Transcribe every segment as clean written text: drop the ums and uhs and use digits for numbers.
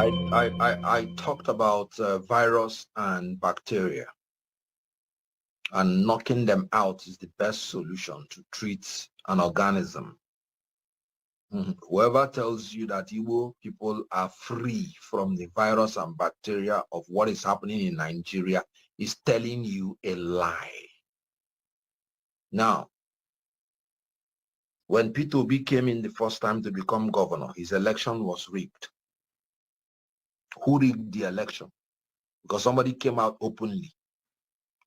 I talked about virus and bacteria, and knocking them out is the best solution to treat an organism. Whoever tells you that Igbo people are free from the virus and bacteria of what is happening in Nigeria is telling you a lie. Now, when Peter Obi came in the first time to become governor, his election was rigged. Who rigged the election? Because somebody came out openly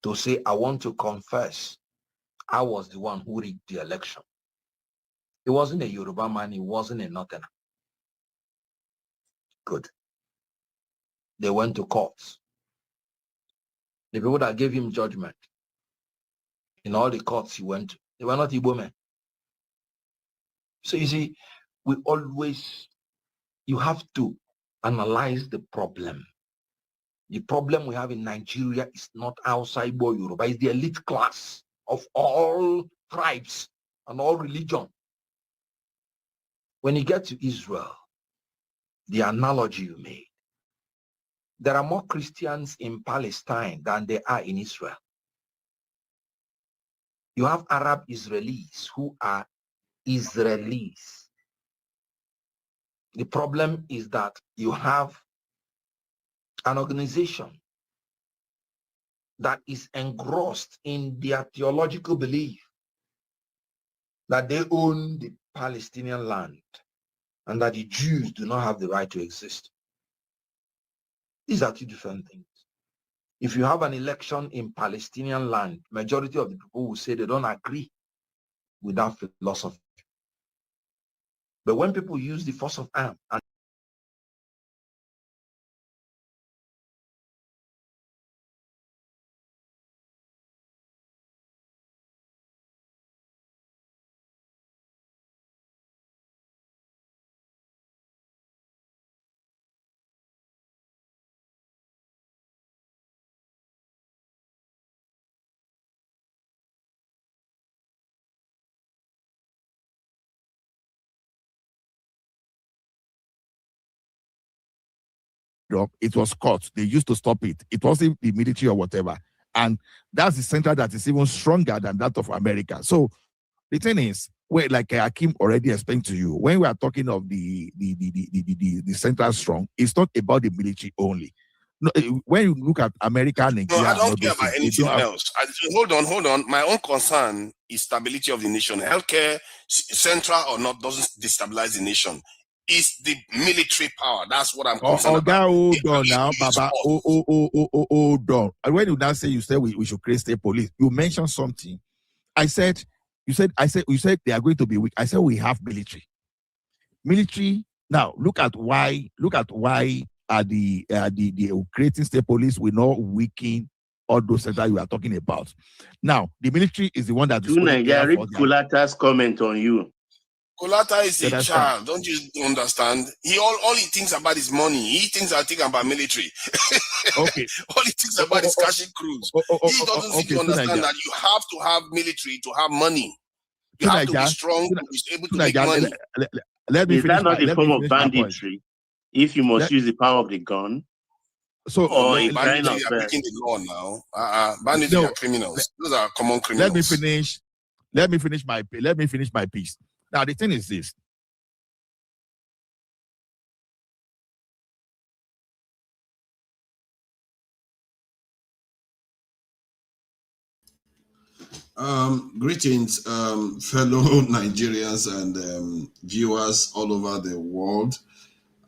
to say, I want to confess I was the one who rigged the election. It wasn't a Yoruba man, it wasn't a Northerner. Good. They went to courts. The people that gave him judgment in all the courts he went to, they were not Igbo men. So you see, you have to analyze the problem. The problem we have in Nigeria is not outside Igbo Yoruba, it's the elite class of all tribes and all religion. When you get to Israel, the analogy you made, there are more Christians in Palestine than there are in Israel. You have Arab Israelis who are Israelis. The problem is that you have an organization that is engrossed in their theological belief that they own the Palestinian land and that the Jews do not have the right to exist. These are two different things. If you have an election in Palestinian land, majority of the people will say they don't agree with that philosophy. But when people use the force of arms and it was caught. They used to stop it. It wasn't the military or whatever. And that's the center that is even stronger than that of America. So the thing is, like Hakim already explained to you, when we are talking of the central strong, it's not about the military only. No, when you look at America and Nigeria, I don't care about anything else. Hold on. My own concern is stability of the nation. Healthcare, central or not, doesn't destabilize the nation. It's the military power. That's what I'm concerned about. Hold on now, Baba. Hold on. And when you now say we should create state police, you mentioned something. You said they are going to be weak. I said we have military. Military. Now look at why the creating state police will not weaken all those centers you are talking about. Now the military is the one that is Kulata's comment on you. Kulata is a child. Don't you understand? All he thinks about is money. He thinks about military. Okay. All he thinks about is cashing crews. He doesn't seem to understand that you have to have military to have money. You have to be strong to be able to make money. Is that not a form of banditry? If you must use the power of the gun. So banditry are breaking the law now. Banditry are criminals. Those are common criminals. Let me finish my piece. Now the thing is this. Greetings, fellow Nigerians and viewers all over the world.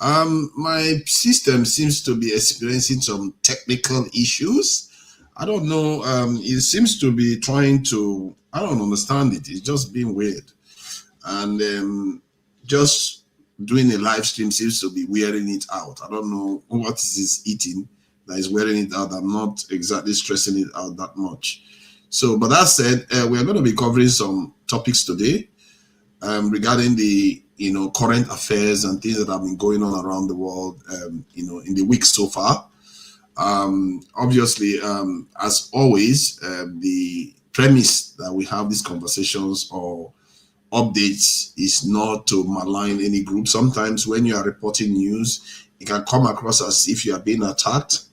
My system seems to be experiencing some technical issues. I don't know. It seems to be trying to, I don't understand it. It's just being weird. And just doing a live stream seems to be wearing it out. I don't know what is this eating that is wearing it out. I'm not exactly stressing it out that much. So, but that said, we are going to be covering some topics today regarding the current affairs and things that have been going on around the world, in the week so far. Obviously, as always, the premise that we have these conversations or updates is not to malign any group. Sometimes when you are reporting news, it can come across as if you are being attacked.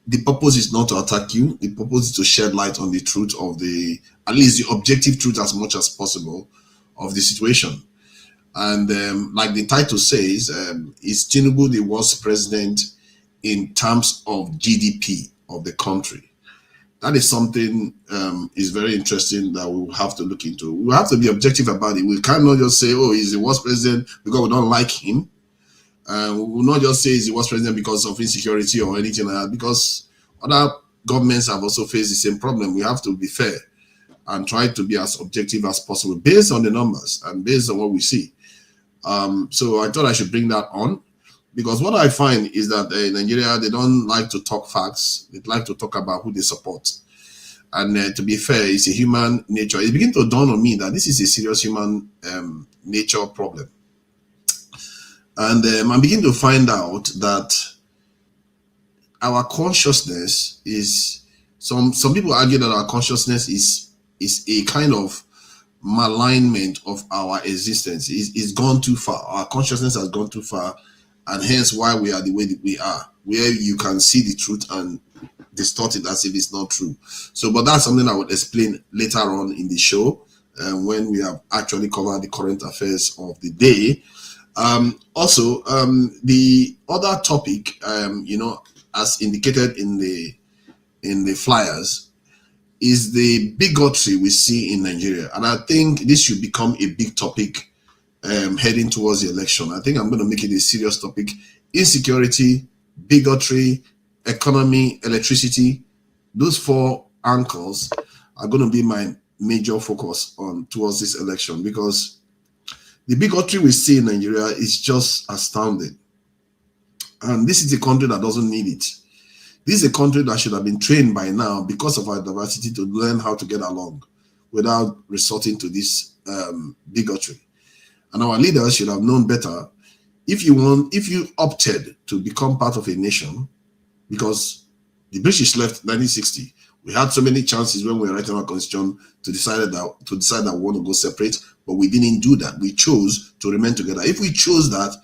The purpose is not to attack you. The purpose is to shed light on the truth of at least the objective truth as much as possible of the situation. And like the title says, is Tinubu the worst president in terms of GDP of the country? That is something is very interesting that we will have to look into. We have to be objective about it. We cannot just say, oh, he's the worst president because we don't like him. We will not just say he's the worst president because of insecurity or anything like that, because other governments have also faced the same problem. We have to be fair and try to be as objective as possible based on the numbers and based on what we see. So I thought I should bring that on, because what I find is that in Nigeria, they don't like to talk facts. They like to talk about who they support. And to be fair, it's a human nature. It begins to dawn on me that this is a serious human nature problem. And I begin to find out that our consciousness is, some people argue that our consciousness is a kind of malignment of our existence. It's gone too far. Our consciousness has gone too far, and hence why we are the way that we are, where you can see the truth and distort it as if it's not true. So, but that's something I would explain later on in the show, when we have actually covered the current affairs of the day. Also, the other topic, you know, as indicated in the flyers, is the bigotry we see in Nigeria. And I think this should become a big topic heading towards the election. I think I'm going to make it a serious topic. Insecurity, bigotry, economy, electricity, those four anchors are going to be my major focus on towards this election, because the bigotry we see in Nigeria is just astounding. And this is a country that doesn't need it. This is a country that should have been trained by now, because of our diversity, to learn how to get along without resorting to this bigotry. And our leaders should have known better. If you opted to become part of a nation, because the British left 1960, we had so many chances when we were writing our constitution to decide that we want to go separate, but we didn't do that. We chose to remain together. If we chose that,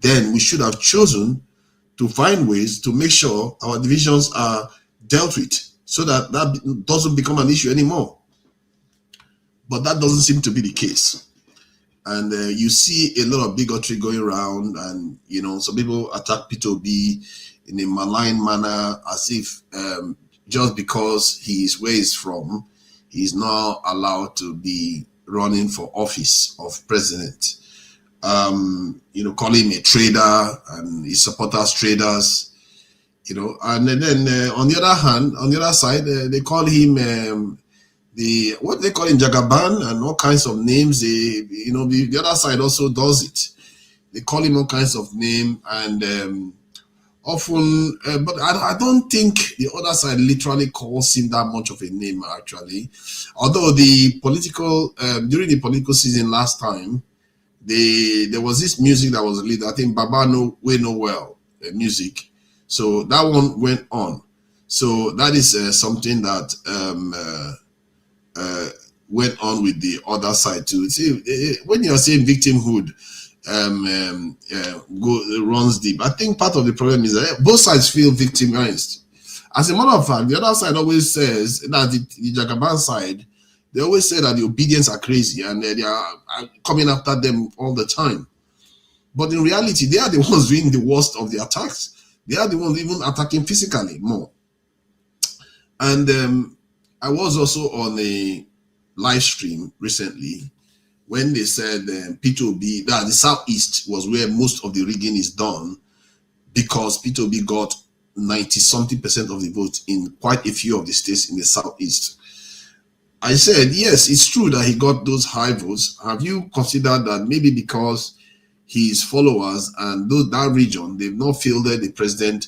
then we should have chosen to find ways to make sure our divisions are dealt with, so that that doesn't become an issue anymore. But that doesn't seem to be the case. And you see a lot of bigotry going around, and you know, some people attack P2B in a malign manner, as if just because he is where he's from, he's not allowed to be running for office of president. You know, call him a trader and his supporters traders, you know. And then on the other hand, on the other side, they call him what they call him, Jagaban, and all kinds of names. You know, the other side also does it. They call him all kinds of names, and often, but I don't think the other side literally calls him that much of a name, actually. Although the political, during the political season last time, there was this music that was released, I think Baba No We Know Well music. So that one went on. So that is something that went on with the other side too. See, when you're saying victimhood runs deep, I think part of the problem is that both sides feel victimized. As a matter of fact, the other side always says that the Jagaban side, they always say that the obedience are crazy and they are coming after them all the time. But in reality, they are the ones doing the worst of the attacks. They are the ones even attacking physically more. And I was also on a live stream recently when they said P2B, that the Southeast was where most of the rigging is done, because P2B got 90-something% of the vote in quite a few of the states in the Southeast. I said, yes, it's true that he got those high votes. Have you considered that maybe because his followers and that region, they've not fielded a president,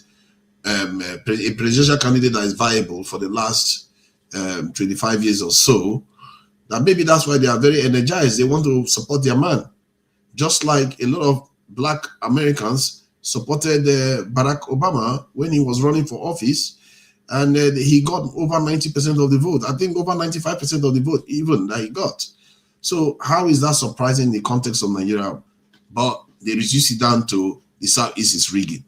a presidential candidate that is viable for the last 25 years or so, that maybe that's why they are very energized. They want to support their man. Just like a lot of Black Americans supported Barack Obama when he was running for office, and he got over 90% of the vote. I think over 95% of the vote even that he got. So how is that surprising in the context of Nigeria? But they reduce it down to the Southeast is rigging.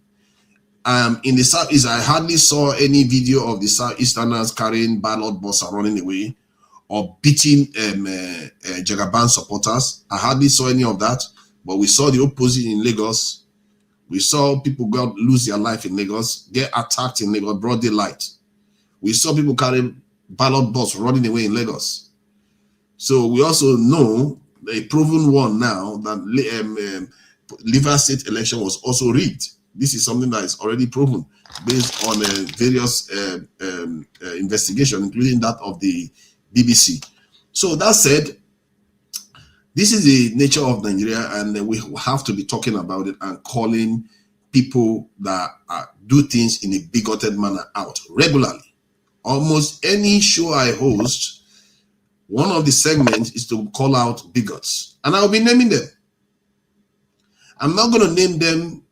In the Southeast, I hardly saw any video of the Southeasterners carrying ballot box and running away or beating Jagaban supporters. I hardly saw any of that, but we saw the opposite in Lagos. We saw people lose their life in Lagos, get attacked in Lagos, broad daylight. We saw people carry ballot box running away in Lagos. So we also know a proven one now that Rivers State election was also rigged. This is something that is already proven based on various investigations, including that of the BBC. So that said, this is the nature of Nigeria, and we have to be talking about it and calling people that do things in a bigoted manner out regularly. Almost any show I host, one of the segments is to call out bigots, and I'll be naming them. I'm not going to name them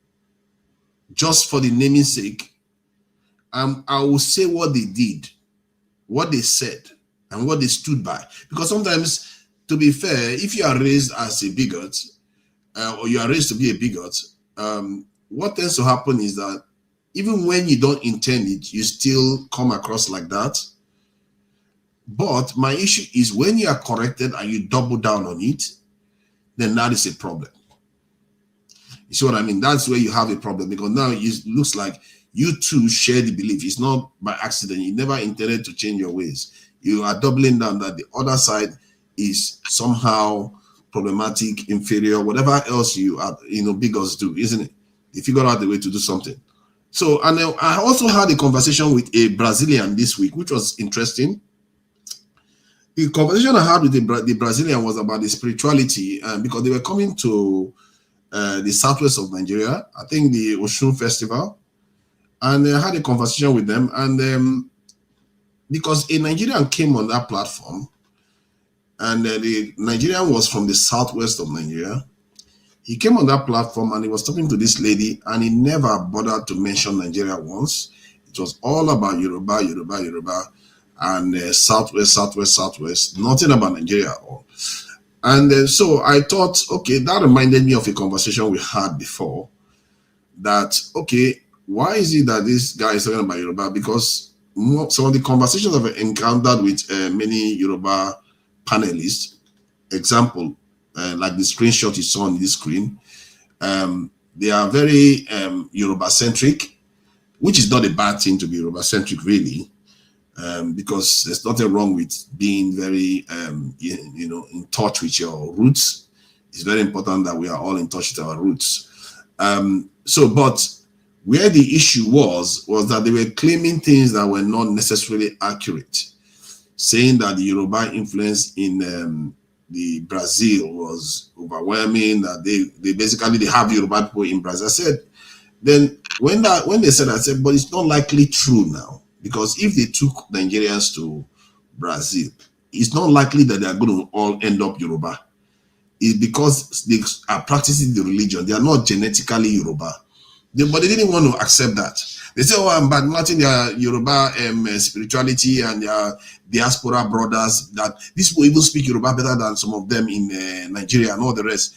just for the naming sake. I will say what they did, what they said, and what they stood by. Because sometimes, to be fair, if you are raised as a bigot, or you are raised to be a bigot, what tends to happen is that even when you don't intend it, you still come across like that. But my issue is when you are corrected and you double down on it, then that is a problem. You see what I mean? That's where you have a problem, because now it looks like you two share the belief. It's not by accident. You never intended to change your ways. You are doubling down that the other side is somehow problematic, inferior, whatever else you are, bigots do, isn't it? They figure out the way to do something. So, and I also had a conversation with a Brazilian this week, which was interesting. The conversation I had with the Brazilian was about the spirituality, because they were coming to the southwest of Nigeria, I think the Oshun Festival, and I had a conversation with them, and because a Nigerian came on that platform, and the Nigerian was from the southwest of Nigeria. He came on that platform and he was talking to this lady, and he never bothered to mention Nigeria once. It was all about Yoruba, Yoruba, Yoruba, and southwest, southwest, southwest, nothing about Nigeria at all. And so I thought, okay, that reminded me of a conversation we had before, that, okay, why is it that this guy is talking about Yoruba? Because some of the conversations I've encountered with many Yoruba panelists, example, like the screenshot you saw on this screen, they are very Yoruba-centric, which is not a bad thing to be Yoruba-centric, really. Because there's nothing wrong with being very, in touch with your roots. It's very important that we are all in touch with our roots. But where the issue was that they were claiming things that were not necessarily accurate, saying that the Yoruba influence in the Brazil was overwhelming, that they have Yoruba people in Brazil. I said, then when they said that, I said, but it's not likely true now. Because if they took Nigerians to Brazil, it's not likely that they are going to all end up Yoruba. It's because they are practicing the religion. They are not genetically Yoruba. But they didn't want to accept that. They say, oh, I'm badmouthing their Yoruba spirituality and their diaspora brothers, that these people even speak Yoruba better than some of them in Nigeria and all the rest.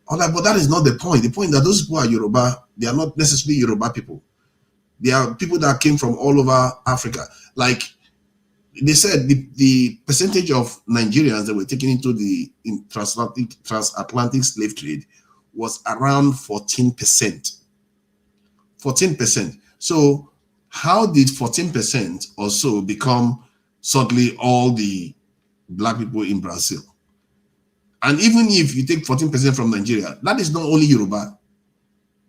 But that is not the point. The point is that those people are Yoruba. They are not necessarily Yoruba people. They are people that came from all over Africa. Like they said, the percentage of Nigerians that were taken into the transatlantic slave trade was around 14%. 14%. So how did 14% or so become suddenly all the black people in Brazil? And even if you take 14% from Nigeria, that is not only Yoruba.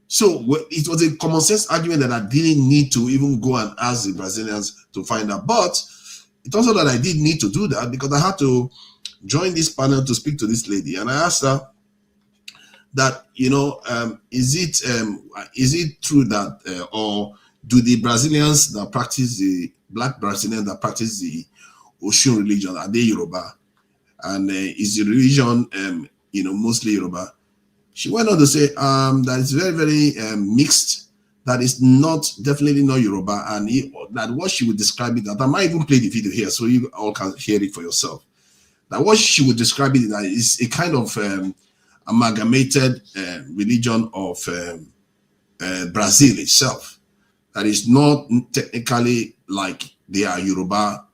So it was a common sense argument that I didn't need to even go and ask the Brazilians to find out. But it also that I did need to do that, because I had to join this panel to speak to this lady. And I asked her that, is it true that, or do the Brazilians that practice, the black Brazilians that practice the Oshun religion, are they Yoruba? And is the religion, mostly Yoruba? She went on to say that it's very, very mixed, that it's definitely not Yoruba, and that what she would describe it, that I might even play the video here so you all can hear it for yourself. That what she would describe it as is a kind of amalgamated religion of Brazil itself. That is not technically like they are Yoruba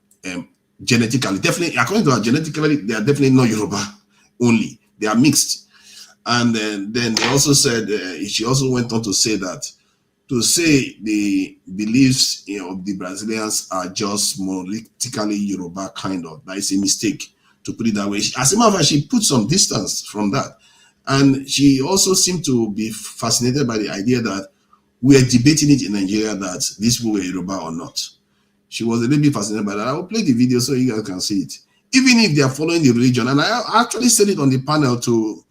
genetically. Definitely, according to her, genetically, they are definitely not Yoruba only. They are mixed. And then they also said, she also went on to say that, to say the beliefs of the Brazilians are just monolithically Yoruba kind of, that is a mistake, to put it that way. As a matter of fact, she put some distance from that. And she also seemed to be fascinated by the idea that we are debating it in Nigeria that these people were Yoruba or not. She was a little bit fascinated by that. I will play the video so you guys can see it. Even if they are following the religion, and I actually said it on the panel to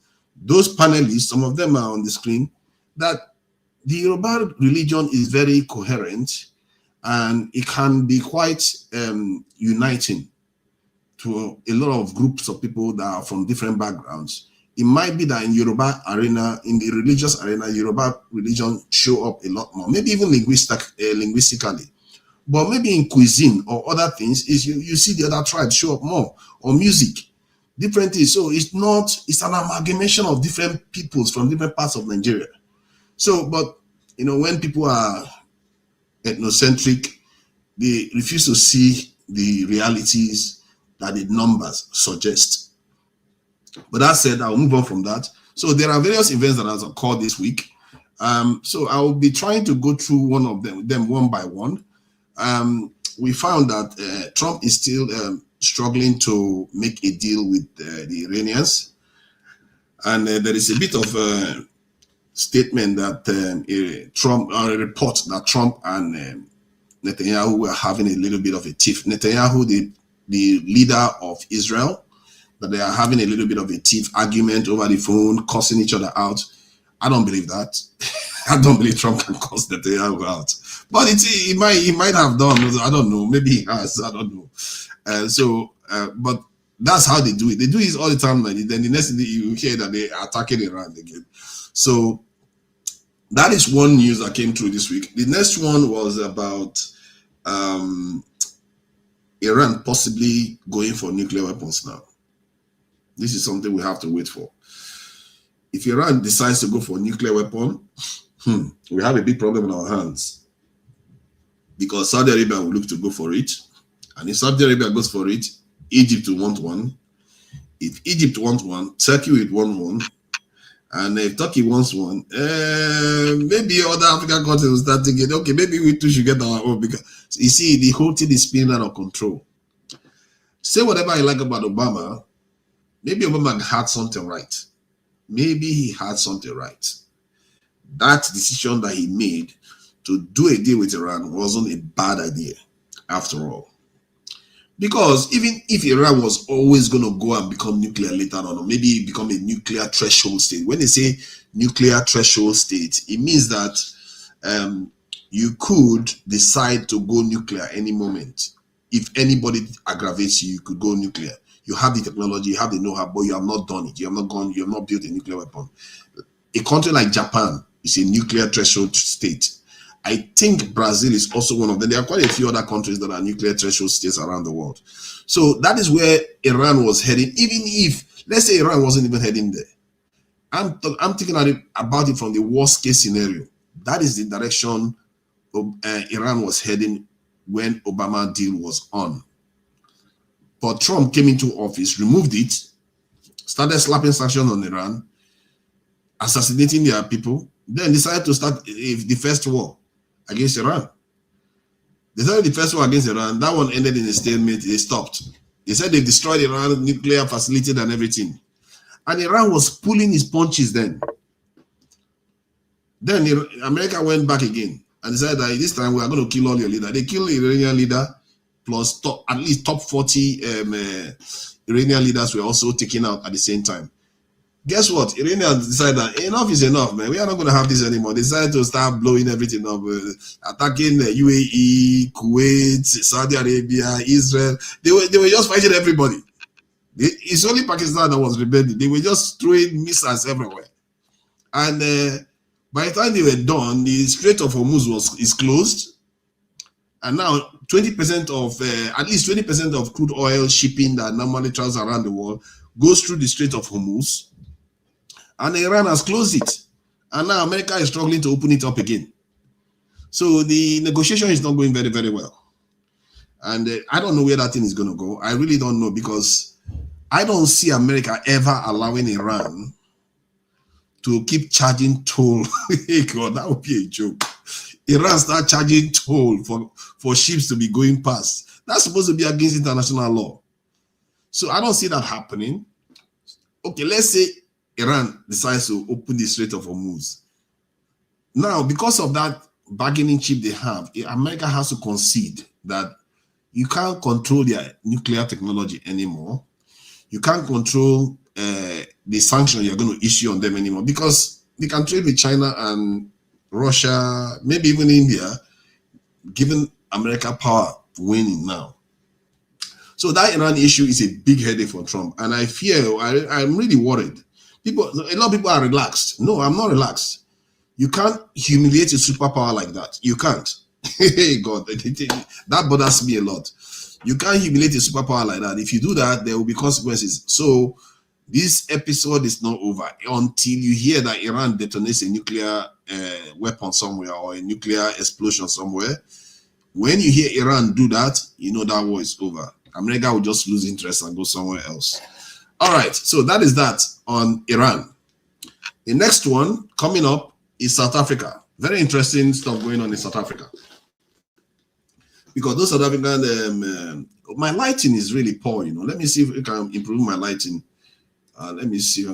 those panelists, some of them are on the screen, that the Yoruba religion is very coherent and it can be quite uniting to a lot of groups of people that are from different backgrounds. It might be that in Yoruba arena, in the religious arena, Yoruba religion show up a lot more, maybe even linguistically. But maybe in cuisine or other things, is you see the other tribes show up more, or music, different things. So it's an amalgamation of different peoples from different parts of Nigeria. So, but when people are ethnocentric, they refuse to see the realities that the numbers suggest. But that said, I'll move on from that. So there are various events that have occurred this week. So I will be trying to go through one of them one by one. We found that Trump is still struggling to make a deal with the Iranians. And there is a bit of a statement that a report that Trump and Netanyahu were having a little bit of a tiff. Netanyahu, the leader of Israel, that they are having a little bit of a tiff argument over the phone, cussing each other out. I don't believe that. I don't believe Trump can cuss Netanyahu out. But he might have done. I don't know. Maybe he has. I don't know. But that's how they do it. They do it all the time. Then the next thing you hear that they are attacking Iran again. So that is one news that came through this week. The next one was about Iran possibly going for nuclear weapons now. This is something we have to wait for. If Iran decides to go for a nuclear weapon, we have a big problem in our hands, because Saudi Arabia will look to go for it. And if Saudi Arabia goes for it, Egypt will want one. If Egypt wants one, Turkey will want one. And if Turkey wants one, maybe other African countries will start thinking, okay, maybe we too should get our own. Because you see, the whole thing is spinning out of control. Say whatever you like about Obama, maybe Obama had something right. Maybe he had something right. That decision that he made to do a deal with Iran wasn't a bad idea, after all. Because even if Iran was always going to go and become nuclear later on, or maybe become a nuclear threshold state, when they say nuclear threshold state, it means that you could decide to go nuclear any moment. If anybody aggravates you, you could go nuclear. You have the technology, you have the know-how, but you have not done it. You have not gone, you have not built a nuclear weapon. A country like Japan is a nuclear threshold state. I think Brazil is also one of them. There are quite a few other countries that are nuclear threshold states around the world. So that is where Iran was heading. Even if, let's say Iran wasn't even heading there. I'm thinking about it from the worst case scenario. That is the direction Iran was heading when Obama deal was on. But Trump came into office, removed it, started slapping sanctions on Iran, assassinating their people, then decided to start the first war against Iran. They started the first war against Iran. That one ended in a stalemate. They stopped. They said they destroyed Iran nuclear facility and everything. And Iran was pulling his punches then. Then America went back again and decided that this time we are going to kill all your leaders. They killed the Iranian leader, plus at least top 40 Iranian leaders were also taken out at the same time. Guess what? Iranians decided that enough is enough, man. We are not going to have this anymore. They decided to start blowing everything up, attacking the UAE, Kuwait, Saudi Arabia, Israel. They were just fighting everybody. It's only Pakistan that was rebelling. They were just throwing missiles everywhere. And by the time they were done, the Strait of Hormuz is closed. And now 20% of, at least 20% of crude oil shipping that normally travels around the world goes through the Strait of Hormuz. And Iran has closed it. And now America is struggling to open it up again. So the negotiation is not going very, very well. And I don't know where that thing is going to go. I really don't know, because I don't see America ever allowing Iran to keep charging toll. God, that would be a joke. Iran start charging toll for ships to be going past. That's supposed to be against international law. So I don't see that happening. Okay, let's say Iran decides to open the Strait of Hormuz. Now, because of that bargaining chip they have, America has to concede that you can't control their nuclear technology anymore. You can't control the sanction you're going to issue on them anymore, because they can trade with China and Russia, maybe even India, giving America power winning now. So that Iran issue is a big headache for Trump, and I fear, I'm really worried. A lot of people are relaxed. No, I'm not relaxed. You can't humiliate a superpower like that. You can't. Hey God, that bothers me a lot. You can't humiliate a superpower like that. If you do that, there will be consequences. So this episode is not over until you hear that Iran detonates a nuclear weapon somewhere, or a nuclear explosion somewhere. When you hear Iran do that, you know that war is over. America will just lose interest and go somewhere else. All right, so that is that on Iran. The next one coming up is South Africa. Very interesting stuff going on in South Africa. Because those South African, my lighting is really poor, you know. Let me see if I can improve my lighting. Let me see.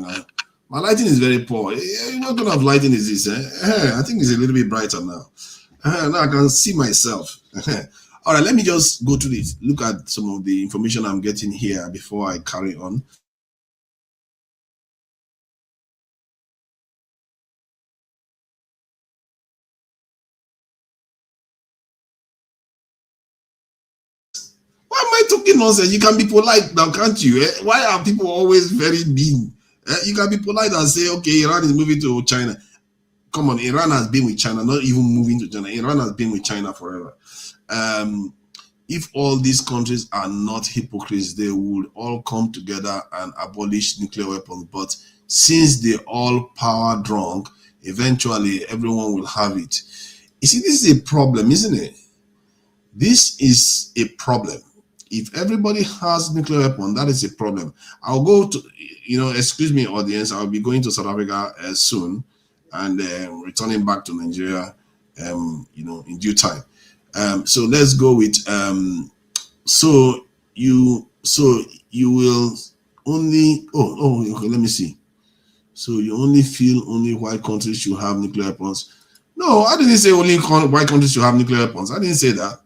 My lighting is very poor. What kind of lighting is this? I think it's a little bit brighter now. Now I can see myself. All right, let me just go to this. Look at some of the information I'm getting here before I carry on. Why am I talking nonsense? You can be polite now, can't you? Why are people always very mean? You can be polite and say, okay, Iran is moving to China. Come on, Iran has been with China, not even moving to China. Iran has been with China forever. If all these countries are not hypocrites, they would all come together and abolish nuclear weapons. But since they're all power drunk, eventually everyone will have it. You see, this is a problem, isn't it? This is a problem. If everybody has nuclear weapon, that is a problem. I'll go to, excuse me, audience, I'll be going to South Africa soon, and returning back to Nigeria, in due time. So let's go with, so you will only, okay, let me see. So you only feel only white countries should have nuclear weapons. No, I didn't say only white countries should have nuclear weapons. I didn't say that.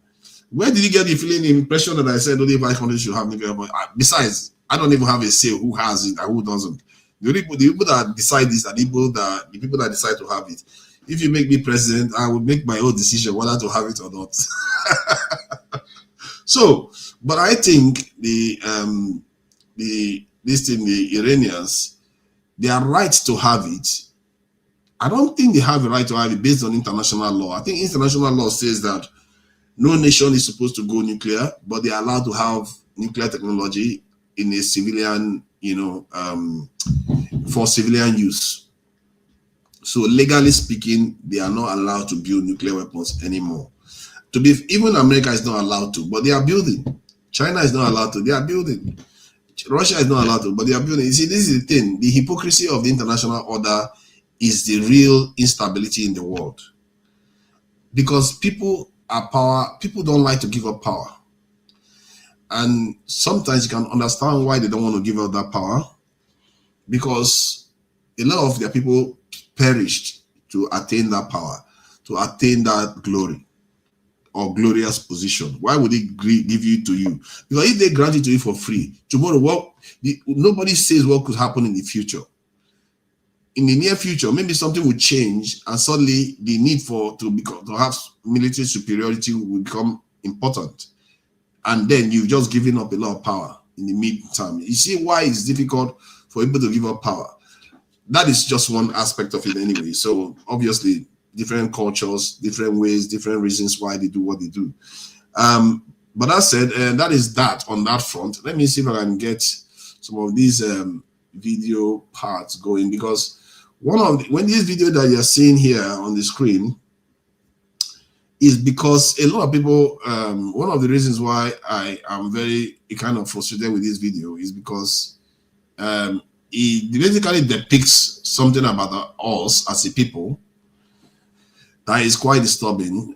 Where did you get the feeling, the impression that I said only white countries should have nuclear weapons? Besides, I don't even have a say who has it and who doesn't. The people that decide this are the people that decide to have it. If you make me president, I will make my own decision whether to have it or not. So, but I think the Iranians, they are right to have it. I don't think they have a right to have it based on international law. I think international law says that no nation is supposed to go nuclear, but they are allowed to have nuclear technology in a civilian, for civilian use. So legally speaking, they are not allowed to build nuclear weapons anymore. Even America is not allowed to, but they are building. China is not allowed to, they are building. Russia is not allowed to, but they are building. You see, this is the thing. The hypocrisy of the international order is the real instability in the world. Because people don't like to give up power. And sometimes you can understand why they don't want to give up that power, because a lot of their people perished to attain that power, to attain that glory or glorious position. Why would they give it to you? Because if they grant it to you for free, tomorrow, nobody says what could happen in the future. In the near future, maybe something will change, and suddenly the need to have military superiority will become important, and then you've just given up a lot of power in the meantime. You see why it's difficult for people to give up power. That is just one aspect of it anyway. So obviously, different cultures, different ways, different reasons why they do what they do. But that said, that is that on that front. Let me see if I can get some of these video parts going, because when this video that you're seeing here on the screen is because a lot of people, one of the reasons why I am very kind of frustrated with this video is because it basically depicts something about us as a people that is quite disturbing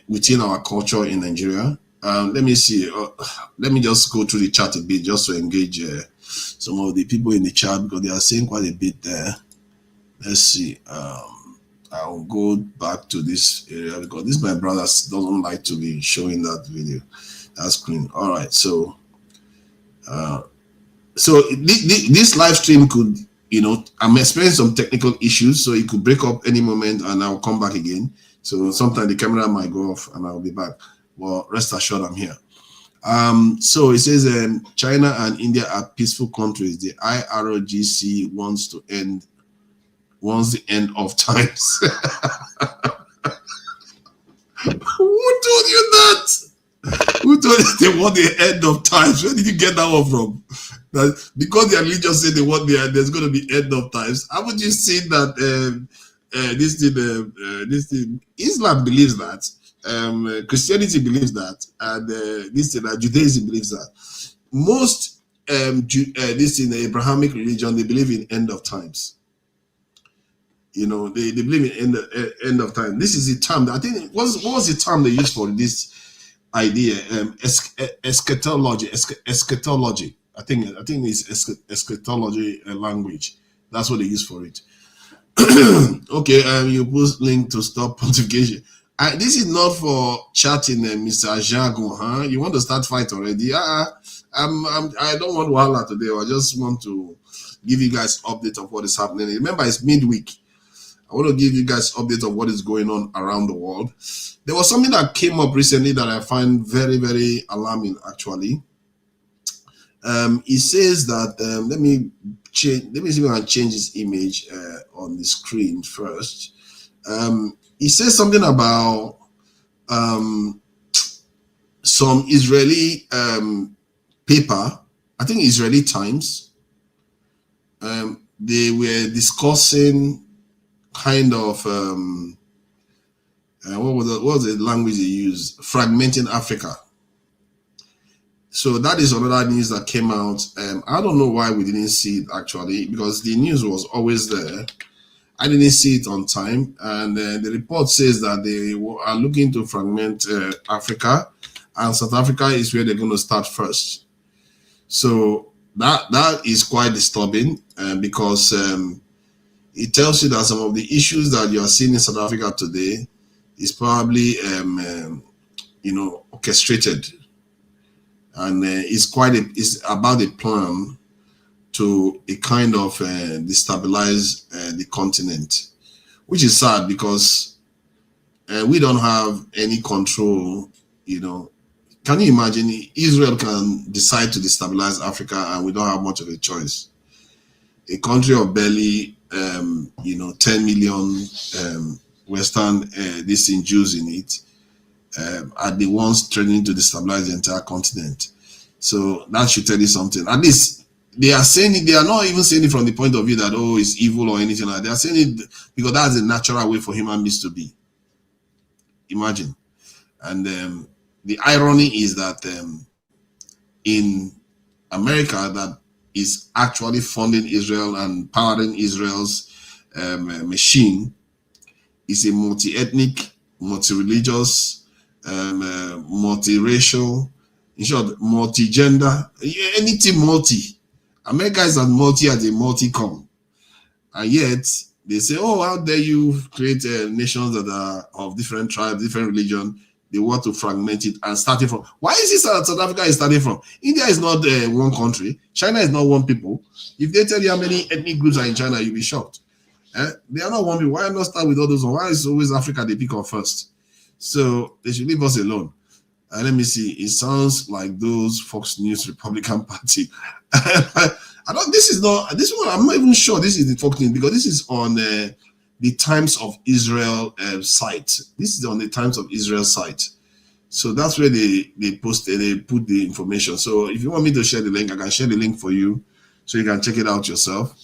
within our culture in Nigeria. Let me see. Let me just go through the chat a bit just to engage some of the people in the chat because they are saying quite a bit there. Let's see. I'll go back to this area because this my brother doesn't like to be showing that video, that screen. All right, so this live stream could, I'm experiencing some technical issues, so it could break up any moment, and I'll come back again. So sometimes the camera might go off, and I'll be back. Well, rest assured, I'm here. So it says China and India are peaceful countries. The IRGC wants the end of times. Who told you that? Who told you they want the end of times? Where did you get that one from? That because their religion said they want there's going to be end of times. Haven't you seen that this thing Islam believes that, Christianity believes that, and Judaism believes that. Most this in the Abrahamic religion, they believe in end of times. They believe in end of time. This is the term that I think what was the term they used for this idea? Eschatology. I think it's eschatology language. That's what they use for it. Okay, you post link to stop pontification. This is not for chatting, Mr. Jago, huh? You want to start fight already? I don't want wahala today. I just want to give you guys update of what is happening. Remember, it's midweek. I want to give you guys update of what is going on around the world. There was something that came up recently that I find very, very alarming, actually. It says that, let me see if I can change this image on the screen first. It says something about some Israeli paper, I think Israeli Times. They were discussing kind of what was the language they used? Fragmenting Africa. So that is another news that came out. I don't know why we didn't see it actually, because the news was always there. I didn't see it on time, and the report says that they are looking to fragment Africa, and South Africa is where they're going to start first. So that is quite disturbing because it tells you that some of the issues that you are seeing in South Africa today is probably, orchestrated, and it's about a plan to a kind of destabilize the continent, which is sad because we don't have any control. Can you imagine Israel can decide to destabilize Africa and we don't have much of a choice? A country of barely 10 million Western Jews in it are the ones threatening to destabilize the entire continent. So that should tell you something. At least they are saying it, they are not even saying it from the point of view that, oh, it's evil or anything like that. They are saying it because that's a natural way for human beings to be. Imagine. And the irony is that in America, that is actually funding Israel and powering Israel's machine, is a multi-ethnic, multi-religious, multi-racial, in short, multi-gender, anything multi. America is as multi as a multi-com. And yet, they say, oh, how dare you create nations that are of different tribes, different religion. They want to fragment it and starting from. Why is it South Africa is starting from? India is not one country. China is not one people. If they tell you how many ethnic groups are in China, you'll be shocked. They are not one people. Why not start with all those? Why is always Africa they pick on first? So they should leave us alone. Let me see. It sounds like those Fox News Republican Party. This one. I'm not even sure this is the Fox News because this is on the Times of Israel site. This is on the Times of Israel site. So that's where they put the information. So if you want me to share the link, I can share the link for you so you can check it out yourself.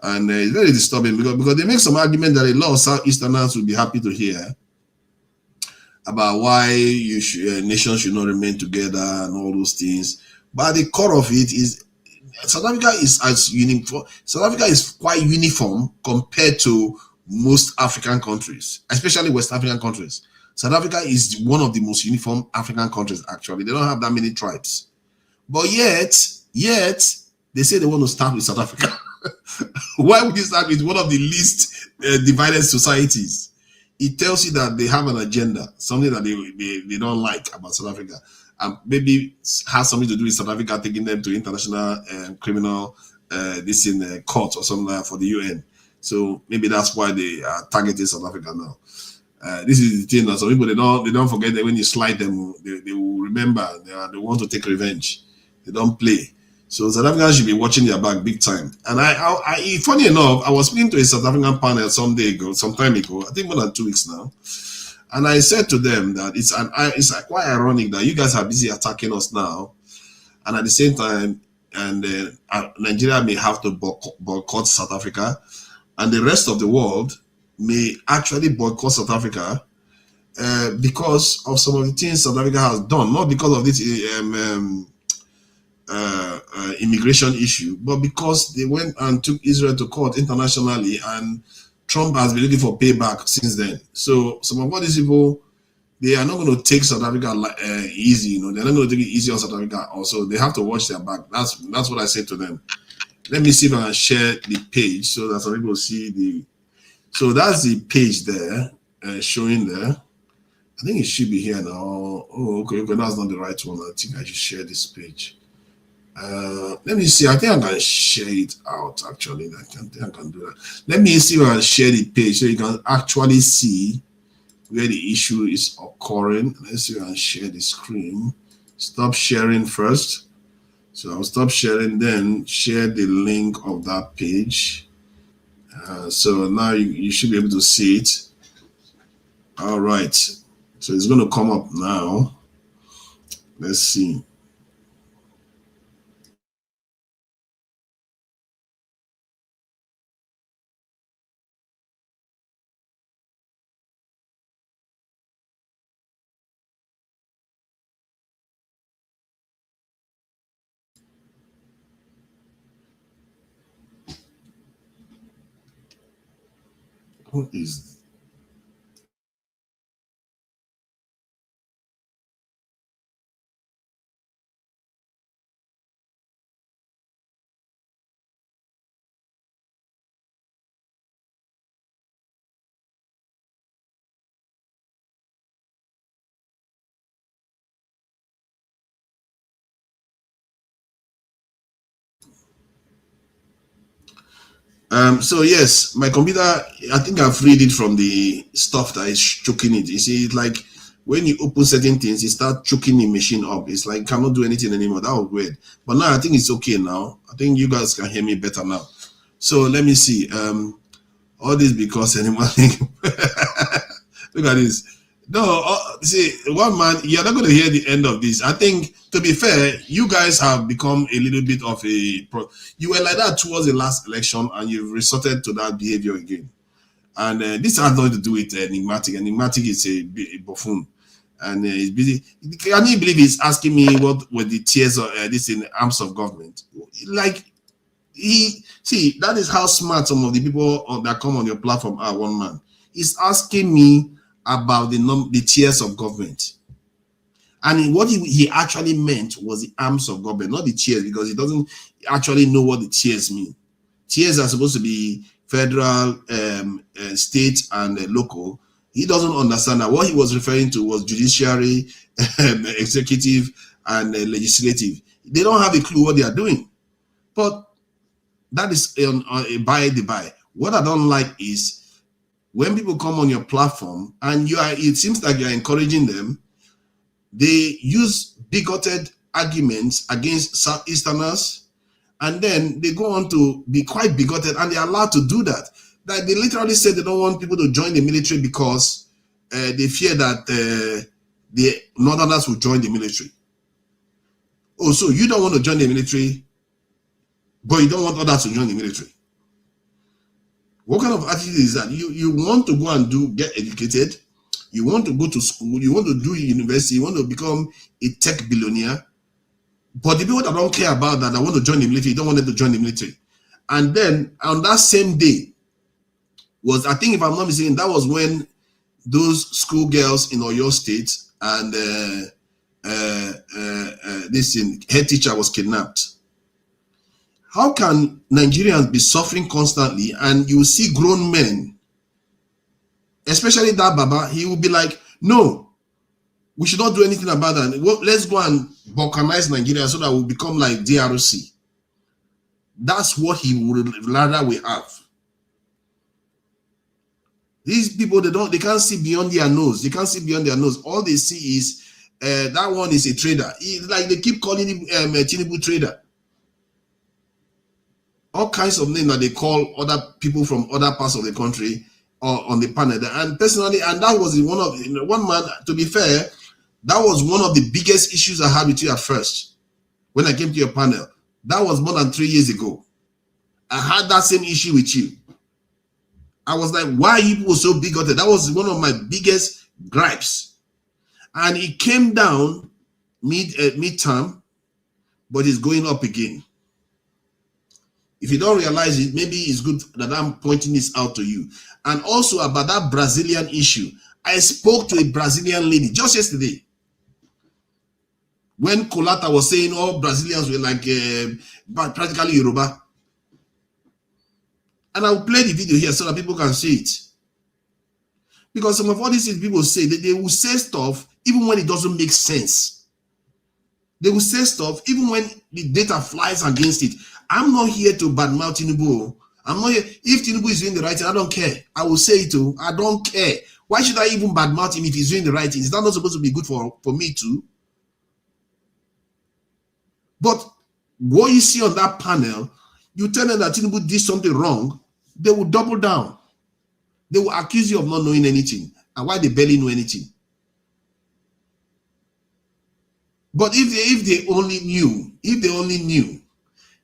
And it's very disturbing because they make some argument that a lot of Southeasterners will be happy to hear about why nations should not remain together and all those things. But at the core of it is South Africa is as uniform. South Africa is quite uniform compared to most African countries, especially West African countries. South Africa is one of the most uniform African countries, actually. They don't have that many tribes. But yet, they say they want to start with South Africa. Why would you start with one of the least divided societies? It tells you that they have an agenda, something that they don't like about South Africa. And maybe has something to do with South Africa taking them to international criminal court or something like that for the UN. So maybe that's why they are targeting South Africa now. This is the thing that some people they don't forget that when you slide them, they will remember. They want to take revenge. They don't play. So South Africans should be watching their back big time. And I funny enough, I was speaking to a South African panel some time ago, I think more than 2 weeks now. And I said to them that it's quite ironic that you guys are busy attacking us now, and at the same time, Nigeria may have to boycott South Africa, and the rest of the world may actually boycott South Africa because of some of the things South Africa has done, not because of this immigration issue, but because they went and took Israel to court internationally, and Trump has been looking for payback since then. So some of these people, they are not going to take South Africa easy. They're not going to take it easy on South Africa. Also, they have to watch their back. That's what I said to them. Let me see if I can share the page so that some people see the. So that's the page there, showing there. I think it should be here now. Oh, okay, that's not the right one. I think I should share this page. Let me see. I think I can share it out. Actually, I think I can do that. Let me see if I can share the page so you can actually see where the issue is occurring. Let's see if I can share the screen. Stop sharing first. So I'll stop sharing, then share the link of that page. So now you should be able to see it. All right. So it's going to come up now. Let's see. What is so yes, my computer, I think I've read it from the stuff that is choking it. You see, it's like when you open certain things, it starts choking the machine up. It's like cannot do anything anymore. That was weird. But now I think it's okay now. I think you guys can hear me better now. So let me see. All this because anyone look at this. No, see, one man, you're not going to hear the end of this. I think, to be fair, you guys have become a little bit of you were like that towards the last election, and you've resorted to that behavior again. And this has nothing to do with Enigmatic. Enigmatic is a buffoon, and he's busy. Can you believe he's asking me what were the tiers of this in the arms of government? Like, see, that is how smart some of the people that come on your platform are. One man, he's asking me about the tiers of government, and what he actually meant was the arms of government, not the tiers, because he doesn't actually know what the tiers mean. Tiers are supposed to be federal, state, and local. He doesn't understand that. What he was referring to was judiciary, executive, and legislative. They don't have a clue what they are doing, but that is by the by. What I don't like is when people come on your platform and it seems like you're encouraging them, they use bigoted arguments against Southeasterners, and then they go on to be quite bigoted, and they're allowed to do that. Like they literally say they don't want people to join the military because they fear that the Northerners will join the military. Oh, so you don't want to join the military, but you don't want others to join the military. What kind of attitude is that? You want to go and get educated, you want to go to school, you want to do university, you want to become a tech billionaire, but the people that don't care about that, want to join the military, you don't want them to join the military. And then on that same day was, I think if I'm not mistaken, that was when those schoolgirls in Oyo State and this head teacher was kidnapped. How can Nigerians be suffering constantly and you see grown men, especially that Baba, he will be like, no, we should not do anything about that. Well, let's go and balkanize Nigeria so that we'll become like DRC. That's what he would rather we have. These people, they can't see beyond their nose. They can't see beyond their nose. All they see is that one is a trader. Like they keep calling him a Tinubu trader. All kinds of names that they call other people from other parts of the country or on the panel. And personally, and that was one man, to be fair, that was one of the biggest issues I had with you at first. When I came to your panel, that was more than 3 years ago. I had that same issue with you. I was like, why are you people so bigoted? That was one of my biggest gripes. And it came down mid-term, but it's going up again. If you don't realize it, maybe it's good that I'm pointing this out to you. And also about that Brazilian issue. I spoke to a Brazilian lady just yesterday. When Kolata was saying all Brazilians were like practically Yoruba. And I'll play the video here so that people can see it. Because some of all these things people say, they will say stuff even when it doesn't make sense. They will say stuff even when the data flies against it. I'm not here to badmouth Tinubu. I'm not here. If Tinubu is doing the right thing, I don't care. I will say it too. I don't care. Why should I even badmouth him if he's doing the right thing? Is that not supposed to be good for me too? But what you see on that panel, you tell them that Tinubu did something wrong, they will double down. They will accuse you of not knowing anything. And why they barely know anything? But if they only knew,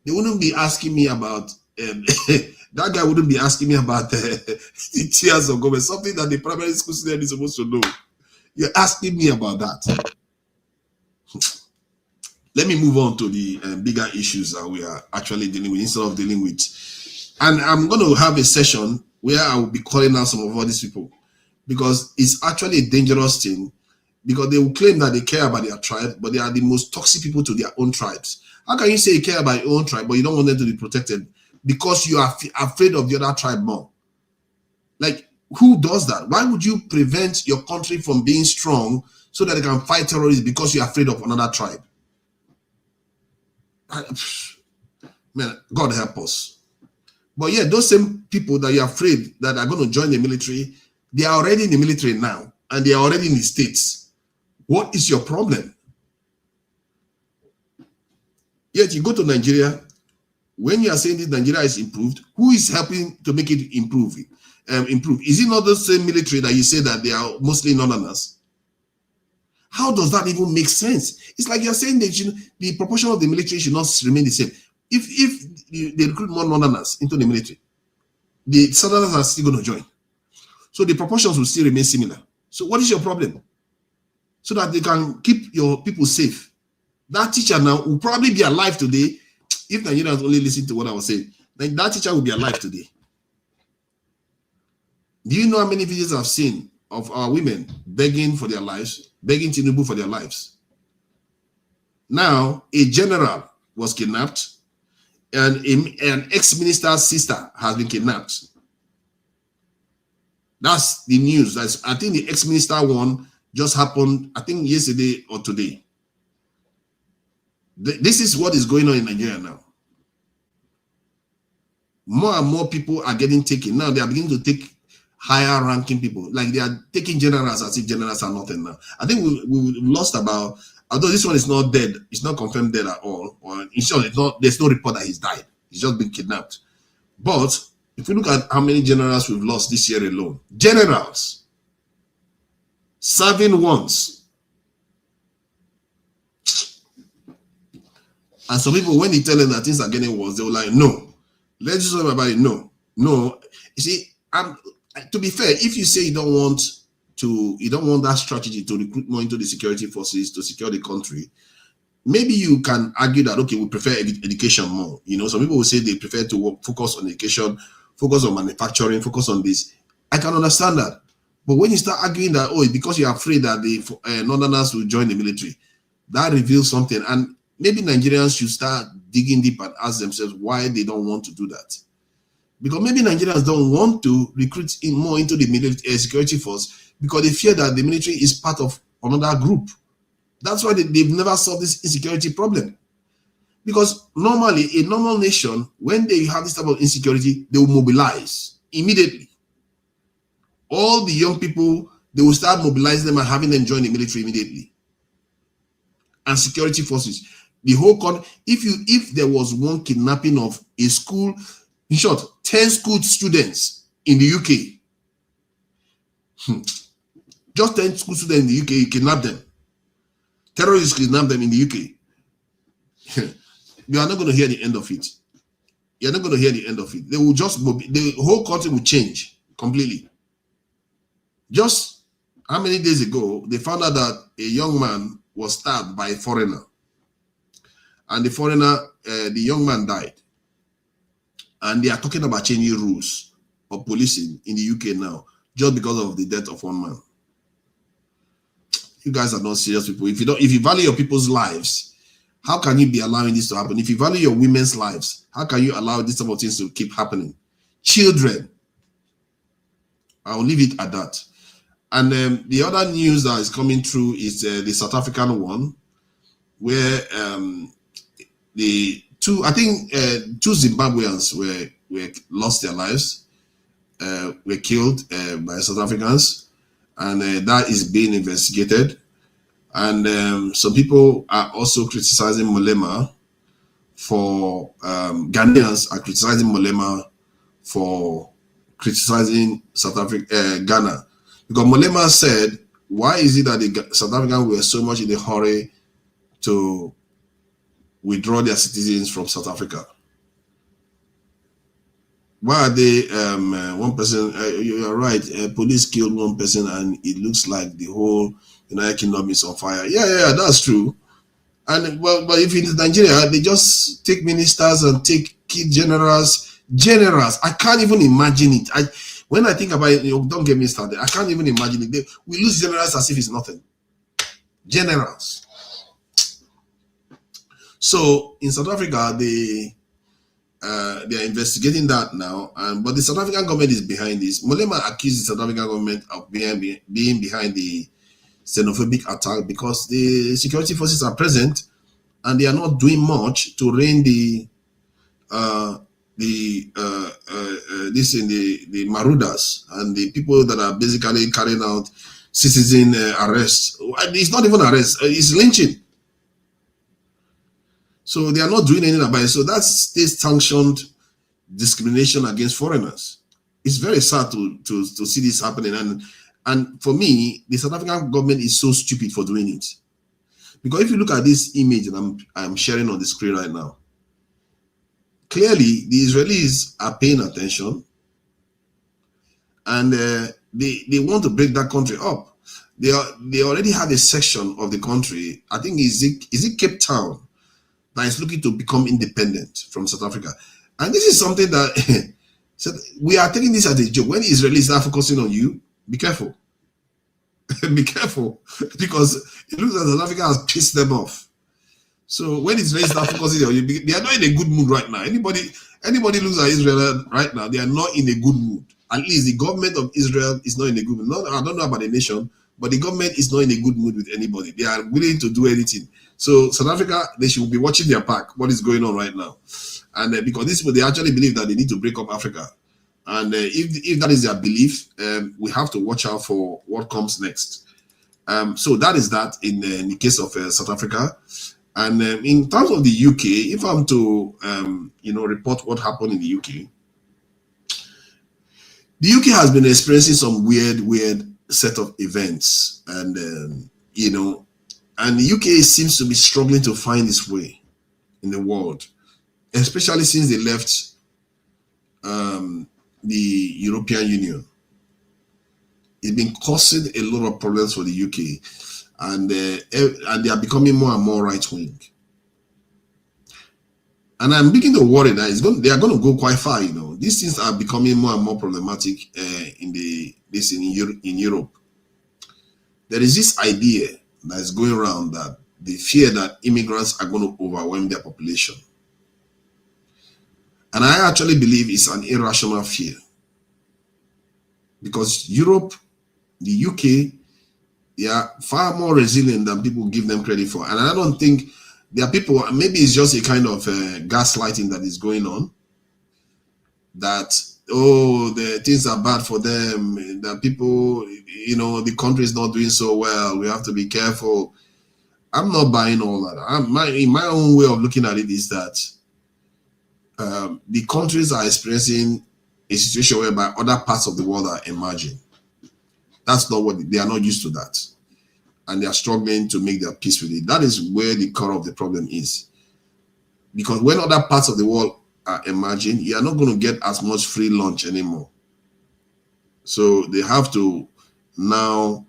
they wouldn't be asking me about that guy wouldn't be asking me about the tiers of government, something that the primary school student is supposed to know. You're asking me about that. Let me move on to the bigger issues that we are actually dealing with instead of dealing with. And I'm going to have a session where I will be calling out some of all these people because it's actually a dangerous thing because they will claim that they care about their tribe, but they are the most toxic people to their own tribes. How can you say you care about your own tribe, but you don't want them to be protected because you are afraid of the other tribe more? Like, who does that? Why would you prevent your country from being strong so that they can fight terrorists because you're afraid of another tribe? Man, God help us. But yeah, those same people that you're afraid that are going to join the military, they are already in the military now, and they are already in the States. What is your problem? Yet you go to Nigeria, when you are saying this Nigeria is improved, who is helping to make it improve? Is it not the same military that you say that they are mostly Northerners? How does that even make sense? It's like you're saying that the proportion of the military should not remain the same. If they recruit more Northerners into the military, the Southerners are still going to join. So the proportions will still remain similar. So what is your problem? So that they can keep your people safe. That teacher now will probably be alive today if Nigerians only listen to what I was saying. Then that teacher will be alive today. Do you know how many videos I've seen of our women begging for their lives, begging Tinubu for their lives? Now, a general was kidnapped and an ex-minister's sister has been kidnapped. That's the news. I think the ex-minister one just happened, I think yesterday or today. This is what is going on in Nigeria now. More and more people are getting taken. Now they are beginning to take higher ranking people. Like they are taking generals as if generals are nothing now. I think we lost about, although this one is not dead, it's not confirmed dead at all. Or in short, there's no report that he's died. He's just been kidnapped. But if you look at how many generals we've lost this year alone, generals serving once. And some people, when they tell them that things are getting worse, they were like, no. Let's just talk about it. No. No, you see, to be fair, if you say you don't want that strategy to recruit more into the security forces to secure the country, maybe you can argue that, okay, we prefer education more. You know, some people will say they prefer to focus on education, focus on manufacturing, focus on this. I can understand that. But when you start arguing that, oh, it's because you're afraid that the Northerners will join the military, that reveals something. And maybe Nigerians should start digging deep and ask themselves why they don't want to do that. Because maybe Nigerians don't want to recruit more into the military security force because they fear that the military is part of another group. That's why they've never solved this insecurity problem. Because normally, a normal nation, when they have this type of insecurity, they will mobilize immediately. All the young people, they will start mobilizing them and having them join the military immediately. And security forces. The whole country, if there was one kidnapping of a school, in short, 10 school students in the UK, just 10 school students in the UK, you kidnap them. Terrorists kidnap them in the UK. You are not going to hear the end of it. You're not going to hear the end of it. They will just, the whole country will change completely. Just how many days ago, they found out that a young man was stabbed by a foreigner. And the young man died. And they are talking about changing rules of policing in the UK now, just because of the death of one man. You guys are not serious people. If you value your people's lives, how can you be allowing this to happen? If you value your women's lives, how can you allow this type of things to keep happening? Children. I'll leave it at that. And the other news that is coming through is the South African one, where two Zimbabweans were lost their lives, were killed by South Africans, and that is being investigated. And some people are also criticizing Malema for Ghanaians are criticizing Malema for criticizing South Africa, Ghana, because Malema said, "Why is it that the South Africans were so much in a hurry to withdraw their citizens from South Africa? Why are they one person? You are right. Police killed one person, and it looks like the whole United Kingdom is on fire." Yeah, that's true. And but if in Nigeria, they just take ministers and take key generals. I can't even imagine it. When I think about it, don't get me started. I can't even imagine it. We lose generals as if it's nothing. Generals. So in South Africa, they are investigating that now, but the South African government is behind this. Malema accused the South African government of being behind the xenophobic attack because the security forces are present and they are not doing much to rein the marauders and the people that are basically carrying out citizen arrests. It's not even arrest; it's lynching. So they are not doing anything about it. So that's state-sanctioned discrimination against foreigners. It's very sad to see this happening. And for me, the South African government is so stupid for doing it. Because if you look at this image that I'm sharing on the screen right now, clearly the Israelis are paying attention and they want to break that country up. They already have a section of the country, I think is it Cape Town, that is looking to become independent from South Africa. And this is something that so we are taking this as a joke. When Israelis start focusing on you, be careful. Be careful, because it looks like South Africa has pissed them off. So when Israelis start focusing on you, they are not in a good mood right now. Anybody looks at Israel right now, they are not in a good mood. At least the government of Israel is not in a good mood. I don't know about the nation, but the government is not in a good mood with anybody. They are willing to do anything. So South Africa, they should be watching their back, what is going on right now. And because these people, they actually believe that they need to break up Africa. And if that is their belief, we have to watch out for what comes next. So that is that in the case of South Africa. And in terms of the UK, if I'm to report what happened in the UK has been experiencing some weird set of events, and and the UK seems to be struggling to find its way in the world, especially since they left the European Union. It's been causing a lot of problems for the UK, and they are becoming more and more right-wing. And I'm beginning to worry that they are going to go quite far. You know, these things are becoming more and more problematic in Europe. There is this idea that is going around that they fear that immigrants are going to overwhelm their population. And I actually believe it's an irrational fear. Because Europe, the UK, they are far more resilient than people give them credit for. And I don't think there are people, maybe it's just a kind of gaslighting that is going on. That, oh, the things are bad for them. That people, you know, the country is not doing so well. We have to be careful. I'm not buying all that. In my own way of looking at it is that the countries are experiencing a situation whereby other parts of the world are emerging. That's not what they are not used to that. And they are struggling to make their peace with it. That is where the core of the problem is. Because when other parts of the world are emerging, you are not going to get as much free lunch anymore. So they have to now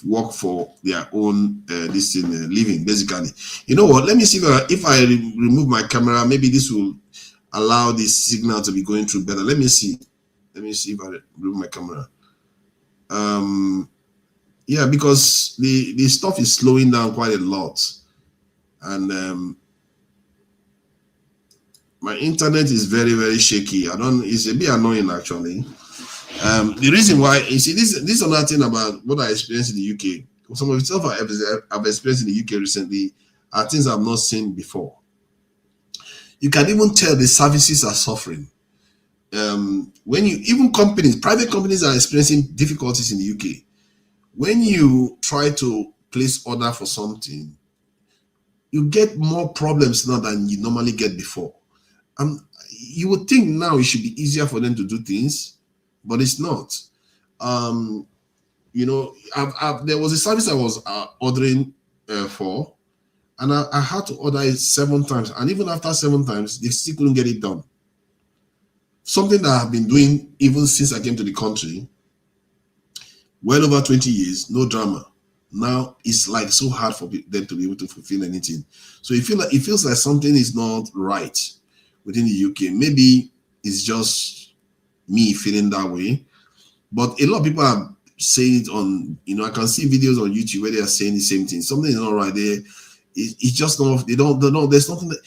work for their own living, basically. You know what? Let me see if I remove my camera, maybe this will allow this signal to be going through better. Let me see. Let me see if I remove my camera. Yeah, because the stuff is slowing down quite a lot, and my internet is very, very shaky. It's a bit annoying actually. The reason why, you see, this is another thing about what I experienced in the UK. Some of the stuff I've experienced in the UK recently are things I've not seen before. You can even tell the services are suffering. When even private companies are experiencing difficulties in the UK. When you try to place order for something, you get more problems now than you normally get before. You would think now it should be easier for them to do things, but it's not. You know, there was a service I was ordering for, and I had to order it 7 times, and even after 7 times, they still couldn't get it done. Something that I've been doing even since I came to the country, well over 20 years, no drama. Now it's like so hard for them to be able to fulfill anything. So it feels like something is not right within the UK. Maybe it's just me feeling that way, but a lot of people are saying it on, you know, I can see videos on YouTube where they are saying the same thing. Something is not right there. It's just not. They don't know. There's something that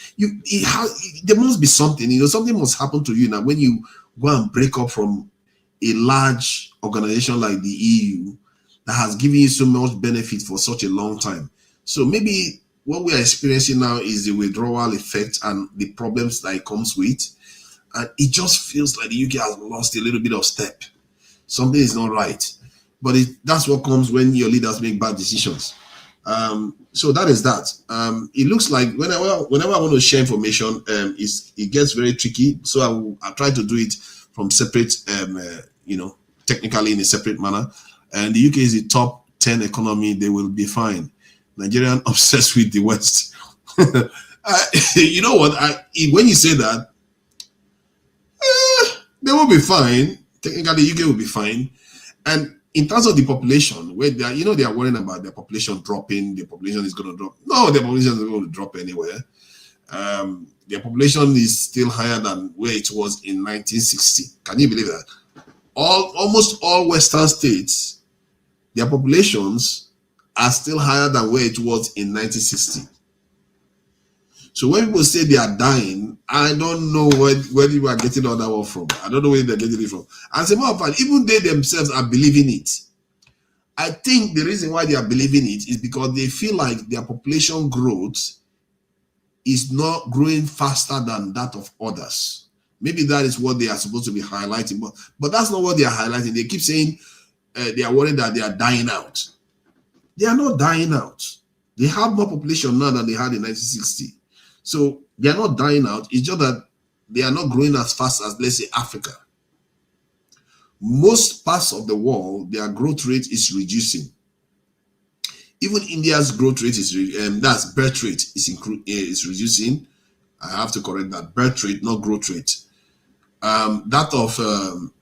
there must be something. You know, something must happen to you now when you go and break up from a large organization like the EU that has given you so much benefit for such a long time. So maybe what we are experiencing now is the withdrawal effect and the problems that it comes with. And it just feels like the UK has lost a little bit of step. Something is not right. But that's what comes when your leaders make bad decisions. So that is that. It looks like whenever I want to share information, it gets very tricky. So I try to do it from separate, you know, technically in a separate manner. And the UK is the top 10 economy. They will be fine. Nigerian obsessed with the West. You know what? When you say that, they will be fine. Technically, the UK will be fine. And in terms of the population, where they are worrying about their population dropping, the population is going to drop. No, the population is not going to drop anywhere. Their population is still higher than where it was in 1960. Can you believe that? Almost all Western states, their populations are still higher than where it was in 1960. So when people say they are dying, I don't know where you are getting all that one from. I don't know where they're getting it from. As a matter of fact, even they themselves are believing it. I think the reason why they are believing it is because they feel like their population growth is not growing faster than that of others. Maybe that is what they are supposed to be highlighting, but that's not what they are highlighting. They keep saying they are worried that they are dying out. They are not dying out. They have more population now than they had in 1960. So they are not dying out. It's just that they are not growing as fast as, let's say, Africa. Most parts of the world, their growth rate is reducing. Even India's growth rate that's birth rate is reducing. I have to correct that. Birth rate, not growth rate. That of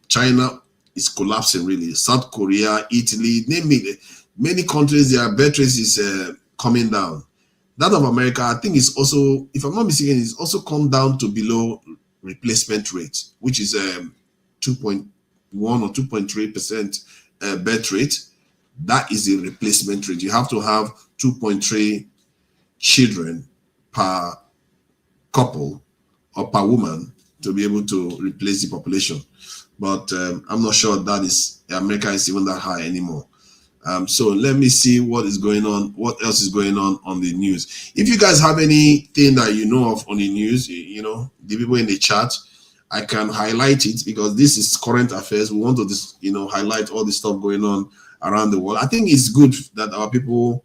China is collapsing really. South Korea, Italy, name it. Many countries, their birth rate is coming down. That of America, I think, is also, if I'm not mistaken, it's also come down to below replacement rate, which is 2.1 or 2.3% birth rate. That is the replacement rate. You have to have 2.3 children per couple or per woman to be able to replace the population. But I'm not sure that is, America is even that high anymore. So let me see what is going on. What else is going on the news? If you guys have anything that you know of on the news, you know, the people in the chat, I can highlight it because this is current affairs. We want to, you know, highlight all the stuff going on around the world. I think it's good that our people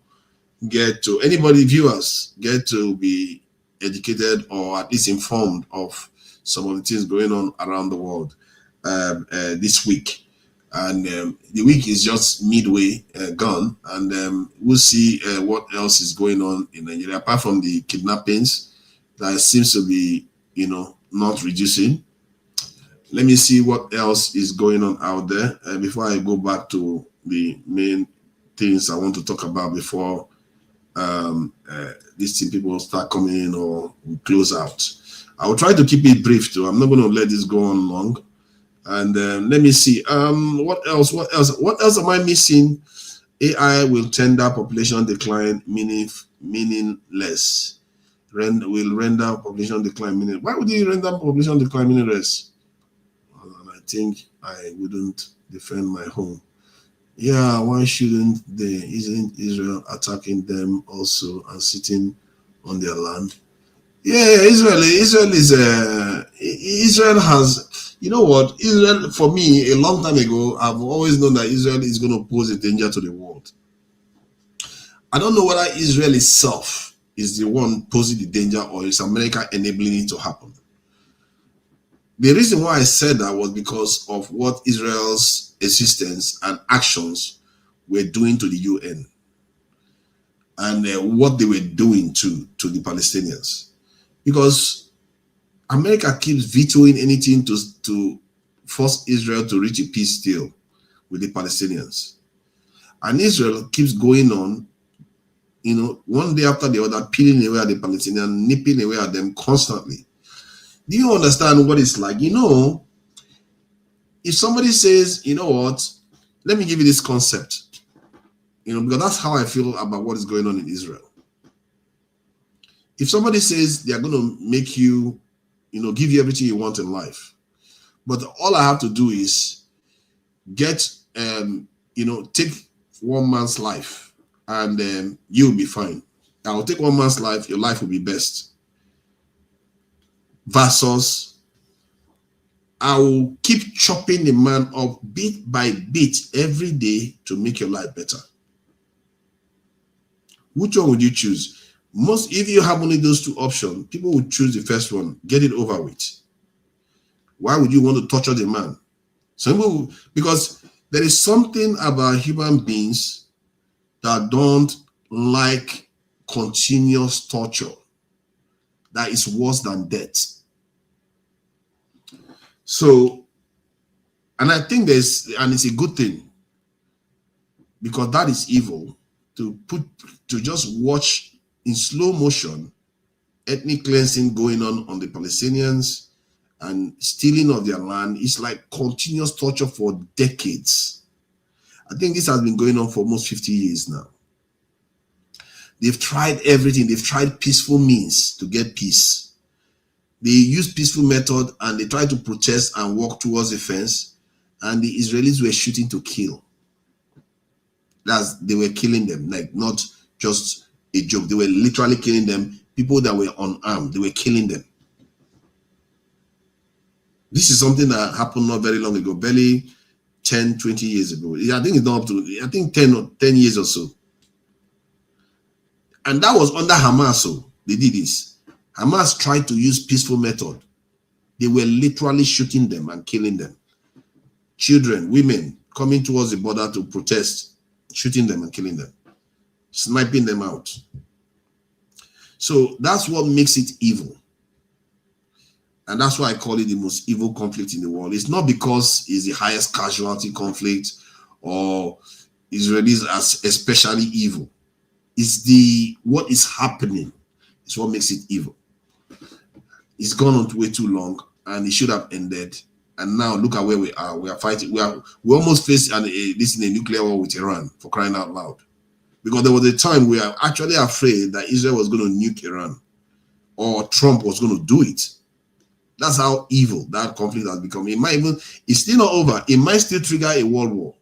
get to, anybody, viewers, get to be educated or at least informed of some of the things going on around the world this week. And the week is just midway gone, and we'll see what else is going on in Nigeria apart from the kidnappings that seems to be, you know, not reducing. Let me see what else is going on out there before I go back to the main things I want to talk about before these people start coming in or close out. I will try to keep it brief too. I'm not going to let this go on long. And let me see. What else am I missing? AI will tender population decline meaningless. Will render population decline meaningless. Why would you render population decline meaningless? I think I wouldn't defend my home. Yeah, why shouldn't they? Isn't Israel attacking them also and sitting on their land? Yeah, Israel has, you know what, Israel, for me, a long time ago, I've always known that Israel is going to pose a danger to the world. I don't know whether Israel itself is the one posing the danger or is America enabling it to happen. The reason why I said that was because of what Israel's existence and actions were doing to the UN and what they were doing to the Palestinians. Because America keeps vetoing anything to force Israel to reach a peace deal with the Palestinians. And Israel keeps going on, you know, one day after the other, peeling away at the Palestinians, nipping away at them constantly. Do you understand what it's like? You know, if somebody says, you know what, let me give you this concept, you know, because that's how I feel about what is going on in Israel. If somebody says they are going to make you, you know, give you everything you want in life, but all I have to do is get, you know, take one man's life and you'll be fine. I will take one man's life, your life will be best. Versus, I will keep chopping the man up bit by bit every day to make your life better. Which one would you choose? Most, if you have only those two options, people would choose the first one, get it over with. Why would you want to torture the man? So, because there is something about human beings that don't like continuous torture that is worse than death. So, and I think and it's a good thing, because that is evil, to just watch in slow motion ethnic cleansing going on the Palestinians and stealing of their land. It's like continuous torture for decades. I think this has been going on for almost 50 years now. They've tried everything. They've tried peaceful means to get peace. They use peaceful method and they try to protest and walk towards the fence, and the Israelis were shooting to kill. They were killing them, like not just a joke. They were literally killing them. People that were unarmed, they were killing them. This is something that happened not very long ago, barely 10, 20 years ago. I think it's not up to, I think 10 years or so. And that was under Hamas, so they did this. Hamas tried to use peaceful method. They were literally shooting them and killing them. Children, women coming towards the border to protest, shooting them and killing them, sniping them out. So that's what makes it evil. And that's why I call it the most evil conflict in the world. It's not because it's the highest casualty conflict or Israelis as especially evil. It's what is happening is what makes it evil. It's gone on way too long and it should have ended. And now look at where we are. We are fighting. We almost faced this in a nuclear war with Iran, for crying out loud. Because there was a time we are actually afraid that Israel was going to nuke Iran or Trump was going to do it. That's how evil that conflict has become. It's still not over. It might still trigger a world war.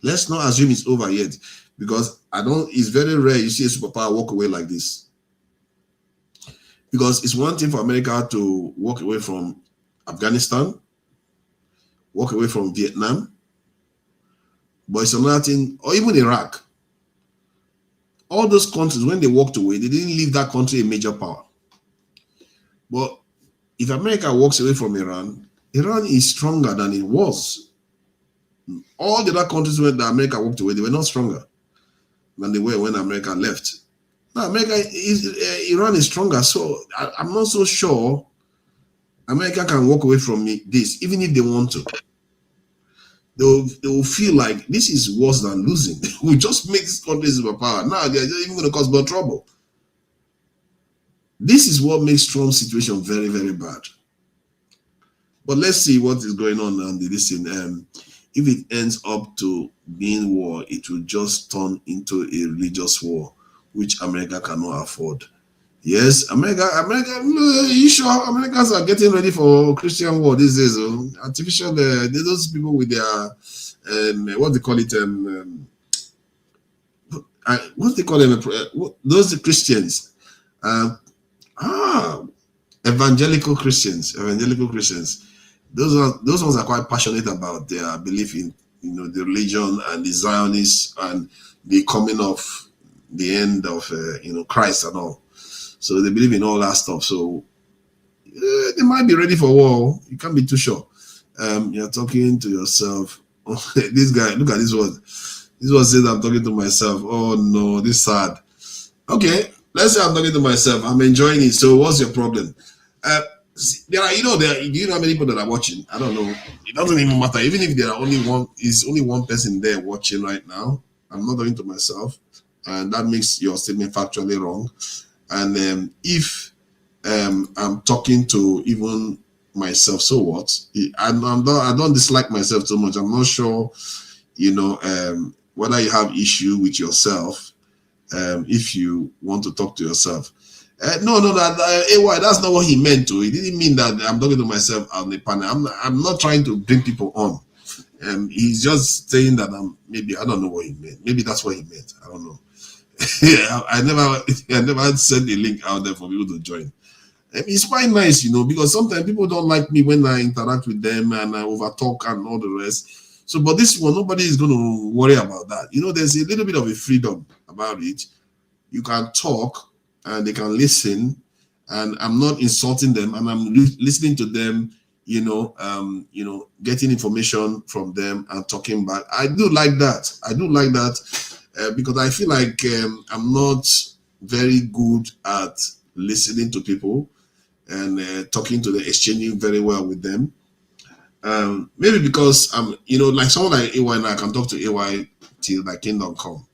Let's not assume it's over yet, because it's very rare you see a superpower walk away like this. Because it's one thing for America to walk away from Afghanistan, walk away from Vietnam, but it's another thing, or even Iraq. All those countries, when they walked away, they didn't leave that country a major power. But if America walks away from Iran, Iran is stronger than it was. All the other countries where America walked away, they were not stronger than they were when America left. Now, Iran is stronger, so I'm not so sure America can walk away from this, even if they want to. They will feel like this is worse than losing. We just make this country superpower. Now they're even going to cause more trouble. This is what makes Trump's situation very, very bad. But let's see what is going on and listen. If it ends up to being war, it will just turn into a religious war, which America cannot afford. Yes, America, you sure Americans are getting ready for Christian war these days? Artificial, those people with their, what they call it, what they call them, those Christians, evangelical Christians. Those ones are quite passionate about their belief in, the religion and the Zionists and the coming of the end of, Christ and all. So they believe in all that stuff. So they might be ready for war. You can't be too sure. You're talking to yourself. This guy, look at this one. This one says I'm talking to myself. Oh no, this is sad. Okay, let's say I'm talking to myself. I'm enjoying it. So what's your problem? Do you know how many people that are watching? I don't know. It doesn't even matter. Even if there are only one person there watching right now, I'm not talking to myself. And that makes your statement factually wrong. And if I'm talking to even myself, so what? I don't dislike myself too much. I'm not sure, whether you have issue with yourself. If you want to talk to yourself, no, that's not what he meant to. He didn't mean that I'm talking to myself on the panel. I'm not trying to bring people on. He's just saying that I don't know what he meant. Maybe that's what he meant. I don't know. Yeah, I never sent a link out there for people to join. It's quite nice, because sometimes people don't like me when I interact with them and I overtalk and all the rest. So, but this one, nobody is going to worry about that. There's a little bit of a freedom about it. You can talk and they can listen, and I'm not insulting them, and I'm listening to them, getting information from them and talking back. I do like that. Because I feel like I'm not very good at listening to people and talking to them, exchanging very well with them. Maybe because I'm, like someone like AY, and I can talk to AY till thy kingdom come.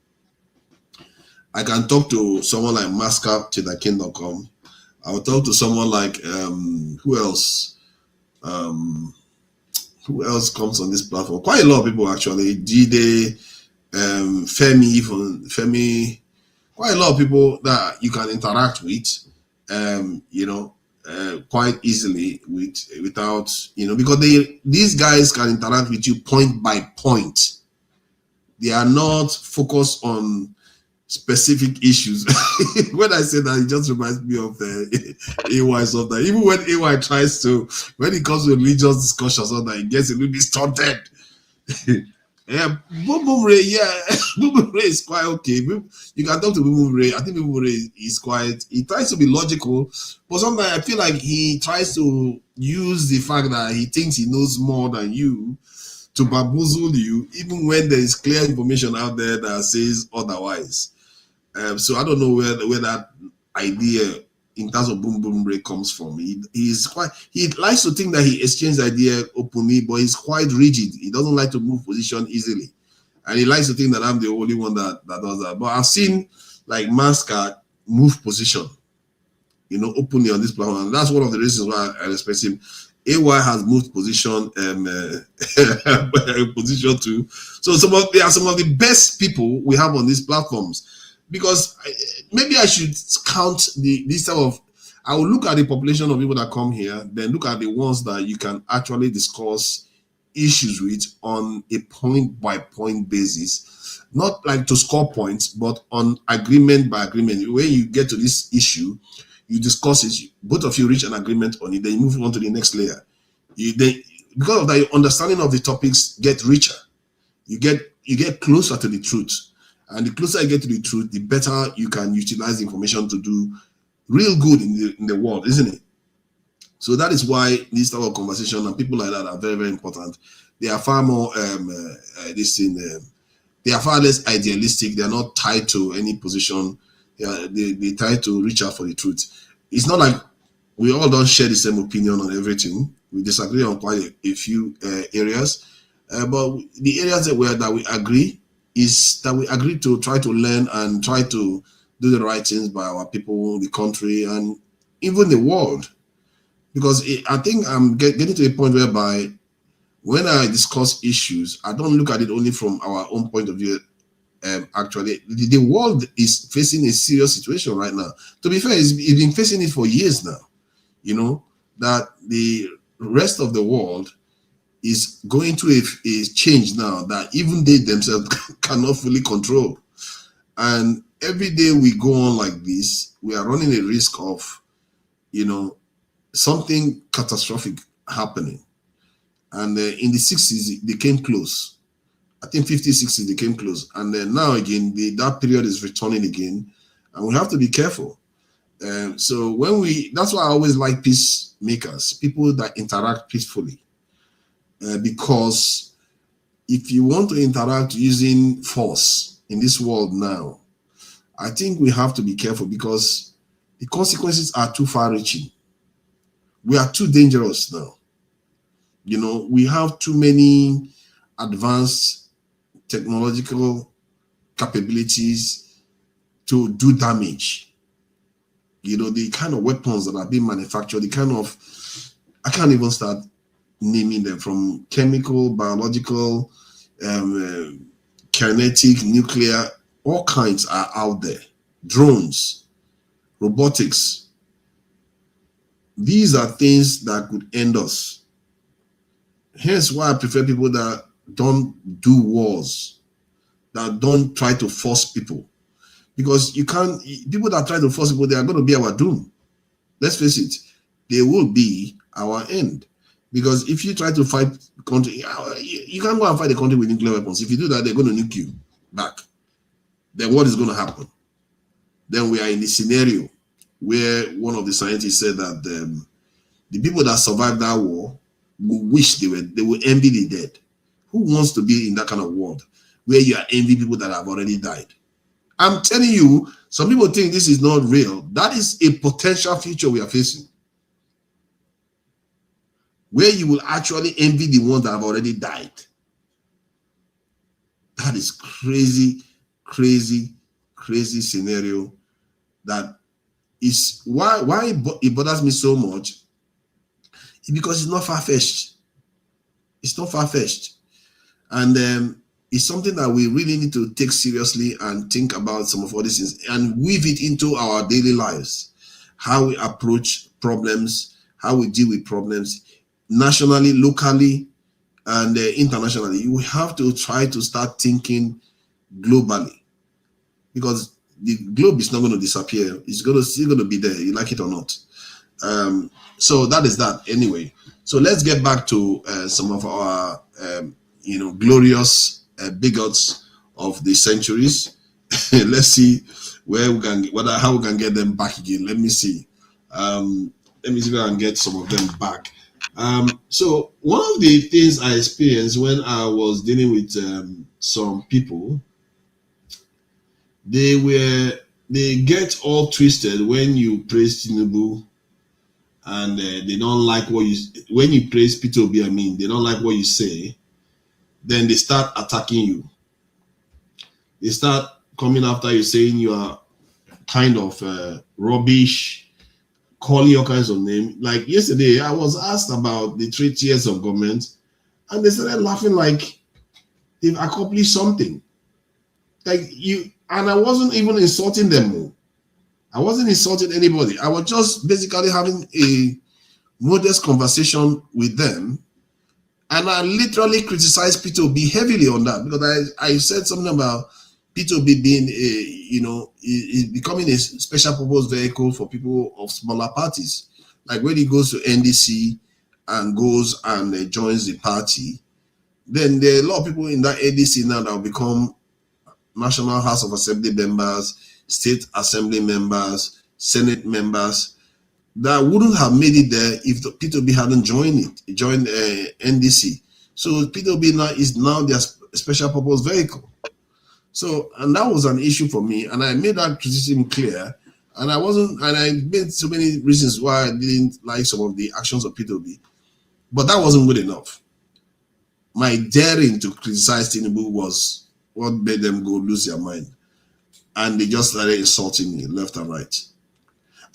I can talk to someone like Masca till thy kingdom come. I will talk to someone like who else? Who else comes on this platform? Quite a lot of people actually. Gide. Femi, quite a lot of people that you can interact with, quite easily without, because these guys can interact with you point by point. They are not focused on specific issues. When I say that, it just reminds me of AY sometimes. Even when AY tries to, when it comes to religious discussions, sometimes it gets a little bit stunted. Yeah, Boom Boom Ray, Boom Boom Ray is quite okay. You can talk to Boom Boom Ray. I think Boom Boom Ray is quite, he tries to be logical, but sometimes I feel like he tries to use the fact that he thinks he knows more than you to bamboozle you, even when there is clear information out there that says otherwise. So I don't know where that idea in terms of boom boom break comes from. He likes to think that he exchanges idea openly, but he's quite rigid. He doesn't like to move position easily. And he likes to think that I'm the only one that does that. But I've seen like Mascot move position, openly on this platform. And that's one of the reasons why I respect him. AY has moved position position too. So they are some of the best people we have on these platforms. Because maybe I should count this type of. I will look at the population of people that come here, then look at the ones that you can actually discuss issues with on a point-by-point basis, not like to score points, but on agreement by agreement. When you get to this issue, you discuss it. Both of you reach an agreement on it, then you move on to the next layer. Because of that, your understanding of the topics get richer. You get closer to the truth. And the closer you get to the truth, the better you can utilize the information to do real good in the world, isn't it? So that is why this type of conversation and people like that are very, very important. They are far more they are far less idealistic. They are not tied to any position. They try to reach out for the truth. It's not like we all don't share the same opinion on everything. We disagree on quite a few areas, but the areas that we agree is that we agree to try to learn and try to do the right things by our people, the country, and even the world. Because I think I'm getting to a point whereby when I discuss issues, I don't look at it only from our own point of view. Actually, the world is facing a serious situation right now. To be fair, it's been facing it for years now. That the rest of the world is going through a change now that even they themselves cannot fully control. And every day we go on like this, we are running a risk of, something catastrophic happening. And in the 60s, they came close. I think 50s, 60s, they came close. And then now again, that period is returning again. And we have to be careful. So that's why I always like peacemakers, people that interact peacefully. Because if you want to interact using force in this world now, I think we have to be careful because the consequences are too far-reaching. We are too dangerous now. We have too many advanced technological capabilities to do damage. The kind of weapons that are being manufactured, I can't even start naming them, from chemical, biological, kinetic, nuclear, all kinds are out there. Drones, robotics. These are things that could end us. Hence why I prefer people that don't do wars, that don't try to force people. Because people that try to force people, they are going to be our doom. Let's face it, they will be our end. Because if you try to fight the country, you can't go and fight the country with nuclear weapons. If you do that, they're going to nuke you back. Then what is going to happen? Then we are in the scenario where one of the scientists said that the people that survived that war will wish they will envy the dead. Who wants to be in that kind of world where you are envying people that have already died? I'm telling you, some people think this is not real. That is a potential future we are facing, where you will actually envy the ones that have already died. That is crazy, crazy, crazy scenario. That is why it bothers me so much. Because it's not far-fetched. It's not far-fetched. And it's something that we really need to take seriously and think about some of all these things and weave it into our daily lives. How we approach problems, how we deal with problems, nationally, locally, and internationally. You have to try to start thinking globally, because the globe is not going to disappear. It's still going to be there, you like it or not. So that is that anyway. So let's get back to some of our glorious bigots of the centuries. Let's see how we can get them back again. Let me see. Let me see if I can get some of them back. So one of the things I experienced when I was dealing with some people, they were they get all twisted when you praise Tinubu, and they don't like what you, when you praise Peter Obi, I mean, they don't like what you say, then they start attacking you. They start coming after you, saying you are kind of rubbish, calling you all kinds of names. Like yesterday, I was asked about the 3 tiers of government, and they started laughing like they've accomplished something. Like you, and I wasn't even insulting them. I wasn't insulting anybody. I was just basically having a modest conversation with them. And I literally criticized Peter Obi heavily on that, because I said something about Peter Obi being is becoming a special purpose vehicle for people of smaller parties. Like when he goes to NDC and goes and joins the party, then there are a lot of people in that NDC now that will become National House of Assembly members, State Assembly members, Senate members, that wouldn't have made it there if Peter Obi hadn't joined NDC. So Peter Obi now is now their special purpose vehicle. So, and that was an issue for me, and I made that criticism clear. And I made so many reasons why I didn't like some of the actions of Peter Obi, but that wasn't good enough. My daring to criticize Tinubu was what made them go lose their mind, and they just started insulting me left and right.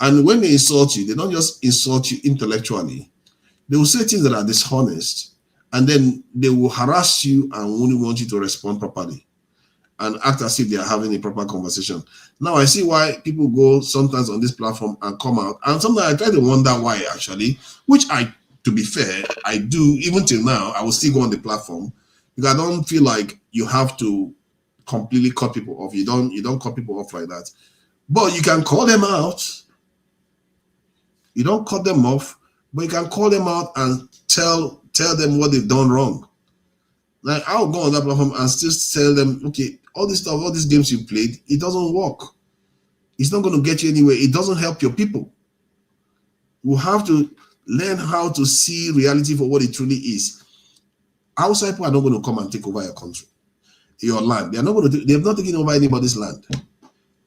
And when they insult you, they don't just insult you intellectually. They will say things that are dishonest, and then they will harass you and only want you to respond properly and act as if they are having a proper conversation. Now I see why people go sometimes on this platform and come out, and sometimes I try to wonder why, actually, which to be fair, I do. Even till now, I will still go on the platform, because I don't feel like you have to completely cut people off. You don't cut people off like that. But you can call them out. You don't cut them off, but you can call them out and tell them what they've done wrong. Like, I'll go on that platform and still tell them, okay, all this stuff, all these games you played, it doesn't work. It's not going to get you anywhere. It doesn't help your people. You have to learn how to see reality for what it truly is. Outside people are not going to come and take over your country, your land. They are not going to. They have not taken over anybody's land.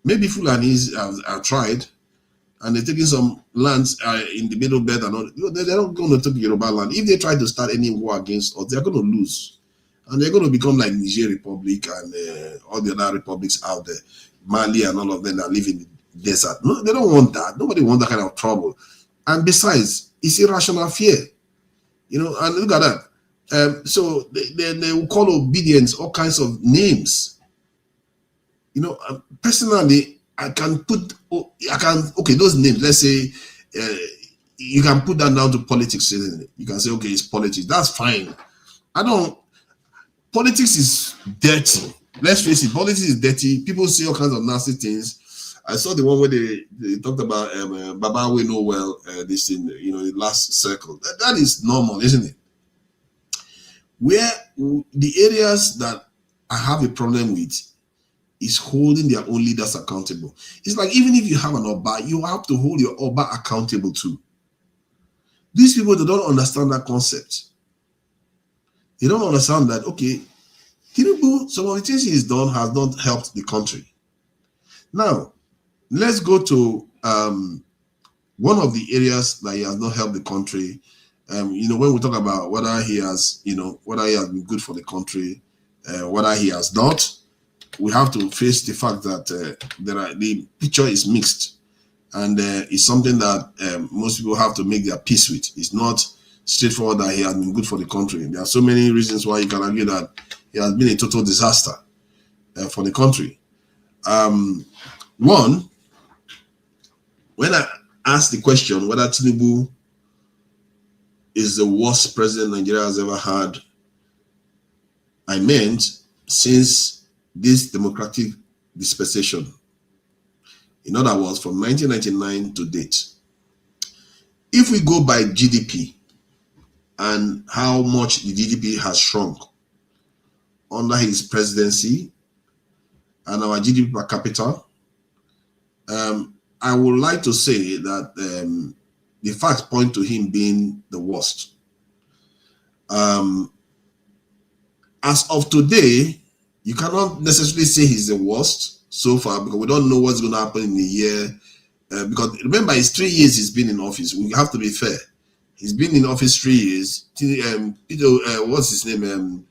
Maybe Fulanis have tried, and they're taking some lands in the middle belt and all. They're not going to take Yoruba land. If they try to start any war against us, they're going to lose. And they're going to become like Niger Republic and all the other republics out there, Mali and all of them that live in the desert. No, they don't want that. Nobody wants that kind of trouble. And besides, it's irrational fear. And look at that. So they will call obedience all kinds of names. Personally, okay, those names, let's say, you can put that down to politics, isn't it? You can say, okay, it's politics. That's fine. Politics is dirty. Let's face it, politics is dirty. People say all kinds of nasty things. I saw the one where they talked about Baba we know well, this in the last circle. That is normal, isn't it? Where the areas that I have a problem with is holding their own leaders accountable. It's like, even if you have an Oba, you have to hold your Oba accountable too. These people, they don't understand that concept. They don't understand that, okay, Tinubu, some of the things he's done has not helped the country. Now, let's go to one of the areas that he has not helped the country. When we talk about whether he has been good for the country, whether he has not, we have to face the fact that the picture is mixed, and it's something that most people have to make their peace with. It's not straightforward that he has been good for the country. There are so many reasons why you can argue that he has been a total disaster for the country. One, when I asked the question whether Tinubu is the worst president Nigeria has ever had, I meant since this democratic dispensation. In other words, from 1999 to date. If we go by GDP and how much the GDP has shrunk under his presidency and our GDP per capita, I would like to say that the facts point to him being the worst. As of today, you cannot necessarily say he's the worst, so far, because we don't know what's going to happen in a year. Because remember, it's 3 years he's been in office. We have to be fair. He's been in office 3 years. What's his name?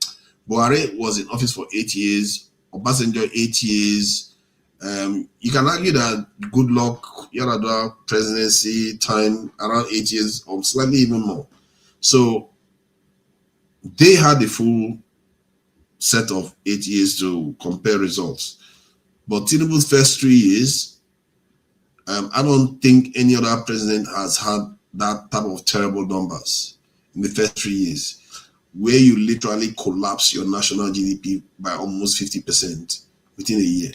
Buhari was in office for 8 years. Obasanjo 8 years. You can argue that Goodluck, Yar'Adua presidency time around 8 years or slightly even more. So they had the full set of 8 years to compare results. But Tinubu's first 3 years, I don't think any other president has had that type of terrible numbers in the first 3 years, where you literally collapse your national GDP by almost 50% within a year,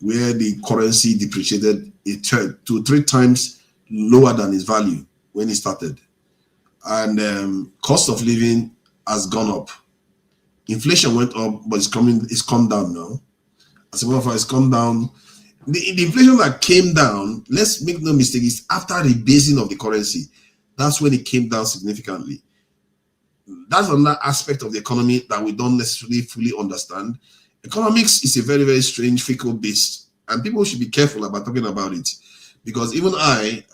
where the currency depreciated 2 to 3 times lower than its value when it started. And cost of living has gone up. Inflation went up, but it's come down now. As a matter of fact, it's come down. The inflation that came down, let's make no mistake, is after rebasing of the currency. That's when it came down significantly. That's another aspect of the economy that we don't necessarily fully understand. Economics is a very, very strange, fickle beast, and people should be careful about talking about it, because even I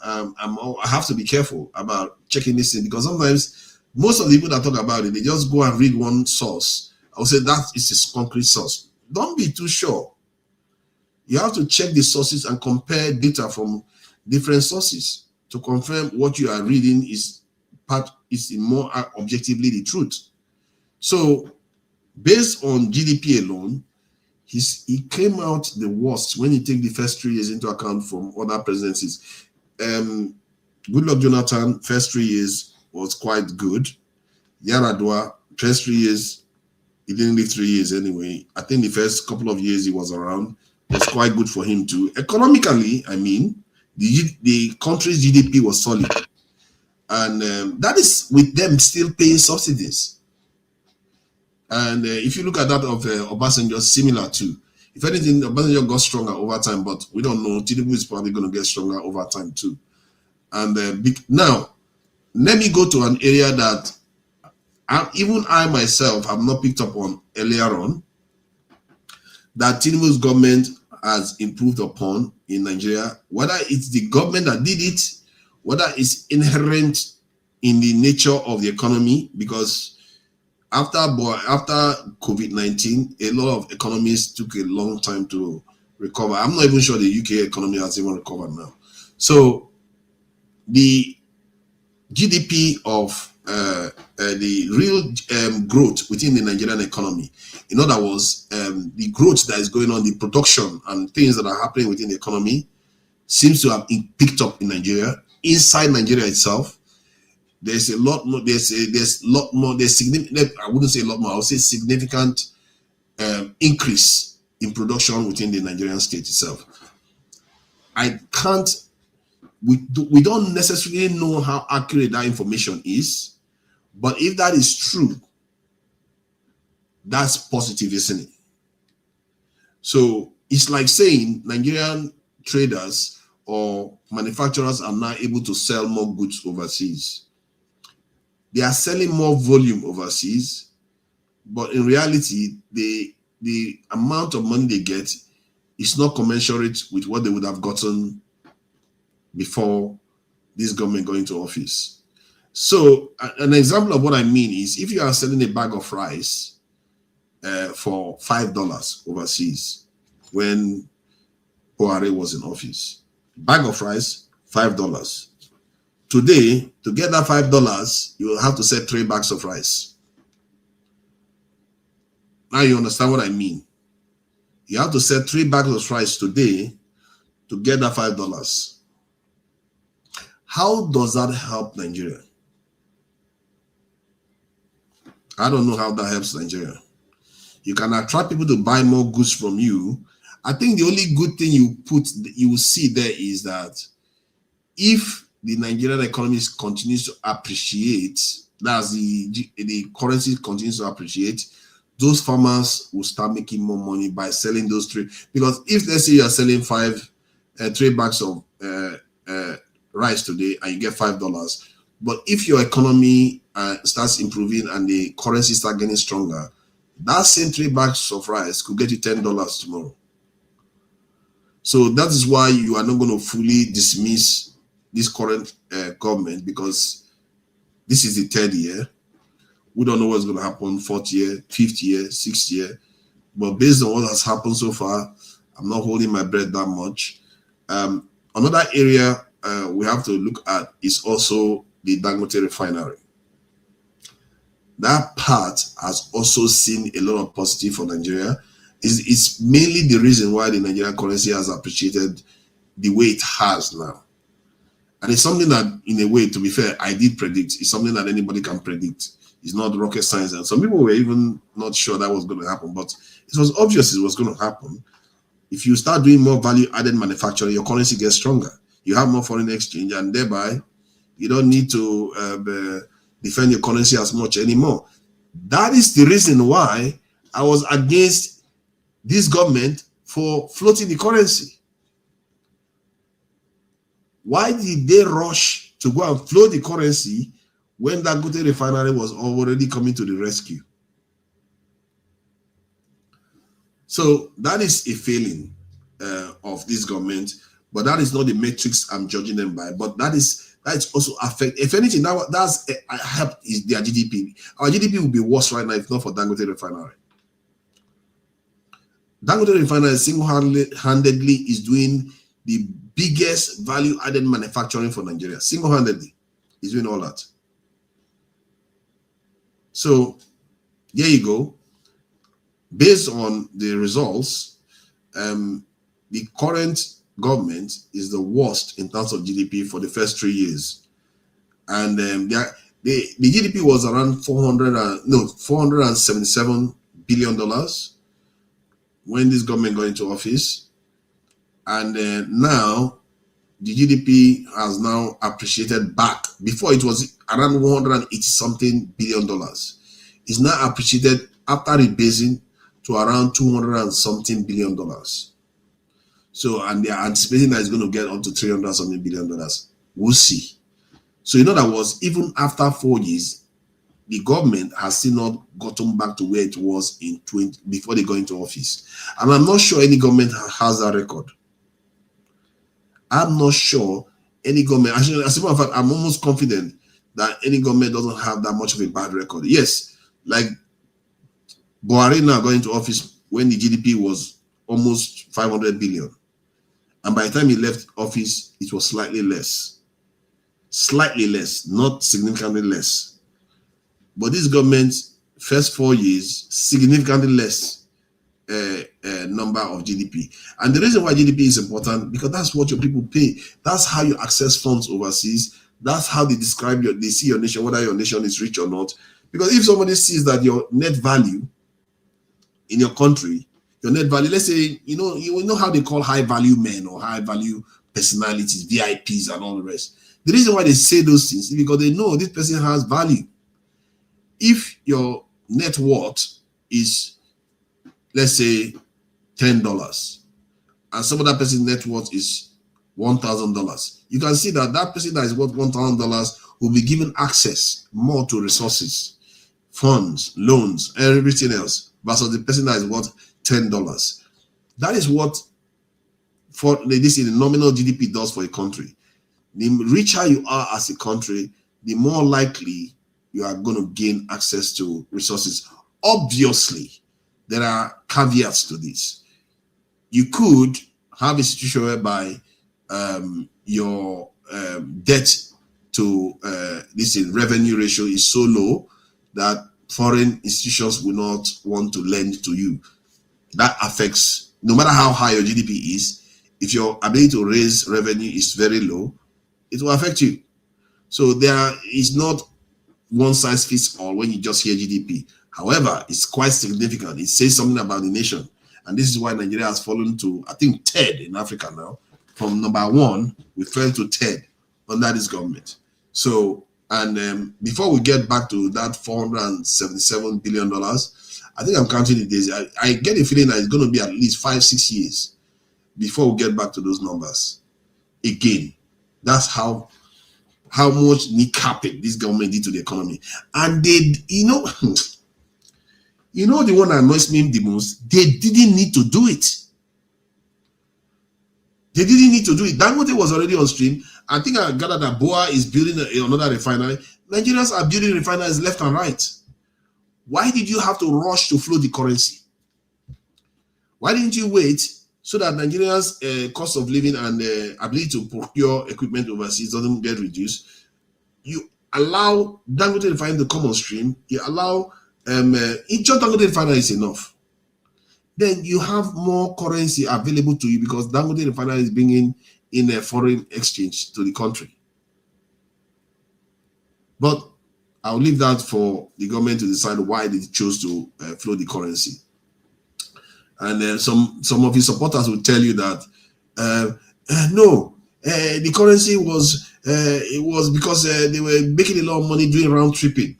have to be careful about checking this in, because sometimes most of the people that talk about it, they just go and read one source. I would say that is a concrete source. Don't be too sure. You have to check the sources and compare data from different sources to confirm what you are reading is more objectively the truth. So based on GDP alone, he came out the worst when you take the first 3 years into account from other presidencies. Goodluck Jonathan, first 3 years was quite good. Yar'Adua, first 3 years, he didn't live 3 years anyway. I think the first couple of years he was around. Was quite good for him too. Economically, I mean, the country's GDP was solid. And that is with them still paying subsidies. And if you look at that of Obasanjo, similar too. If anything, Obasanjo got stronger over time, but we don't know. Tinubu is probably going to get stronger over time too. And now, let me go to an area that even I myself have not picked up on earlier on, that Tinubu's government has improved upon in Nigeria, whether it's the government that did it, whether it's inherent in the nature of the economy, because after COVID-19, a lot of economies took a long time to recover. I'm not even sure the UK economy has even recovered now. So the GDP of the real growth within the Nigerian economy, in other words, the growth that is going on, the production and things that are happening within the economy seems to have picked up in Nigeria. Inside Nigeria itself, there's a lot more, there's significant, I wouldn't say a lot more, I would say significant increase in production within the Nigerian state itself. We don't necessarily know how accurate that information is, but if that is true, that's positive, isn't it? So it's like saying Nigerian traders or manufacturers are now able to sell more goods overseas. They are selling more volume overseas, but in reality, the amount of money they get is not commensurate with what they would have gotten before this government going into office. So an example of what I mean is, if you are selling a bag of rice for $5 overseas when Buhari was in office, bag of rice, $5. Today, to get that $5, you will have to sell 3 bags of rice. Now you understand what I mean. You have to sell 3 bags of rice today to get that $5. How does that help Nigeria? I don't know how that helps Nigeria. You can attract people to buy more goods from you. I think the only good thing you will see there is that if the Nigerian economy continues to appreciate, that's the currency continues to appreciate, those farmers will start making more money by selling those 3. Because if, let's say, you are selling 3 bags of rice today and you get $5, but if your economy starts improving and the currency starts getting stronger, that same 3 bags of rice could get you $10 tomorrow. So that is why you are not going to fully dismiss this current government, because this is the 3rd year. We don't know what's going to happen 4th year, 5th year, 6th year. But based on what has happened so far, I'm not holding my breath that much. Another area we have to look at is also the Dangote refinery. That part has also seen a lot of positive for Nigeria. It's mainly the reason why the Nigerian currency has appreciated the way it has now. And it's something that, in a way, to be fair, I did predict. It's something that anybody can predict. It's not rocket science. And some people were even not sure that was going to happen, but it was obvious it was going to happen. If you start doing more value-added manufacturing, your currency gets stronger. You have more foreign exchange, and thereby, you don't need to defend your currency as much anymore. That is the reason why I was against this government for floating the currency. Why did they rush to go and float the currency when that Dangote refinery was already coming to the rescue? So that is a failing of this government, but that is not the metrics I'm judging them by. But that's also affect. If anything, that's help is their GDP. Our GDP will be worse right now if not for Dangote refinery. Dangote refinery single-handedly is doing the biggest value-added manufacturing for Nigeria. Single-handedly is doing all that. So there you go. Based on the results, the current government is the worst in terms of GDP for the first 3 years, and the GDP was around $477 billion when this government got into office, and now the GDP has now appreciated back. Before it was around 180 something billion dollars. It's now appreciated after rebasing to around 200 and something billion dollars. So, and they are anticipating that it's going to get up to 300 something billion dollars. We'll see. So, in other words, even after 4 years, the government has still not gotten back to where it was in before they got into office. And I'm not sure any government has that record. I'm not sure any government, actually, as a matter of fact, I'm almost confident that any government doesn't have that much of a bad record. Yes, like Buhari now got into office when the GDP was almost 500 billion. And by the time he left office, it was slightly less. Slightly less, not significantly less. But this government's first 4 years, significantly less number of GDP. And the reason why GDP is important, because that's what your people pay. That's how you access funds overseas. That's how they describe they see your nation, whether your nation is rich or not. Because if somebody sees that your net value in your country, your net value, let's say, you know how they call high value men or high value personalities, VIPs and all the rest. The reason why they say those things is because they know this person has value. If your net worth is, let's say, $10, and some other person's net worth is $1,000, you can see that that person that is worth $1,000 will be given access more to resources, funds, loans, and everything else, versus the person that is worth $10. That is what for this in the nominal GDP does for a country. The richer you are as a country, the more likely you are going to gain access to resources. Obviously, there are caveats to this. You could have a situation whereby your debt to this revenue ratio is so low that foreign institutions will not want to lend to you. That affects, no matter how high your GDP is, if your ability to raise revenue is very low, it will affect you. So there is not one size fits all when you just hear GDP. However, it's quite significant. It says something about the nation. And this is why Nigeria has fallen to, I think, third in Africa now. From number 1, we fell to third under this government. So, and before we get back to that $477 billion, I think I'm counting the days. I get a feeling that it's going to be at least 5-6 years before we get back to those numbers. Again, that's how much kneecapping this government did to the economy. And they, you know the one that annoys me the most, they didn't need to do it. They didn't need to do it. Dangote was already on stream. I think I gathered that Boa is building another refinery. Nigerians are building refineries left and right. Why did you have to rush to flow the currency? Why didn't you wait so that Nigerians' cost of living and ability to procure equipment overseas doesn't get reduced? You allow Dangote refinery to come on stream. You allow just Dangote refinery is enough. Then you have more currency available to you because Dangote refinery is bringing in a foreign exchange to the country. But I'll leave that for the government to decide why they chose to flow the currency. And some of his supporters will tell you that no, the currency was it was because they were making a lot of money doing round tripping.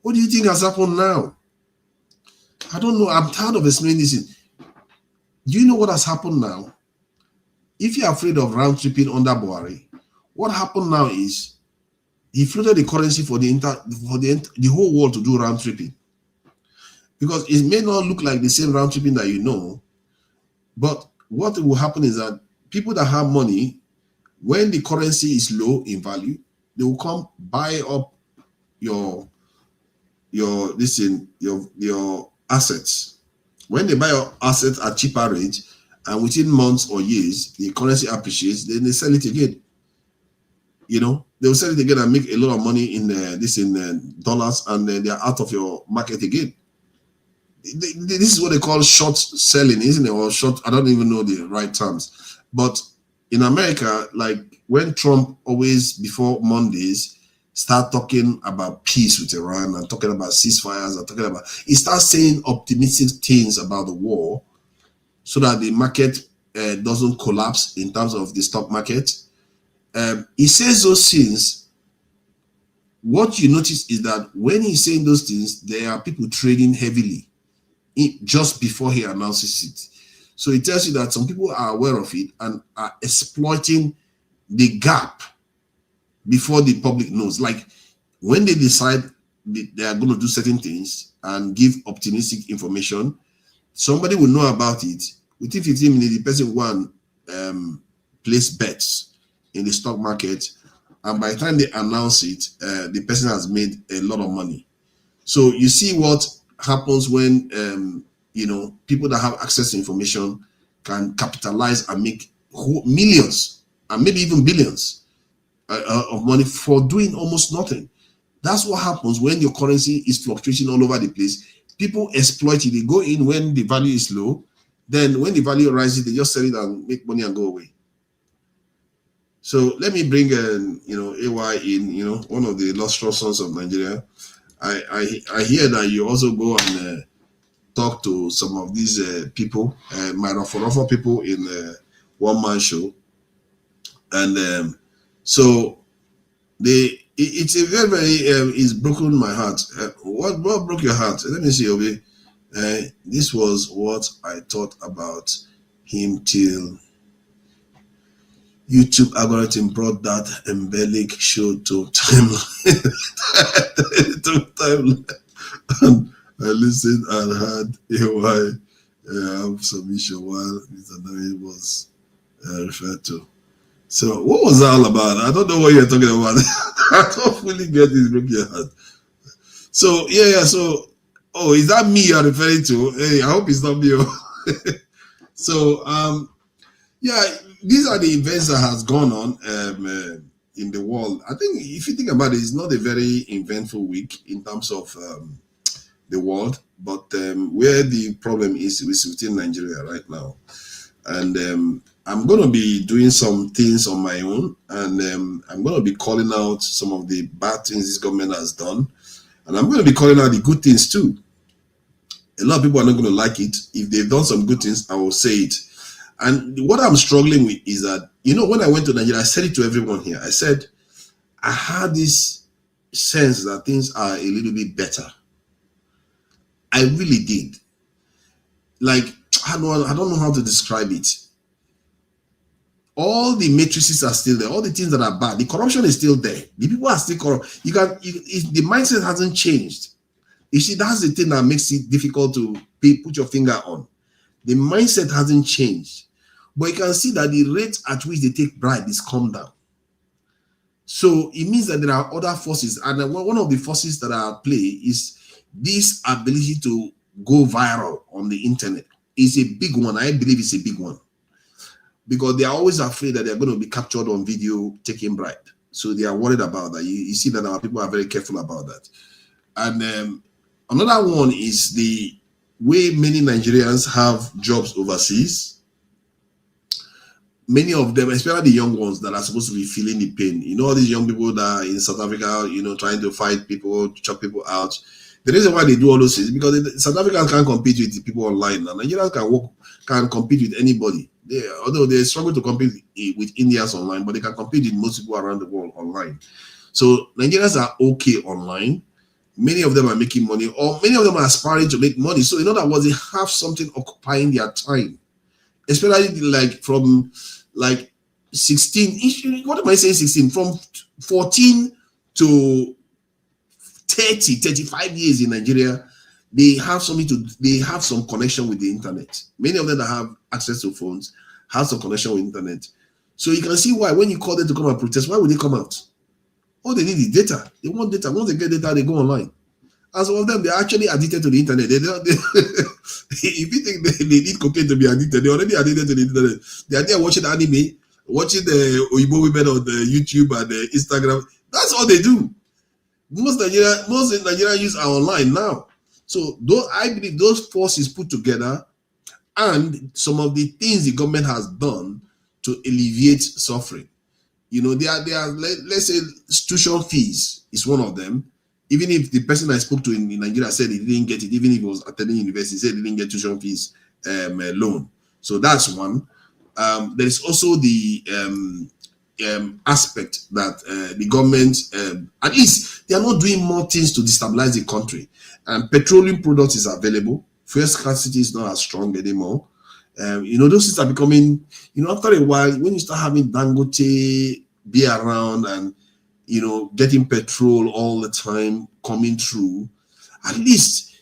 What do you think has happened now? I don't know. I'm tired of explaining this. Do you know what has happened now? If you're afraid of round tripping under Buhari, what happened now is he floated the currency for the whole world to do round tripping. Because it may not look like the same round tripping that you know, but what will happen is that people that have money, when the currency is low in value, they will come buy up your assets. When they buy your assets at cheaper rate, and within months or years, the currency appreciates, then they sell it again. You know, they will sell it again and make a lot of money in dollars, and then they are out of your market again. This is what they call short selling, isn't it? Or short, I don't even know the right terms. But in America, like when Trump always, before Mondays, start talking about peace with Iran and talking about ceasefires and he starts saying optimistic things about the war so that the market doesn't collapse in terms of the stock market. He says those things. What you notice is that when he's saying those things, there are people trading heavily just before he announces it. So it tells you that some people are aware of it and are exploiting the gap before the public knows. Like when they decide they are going to do certain things and give optimistic information, somebody will know about it. Within 15 minutes, the person will place bets in the stock market, and by the time they announce it, the person has made a lot of money. So you see what happens when people that have access to information can capitalize and make millions and maybe even billions of money for doing almost nothing. That's what happens when your currency is fluctuating all over the place. People exploit it. They go in when the value is low. Then when the value rises, they just sell it and make money and go away. So let me bring AY in, one of the illustrious sons of Nigeria. I hear that you also go and talk to some of these people, my Rafo people in one man show, and so it's a very it's broken my heart. What broke your heart? Let me see, Obi. This was what I thought about him till YouTube algorithm brought that embellic show to timeline. And I listened and heard AY submission while Mr. Nari was referred to. So what was that all about? I don't know what you're talking about. I don't really get this broken your heart. So yeah. So is that me you're referring to? Hey, I hope it's not me. So these are the events that has gone on in the world. I think if you think about it, it's not a very eventful week in terms of the world, but where the problem is within Nigeria right now. And I'm going to be doing some things on my own, and I'm going to be calling out some of the bad things this government has done, and I'm going to be calling out the good things too. A lot of people are not going to like it. If they've done some good things, I will say it. And what I'm struggling with is that, when I went to Nigeria, I said it to everyone here. I said, I had this sense that things are a little bit better. I really did. Like, I don't know how to describe it. All the matrices are still there. All the things that are bad. The corruption is still there. The people are still corrupt. The mindset hasn't changed. You see, that's the thing that makes it difficult to put your finger on. The mindset hasn't changed. but you can see that the rate at which they take bribe is come down. So it means that there are other forces, and one of the forces that are at play is this ability to go viral on the internet. Is a big one. I believe it's a big one, because they are always afraid that they're going to be captured on video taking bribe. So they are worried about that. You see that our people are very careful about that. And another one is the way many Nigerians have jobs overseas. Many of them, especially the young ones that are supposed to be feeling the pain. You know, all these young people that are in South Africa, you know, trying to fight people, chop people out. The reason why they do all those things is because South Africans can't compete with the people online. And Nigerians can compete with anybody. Although they struggle to compete with Indians online, but they can compete with most people around the world online. So Nigerians are okay online. Many of them are making money, or many of them are aspiring to make money. So in other words, they have something occupying their time. Especially like from like 16, what am I saying 16? From 14 to 30, 35 years in Nigeria, they have some connection with the internet. Many of them that have access to phones have some connection with internet. So you can see why when you call them to come and protest, why would they come out? All they need is data. They want data. Once they get data, they go online. And some of them, they're actually addicted to the internet. If you think they need cocaine to be addicted, they're already addicted to the internet. They're there watching anime, watching the Oyibo women on the YouTube and the Instagram. That's all they do. Most Nigerians use are online now. So I believe those forces put together and some of the things the government has done to alleviate suffering. You know, they are let's say tuition fees is one of them. Even if the person I spoke to in Nigeria said he didn't get it, even if he was attending university, he said he didn't get tuition fees loan. So that's one. There is also the aspect that the government, at least they are not doing more things to destabilize the country. And petroleum products is available. Fuel scarcity is not as strong anymore. You know, those things are becoming, you know, after a while, when you start having Dangote be around and, you know, getting petrol all the time coming through, at least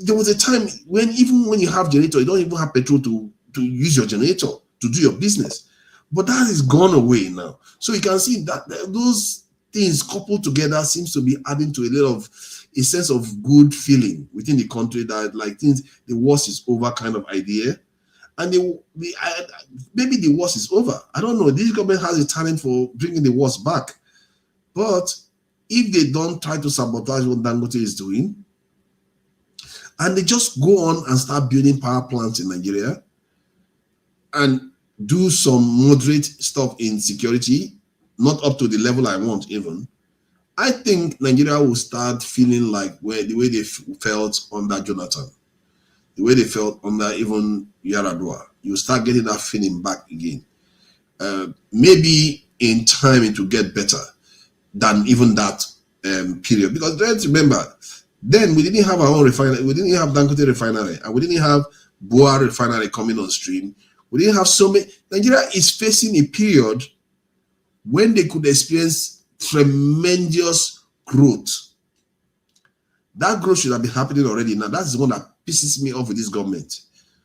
there was a time when even when you have generator, you don't even have petrol to use your generator to do your business. But that is gone away now. So you can see that those things coupled together seems to be adding to a sense of good feeling within the country that like things, the worst is over kind of idea. And maybe the worst is over. I don't know. This government has a talent for bringing the worst back. But if they don't try to sabotage what Dangote is doing, and they just go on and start building power plants in Nigeria and do some moderate stuff in security, not up to the level I want even, I think Nigeria will start feeling like the way they felt under Jonathan, the way they felt under even Yaradua. You start getting that feeling back again. Maybe in time it will get better than even that period. Because let's remember, then we didn't have our own refinery, we didn't have Dangote refinery, and we didn't have Boa refinery coming on stream. We didn't have so many. Nigeria is facing a period when they could experience tremendous growth. That growth should have been happening already. Now, that's the one that pisses me off with this government.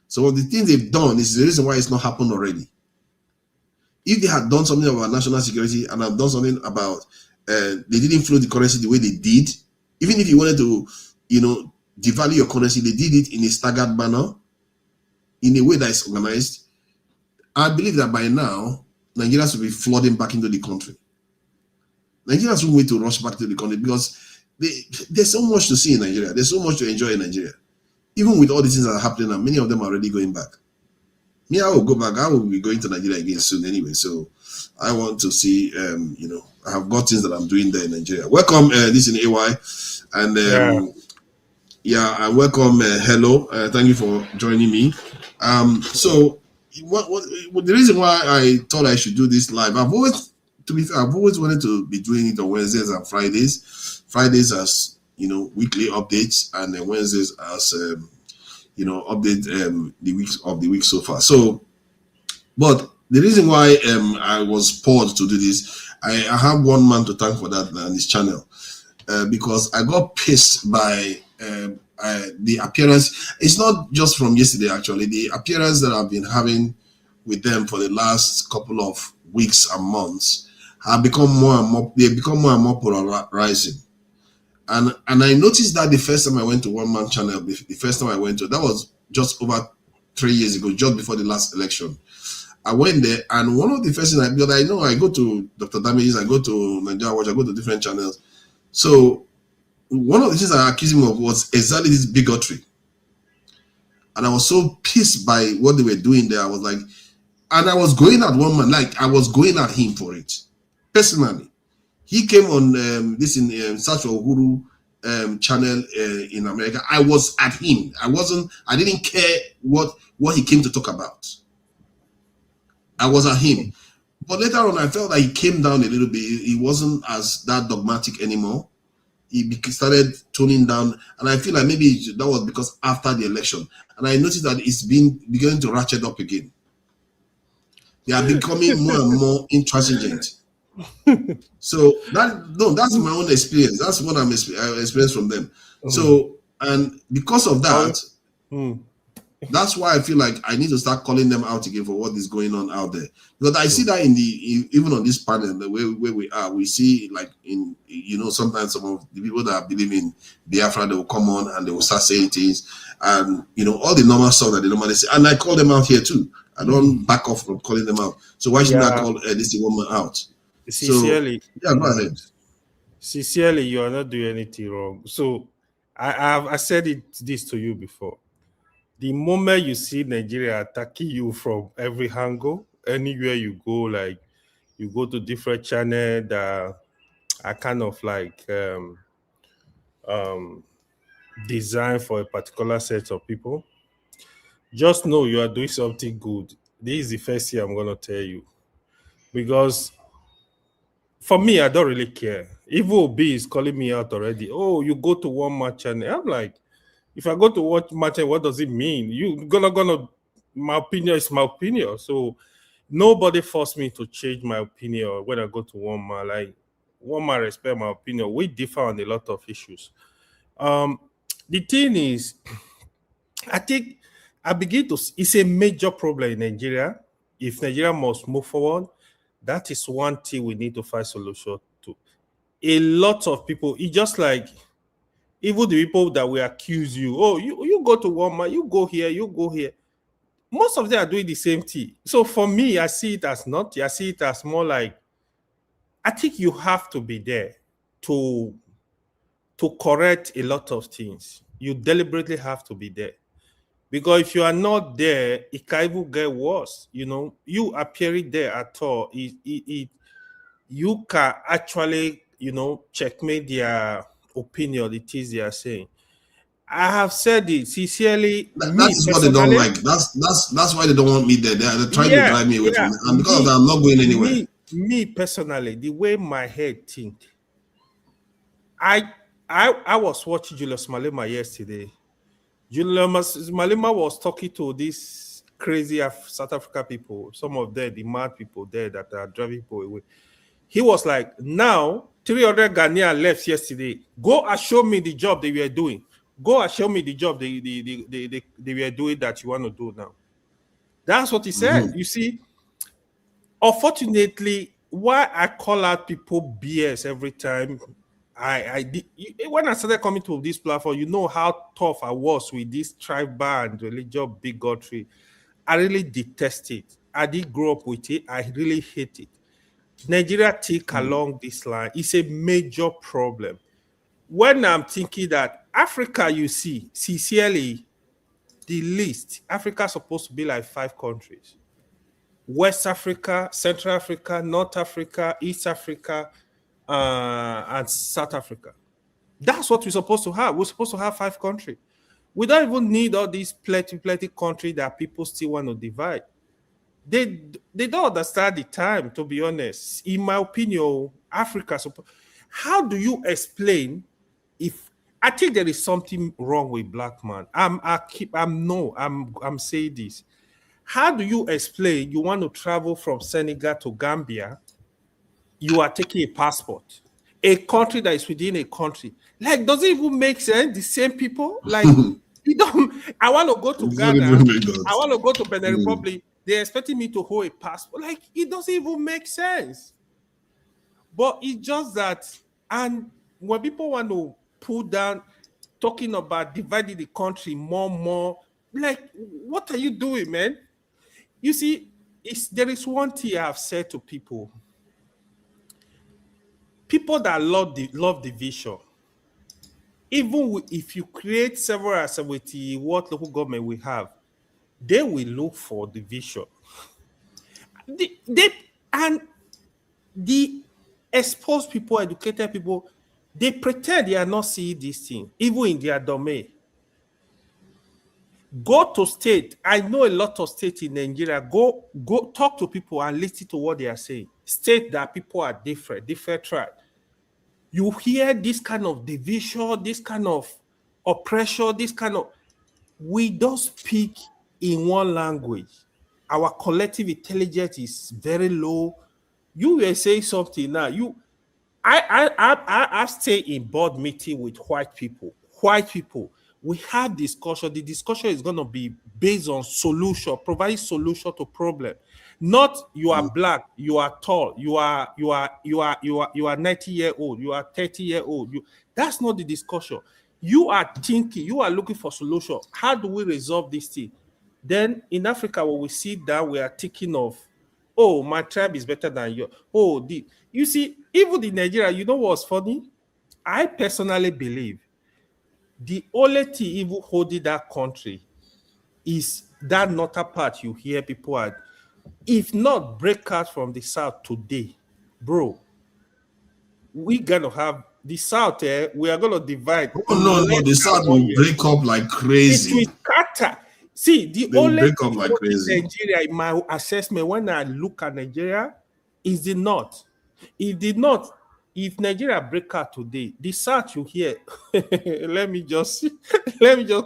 So the things they've done is the reason why it's not happened already. If they had done something about national security and have done something about they didn't float the currency the way they did, even if you wanted to, you know, devalue your currency, they did it in a staggered manner, in a way that is organized. I believe that by now, Nigerians will be flooding back into the country. Nigerians won't wait to rush back to the country because there's so much to see in Nigeria. There's so much to enjoy in Nigeria. Even with all these things that are happening now, many of them are already going back. Me, I will go back. I will be going to Nigeria again soon anyway. So I want to see, you know, I have got things that I'm doing there in Nigeria. Welcome, this is AY. And and welcome, hello. Thank you for joining me. So what the reason why I thought I should do this live, I've always wanted to be doing it on Wednesdays and Fridays. Fridays as, you know, weekly updates, and then Wednesdays as you know, update the weeks of the week so far. So, but the reason why I was paused to do this, I have one man to thank for that on this channel, because I got pissed by the appearance. It's not just from yesterday, actually. The appearance that I've been having with them for the last couple of weeks and months have become more and more, they become more and more polarizing. And I noticed that the first time I went to One Man Channel, the first time I went to, that was just over 3 years ago, just before the last election. I went there, and one of the first things because I know I go to Dr. Damages, I go to Nigeria Watch, I go to different channels. So one of the things I accused him of was exactly this bigotry. And I was so pissed by what they were doing there. I was like, and I was going at one man, like I was going at him for it, personally. He came on this in Search for Uhuru channel in America. I was at him. I didn't care what he came to talk about. I was at him. But later on, I felt like he came down a little bit. He wasn't as that dogmatic anymore. He started toning down. And I feel like maybe that was because after the election. And I noticed that it's beginning to ratchet up again. They are becoming more and more intransigent. So that's my own experience. That's what I experienced from them. So, and because of that, that's why I feel like I need to start calling them out again for what is going on out there. Because I see that even on this panel, the way we are, we see like in, sometimes some of the people that believe in Biafra, they will come on and they will start saying things, and all the normal stuff that they normally say. And I call them out here too. I don't back off from calling them out. So why shouldn't I call this woman out? Sincerely, so, go ahead. Sincerely, you are not doing anything wrong. So I said this to you before. The moment you see Nigeria attacking you from every angle, anywhere you go, like you go to different channels that are kind of like designed for a particular set of people, just know you are doing something good. This is the first thing I'm going to tell you. Because for me, I don't really care. Evil B is calling me out already. Oh, you go to One Man Channel. I'm like, if I go to One Man Channel, what does it mean? You gonna my opinion is my opinion. So nobody forced me to change my opinion when I go to One Man. Like, One Man respect my opinion. We differ on a lot of issues. The thing is, I think I begin to, it's a major problem in Nigeria. If Nigeria must move forward, that is one thing we need to find solution to. A lot of people, it's just like, even the people that will accuse you, oh, you go to Walmart, you go here, you go here. Most of them are doing the same thing. So for me, I see it as not. I see it as more like, I think you have to be there to correct a lot of things. You deliberately have to be there. Because if you are not there, it can even get worse. You appearing there at all, you can actually, checkmate their opinion, the things they are saying. I have said it sincerely. That is what they don't like. That's why they don't want me there. They're trying to drive me away from it. And because of that, I'm not going anywhere. Me personally, the way my head thinks, I was watching Julius Malema yesterday. Julius Malema was talking to these crazy South Africa people, some of them, the mad people there that are driving people away. He was like, now 300 Ghanaians left yesterday. Go and show me the job they were doing. Go and show me the job they were doing that you want to do now. That's what he said. You see, unfortunately, why I call out people BS every time, when I started coming to this platform, you know how tough I was with this tribal and religious bigotry. I really detest it. I did grow up with it. I really hate it. Nigeria take along this line. It's a major problem. When I'm thinking that Africa, you see, sincerely, the least, Africa is supposed to be like 5 countries. West Africa, Central Africa, North Africa, East Africa, and South Africa. That's what we're supposed to have. We're supposed to have 5 countries. We don't even need all these plenty countries that people still want to divide. They don't understand the time, to be honest. In my opinion, Africa. How do you explain if I think there is something wrong with black man? I'm saying this. How do you explain you want to travel from Senegal to Gambia? You are taking a passport, a country that is within a country. Like, does it even make sense? The same people, like, you don't. I want to go to Ghana. I want to go to Benin Republic. they're expecting me to hold a passport. Like, it doesn't even make sense. But it's just that, and when people want to pull down, talking about dividing the country more, like, what are you doing, man? You see, there is one thing I have said to people. People that love division, even if you create several assembly, what local government we have, they will look for division. And the exposed people, educated people, they pretend they are not seeing this thing, even in their domain. Go to state. I know a lot of states in Nigeria. Go talk to people and listen to what they are saying. State that people are different tribes. You hear this kind of division, this kind of oppression, we don't speak in one language. Our collective intelligence is very low. You will say something now. I stay in board meeting with white people. We have discussion. The discussion is going to be based on solution, providing solution to problem. Not you are black, you are tall, you are 90-year-old, you are 30-year-old. That's not the discussion. You are thinking, you are looking for solution. How do we resolve this thing? Then in Africa, when we sit down, we are thinking of, oh, my tribe is better than yours. Oh, you see, even in Nigeria, you know what's funny? I personally believe the only thing even holding that country is that northern part you hear people are. If not break out from the south today, bro, we're gonna have the south. We are gonna divide. Oh no, the south will break up like crazy. It will scatter. See, the they only break up like crazy. Nigeria, in my assessment, when I look at Nigeria, is the north. If Nigeria break out today, the south you hear, let me just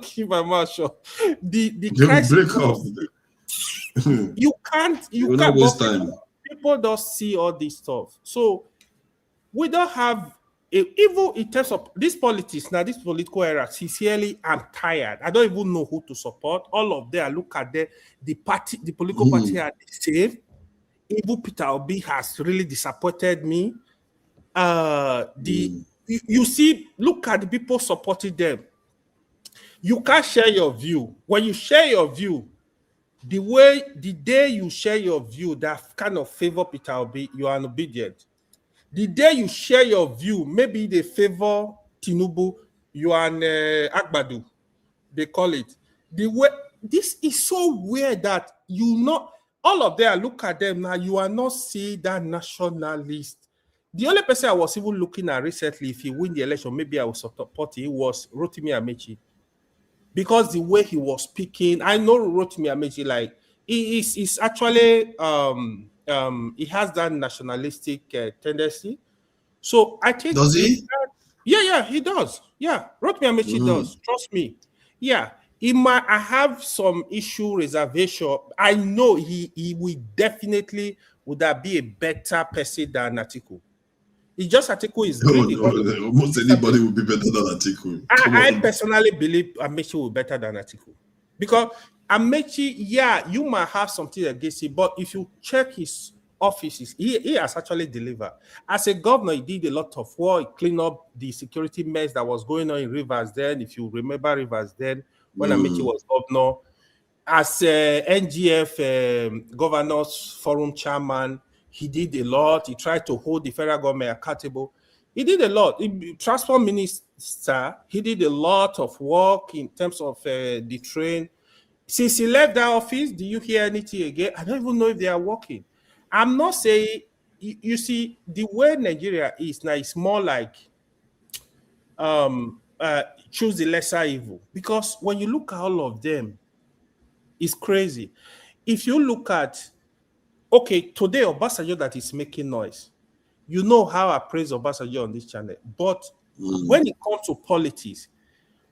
keep my mouth shut. The crisis break up. you can't waste time. People don't see all this stuff. So we don't have even in terms of this politics now, this political era, sincerely, I'm tired. I don't even know who to support. All of them, I look at the party, the political party are the same. Even Peter Obi has really disappointed me. You see, look at the people supporting them. You can't share your view. When you share your view, the day you share your view that kind of favor Peter Obi, you are obedient. The day you share your view, maybe they favor Tinubu, you are an Agbadu, they call it. The way this is so weird that all of them, look at them now, you are not seeing that nationalist. The only person I was even looking at recently, if he win the election, maybe I will support him, was Rotimi Amechi. Because the way he was speaking, I know Rotimi Amechi, like, he's actually, he has that nationalistic tendency. So I think... Does he? Yeah, he does. Yeah, Rotimi Amechi does. Trust me. Yeah. I have some issue reservation. I know he will definitely would be a better person than Atiku. It's just Atiku is greedy. Almost anybody will be better than Atiku. I personally believe Amechi will be better than Atiku. Because Amechi, yeah, you might have something against him, but if you check his offices, he has actually delivered. As a governor, he did a lot of work. He cleaned up the security mess that was going on in Rivers then. If you remember Rivers then, when Amechi was governor, as NGF Governors Forum chairman, he did a lot. He tried to hold the federal government accountable. He did a lot. Transport minister, he did a lot of work in terms of the train. Since he left that office, do you hear anything again? I don't even know if they are working. I'm not saying, you see, the way Nigeria is now, it's more like choose the lesser evil. Because when you look at all of them, it's crazy. If you look at, okay, today Obasanjo that is making noise, you know how I praise Obasanjo on this channel. But when it comes to politics,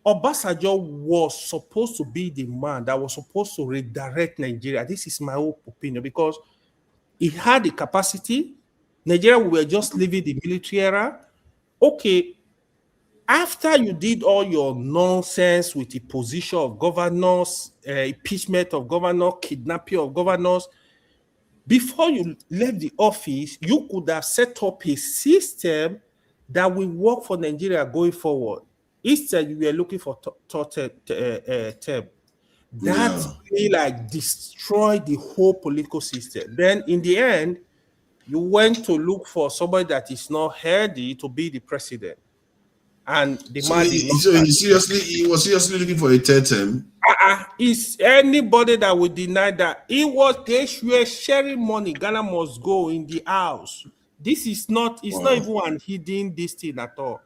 Obasanjo was supposed to be the man that was supposed to redirect Nigeria. This is my own opinion, because he had the capacity. Nigeria, we were just leaving the military era. Okay, After you did all your nonsense with the position of governors, impeachment of governors, kidnapping of governors, before you left the office, you could have set up a system that will work for Nigeria going forward. Instead, you were looking for term. That really like destroyed the whole political system. Then in the end, you went to look for somebody that is not healthy to be the president. And the man did not. So he was seriously looking for a third term. Is anybody that would deny that they were sharing money? Ghana must go in the house. This is not, it's not even one hidden this thing at all.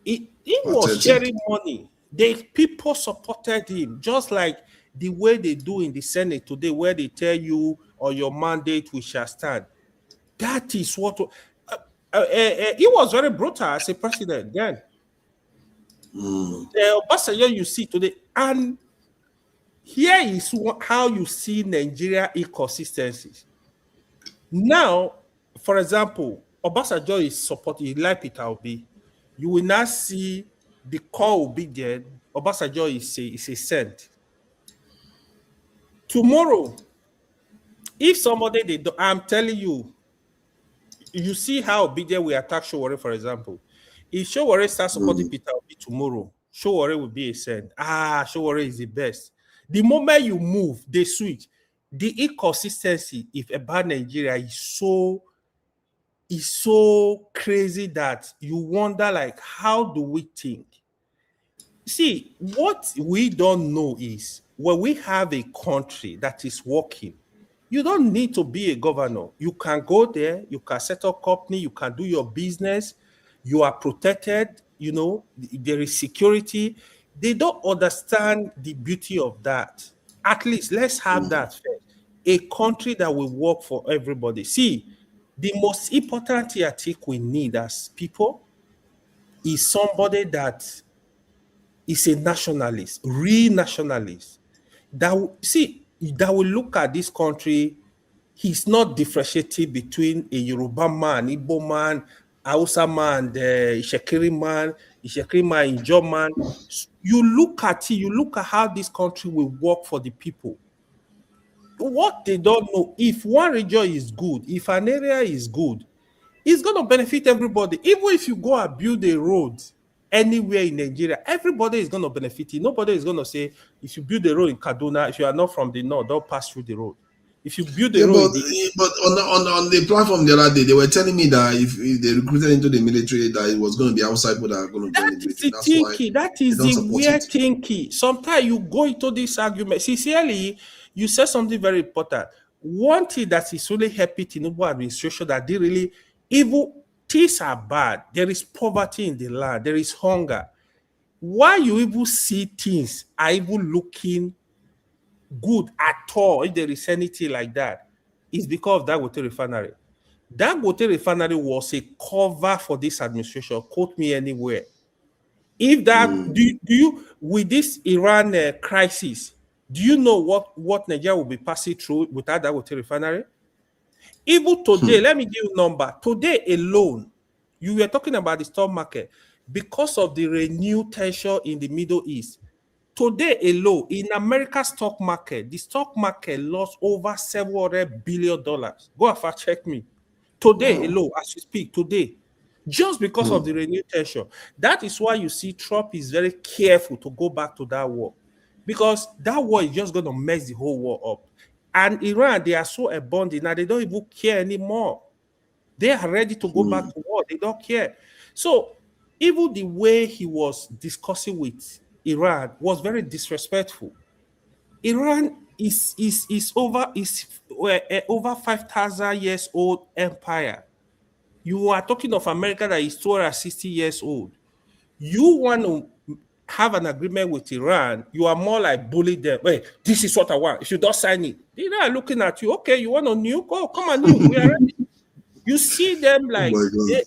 He was sharing money. People supported him, just like the way they do in the Senate today, where they tell you, or your mandate we shall stand. That is what he was very brutal as a president then. Obasanjo you see today, and here is how you see Nigeria inconsistencies. Now, for example, Obasanjo is supporting like Peter Obi. You will not see the call will be there. Obasanjo is a saint. Tomorrow, if somebody I'm telling you, you see how obedient we attack Showore, for example. If Showore starts supporting Peter Obi tomorrow, Showore will be a saint. Showore is the best. The moment you move, they switch. The inconsistency about Nigeria is so crazy that you wonder, like, how do we think? See, what we don't know is when we have a country that is working, you don't need to be a governor. You can go there, you can set up company, you can do your business, you are protected, you know, there is security. They don't understand the beauty of that. At least let's have that first. A country that will work for everybody. See, the most important thing I think we need as people is somebody that is a nationalist, real nationalist, that will look at this country. He's not differentiating between a Yoruba man, Igbo man, Hausa man, Ishekiri man, Ijaw man. You look at it, you look at how this country will work for the people. What they don't know, if one region is good, if an area is good, it's going to benefit everybody. Even if you go and build a road anywhere in Nigeria, everybody is going to benefit it. Nobody is going to say, if you build a road in Kaduna, if you are not from the north, don't pass through the road. If you build a road, but on the platform the other day, they were telling me that if they recruited into the military, that it was going to be outside people that are going to join the military. That's thinky. That is the weird thinking. Sometimes you go into this argument. Sincerely, you said something very important. One thing that is really helping Tinubu administration that they really, even things are bad. There is poverty in the land. There is hunger. Why you even see things are even looking good at all, if there is anything like that, is because of Dangote refinery. Dangote refinery was a cover for this administration. Quote me anywhere. If that do you with this Iran crisis, do you know what Nigeria will be passing through without Dangote refinery? Even today, let me give you a number. Today alone, you were talking about the stock market because of the renewed tension in the Middle East. Today alone, in America's stock market, the stock market lost over $700 billion. Go and fact check me. Today alone, as we speak, today, just because of the renewed tension. That is why you see Trump is very careful to go back to that war, because that war is just going to mess the whole war up. And Iran, they are so abundant now, they don't even care anymore. They are ready to go back to war. They don't care. So even the way he was discussing with Iran was very disrespectful. Iran is over 5,000 years old empire. You are talking of America that is 260 years old. You want to have an agreement with Iran, you are more like bully them. Wait, this is what I want. If you don't sign it, they are looking at you. Okay, you want a nuke? Oh, come on, nuke. We are ready. You see them like they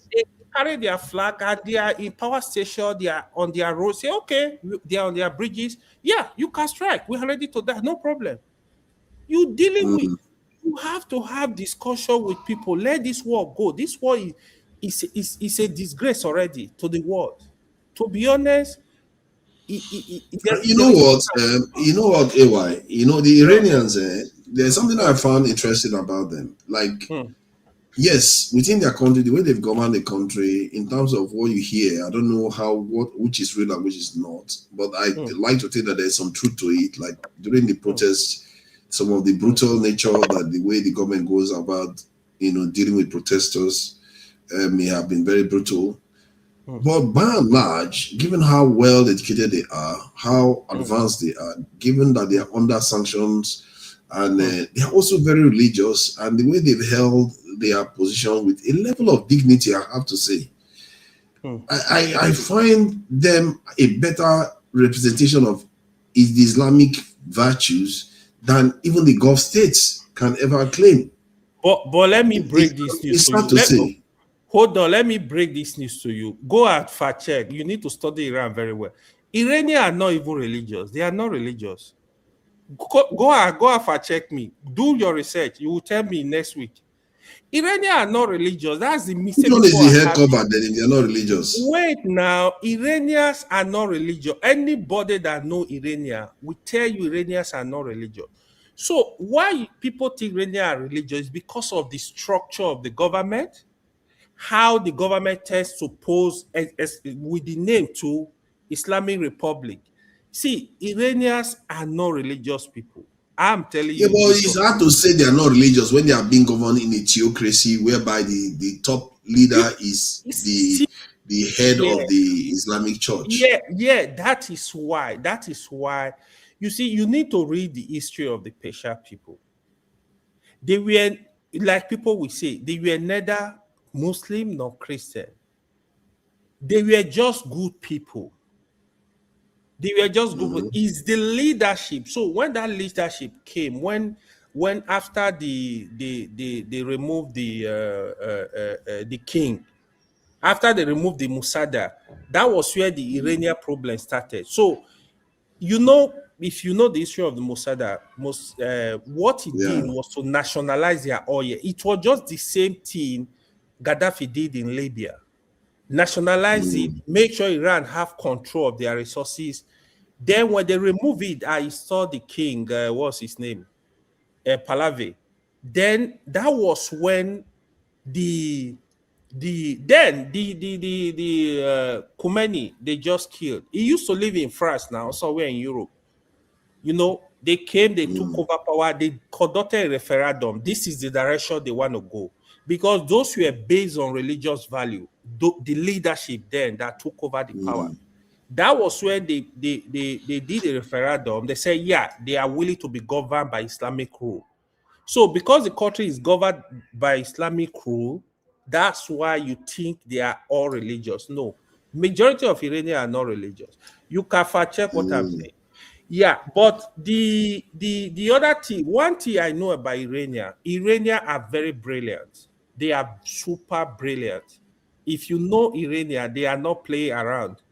carry their flag and they are in power station, they are on their road. Say, okay, they are on their bridges. Yeah, you can strike. We are ready to that. No problem. You dealing with, you have to have discussion with people. Let this war go. This war is a disgrace already to the world. to be honest, You know what? AY. You know the Iranians. There's something I found interesting about them. Like, yes, within their country, the way they've governed the country, in terms of what you hear, I don't know which is real and which is not. But I like to think that there's some truth to it. Like during the protests, some of the brutal nature that the way the government goes about, dealing with protesters, may have been very brutal. But by and large, given how well educated they are, how advanced they are, given that they are under sanctions, and they are also very religious, and the way they've held their position with a level of dignity, I have to say, I find them a better representation of the Islamic virtues than even the Gulf states can ever claim. But let me break this news. It's hard to say. Hold on, let me break this news to you. Go and fact check. You need to study Iran very well. Iranians are not even religious. They are not religious. Go and fact check me. Do your research. You will tell me next week. Iranians are not religious. That's the mistake. Which one is the head covered then if they're not religious? Wait now. Iranians are not religious. Anybody that know Iranian will tell you Iranians are not religious. So why people think Iranians are religious is because of the structure of the government, how the government tends to pose with the name to Islamic Republic. See, Iranians are not religious people. I'm telling you. Yeah, but it's hard to say they are not religious when they are being governed in a theocracy whereby the top leader is the head of the Islamic Church. Yeah, that is why. You see, you need to read the history of the Persian people. They were, like people will say, they were neither Muslim nor Christian. They were just good people. They were just good. It's the leadership. So when that leadership came, when after they removed the king, after they removed the Musada, that was where the Iranian problem started. So if you know the history of the Mossad, what it did was to nationalize their oil. It was just the same thing Gaddafi did in Libya. Nationalize it, make sure Iran have control of their resources. Then when they remove it, I saw the king, what's his name? Pahlavi. Then that was when the Khomeini they just killed. He used to live in France now, somewhere in Europe. They came, they took over power, they conducted a referendum. This is the direction they want to go. Because those were based on religious value, the leadership then that took over the power. That was when they did a referendum. They said, yeah, they are willing to be governed by Islamic rule. So because the country is governed by Islamic rule, that's why you think they are all religious. No, majority of Iranians are not religious. You can fact check what I'm saying. Yeah, but the other thing, one thing I know about Iranians are very brilliant. They are super brilliant. If you know Iranian, they are not playing around,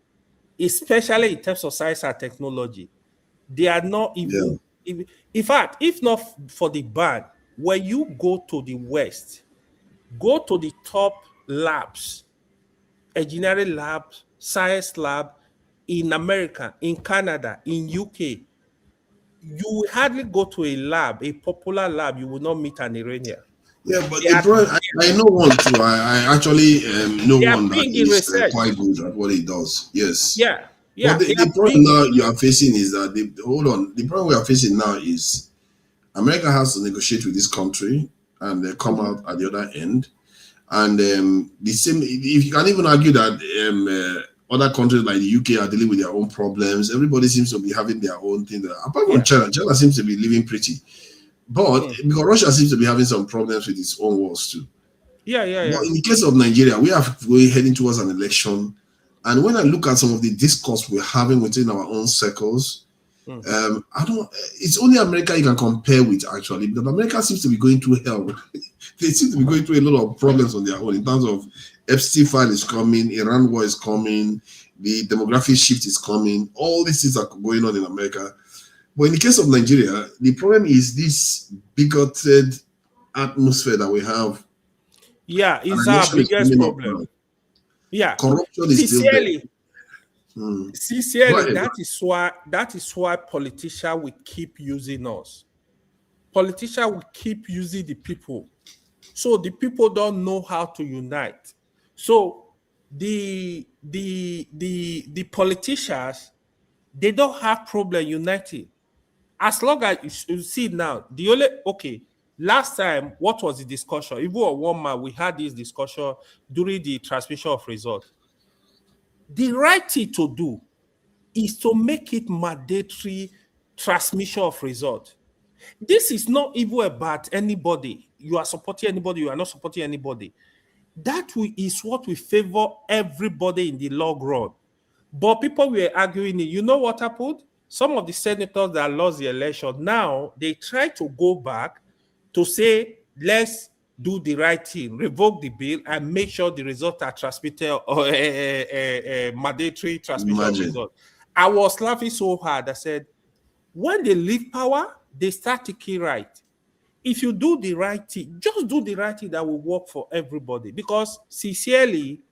especially in terms of science and technology. They are not even. In fact, if not for the ban, when you go to the West, go to the top labs, engineering labs, science lab in America, in Canada, in UK, you will hardly go to a lab, a popular lab, you will not meet an Iranian. Yeah, but I know one too. I actually know one that is quite good at what he does. Yes. Yeah. But the problem now you are facing is that the problem we are facing now is America has to negotiate with this country and they come out at the other end. And the same, if you can even argue that other countries like the UK are dealing with their own problems. Everybody seems to be having their own thing. Apart from China seems to be living pretty. But because Russia seems to be having some problems with its own wars too. Yeah. But in the case of Nigeria, we're heading towards an election. And when I look at some of the discourse we're having within our own circles, it's only America you can compare with actually, because America seems to be going through hell. They seem to be going through a lot of problems on their own in terms of Epstein file is coming, Iran war is coming, the demographic shift is coming, all these things are going on in America. But in the case of Nigeria, the problem is this bigoted atmosphere that we have. Yeah, it's our biggest problem. Yeah. Corruption is still there. Sincerely, that is why politicians will keep using us. Politicians will keep using the people. So the people don't know how to unite. So the politicians, they don't have problem uniting. As long as you see now, last time, what was the discussion? Even on 1 month, we had this discussion during the transmission of results. The right thing to do is to make it mandatory transmission of result. This is not even about anybody. You are supporting anybody, you are not supporting anybody. That is what we favor everybody in the long run. But people were arguing it. You know what happened? Some of the senators that lost the election, now they try to go back to say, let's do the right thing, revoke the bill, and make sure the results are transmitted or mandatory transmission of results. I was laughing so hard. I said, when they leave power, they start taking right. If you do the right thing, just do the right thing that will work for everybody. Because sincerely,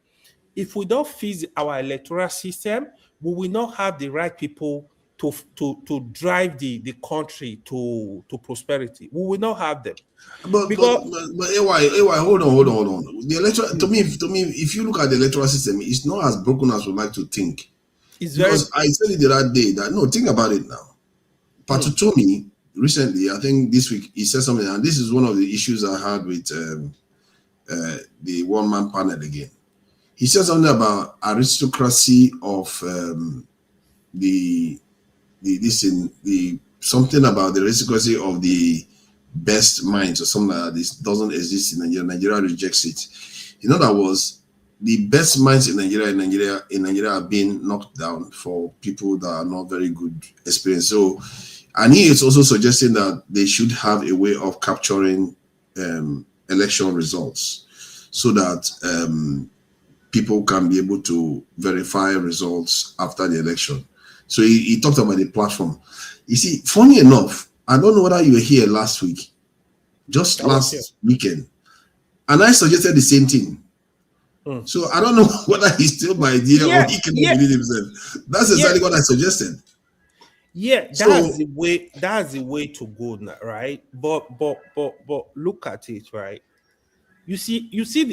if we don't fix our electoral system, we will not have the right people to drive the country to prosperity. We will not have them. But AY, hold on. The electoral, to me, if you look at the electoral system, it's not as broken as we like to think. Because I said it the other day that think about it now. Patutomi recently, I think this week, he said something, and this is one of the issues I had with the one-man panel again. He said something about aristocracy of something about the aristocracy of the best minds or something like that. This doesn't exist in Nigeria. Nigeria rejects it. In other words, the best minds in Nigeria are being knocked down for people that are not very good experience. So, and he is also suggesting that they should have a way of capturing election results so that people can be able to verify results after the election. So he talked about the platform. You see, funny enough, I don't know whether you were here last week, just last weekend, and I suggested the same thing. So I don't know whether he stole my idea or he cannot believe himself. That's exactly what I suggested. Yeah, that's the way to go now, right? But look at it, right? You see,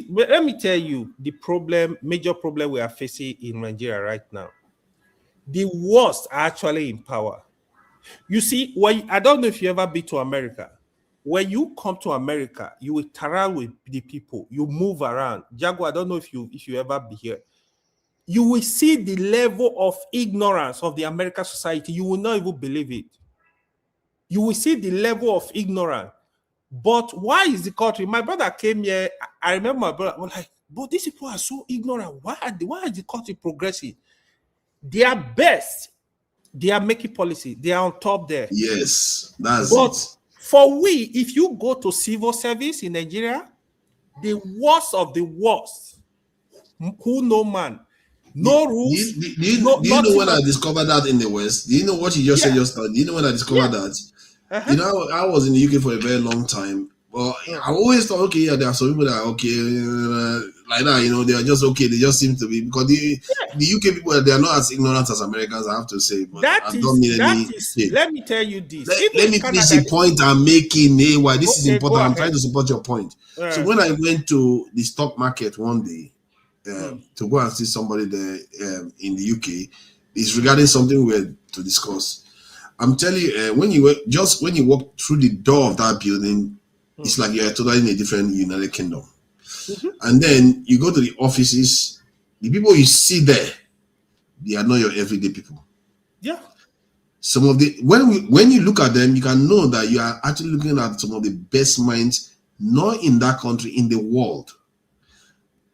let me tell you the major problem we are facing in Nigeria right now. The worst are actually in power. You see, I don't know if you ever been to America. When you come to America, you will interact with the people. You move around. Jago, I don't know if you ever be here. You will see the level of ignorance of the American society. You will not even believe it. You will see the level of ignorance. But why is the country? My brother came here. I remember my brother was like, but these people are so ignorant. Why is the country progressing? They are best. They are making policy. They are on top there. Yes, that's it. For if you go to civil service in Nigeria, the worst of the worst, who no man, no rules. Do you know when I discovered that in the West? Do you know what you just said just now? Do you know when I discovered that? You know, I was in the UK for a very long time. Well, I always thought, okay, there are some people that are okay, like that, they are just okay. They just seem to be, because the UK people, they are not as ignorant as Americans, I have to say. But let me tell you this. Let me finish the point I'm making. This is important. I'm trying to support your point. So when I went to the stock market one day to go and see somebody there in the UK, it's regarding something we were to discuss. I'm telling you, when you walk through the door of that building, it's like you're totally in a different United Kingdom. And then you go to the offices, the people you see there, they are not your everyday people. Yeah. Some of the when you look at them, you can know that you are actually looking at some of the best minds, not in that country, in the world.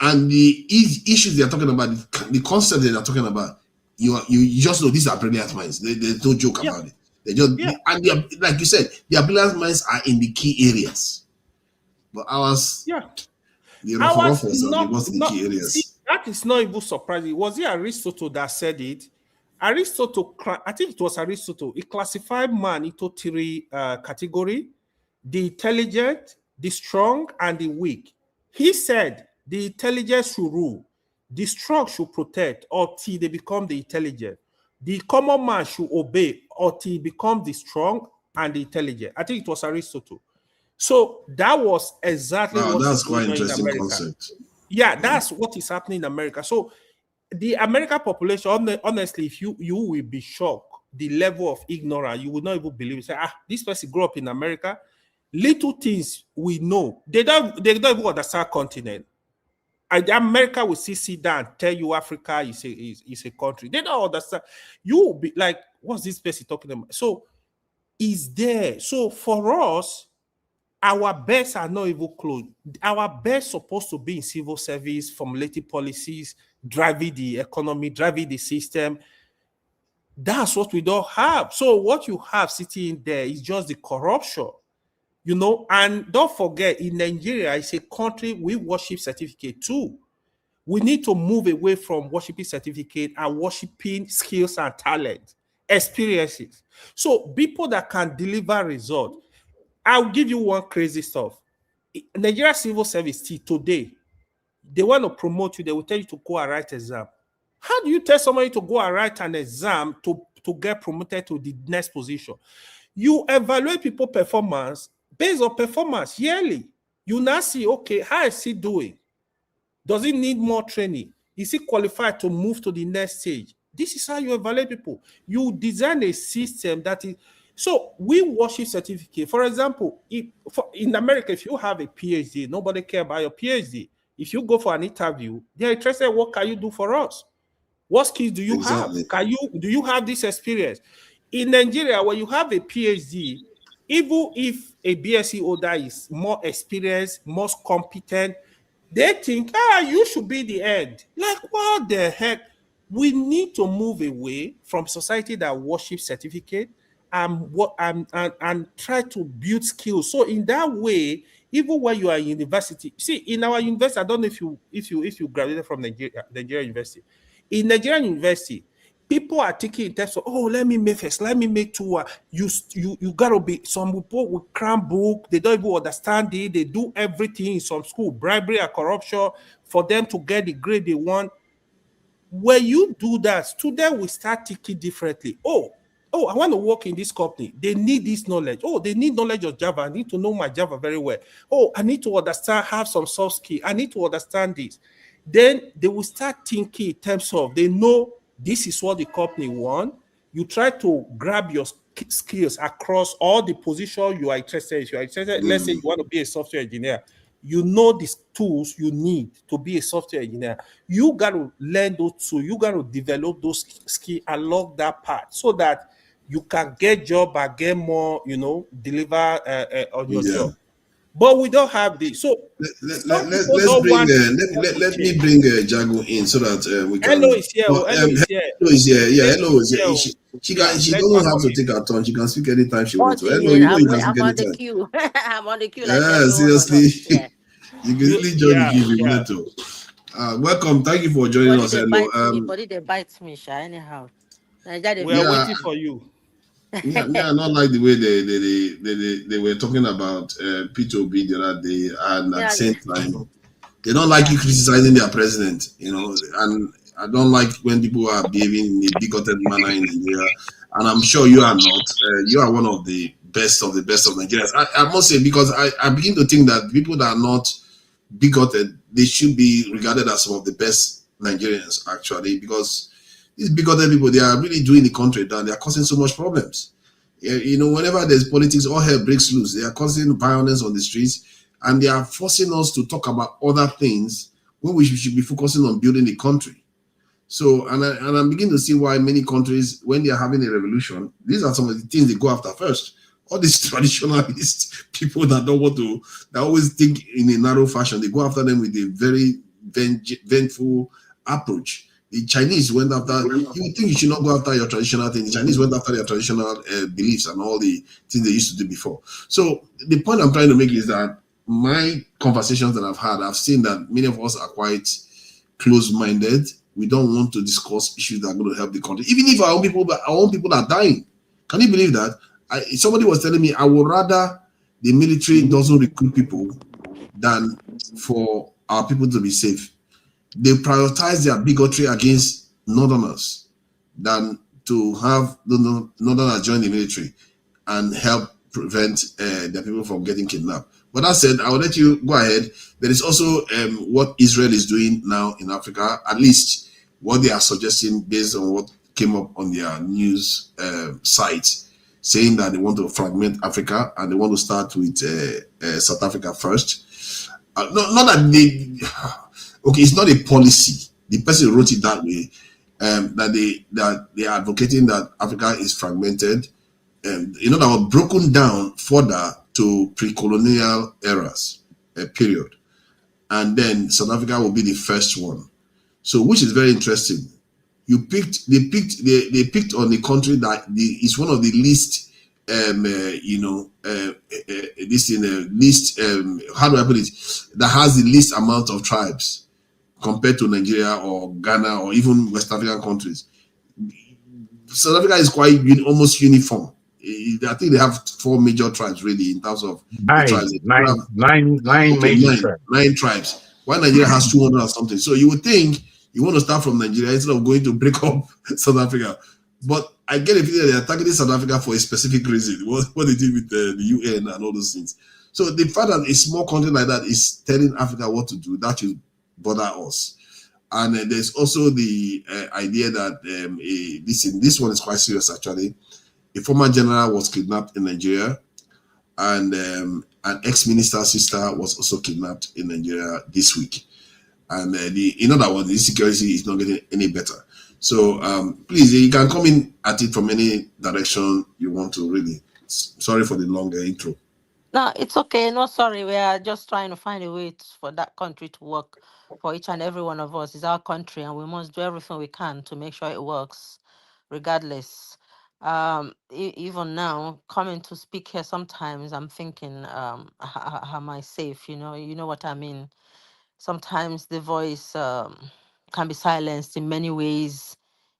And the issues they are talking about, the concept they are talking about, you just know these are brilliant minds. There's no joke about it. They just and they are, like you said, their brilliant minds are in the key areas. But ours, the rough was the key areas. See, that is not even surprising. Was it Aristotle that said it? Aristotle, I think it was Aristotle. He classified man into three categories: the intelligent, the strong, and the weak. He said the intelligent should rule, The strong should protect until they become the intelligent. The common man should obey until he becomes the strong and the intelligent. I think it was Aristotle. So that was exactly Wow, what is that's going quite on in interesting America. concept. Yeah, that's what is happening in America. So the American population, honestly, if you will be shocked the level of ignorance, you would not even believe it. Say, this person grew up in America. Little things we know. They don't even understand continent. America will still sit down and tell you Africa is a country. They don't understand. You will be like, what's this person talking about? So is there. So for us, our best are not even close. Our best supposed to be in civil service, formulating policies, driving the economy, driving the system. That's what we don't have. So what you have sitting there is just the corruption, and don't forget, in Nigeria, it's a country with worship certificate too. We need to move away from worshiping certificate and worshiping skills and talent, experiences. So people that can deliver results. I'll give you one crazy stuff. Nigeria civil service today, they want to promote you. They will tell you to go and write exam. How do you tell somebody to go and write an exam to get promoted to the next position? You evaluate people performance based on performance yearly. You now see, okay, how is he doing? Does he need more training? Is he qualified to move to the next stage? This is how you evaluate people. You design a system that is. So we worship certificate. For example, in America, if you have a PhD, nobody cares about your PhD. If you go for an interview, they're interested, what can you do for us? What skills do you have? Do you have this experience? In Nigeria, when you have a PhD, even if a BSc holder is more experienced, more competent, they think, you should be the end. Like, what the heck? We need to move away from society that worships certificate and try to build skills. So in that way, even when you are in university, see, in our university, I don't know if you graduated from Nigeria University. In Nigerian University, people are taking in terms of, let me make first, let me make two. You gotta be. Some people will cram book, they don't even understand it. They do everything in some school, bribery and corruption for them to get the grade they want. When you do that, students will start thinking differently. I want to work in this company. They need this knowledge. They need knowledge of Java. I need to know my Java very well. I need to understand, have some soft skill. I need to understand this. Then they will start thinking in terms of, they know this is what the company wants. You try to grab your skills across all the positions you are interested in. If you are interested, let's say you want to be a software engineer. You know these tools you need to be a software engineer. You got to learn those tools. You got to develop those skills along that path so that you can get job and get more, deliver on your job. But we don't have this. So let me bring Jago in so that we can. Hello is here. Hello is here. Hello is here. Yeah, Hello is here. She doesn't have to take her turn. She can speak anytime she wants to. Hello, you can speak anytime. I'm on the queue. I'm on the queue. Yeah, seriously. You can really join the queue if you want to. Welcome. Thank you for joining us. Hello. Body they bite me, anyhow. We are waiting for you. Yeah, not like the way they were talking about P2B the other day, and at the same time, they don't like you criticizing their president, and I don't like when people are behaving in a bigoted manner in Nigeria, and I'm sure you are not. You are one of the best of Nigerians. I must say, because I begin to think that people that are not bigoted, they should be regarded as some of the best Nigerians, actually, because these bigoted people, they are really doing the country down. They are causing so much problems. Whenever there's politics, all hell breaks loose. They are causing violence on the streets, and they are forcing us to talk about other things when we should be focusing on building the country. So, and I'm beginning to see why many countries, when they are having a revolution, these are some of the things they go after first. All these traditionalist people that always think in a narrow fashion, they go after them with a very vengeful approach. The Chinese went after, you think you should not go after your traditional thing. The Chinese went after their traditional beliefs and all the things they used to do before. So the point I'm trying to make is that my conversations that I've had, I've seen that many of us are quite close-minded. We don't want to discuss issues that are going to help the country. Even if our own people are dying. Can you believe that? Somebody was telling me, I would rather the military doesn't recruit people than for our people to be safe. they prioritize their bigotry against Northerners than to have the Northerners join the military and help prevent the people from getting kidnapped. But that said, I will let you go ahead. There is also what Israel is doing now in Africa, at least what they are suggesting based on what came up on their news sites, saying that they want to fragment Africa and they want to start with South Africa first. Not that they, okay, it's not a policy. The person wrote it that way, that they are advocating that Africa is fragmented, that was broken down further to pre-colonial eras, period. And then South Africa will be the first one. So, which is very interesting. They picked on the country that is one of the least, least, how do I put it, that has the least amount of tribes compared to Nigeria or Ghana or even West African countries. South Africa is quite almost uniform. I think they have 4 major tribes really in terms of nine, tribes. Nine major tribes. 9 tribes. While Nigeria has 200 or something. So you would think you want to start from Nigeria instead of going to break up South Africa. But I get a feeling they are targeting South Africa for a specific reason. What they did with the UN and all those things. So the fact that a small country like that is telling Africa what to do, that should bother us. And there's also the idea that this one is quite serious actually. A former general was kidnapped in Nigeria, and an ex-minister's sister was also kidnapped in Nigeria this week. And in other words, the insecurity is not getting any better. So please, you can come in at it from any direction you want to. Really, sorry for the longer intro. No, it's okay. No, sorry. We are just trying to find a way for that country to work for each and every one of us. It's our country, and we must do everything we can to make sure it works, regardless. Even now, coming to speak here, sometimes I'm thinking, am I safe? You know what I mean. Sometimes the voice can be silenced in many ways,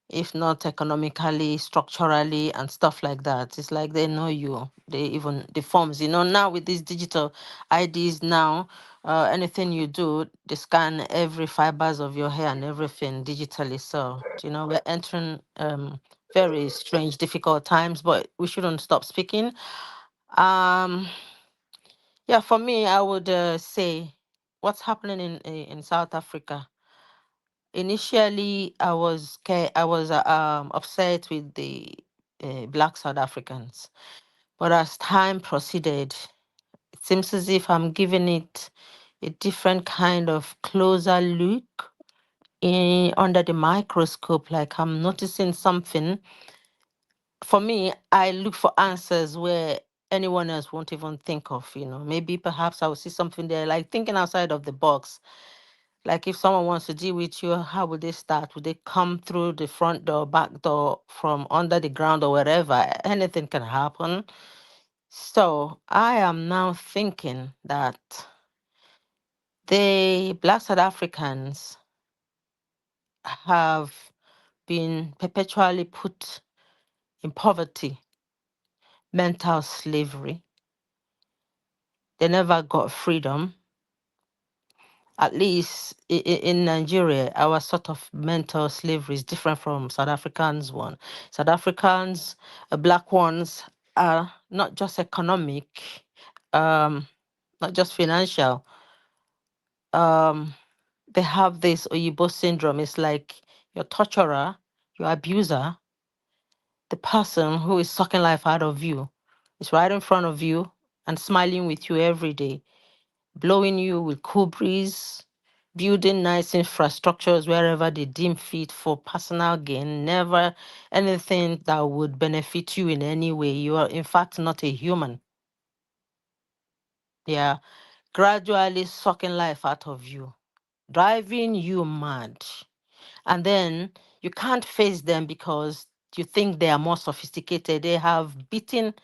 if not economically, structurally, and stuff like that. It's like they know you. They even the forms, now with these digital IDs now, anything you do, they scan every fibers of your hair and everything digitally. So, we're entering very strange, difficult times, but we shouldn't stop speaking. Yeah, for me, I would say what's happening in South Africa. Initially, I was upset with the Black South Africans, but as time proceeded, it seems as if I'm giving it a different kind of closer look under the microscope. Like I'm noticing something. For me, I look for answers where anyone else won't even think of. Maybe perhaps I will see something there, like thinking outside of the box. Like if someone wants to deal with you, how would they start? Would they come through the front door, back door, from under the ground or wherever? Anything can happen. So I am now thinking that the Black South Africans have been perpetually put in poverty, mental slavery. They never got freedom. At least in Nigeria, our sort of mental slavery is different from South Africans' one. South Africans, black ones, are not just economic, not just financial. They have this Oyibo syndrome. It's like your torturer, your abuser, the person who is sucking life out of you, is right in front of you and smiling with you every day, blowing you with cool breeze, building nice infrastructures wherever they deem fit for personal gain, never anything that would benefit you in any way. You are, in fact, not a human. Yeah, gradually sucking life out of you, driving you mad. And then you can't face them because you think they are more sophisticated. They have beaten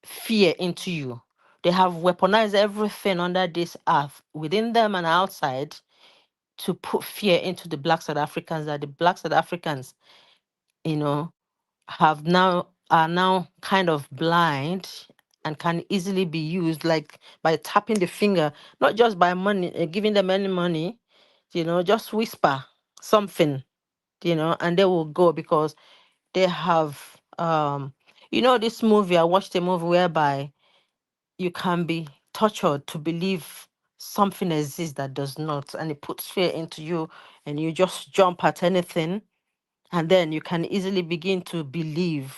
fear into you. They have weaponized everything under this earth, within them and outside, to put fear into the Black South Africans, that the Black South Africans, are now kind of blind and can easily be used, like by tapping the finger, not just by money, giving them any money, just whisper something, and they will go because they have, this movie. I watched a movie whereby you can be tortured to believe something exists that does not, and it puts fear into you, and you just jump at anything, and then you can easily begin to believe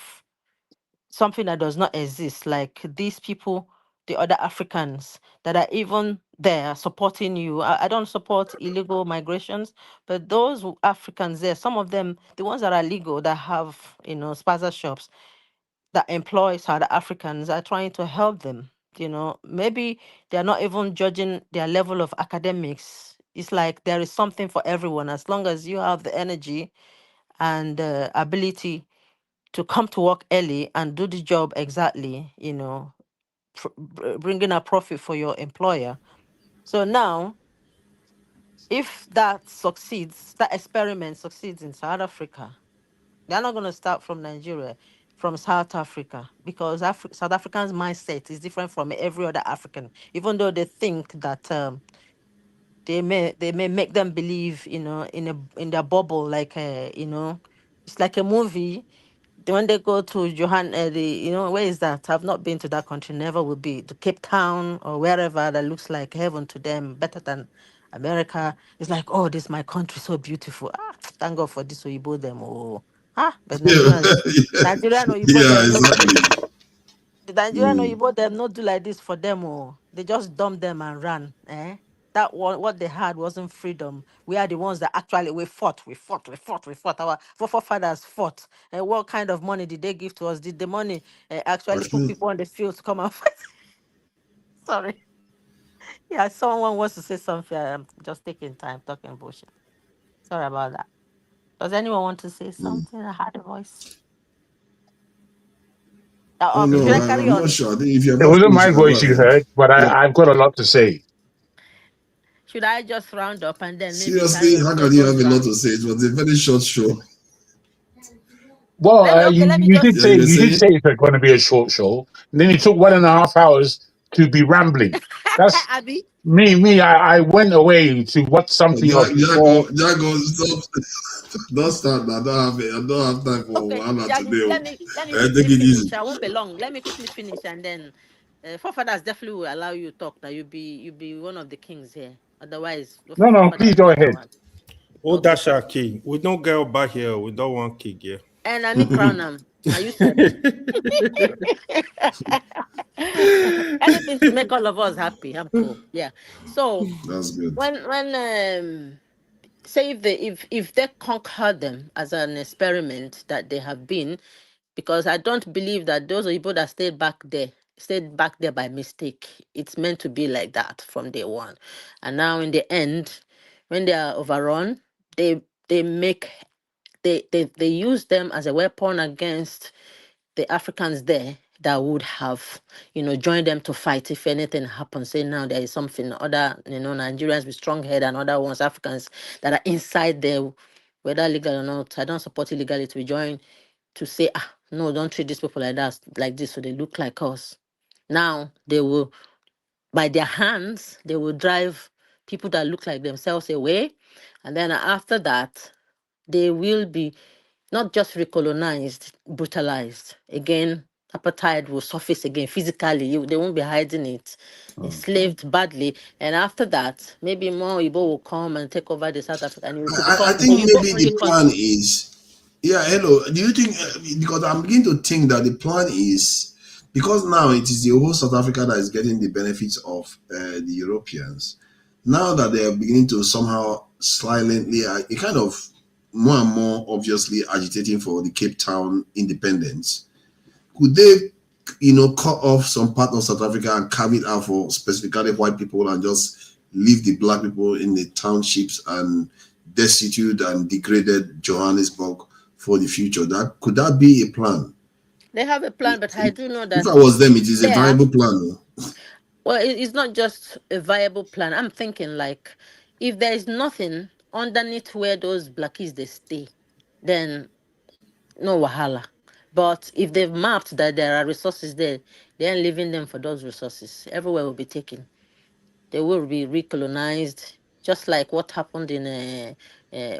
something that does not exist, like these people, the other Africans that are even there supporting you. I don't support illegal migrations, but those Africans there, some of them, the ones that are legal, that have, spaza shops, that employ South Africans, are trying to help them. Maybe they're not even judging their level of academics. It's like there is something for everyone as long as you have the energy and ability to come to work early and do the job exactly, bringing a profit for your employer. So now, if that succeeds, that experiment succeeds in South Africa, they're not going to start from Nigeria, from South Africa, because South Africans' mindset is different from every other African, even though they think that they may make them believe, in their bubble, like it's like a movie. When they go to where is that? I've not been to that country, never will be. To Cape Town or wherever that looks like heaven to them, better than America. It's like, oh, this is my country, so beautiful. Thank God for this Oyibo them. Oh, but Yeah, Nigerian Oyibo yeah, them, exactly. the Nigerian Mm. Oyibo them not do like this for them. Oh, they just dump them and run. That what they had wasn't freedom. We are the ones that actually we fought. Our forefathers fought. And what kind of money did they give to us? Did the money actually put Actually, people on the field to come and fight? Sorry. Yeah, someone wants to say something. I'm just taking time talking bullshit. Sorry about that. Does anyone want to say mm. something? I had a voice. Oh Should no, I carry I'm not on? sure. I think if you're It not wasn't finished, my you can go voice you ahead. heard, but Yeah. I've got a lot to say. Should I just round up and then maybe carry Seriously, on how to the can you have bonus a lot round? to say? It was a very short show. Well, Let me you did just Yeah, you say were saying? it's going to be a short show. And then it took 1.5 hours to be rambling. That's Abby. me. I went away to watch something of football. Jago, stop. Don't start now. I don't have time for Okay, Wahala Jaggy, today. let me Take quickly it easy. finish. I won't be long. Let me quickly finish, and then forefathers definitely will allow you to talk. That you be one of the kings here. Otherwise, the No, forefathers please will go never ahead. want. Oh, Okay, that's our king. We don't get back here. We don't want king here. and I me crown him. Now you said anything to make all of us happy. I'm cool. Yeah. So That's good. when say if they conquer them as an experiment that they have been, because I don't believe that those people that stayed back there by mistake. It's meant to be like that from day one. And now in the end, when they are overrun, they they make they use them as a weapon against the Africans there that would have, joined them to fight if anything happens. Say now there is something other, Nigerians with strong head and other ones, Africans that are inside there, whether legal or not. I don't support illegality. We join to say, no, don't treat these people like this, so they look like us. Now they will, by their hands, they will drive people that look like themselves away. And then after that, they will be not just recolonized, brutalized. Again, apartheid will surface again physically. They won't be hiding it. Enslaved badly. And after that, maybe more Igbo will come and take over the South Africa and it could I become think maybe Oyibo-only the plan country. is, yeah, hello. Do you think, because I'm beginning to think that the plan is, because now it is the whole South Africa that is getting the benefits of the Europeans, now that they are beginning to somehow silently, it kind of more and more obviously agitating for the Cape Town independence, could they, cut off some part of South Africa and carve it out for specifically white people and just leave the black people in the townships and destitute and degraded Johannesburg for the future? Could that be a plan? They have a plan, but I do know If that I was them, it is a there, viable plan. No? well, it's not just a viable plan. I'm thinking like, if there is nothing underneath where those blackies they stay, then no wahala. But if they've mapped that there are resources there, they are leaving them for those resources. Everywhere will be taken. They will be recolonized, just like what happened in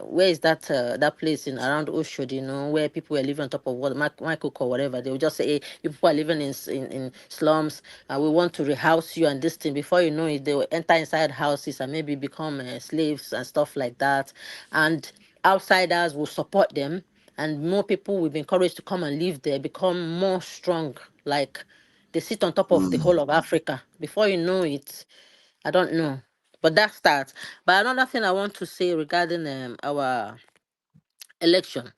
where is that that place in around Oshod, where people were living on top of what Michael or whatever. They would just say, hey, you people are living in slums, and we want to rehouse you and this thing. Before you know it, they will enter inside houses and maybe become slaves and stuff like that. And outsiders will support them, and more people will be encouraged to come and live there, become more strong. Like they sit on top of the whole of Africa. Before you know it, I don't know. But that's that. But another thing I want to say regarding our election,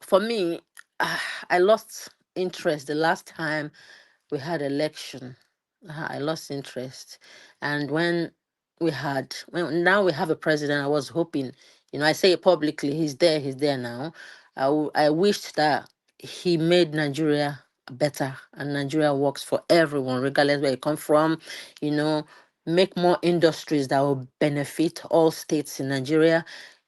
for me, I lost interest the last time we had election. I lost interest, and when now we have a president, I was hoping, I say it publicly, he's there now. I wished that he made Nigeria better, and Nigeria works for everyone, regardless where you come from. You know, make more industries that will benefit all states in Nigeria.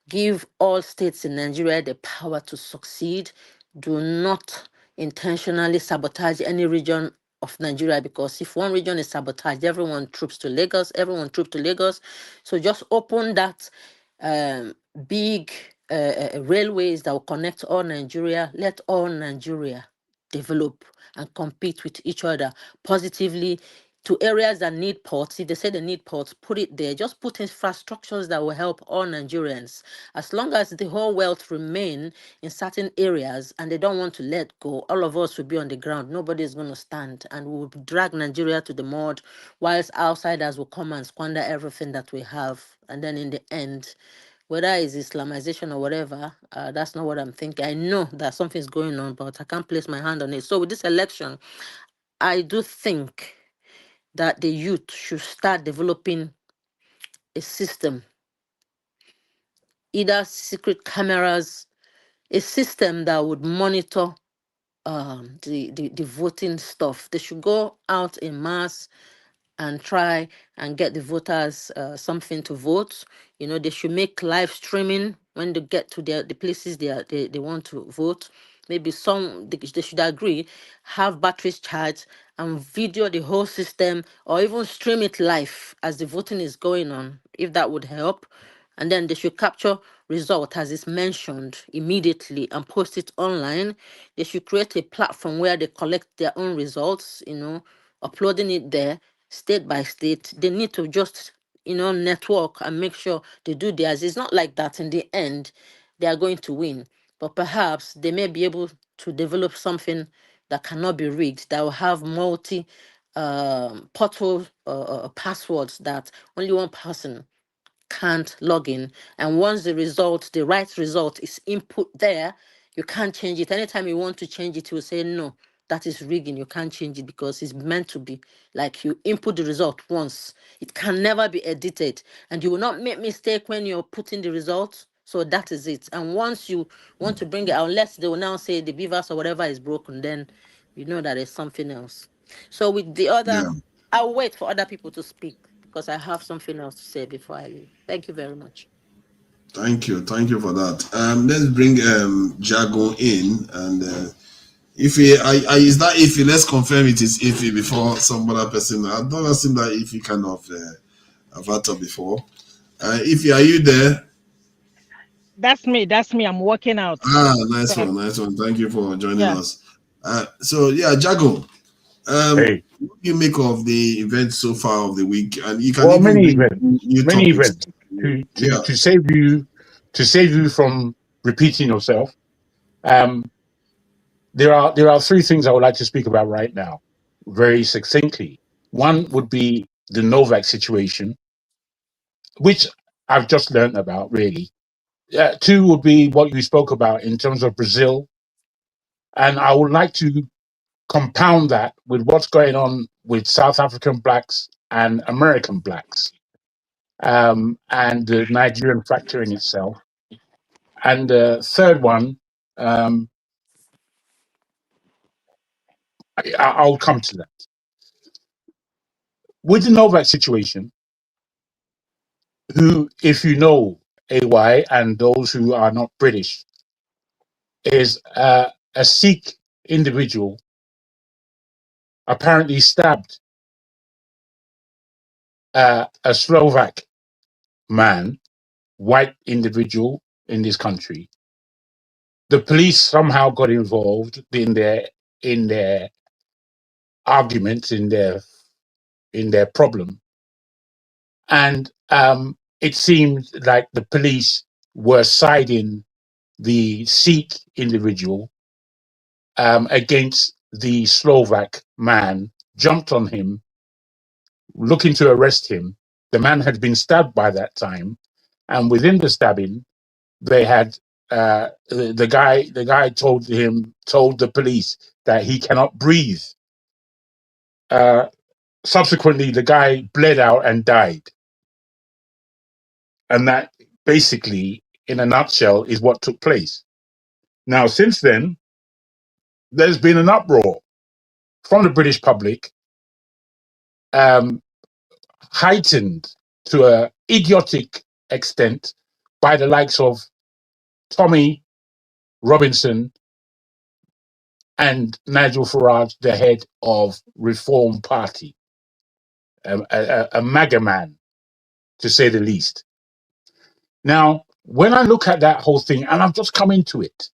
Give all states in Nigeria the power to succeed. Do not intentionally sabotage any region of Nigeria, because if one region is sabotaged, everyone troops to Lagos, So just open that um, big railways that will connect all Nigeria. Let all Nigeria develop and compete with each other positively to areas that need ports. If they say they need ports, put it there. Just put infrastructures that will help all Nigerians. As long as the whole wealth remain in certain areas and they don't want to let go, all of us will be on the ground. Nobody is going to stand, and we will drag Nigeria to the mud, whilst outsiders will come and squander everything that we have. And then in the end, whether it's Islamization or whatever, that's not what I'm thinking. I know that something's going on, but I can't place my hand on it. So with this election, I do think that the youth should start developing a system, either secret cameras, a system that would monitor the voting stuff. They should go out in mass and try and get the voters something to vote. They should make live streaming when they get to the places they want to vote. Maybe they should agree, have batteries charged and video the whole system, or even stream it live as the voting is going on, if that would help. And then they should capture result as it's mentioned immediately and post it online. They should create a platform where they collect their own results, uploading it there state by state. They need to just, network and make sure they do theirs. It's not like that in the end they are going to win, but perhaps they may be able to develop something that cannot be rigged, that will have multi portal passwords that only one person can't log in. And once the right result is input there, you can't change it. Anytime you want to change it, you will say, no, that is rigging. You can't change it because it's meant to be. Like, you input the result once. It can never be edited. And you will not make mistake when you're putting the result. So that is it. And once you want to bring it, unless they will now say the beavers or whatever is broken, then you know that it's something else. So with the other, Yeah. I'll wait for other people to speak, because I have something else to say before I leave. Thank you very much. Thank you for that. Let's bring Jago in, and if is that Ify, let's confirm it is Ify before some other person. I don't assume that Ify kind of avatar before. Ify, are you there? That's me. I'm working out. Nice one. Thank you for joining Yeah. us. So yeah, Jago. Hey. What do you make of the events so far of the week? And you can Well, even many bring new topics. to save you from repeating yourself. There are three things I would like to speak about right now, very succinctly. One would be the Novak situation, which I've just learned about, really. Two would be what you spoke about in terms of Brazil. And I would like to compound that with what's going on with South African blacks and American blacks, and the Nigerian factor in itself. And the third one, I'll come to that. With the Novak situation, who, if you know AY and those who are not British, is a Sikh individual apparently stabbed a Slovak man, white individual in this country. The police somehow got involved in their arguments, in their problem, and it seemed like the police were siding the Sikh individual against the Slovak man, jumped on him, looking to arrest him. The man had been stabbed by that time, and within the stabbing, they had the guy told the police that he cannot breathe. Subsequently, the guy bled out and died, and that basically, in a nutshell, is what took place. Now, since then, there's been an uproar from the British public, heightened to an idiotic extent by the likes of Tommy Robinson and Nigel Farage, the head of Reform Party, a MAGA man, to say the least. Now, when I look at that whole thing, and I've just come into it,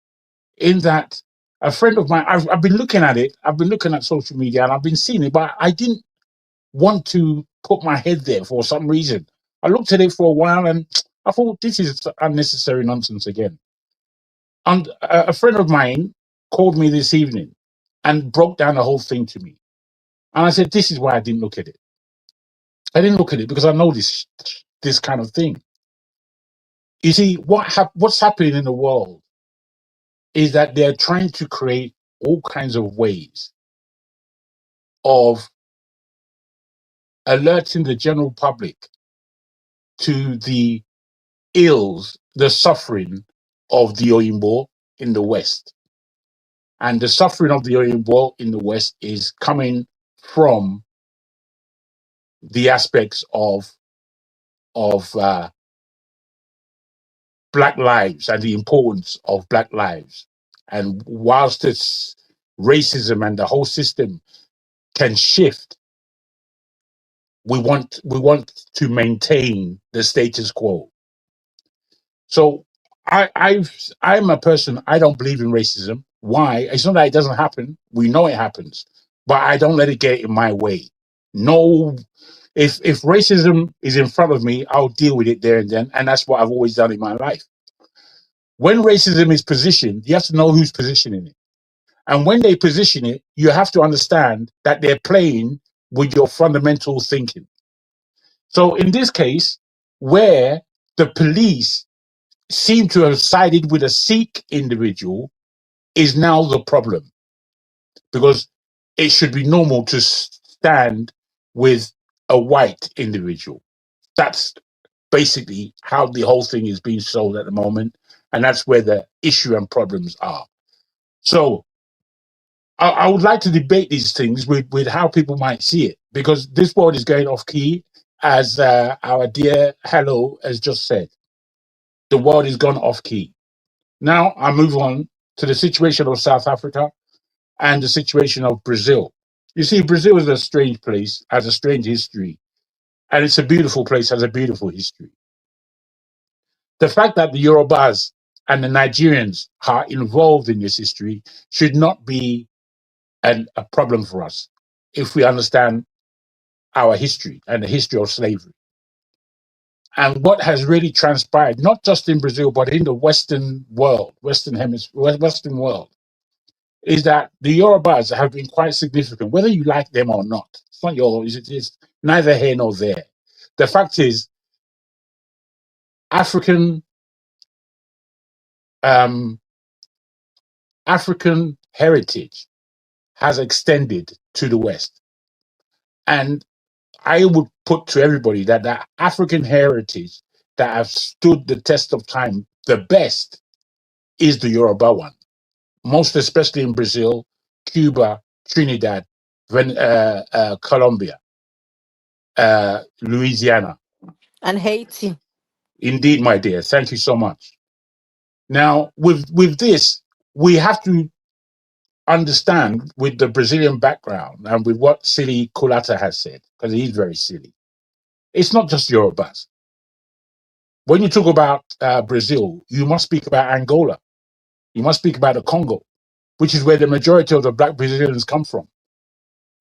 in that a friend of mine, I've been looking at it, I've been looking at social media, and I've been seeing it, but I didn't want to put my head there for some reason. I looked at it for a while, and I thought, this is unnecessary nonsense again. And a friend of mine called me this evening and broke down the whole thing to me. And I said, this is why I didn't look at it. I didn't look at it because I know this kind of thing. You see, what's happening in the world is that they're trying to create all kinds of ways of alerting the general public to the ills, the suffering of the Oyinbo in the West. And the suffering of the Oyinbo in the West is coming from the aspects of Black lives and the importance of Black lives. And whilst it's racism and the whole system can shift, we want to maintain the status quo. So I'm a person, I don't believe in racism. Why? It's not that it doesn't happen. We know it happens, but I don't let it get in my way. No, if racism is in front of me, I'll deal with it there and then. And that's what I've always done in my life. When racism is positioned, you have to know who's positioning it. And when they position it, you have to understand that they're playing with your fundamental thinking. So in this case, where the police seem to have sided with a Sikh individual is now the problem, because it should be normal to stand with a white individual. That's basically how the whole thing is being sold at the moment, and that's where the issue and problems are. So I would like to debate these things with how people might see it, because this world is going off key, as our dear Hello has just said. The world is gone off key. Now I move on to the situation of South Africa and the situation of Brazil. You see, Brazil is a strange place, has a strange history, and it's a beautiful place, has a beautiful history. The fact that the Yorubas and the Nigerians are involved in this history should not be a problem for us if we understand our history and the history of slavery. And what has really transpired, not just in Brazil, but in the Western world, Western world, is that the Yorubas have been quite significant, whether you like them or not. It's not it's neither here nor there. The fact is, African heritage has extended to the West. And I would put to everybody that the African heritage that have stood the test of time the best is the Yoruba one, most especially in Brazil, Cuba, Trinidad, Colombia, Louisiana. And Haiti. Indeed, my dear. Thank you so much. Now, with this, we have to understand, with the Brazilian background and with what silly Kulata has said, because he's very silly, it's not just Yorubas. When you talk about Brazil, you must speak about Angola. You must speak about the Congo, which is where the majority of the black Brazilians come from.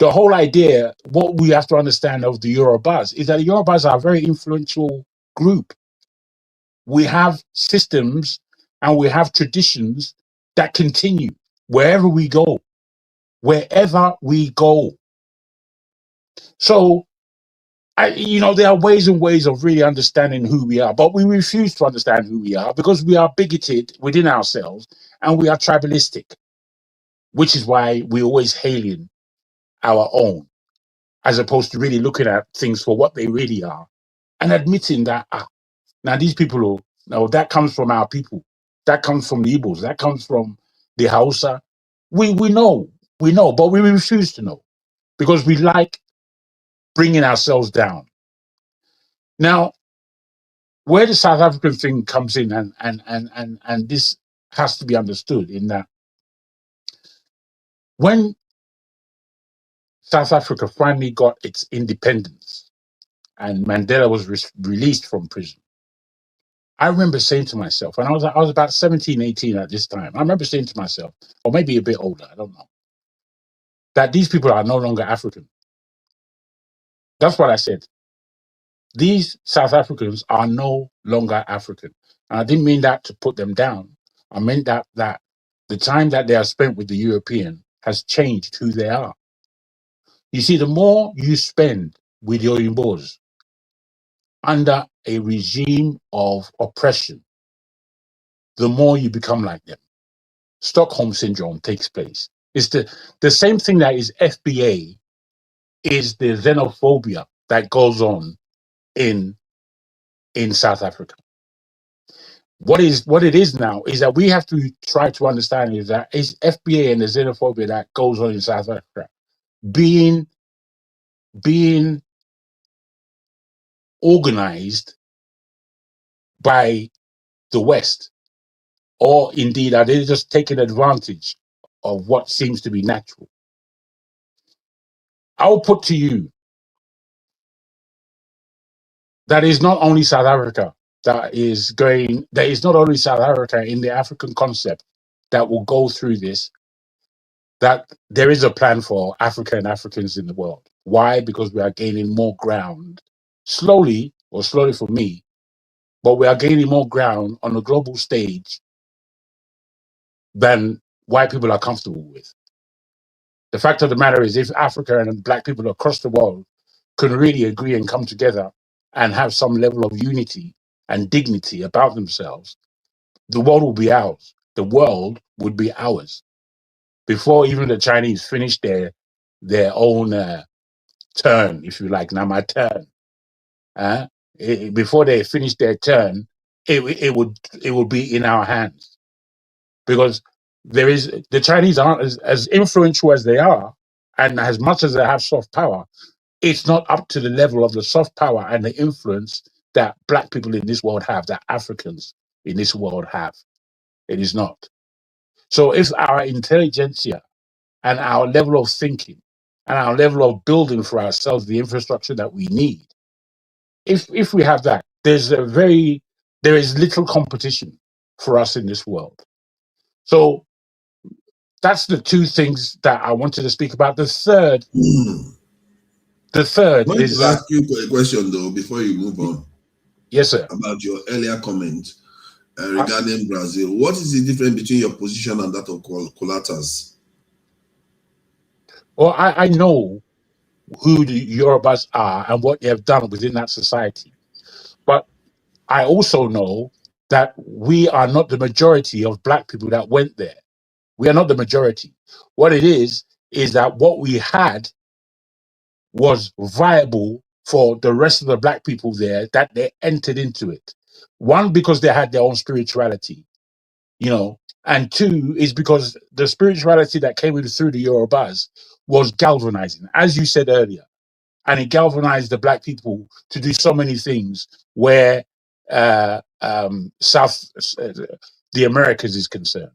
The whole idea, what we have to understand of the Yorubas, is that the Yorubas are a very influential group. We have systems and we have traditions that continue wherever we go. Wherever we go. So, there are ways and ways of really understanding who we are, but we refuse to understand who we are because we are bigoted within ourselves and we are tribalistic, which is why we're always hailing our own, as opposed to really looking at things for what they really are and admitting that, now these people, that comes from our people, that comes from the Igbos, that comes from the Hausa. We know, but we refuse to know because we like bringing ourselves down. Now, where the South African thing comes in, and this has to be understood, in that when South Africa finally got its independence and Mandela was released from prison, I remember saying to myself, and I was about 17, 18 at this time, I remember saying to myself, or maybe a bit older, I don't know, that these people are no longer African. That's what I said. These South Africans are no longer African. And I didn't mean that to put them down. I meant that the time that they have spent with the European has changed who they are. You see, the more you spend with your Imbos under a regime of oppression, the more you become like them. Stockholm syndrome takes place. It's the same thing that is FBA is the xenophobia that goes on in South Africa. What it is now is that we have to try to understand is that it's FBA and the xenophobia that goes on in South Africa being organized by the West, or indeed are they just taking advantage of what seems to be natural? I'll put to you that is not only South Africa that is not only South Africa in the African concept that will go through this, that there is a plan for Africa and Africans in the world. Why? Because we are gaining more ground, slowly for me, but we are gaining more ground on the global stage than white people are comfortable with. The fact of the matter is, if Africa and black people across the world can really agree and come together and have some level of unity and dignity about themselves, the world will be ours. The world would be ours. Before even the Chinese finish their own turn, if you like, now my turn. Before they finish their turn, it would be in our hands, because the Chinese aren't as influential as they are, and as much as they have soft power, it's not up to the level of the soft power and the influence that black people in this world have, that Africans in this world have. It is not. So if our intelligentsia and our level of thinking and our level of building for ourselves the infrastructure that we need, if we have that, there is little competition for us in this world. So that's the two things that I wanted to speak about. The third I want to ask you a question though before you move on. Yes, sir. About your earlier comment regarding Brazil. What is the difference between your position and that of Colatas? Well, I know who the Yorubas are and what they have done within that society. But I also know that we are not the majority of black people that went there. We are not the majority. What it is that what we had was viable for the rest of the black people there, that they entered into it. One, because they had their own spirituality, and two is because the spirituality that came in through the Yorubas was galvanizing, as you said earlier. And it galvanized the black people to do so many things where the Americas is concerned.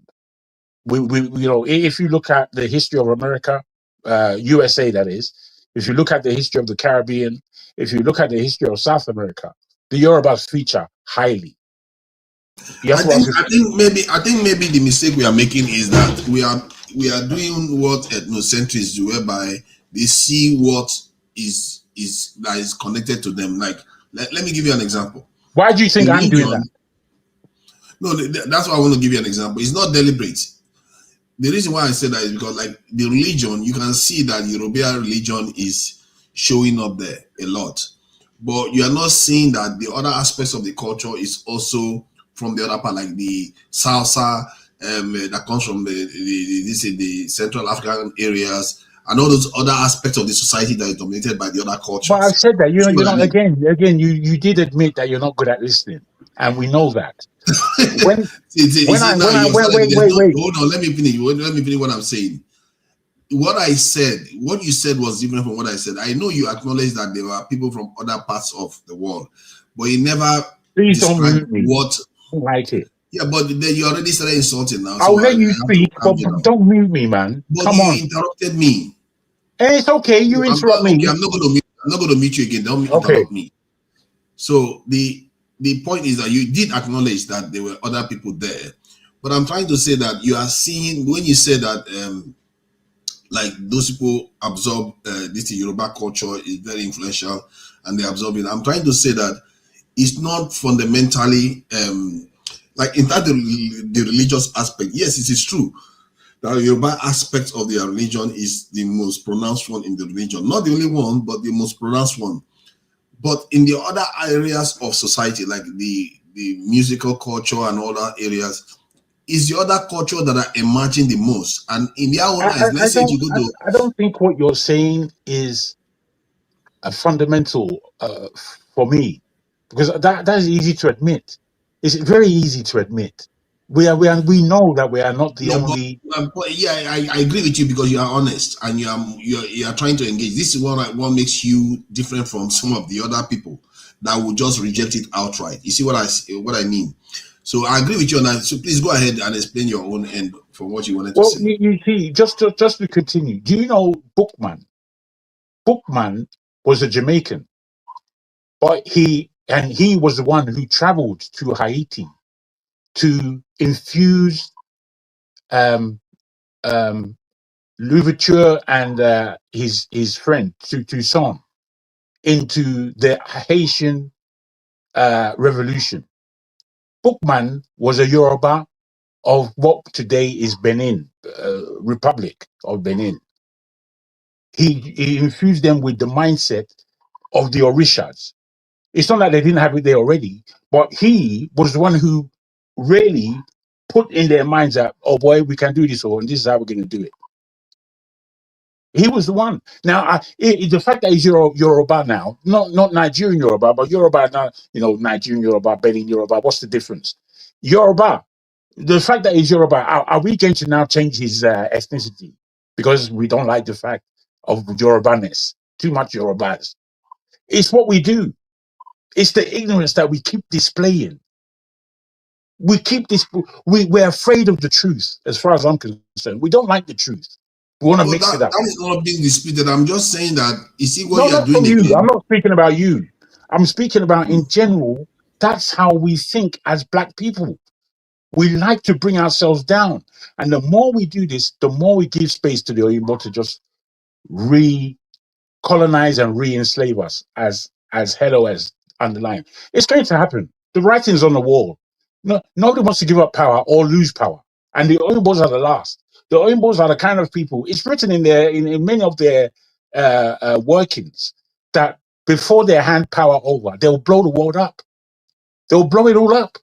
If you look at the history of America, USA, that is, if you look at the history of the Caribbean, if you look at the history of South America, the Yorubas feature highly. I think maybe the mistake we are making is that we are doing what ethnocentrists do, whereby they see what is that is connected to them. Like let me give you an example. Why do you think I'm doing that? No, that's why I want to give you an example. It's not deliberate. The reason why I say that is because, like, the religion, you can see that Yoruba religion is showing up there a lot, but you are not seeing that the other aspects of the culture is also from the other part, like the salsa that comes from the Central African areas, and all those other aspects of the society that is dominated by the other cultures. But I've said that, you know, again, you did admit that you're not good at listening, and we know that. Wait, hold on, let me finish what I'm saying. What you said was different from what I said. I know you acknowledge that there are people from other parts of the world, but you never described what. I don't like it. Yeah, but then you already started insulting now. I'll let you speak, but don't mute me, man. But Come on. Interrupted me. Hey, it's okay. You interrupt me. Okay, I'm not going to mute you again. Don't interrupt me. So the point is that you did acknowledge that there were other people there, but I'm trying to say that you are seeing, when you say that like those people absorb this Yoruba culture is very influential and they absorb it. I'm trying to say that it's not fundamentally like in fact the religious aspect. Yes, it is true that the Yoruba aspect of their religion is the most pronounced one in the religion. Not the only one, but the most pronounced one. But in the other areas of society, like the musical culture and other areas, is the other culture that are emerging the most. And in their own eyes, let's say you go to... I don't think what you're saying is a fundamental for me, because that is easy to admit. It's very easy to admit. We know that we are not the only. I agree with you because you are honest and you are trying to engage. This is what makes you different from some of the other people that will just reject it outright. You see what I mean? So I agree with you on that. So please go ahead and explain your own end from what you wanted to say. You see, just to continue. Do you know Bookman? Bookman was a Jamaican, but he was the one who traveled to Haiti to infuse Louverture and his friend Toussaint into the Haitian revolution. Bookman was a Yoruba of what today is Benin, Republic of Benin. He infused them with the mindset of the Orishas. It's not like they didn't have it there already, but he was the one who really put in their minds that, oh boy, we can do this, and this is how we're going to do it. He was the one. Now, the fact that he's Yoruba now, not Nigerian Yoruba, but Yoruba now, Nigerian Yoruba, Benin Yoruba, what's the difference? Yoruba, the fact that he's Yoruba, are we going to now change his ethnicity because we don't like the fact of Yorubaness? Too much Yorubas. It's what we do. It's the ignorance that we keep displaying. We're afraid of the truth, as far as I'm concerned. We don't like the truth. We want to mix it up. That is not being disputed. I'm just saying that you see what you're doing. You. I'm not speaking about you. I'm speaking about in general. That's how we think as Black people. We like to bring ourselves down, and the more we do this, the more we give space to the Oyinbo to just re-colonize and re-enslave us, as Hello has underlined. It's going to happen. The writing's on the wall. No, nobody wants to give up power or lose power, and the Oyimbos are the last. The Oyimbos are the kind of people. It's written in many of their workings that before they hand power over, they'll blow the world up. They'll blow it all up.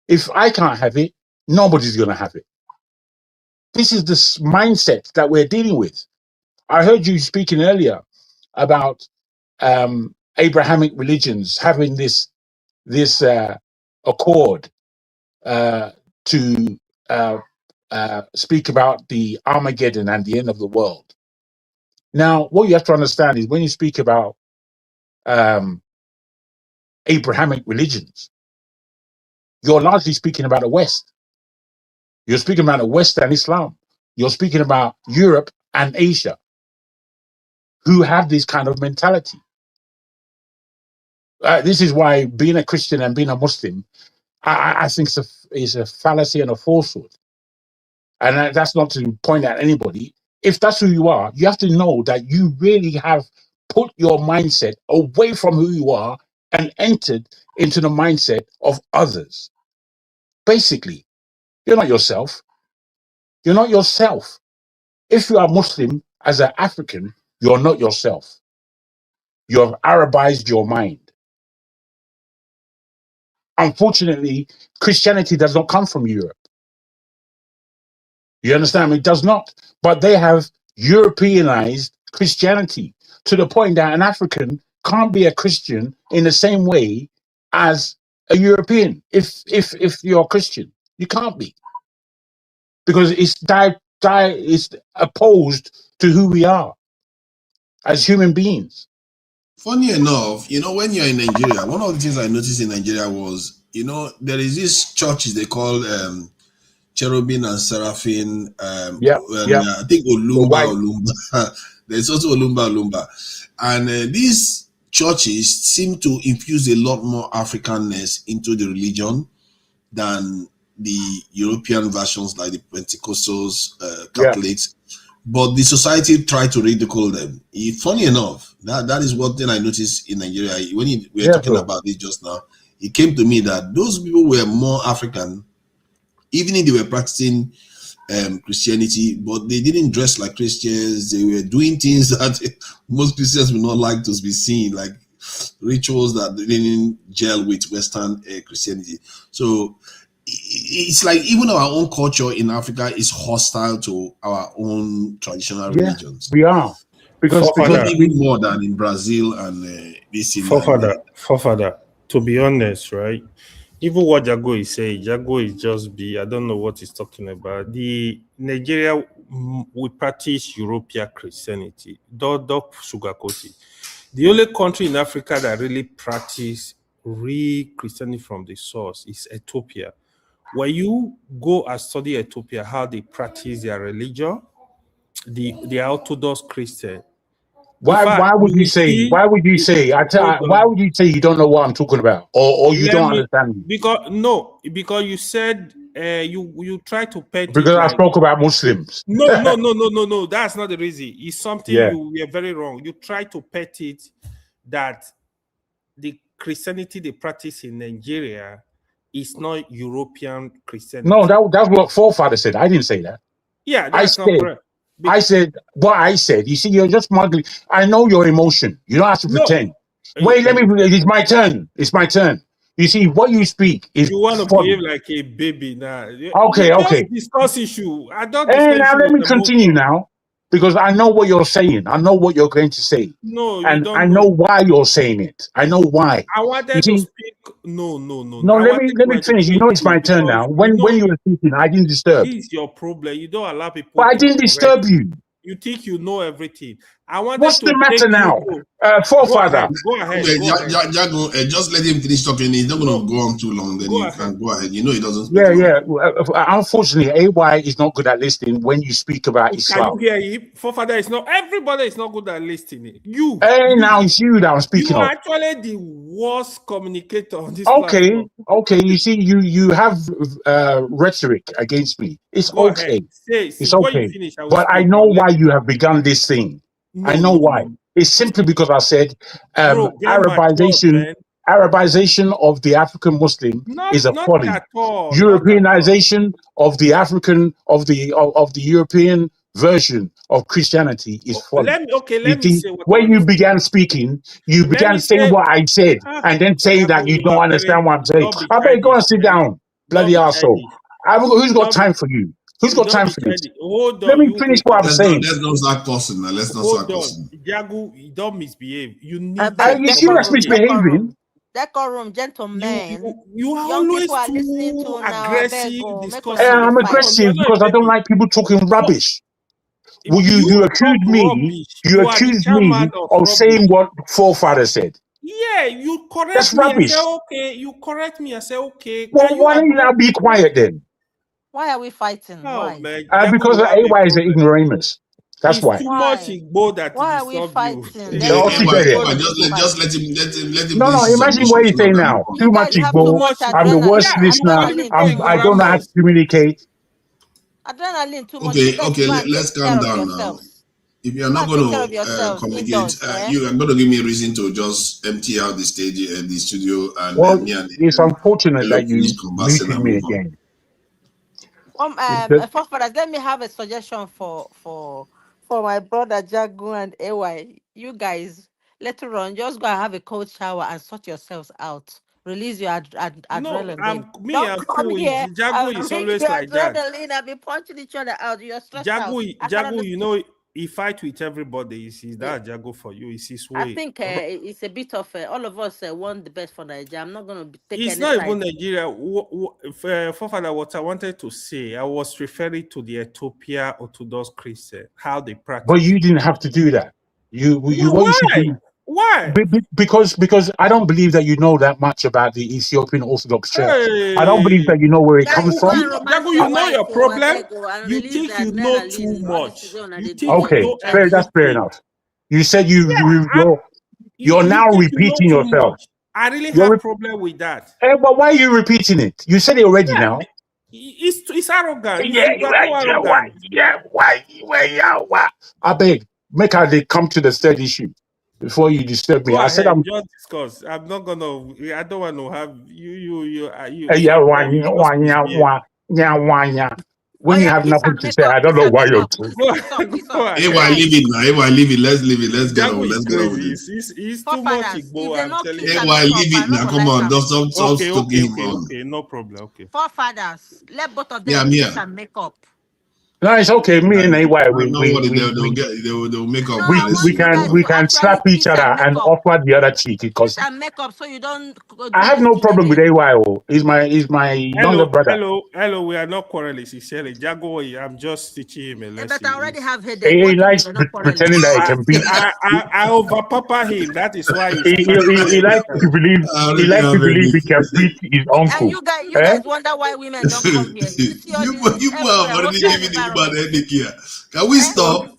If I can't have it, nobody's going to have it. This is the mindset that we're dealing with. I heard you speaking earlier about Abrahamic religions having this accord to speak about the Armageddon and the end of the world. Now, what you have to understand is when you speak about Abrahamic religions, you're largely speaking about the West. You're speaking about the West and Islam. You're speaking about Europe and Asia, who have this kind of mentality. This is why being a Christian and being a Muslim, I think is a fallacy and a falsehood. And that's not to point at anybody. If that's who you are, you have to know that you really have put your mindset away from who you are and entered into the mindset of others. Basically, you're not yourself. You're not yourself. If you are Muslim as an African, you're not yourself. You have Arabized your mind. Unfortunately, Christianity does not come from Europe. You understand? It does not. But they have Europeanized Christianity to the point that an African can't be a Christian in the same way as a European. If you're a Christian, you can't be, because it's it's opposed to who we are as human beings. Funny enough, when you're in Nigeria, one of the things I noticed in Nigeria was, there is these churches they call Cherubim and Seraphim. I think Olumba. There's also Olumba. And these churches seem to infuse a lot more Africanness into the religion than the European versions like the Pentecostals, Catholics. But the society tried to ridicule them. Funny enough, that is one thing I noticed in Nigeria. When we were talking about this just now, it came to me that those people were more African, even if they were practicing Christianity, but they didn't dress like Christians. They were doing things that most Christians would not like to be seen, like rituals that didn't gel with Western Christianity. So it's like even our own culture in Africa is hostile to our own traditional religions. We are, because even more than in Brazil and this. Forefather, to be honest, right? Even what Jago is saying, Jago is just I don't know what he's talking about. The Nigeria, we practice European Christianity. Don't sugarcoat it. The only country in Africa that really practice real Christianity from the source is Ethiopia. When you go and study Ethiopia, how they practice their religion, the Orthodox Christian. Why would you say you don't know what I'm talking about, or you don't understand me? Because you said you try to pet because I spoke about Muslims. No, that's not the reason. It's something you are very wrong. You try to pet it that the Christianity they practice in Nigeria is not European Christianity. No, that's what forefather said. I didn't say that. Yeah, that's not correct. I said what I said. You see, you're just muggling. I know your emotion. You don't have to pretend. Wait, let me. It's my turn. It's my turn. You see, what you speak is. You want to behave like a baby now. Okay. Discuss issue. I don't. Now let me continue now, because I know what you're saying. I know what you're going to say. No, and I know why you're saying it. I know why. I wanted to speak. No. No, let me finish. You know it's my turn now. When you were speaking, I didn't disturb. This is your problem. You don't allow people. But I didn't disturb you. You think you know everything. I wanted What's the matter now? Forefather. Go ahead. Jago, just let him finish talking. He's not going to go on too long. Then you can go ahead. He doesn't speak. Yeah. Unfortunately, AY is not good at listening when you speak about Islam. Can you hear him? Forefather is not. Everybody is not good at listening. Now it's you that I'm speaking of. You're actually the worst communicator on this platform. Okay. You see, you have rhetoric against me. It's okay. It's okay. But I know why you have begun this thing. I know why. It's simply because I said Arabization of the African Muslim is a folly. Europeanization of the African of the European version of Christianity is folly. Let me say what when you began speaking, you began saying what I said, and then saying that you don't understand what I'm saying. I better go and sit down, bloody arsehole. Who's got time for you? Who's got time for this? Let me finish what I'm saying. Let's not start cursing now. Let's not start cursing. Jago, you don't misbehave. You need you see what's misbehaving? Decorum, gentlemen. You are always too aggressive. I'm aggressive because I don't like people talking rubbish. Well, you accuse me. You accuse me of saying what forefather said. Yeah, you correct That's me. Rubbish. I say okay. You correct me. I say okay. Well, why don't you now be quiet then? Why are we fighting? Why? Man, because AY is an ignoramus. That's It's why. too much Why? Igbo that Why are we disturb you. fighting? Hey, Let's No, not she AY, said it. go AY, to just fight. let him No, do no. his Imagine what submission he's so that saying we can move now. on. Too You much guys have too Igbo. much I'm the worst Yeah, you listener. only adrenaline. go Too Igbo I much. don't know how to rambles. communicate. Adrenaline too much. You Okay, guys okay, go and let's take calm care of down now. yourselves. If you are Go not and going take care of to yourselves communicate, indoors. Eh? you are going to give me a reason to just empty out the stage, the studio, and Well, me and it's unfortunate Hello that finish you conversing muted and me move on. again. First brothers, let me have a suggestion for my brother Jagu and AY. You guys, later on, just go and have a cold shower and sort yourselves out. Release your No, adrenaline. I'm Don't come cool. here Jago and is bring always your like that. adrenaline and be punching each other out. You're stressed out. I can Jago, you understand. know, he fight with everybody. He's Yeah. that Jago for you. It's his I way. think it's a bit of all of us want the best for Nigeria. I'm not going to take It's any not side. even Nigeria. Forefather, what I wanted to say, I was referring to the Ethiopia Orthodox Christian, how they practice. But you didn't have to do that. What you should do. Why? Because I don't believe that you know that much about the Ethiopian Orthodox Church. I don't believe that you know where it Guys, comes go from. and romance Jago, your you know wife your problem. and You release think the you know adrenaline. too much. Honestly, You they do think you Okay, know that's fair everything. enough. You said Yeah, you're you now think you know repeating too yourself. much. I really You're have problem with that. but why are you repeating it? You said it already now. It's arrogant. Why? I beg, make how they come to the third issue before you disturb me. Go I said ahead, I'm. just discuss. I'm not gonna. I don't want to have you. Yeah, Sometimes you just misbehave. When Oh you yeah, have kiss nothing and to make say, up. I don't Kiss know and why make you're up. talking. Kiss Go up. AY, ahead. leave it now. AY, leave it. Let's get Jago on. is Let's get on with crazy. this. He's too much Forefathers, if Igbo. they I'm no telling kiss you. and make AY, up, leave I it no now. go Come like on, them. stop stoking him on. Okay. No problem. Okay. Forefathers, let both of Yeah, them I'm kiss here. and make up. No, it's okay. Me and AY, Don't worry, they'll make No, up I want you guys we to can slap actually each kiss and other make and up. offer the other cheek Kiss because and make up so you don't I do have this no thing problem with again. AY. He's my younger brother. Hello. We are not quarreling. Sincerely, Jago, I'm just teaching him a Yeah, lesson. but I already have headache. He What if likes you're not quarreling? pretending that he can beat. I over papa him. That is why he's He likes to believe I already have he can beat his And uncle. you Eh? guys wonder why women don't come here. You see all you this have everywhere, already hostile given the woman environment. headache here. Can we Eh? stop?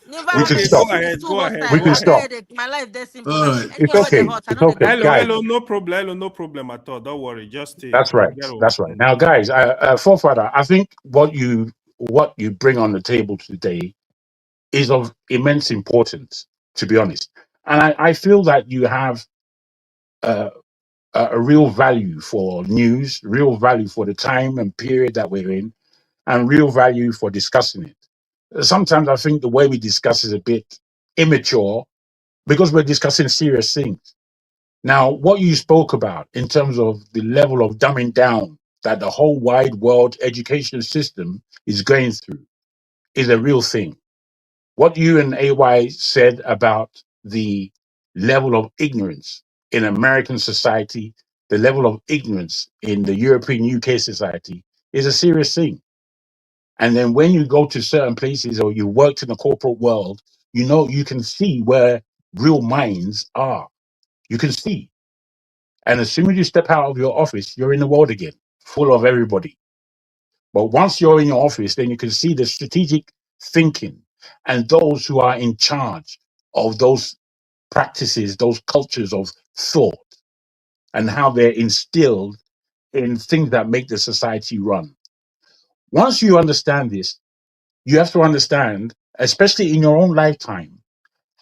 The We can environment stop. is too hostile. We can Why get stop. headache? My life is simple. All Now. right. It's Anywhere where they okay. hot, I It's know they okay, talk guys. plenty. No problem at all. Don't worry. Just That's right. That's right. Now, guys, forefather, I think what you bring on the table today is of immense importance, to be honest. And I feel that you have uh, a real value for news, real value for the time and period that we're in, and real value for discussing it. Sometimes I think the way we discuss is a bit immature because we're discussing serious things. Now, what you spoke about in terms of the level of dumbing down that the whole wide world education system is going through is a real thing. What you and AY said about the level of ignorance in American society, the level of ignorance in the European UK society is a serious thing. And then when you go to certain places or you worked in the corporate world, you can see where real minds are. You can see. And as soon as you step out of your office, you're in the world again, full of everybody. But once you're in your office, then you can see the strategic thinking and those who are in charge of those practices, those cultures of thought, and how they're instilled in things that make the society run. Once you understand this, you have to understand, especially in your own lifetime,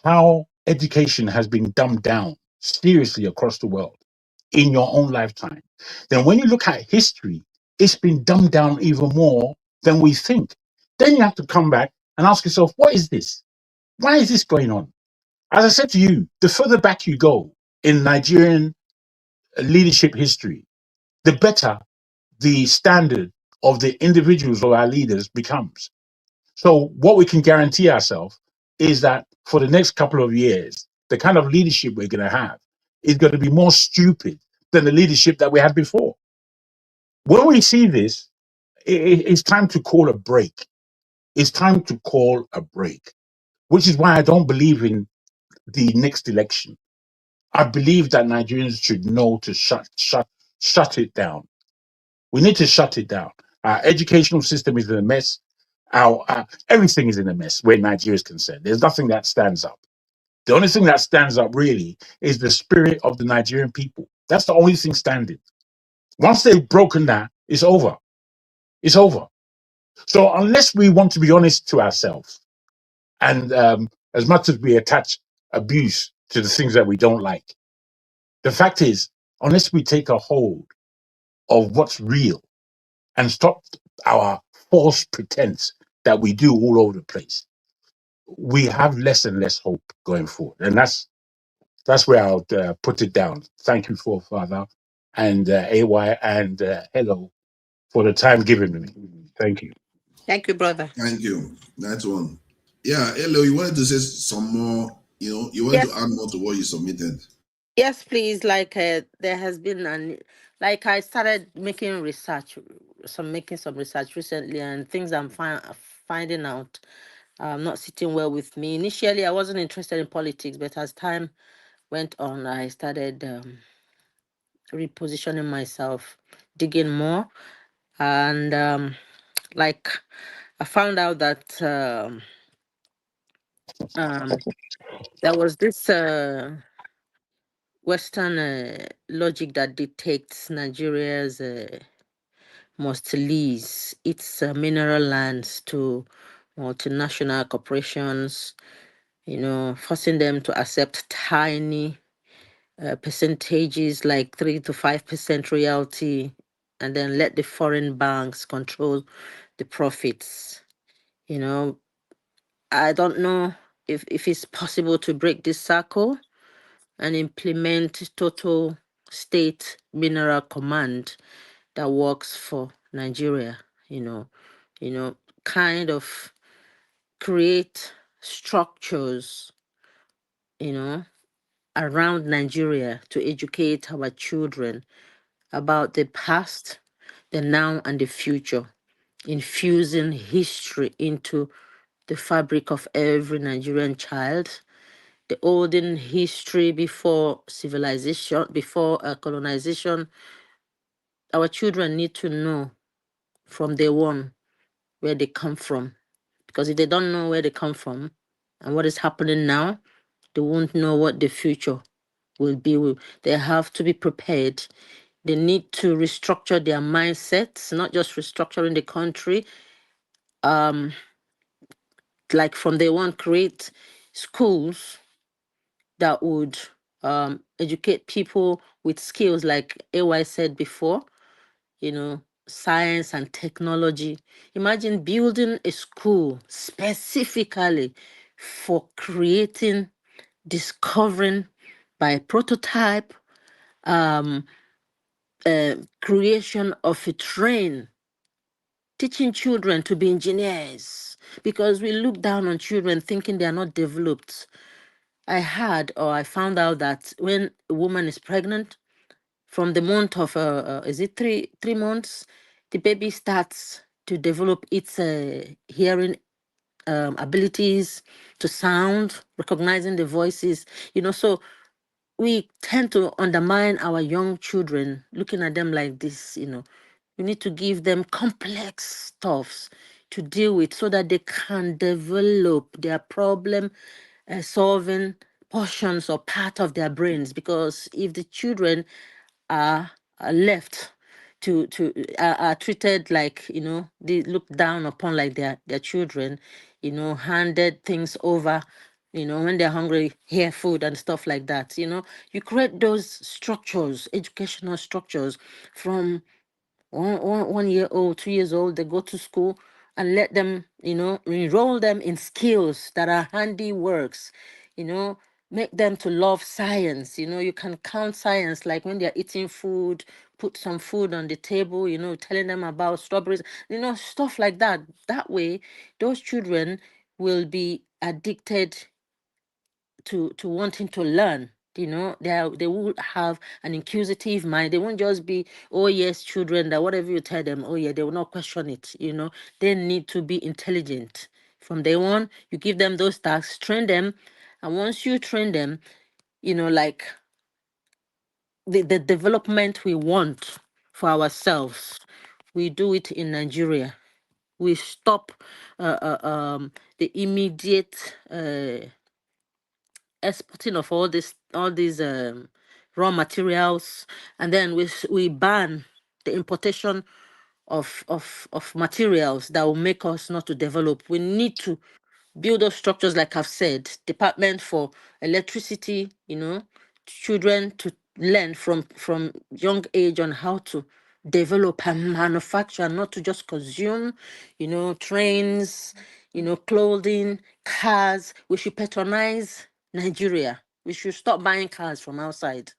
how education has been dumbed down seriously across the world in your own lifetime. Then when you look at history, it's been dumbed down even more than we think. Then you have to come back and ask yourself, what is this? Why is this going on? As I said to you, the further back you go in Nigerian leadership history, the better the standard of the individuals or our leaders becomes. So what we can guarantee ourselves is that for the next couple of years, the kind of leadership we're going to have is going to be more stupid than the leadership that we had before. When we see this, it's time to call a break. It's time to call a break, which is why I don't believe in the next election. I believe that Nigerians should know to shut it down. We need to shut it down. Our educational system is in a mess. Everything is in a mess where Nigeria is concerned. There's nothing that stands up. The only thing that stands up really is the spirit of the Nigerian people. That's the only thing standing. Once they've broken that, it's over. It's over. So unless we want to be honest to ourselves, and as much as we attach abuse to the things that we don't like, the fact is, unless we take a hold of what's real and stop our false pretense that we do all over the place, we have less and less hope going forward. And that's where I'll put it down. Thank you, Father, and AY, and hello for the time given to me. Thank you. Thank you, brother. Thank you. That's one. Yeah, hello. You wanted to say some more, you wanted to add more to what you submitted. Yes, please. Like there has been like I started making some research recently, and things I'm finding out not sitting well with me. Initially, I wasn't interested in politics, but as time went on, I started repositioning myself, digging more, and like I found out that there was this Western logic that dictates Nigeria's must lease its mineral lands to multinational corporations, forcing them to accept tiny percentages like 3 to 5% royalty, and then let the foreign banks control the profits. I don't know if it's possible to break this cycle and implement total state mineral command that works for Nigeria, kind of create structures, around Nigeria to educate our children about the past, the now, and the future, infusing history into the fabric of every Nigerian child. The olden history before civilization, before colonization, our children need to know from day one where they come from. Because if they don't know where they come from and what is happening now, they won't know what the future will be. They have to be prepared. They need to restructure their mindsets, not just restructuring the country. Like from day one, create schools that would educate people with skills like AY said before, science and technology. Imagine building a school specifically for creating, discovering by prototype, creation of a train, teaching children to be engineers, because we look down on children thinking they are not developed. I found out that when a woman is pregnant, from the month of is it 3 months, the baby starts to develop its hearing abilities, to sound, recognizing the voices. So we tend to undermine our young children, looking at them like this. We need to give them complex stuffs to deal with so that they can develop their problem solving portions or part of their brains. Because if the children are left are treated like, they look down upon like their children, handed things over, when they're hungry, here food and stuff like that. You create those structures, educational structures, from 1 year old, 2 years old. They go to school, and let them, enroll them in skills that are handiworks, make them to love science. You can count science, like when they're eating food, put some food on the table, telling them about strawberries, stuff like that. That way, those children will be addicted to wanting to learn. They will have an inquisitive mind. They won't just be, oh yes, children, that whatever you tell them, oh yeah, they will not question it. They need to be intelligent from day one. You give them those tasks, train them, and once you train them, like the development we want for ourselves, we do it in Nigeria. we stop the immediate exporting of all these raw materials, and then we ban the importation of materials that will make us not to develop. We need to build those structures, like I've said, department for electricity, children to learn from young age on how to develop and manufacture, not to just consume, trains, clothing, cars. We should patronize Nigeria. We should stop buying cars from outside.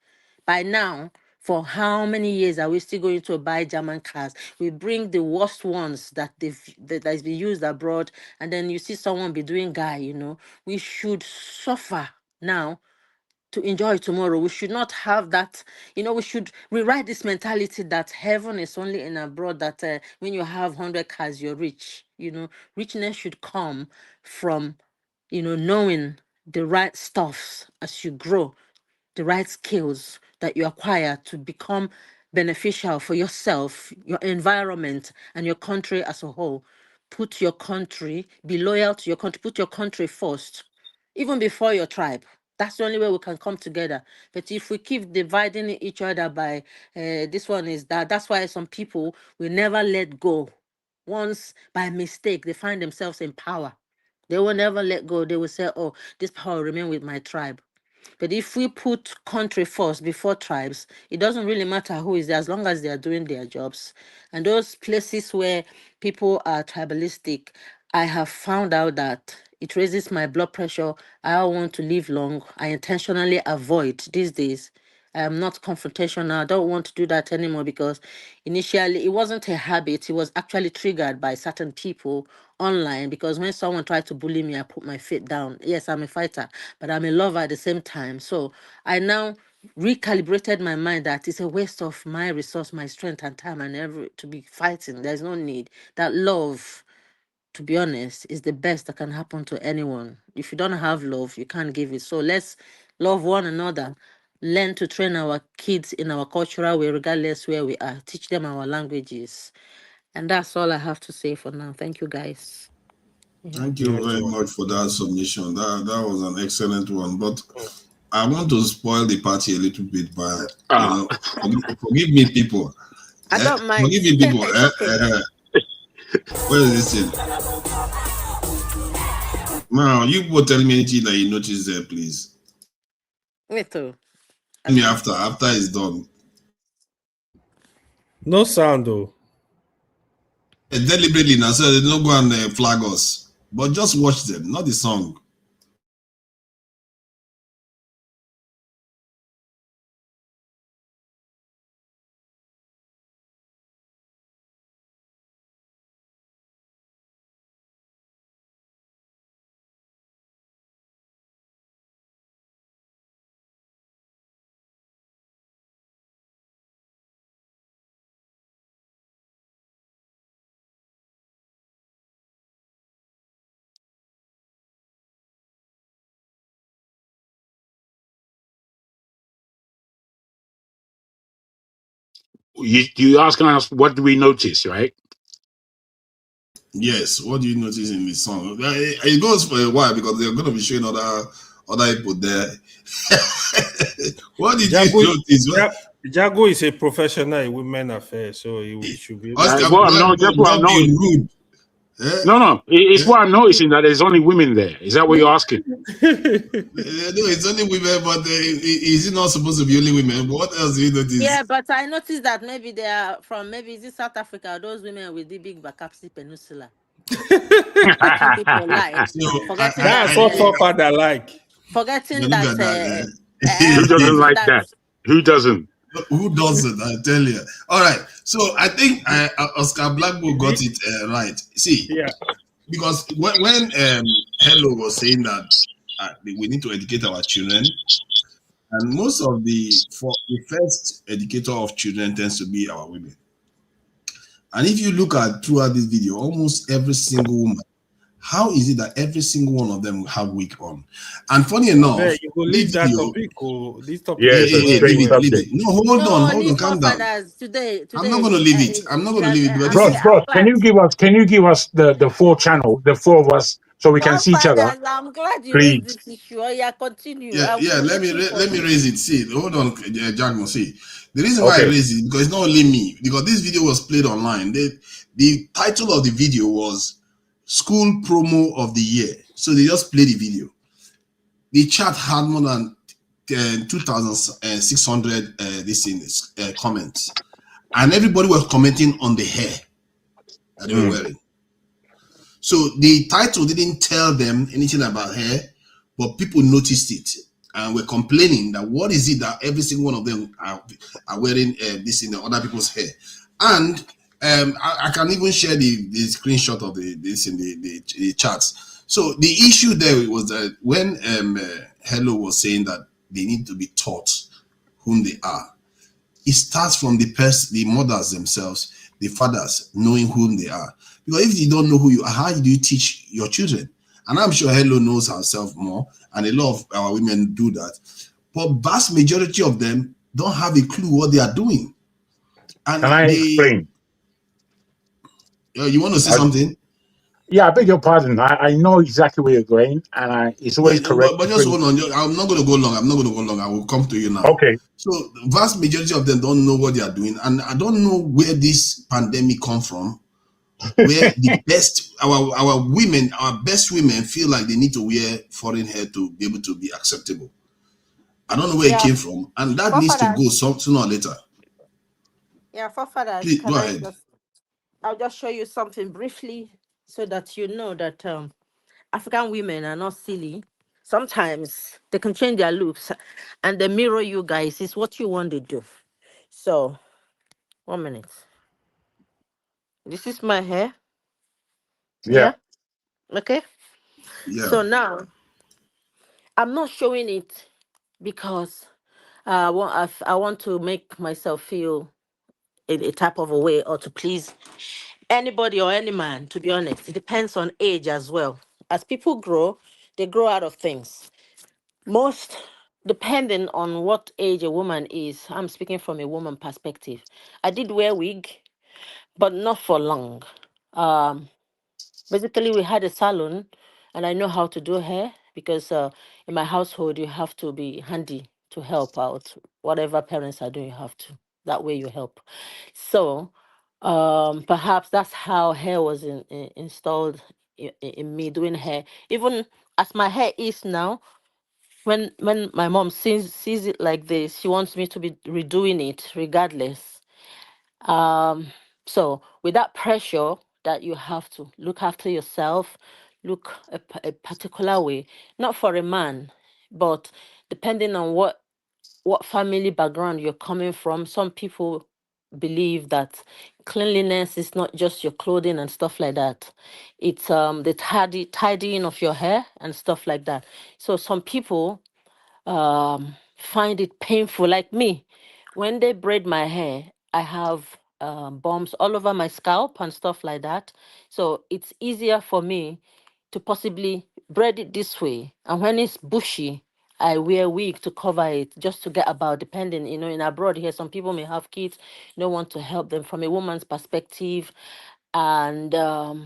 By now, for how many years are we still going to buy German cars? We bring the worst ones that that's been used abroad, and then you see someone be doing guy. We should suffer now to enjoy tomorrow. We should not have that. We should rewrite this mentality that heaven is only in abroad, that when you have 100 cars, you're rich. Richness should come from, knowing the right stuffs as you grow, the right skills that you acquire to become beneficial for yourself, your environment, and your country as a whole. Put your country, be loyal to your country, put your country first, even before your tribe. That's the only way we can come together. But if we keep dividing each other by this one is that, that's why some people will never let go. Once by mistake they find themselves in power, they will never let go. They will say, oh, this power will remain with my tribe. But if we put country first before tribes, it doesn't really matter who is there as long as they are doing their jobs. And those places where people are tribalistic, I have found out that it raises my blood pressure. I don't want to live long. I intentionally avoid these days. I am not confrontational. I don't want to do that anymore because initially it wasn't a habit. It was actually triggered by certain people online, because when someone tried to bully me, I put my feet down. Yes, I'm a fighter, but I'm a lover at the same time. So I now recalibrated my mind that it's a waste of my resource, my strength and time and to be fighting. There's no need. That love, to be honest, is the best that can happen to anyone. If you don't have love, you can't give it. So let's love one another. Learn to train our kids in our cultural way, regardless where we are. Teach them our languages. And that's all I have to say for now. Thank you, guys. Thank you very much for that submission. That was an excellent one. But I want to spoil the party a little bit by, forgive me, people. I don't mind. Forgive me, people. Where is this thing? Now, you people tell me anything that you notice there, please. Me too. Tell me after it's done. No sound though. Deliberately now, so they don't go and flag us. But just watch them, not the song. You asking us what do we notice, right? Yes, what do you notice in the song? It goes for a while because they're going to be showing other people there. What did you notice? Jago is a professional in women affairs, so he should be. Oscar, rude. No, it's what I'm noticing, that there's only women there. Is that what you're asking? No, it's only women, but is it not supposed to be only women? What else do you notice? Yeah, but I noticed that maybe they are from, maybe is it South Africa, those women with the big Bakapsi Peninsula. People like. Forgetting that's what forefather like. Forgetting that. Who doesn't like that? Who doesn't? Who doesn't? I tell you. All right. So I think Oscar Blackburn got it right. See, because when Hello was saying that we need to educate our children, and most of the first educator of children tends to be our women. And if you look at throughout this video, almost every single woman How is it that every single one of them have wig on? And funny enough, Yeah, you go leave that video, topic. Oh, this topic Yeah, is it's a well, leave strange it, well. leave subject. it. No, hold No, on, leave calm down. forefathers today. I'm not going to leave it. I'm not going to leave it because Bros, this is, bros, can you give us the four channel, the four of us, so we can see each other, Forefathers, I'm glad you raised please? this issue. Oh, yeah, continue. yeah, I'll yeah. be Let me waiting for let me you. raise it. See, hold on, Jagmo. See, the reason why I Okay. raise it because it's not only me. Because this video was played online. The title of the video was "School Promo of the Year," so they just played the video. The chat had more than 2,600 comments, and everybody was commenting on the hair that they were wearing. So the title didn't tell them anything about hair, but people noticed it and were complaining that what is it that every single one of them are wearing this in the other people's hair. And I can even share the screenshot of this in the charts. So the issue there was that when Hello was saying that they need to be taught whom they are, it starts from the mothers themselves, the fathers knowing whom they are. Because if you don't know who you are, how do you teach your children? And I'm sure Hello knows herself more, and a lot of our women do that. But vast majority of them don't have a clue what they are doing. And Can I explain? You want to say something? Yeah, I beg your pardon. I know exactly where you're going, and it's always correct. But just hold on. I'm not going to go long. I will come to you now. Okay. So the vast majority of them don't know what they are doing, and I don't know where this pandemic come from. Where the best our women, our best women feel like they need to wear foreign hair to be able to be acceptable. I don't know where it came from, and that needs to go sooner or later. Yeah, forefathers, Please go ahead. I'll just show you something briefly so that you know that African women are not silly. Sometimes they can change their looks and they mirror you guys. It's what you want to do. So, 1 minute. This is my hair. Yeah. Okay. Yeah. So now I'm not showing it because I want to make myself feel a type of a way or to please anybody or any man, to be honest. It depends on age as well. As people grow, they grow out of things. Most depending on what age a woman is, I'm speaking from a woman perspective. I did wear wig, but not for long. Um, Basically, we had a salon, and I know how to do hair because in my household, you have to be handy to help out. Whatever parents are doing, you have to. That way, you help. So, perhaps that's how hair was installed in me doing hair. Even as my hair is now, when my mom sees it like this, she wants me to be redoing it regardless. So with that pressure that you have to look after yourself, look a particular way, not for a man, but depending on what family background you're coming from, some people believe that cleanliness is not just your clothing and stuff like that. It's the tidying of your hair and stuff like that. So some people find it painful, like me. When they braid my hair, I have bumps all over my scalp and stuff like that. So it's easier for me to possibly braid it this way. And when it's bushy, I wear wig to cover it just to get about, depending, in abroad here, some people may have kids, you don't want to help them from a woman's perspective. And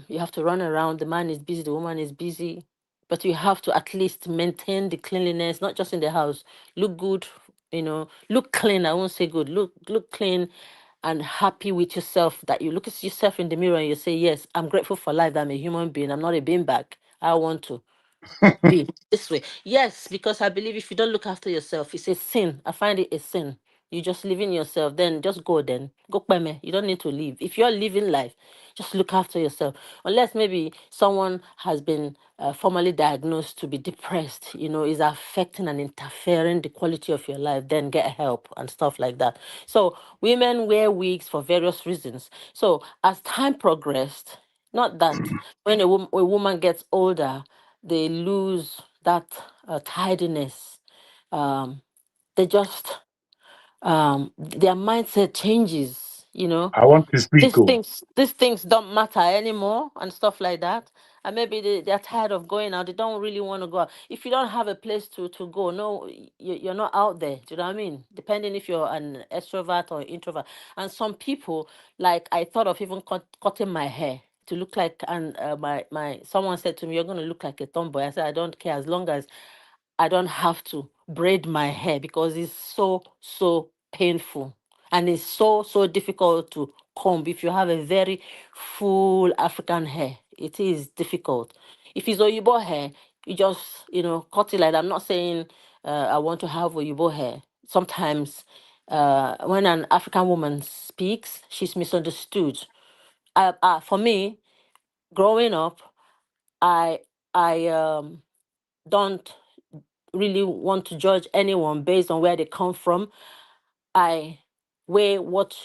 you have to run around. The man is busy, the woman is busy, but you have to at least maintain the cleanliness, not just in the house. Look good, look clean. I won't say good. Look clean and happy with yourself. That you look at yourself in the mirror and you say, "Yes, I'm grateful for life. That I'm a human being. I'm not a beanbag. I want to be this way." Yes, because I believe if you don't look after yourself, it's a sin. I find it a sin. You just living yourself, then just go then. Go me. You don't need to live. If you're living life, just look after yourself. Unless maybe someone has been formally diagnosed to be depressed, is affecting and interfering the quality of your life, then get help and stuff like that. So women wear wigs for various reasons. So as time progressed, not that when a woman gets older, they lose that tidiness. They just their mindset changes. you know, I want to speak. Oh. these things don't matter anymore and stuff like that. And maybe they're tired of going out. They don't really want to go out. If you don't have a place to go, no, you're not out there. Do you know what I mean? Depending if you're an extrovert or introvert. And some people, like, I thought of even cutting my hair to look like, and my someone said to me, "You're going to look like a tomboy." I said, "I don't care, as long as I don't have to braid my hair, because it's so painful, and it's so difficult to comb if you have a very full African hair. It is difficult. If it's Oyibo hair, you just, cut it like that. I'm not saying I want to have Oyibo hair. Sometimes when an African woman speaks, she's misunderstood. For me, growing up, I don't really want to judge anyone based on where they come from. I weigh what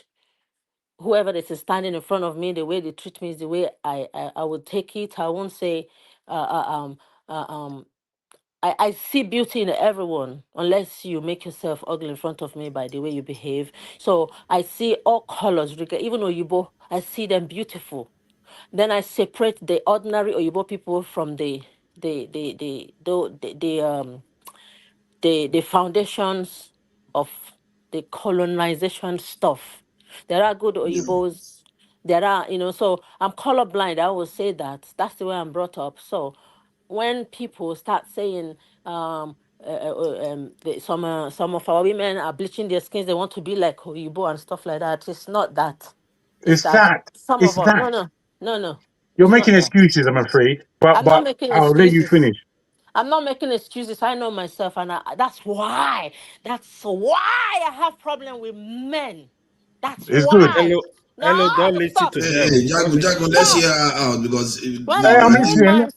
whoever that is standing in front of me, the way they treat me is the way I would take it. I won't say uh, uh, um uh, um I see beauty in everyone unless you make yourself ugly in front of me by the way you behave. So I see all colors, even Oyibo, I see them beautiful. Then I separate the ordinary Oyibo people from the foundations of the colonization stuff. There are good Yeah. Oyibos. There are, so I'm colorblind. I will say that. That's the way I'm brought up. So when people start saying some of our women are bleaching their skins, they want to be like Oyibo and stuff like that. It's not that. It's It's that that. some It's of us, that. no, You're it's not making that. excuses, I'm afraid. But I'm not but making I'll let you excuses. finish. I'm not making excuses. I know myself, and that's why I have problem with men. That's It's good. why. Hello, No, hello. Don't listen stop, to Hey, them. hey, Don't Jago, listen Jago, to let's them. hear stop. her out because When Hey, a I'm the listening.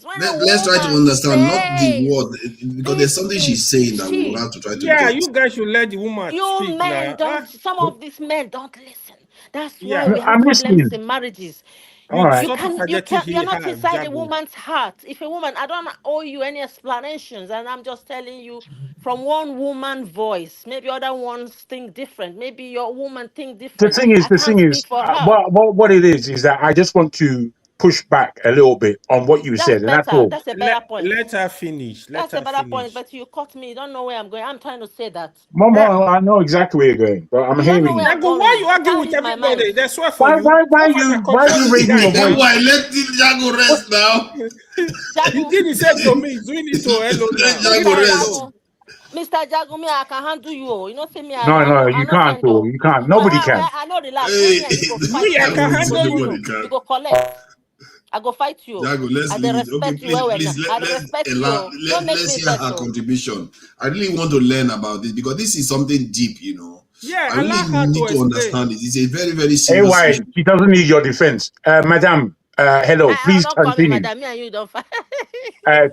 when a let's try to woman understand not the says, word because there's this something she's is saying that we will she. have to try to Yeah, get. you guys should let the woman You speak men now. don't. Some of these men don't listen. That's why Yeah. we have I'm problems listening. in marriages. All You right. You stop can targeting you're he not her inside a Jago. woman's heart. If a woman, I don't owe you any explanations, and I'm just telling you from one woman voice. Maybe other ones think different. Maybe your woman think The different. thing is, I can't speak for her. what it is that I just want to push back a little bit on what you That's said, and that's better. all. That's a Let better point. let her finish. Let That's a her better point. finish. But you caught me. You don't know where I'm going. I'm trying to say that. Eh, Mama, I know exactly where you're going, but I'm You don't know hearing where you. I'm Jago, why going. you You argue can't with read my mind. everybody? They swear for you. Why are Control you this raising guy your Then voice? now. why let Jago rest now? He Jagu, did the same to me. He's doing it to Hello Let now. Leave Jago Mr. her rest. alone. Jagu. Mr. Jagumi, I can handle you. Oh. You know, say me, No, no, I you no can't. send Oh, you. you can't. Nobody Where can. I know relax. When Hey, me and you go fight Me, for I this can Jago country, said handle nobody you. you can. go collect. I go fight you. Jago, let's I dey leave it. Okay, respect you well well now. please I dey let's respect you. Don't make let's me hear vex. her Oh. contribution. I really want to learn about this because this is something deep, you know. I Yeah, really allow her to need to explain. understand it. It's a very, very serious AY, issue. she doesn't need your defense. Madam, hello, I please don't call me continue. madam. Me and you don't fight.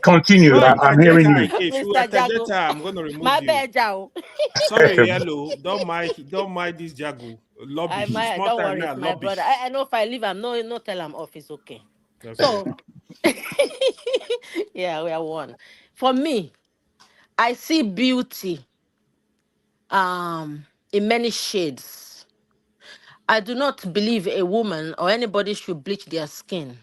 Continue. Don't I'm interject hearing her you. again. If you Mr. interject Jago. her, I'm gonna remove My you. bad, Jao. Sorry, Hello. Don't mind this Jago. Lobby. Small Don't time worry, now, it's my lobby. brother. I know if I leave, I'm no tell him off. It's okay. Okay. So yeah, we are one. For me, I see beauty in many shades. I do not believe a woman or anybody should bleach their skin.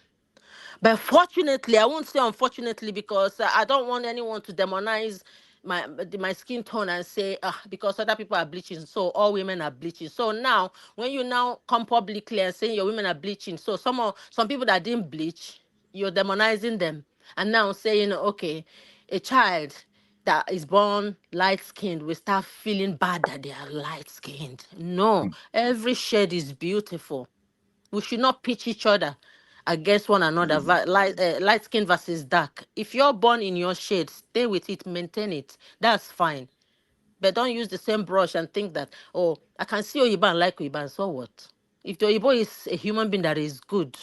But fortunately, I won't say unfortunately because I don't want anyone to demonize my skin tone and say because other people are bleaching, so all women are bleaching. So now, when you now come publicly and saying your women are bleaching, so some people that didn't bleach, you're demonizing them, and now saying okay, a child that is born light skinned will start feeling bad that they are light skinned. No, every shade is beautiful. We should not pitch each other against one another. Light skin versus dark. If you're born in your shade, stay with it, maintain it. That's fine. But don't use the same brush and think that, oh, I can see Oyibo and like Oyibo, and so what? If the Oyibo is a human being that is good,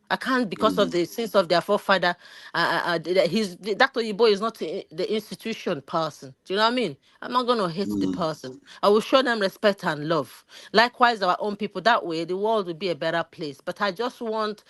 I can't, because of the sins of their forefather. Dr. Yibo is not the institution person. Do you know what I mean? I'm not going to hate the person. I will show them respect and love. Likewise, our own people. That way, the world will be a better place. But I just want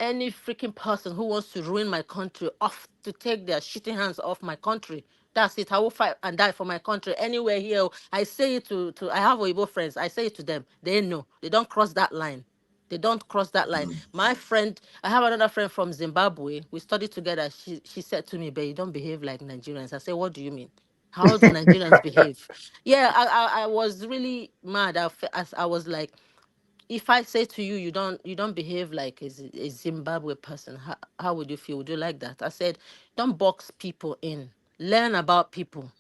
any freaking person who wants to ruin my country off to take their shitty hands off my country. That's it. I will fight and die for my country anywhere here. I say it to I have Oyibo friends. I say it to them. They know. They don't cross that line. They don't cross that line. My friend, I have another friend from Zimbabwe. We studied together. She said to me, "But you don't behave like Nigerians." I said, "What do you mean? How do Nigerians behave?" Yeah, I was really mad. I was like, if I say to you, you don't behave like a Zimbabwe person, how would you feel? Would you like that? I said, don't box people in. Learn about people.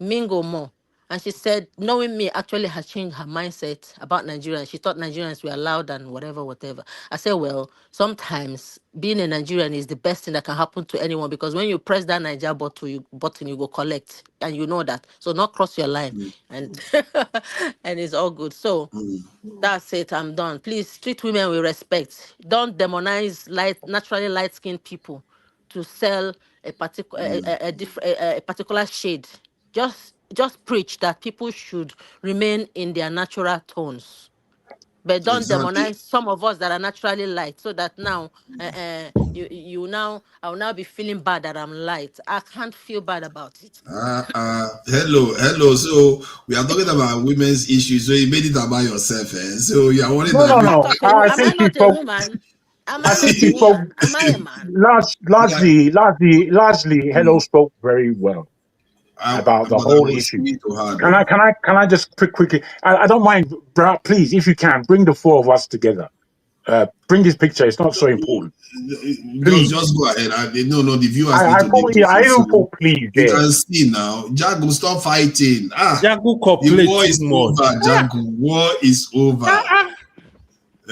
Mingle more. And she said, knowing me actually has changed her mindset about Nigerians. She thought Nigerians were loud and whatever, whatever. I said, well, sometimes being a Nigerian is the best thing that can happen to anyone, because when you press that Niger button, you go collect. And you know that. So not cross your line. And and it's all good. So that's it. I'm done. Please treat women with respect. Don't demonize naturally light-skinned people to sell a particular a particular shade. Just preach that people should remain in their natural tones. But don't Exactly. demonize some of us that are naturally light, so that now I will now be feeling bad that I'm light. I can't feel bad about it. Hello. So we are talking about women's issues. So you made it about yourself, eh? So you are worried No, that no, Am I no. people. not a I am I think you not a spoke. woman? Am I I think not a you spoke woman? Am I a man? largely. Hello spoke very well about the But I whole was issue. speaking to her Can though. I just quickly? I don't mind, please, if you can, bring the four of us together. Bring this picture. It's not so important. Please. Just go ahead. No, the viewers need to be able to I see. So even put please you there. can see now. Jagu, stop fighting. Jagu The cooperate war too is much. over. Jagu, war is over.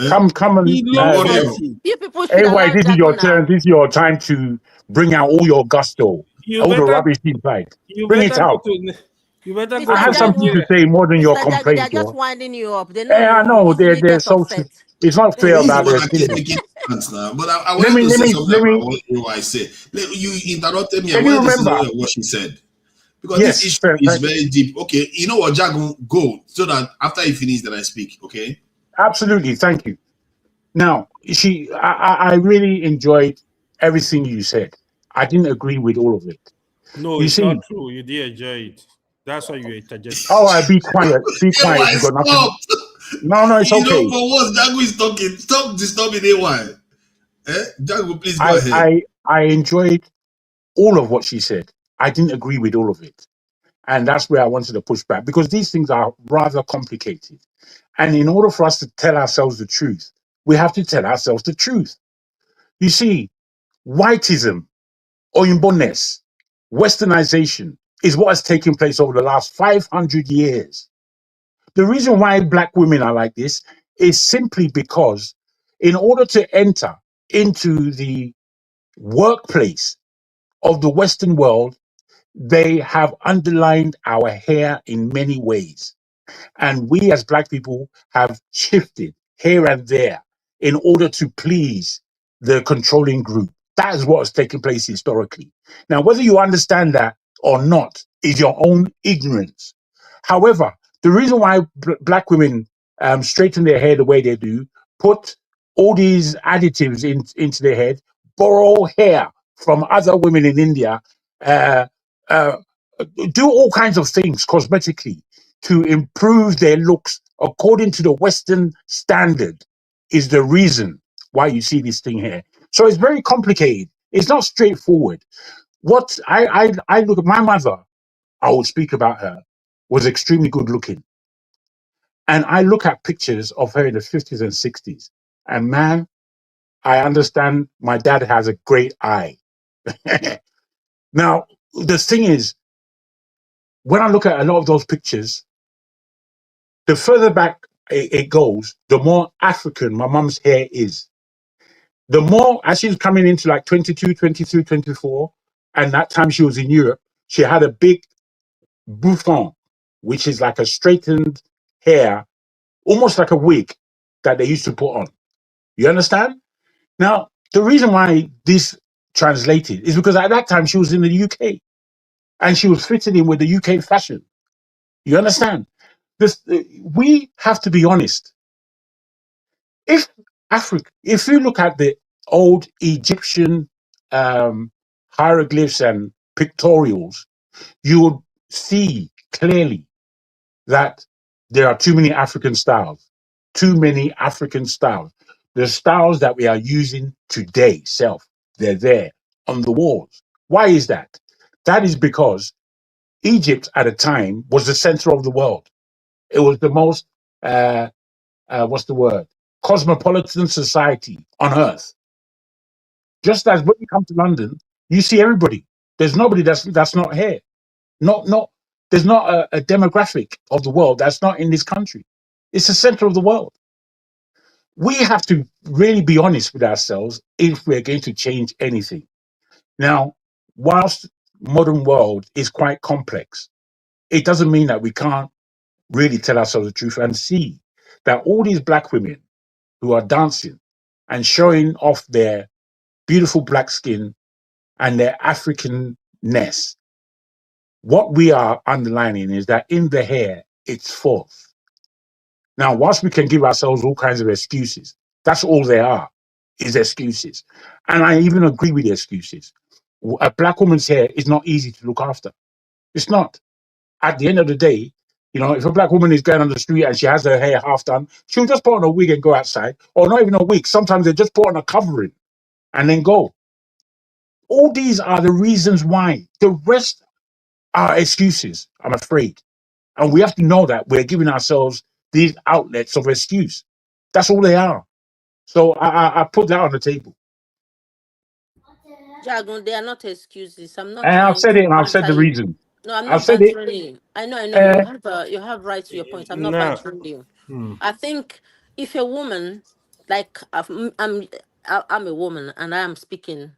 Eh? Come He and love Warrior. fighting. You people should anyway, allow this is Jagu your turn. now. This is your time to bring out all your gusto, You all the better rubbish inside. you Bring it better go out. to you better go I Mr. to have something to Jagu, Nigeria. say more than your Mr. Jagu, they are complaints, just yo. winding you up. They know I you know easily they're get so. upset. It's not They fair He's the about know. one their that keeps feelings. making stance now. But I wanted to say something Let about me. what I said. You interrupted me. I Can you wanted to say remember? something about what she said. Because this Yes, issue is very deep. Okay, you know what, Jagu, go so that after you finish, then I speak. Okay. absolutely. Thank you. Now, I really enjoyed everything you said. I didn't agree with all of it. No, You it's not see, true. You did enjoy it. That's why you interjected. all right, be quiet, be quiet. AY, You got nothing. stop. No, it's You know, okay. for once, Jagu is talking. Stop disturbing AY. Jagu, please go I ahead. I I enjoyed all of what she said. I didn't agree with all of it. And that's where I wanted to push back, because these things are rather complicated. And in order for us to tell ourselves the truth, we have to tell ourselves the truth. You see, whiteism, oyimboness, westernization is what has taken place over the last 500 years. The reason why black women are like this is simply because, in order to enter into the workplace of the Western world, they have underlined our hair in many ways. And we as black people have shifted here and there in order to please the controlling group. That is what has taken place historically. Now, whether you understand that or not is your own ignorance. However, the reason why black women straighten their hair the way they do, put all these additives into their head, borrow hair from other women in India, uh, uh, do all kinds of things cosmetically to improve their looks according to the Western standard is the reason why you see this thing here. So it's very complicated. It's not straightforward. What I look at my mother, I will speak about her, was extremely good looking. And I look at pictures of her in the 50s and 60s. And man, I understand my dad has a great eye. Now, the thing is, when I look at a lot of those pictures, the further back it goes, the more African my mum's hair is. The more, as she's coming into like 22, 23, 24, and that time she was in Europe, she had a big bouffant, which is like a straightened hair, almost like a wig that they used to put on. You understand? Now, the reason why this translated is because at that time she was in the UK and she was fitting in with the UK fashion. You understand? We have to be honest. If if you look at the old Egyptian hieroglyphs and pictorials, you would see clearly that there are too many African styles. Too many African styles. The styles that we are using today, they're there on the walls. Why is that? That is because Egypt at the time was the center of the world. It was the most, what's the word? Cosmopolitan society on earth. Just as when you come to London, you see everybody. There's nobody that's not here. There's not a demographic of the world that's not in this country. It's the center of the world. We have to really be honest with ourselves if we're going to change anything. Now, whilst modern world is quite complex, it doesn't mean that we can't really tell ourselves the truth and see that all these black women who are dancing and showing off their beautiful black skin and their Africanness, what we are underlining is that in the hair, it's false. Now, whilst we can give ourselves all kinds of excuses, that's all they are, is excuses. And I even agree with the excuses. A black woman's hair is not easy to look after. It's not. At the end of the day, you know, if a black woman is going on the street and she has her hair half done, she'll just put on a wig and go outside, or not even a wig. Sometimes they just put on a covering and then go. All these are the reasons why. The rest are excuses, I'm afraid. And we have to know that we're giving ourselves these outlets of excuse. That's all they are. So I put that on the table. Jagun, they are not excuses. I'm not And I've trying said it to and I've said banter the you. reason. No, I'm I've not said it. bantering you. I know. Uh, You have right to your point. I'm not Now, bantering you. I think if a woman, like I'm a woman and I am speaking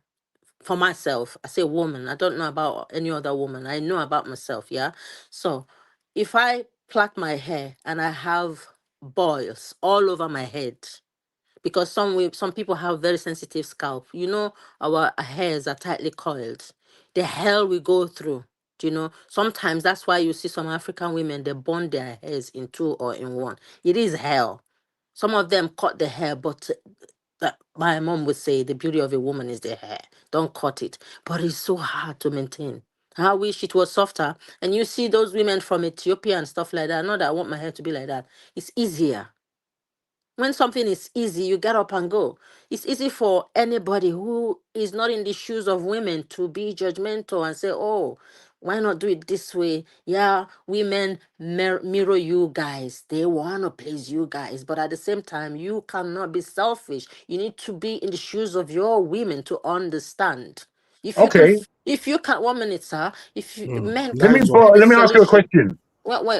for myself. I say woman. I don't know about any other woman. I know about myself. Yeah. So if I plait my hair and I have boils all over my head, because some people have very sensitive scalp. You know, our hairs are tightly coiled. The hell we go through. Do you know? Sometimes that's why you see some African women, they bond their hairs in two or in one. It is hell. Some of them cut the hair, but my mom would say the beauty of a woman is the hair. Don't cut it. But it's so hard to maintain. I wish it was softer. And you see those women from Ethiopia and stuff like that. Not that I want my hair to be like that. It's easier. When something is easy, you get up and go. It's easy for anybody who is not in the shoes of women to be judgmental and say, oh, why not do it this way? Yeah, women mirror you guys. They want to please you guys. But at the same time, you cannot be selfish. You need to be in the shoes of your women to understand. okay. If you can, 1 minute, sir. If men Let me can't find a ask you a solution. question.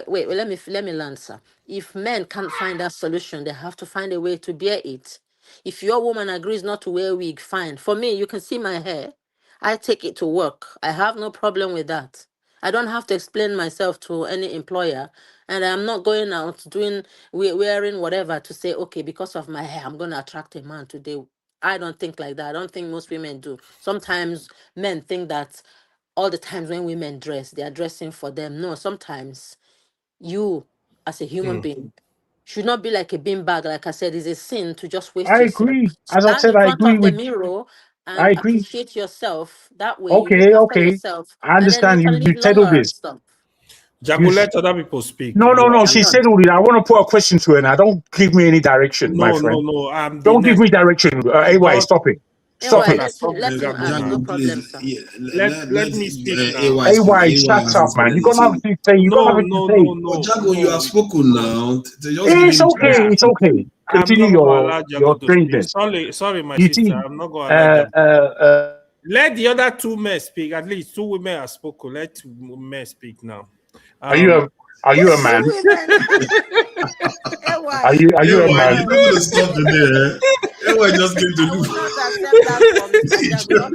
Wait. Let me answer. If men can't find that solution, they have to find a way to bear it. If your woman agrees not to wear wig, fine. For me, you can see my hair. I take it to work. I have no problem with that. I don't have to explain myself to any employer, and I'm not going out wearing whatever to say, okay, because of my hair, I'm going to attract a man today. I don't think like that. I don't think most women do. Sometimes men think that all the times when women dress, they are dressing for them. No, sometimes you, as a human being, should not be like a beanbag. Like I said, it's a sin to just waste I yourself. agree. As I Stand said, in I front agree of the with. mirror I and agree. appreciate yourself. That way, you look Okay, after okay. yourself, I and then you understand can you live said all longer and this. stuff. Jagu, let other people speak. No. I'm She done. said all this. I want to put a question to her now. Don't give me any direction, my friend. No. I'm the Don't give next. me direction. AY, stop it. Stop Anyway, it. Father, stop let him ask. disturbing No her. Jago, problem, please, sir. yeah, Let me speak now. AY speak. AY, AY shut has up, man. You're explained. gonna have to say. You're gonna have to say. But Jago, you have spoken now. Just give It's him okay. chance to It's speak. okay. I'm Continue not gonna allow your Jago to speak. strangeness. Sorry, my You sister. see, I'm not gonna allow Jago. uh, Let the other two men speak. At least two women have spoken. Let two men speak now. are you a man? Two women. Are Anyway, you a AY, man? you're not going to stop today. AY just came to I will look. not accept that from Mr. Jagunot.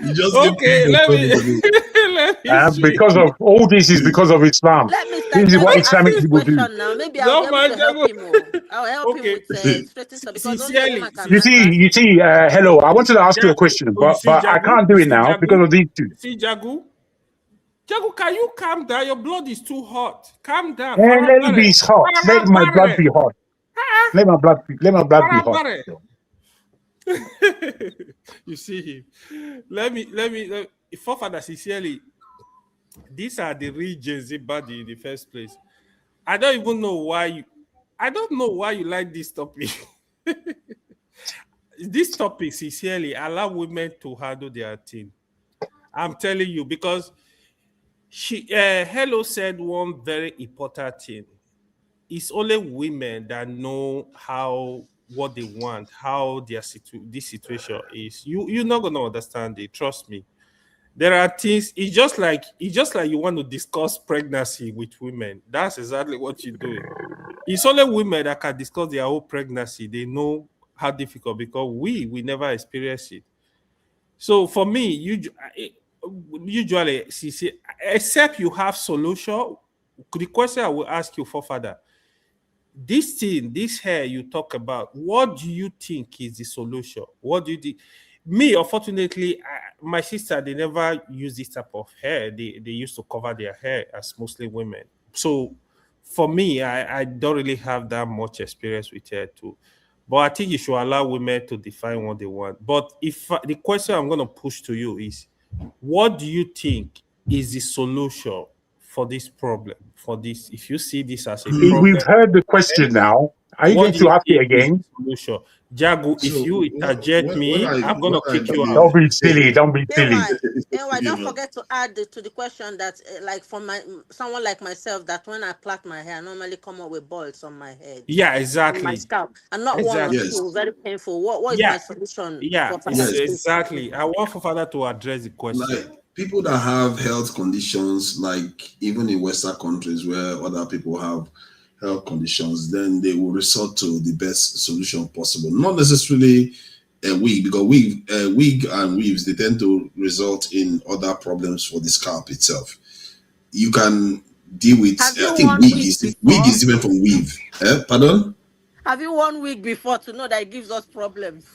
You just came to Okay, look let for me today. let me see. Because of all this is because of Islam. Let Mr. This is what Jago ask Islamic his people do. question now. Maybe I'll be No, able my to help Jago. him. Oh. I'll help him Okay. with straight stuff because only a woman can You answer. see, hello. I wanted to ask you a question, You but see I Jagu? can't do You it see now because Jagu? of these two. You see Jagu? Jagu, can you calm down? Your blood is too hot. Calm down. And let it be hot. Let my blood be hot. Let my blood be hot. Farabare. You see him. Let me forefather sincerely. These are the real Gen Z body in the first place. I don't even know why you like this topic. This topic sincerely allow women to handle their thing. I'm telling you, because Hello said one very important thing. It's only women that know what they want, how this situation is. You're not gonna understand it. Trust me. There are things. It's just like you want to discuss pregnancy with women. That's exactly what you're doing. It's only women that can discuss their whole pregnancy. They know how difficult, because we never experience it. So for me, usually, see, except you have solution, the question I will ask you for further, this thing, this hair you talk about, what do you think is the solution? What do you think? Me, unfortunately, my sister, they never use this type of hair. They used to cover their hair as mostly women. So for me, I don't really have that much experience with hair too. But I think you should allow women to define what they want. But if the question I'm going to push to you is, what do you think is the solution for this problem? For this, if you see this as a We've problem, heard the question now. Are you what going do to you ask it think is again? the solution? Jago, if So you interject me, I'm gonna what I kick you out. believe, Don't be silly. Don't be silly. AY, you don't know, forget to add to the question that, like for someone like myself, that when I plait my hair, I normally come up with balls on my head, Yeah, on my exactly. scalp, and not one or Exactly. yes, two, very painful. What is Yeah, my solution yeah, for father, it's yes. please? exactly. I want for father to address the question. Like people that have health conditions, like even in Western countries where other people have health conditions, then they will resort to the best solution possible. Not necessarily a wig, because wig and weaves, they tend to result in other problems for the scalp itself. You can deal with. Have I you think worn wig wig before? is different from weave. Pardon? Have you worn wig before to know that it gives us problems?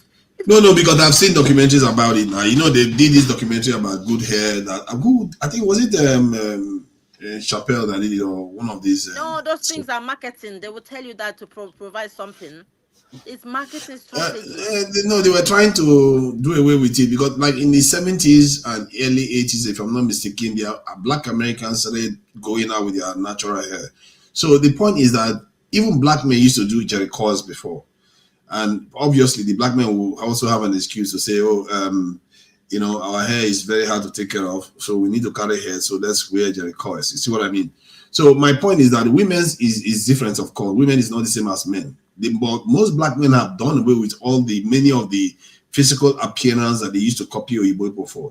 No, because I've seen documentaries about it now. You know, they did this documentary about good hair. That good. I think was it Chappelle that did it, or one of these. No, those things are marketing. They will tell you that to provide something. It's marketing strategy. No, they were trying to do away with it because, like in the 70s and early 80s, if I'm not mistaken, the Black Americans started going out with their natural hair. So the point is that even black men used to do Jerry curls before. And obviously, the black men will also have an excuse to say, "Oh, you know, our hair is very hard to take care of, so we need to carry hair. So let's wear Jerry curls." You see what I mean? So my point is that women's is different, of course. Women is not the same as men. But most black men have done away with many of the physical appearance that they used to copy Oyibo people for.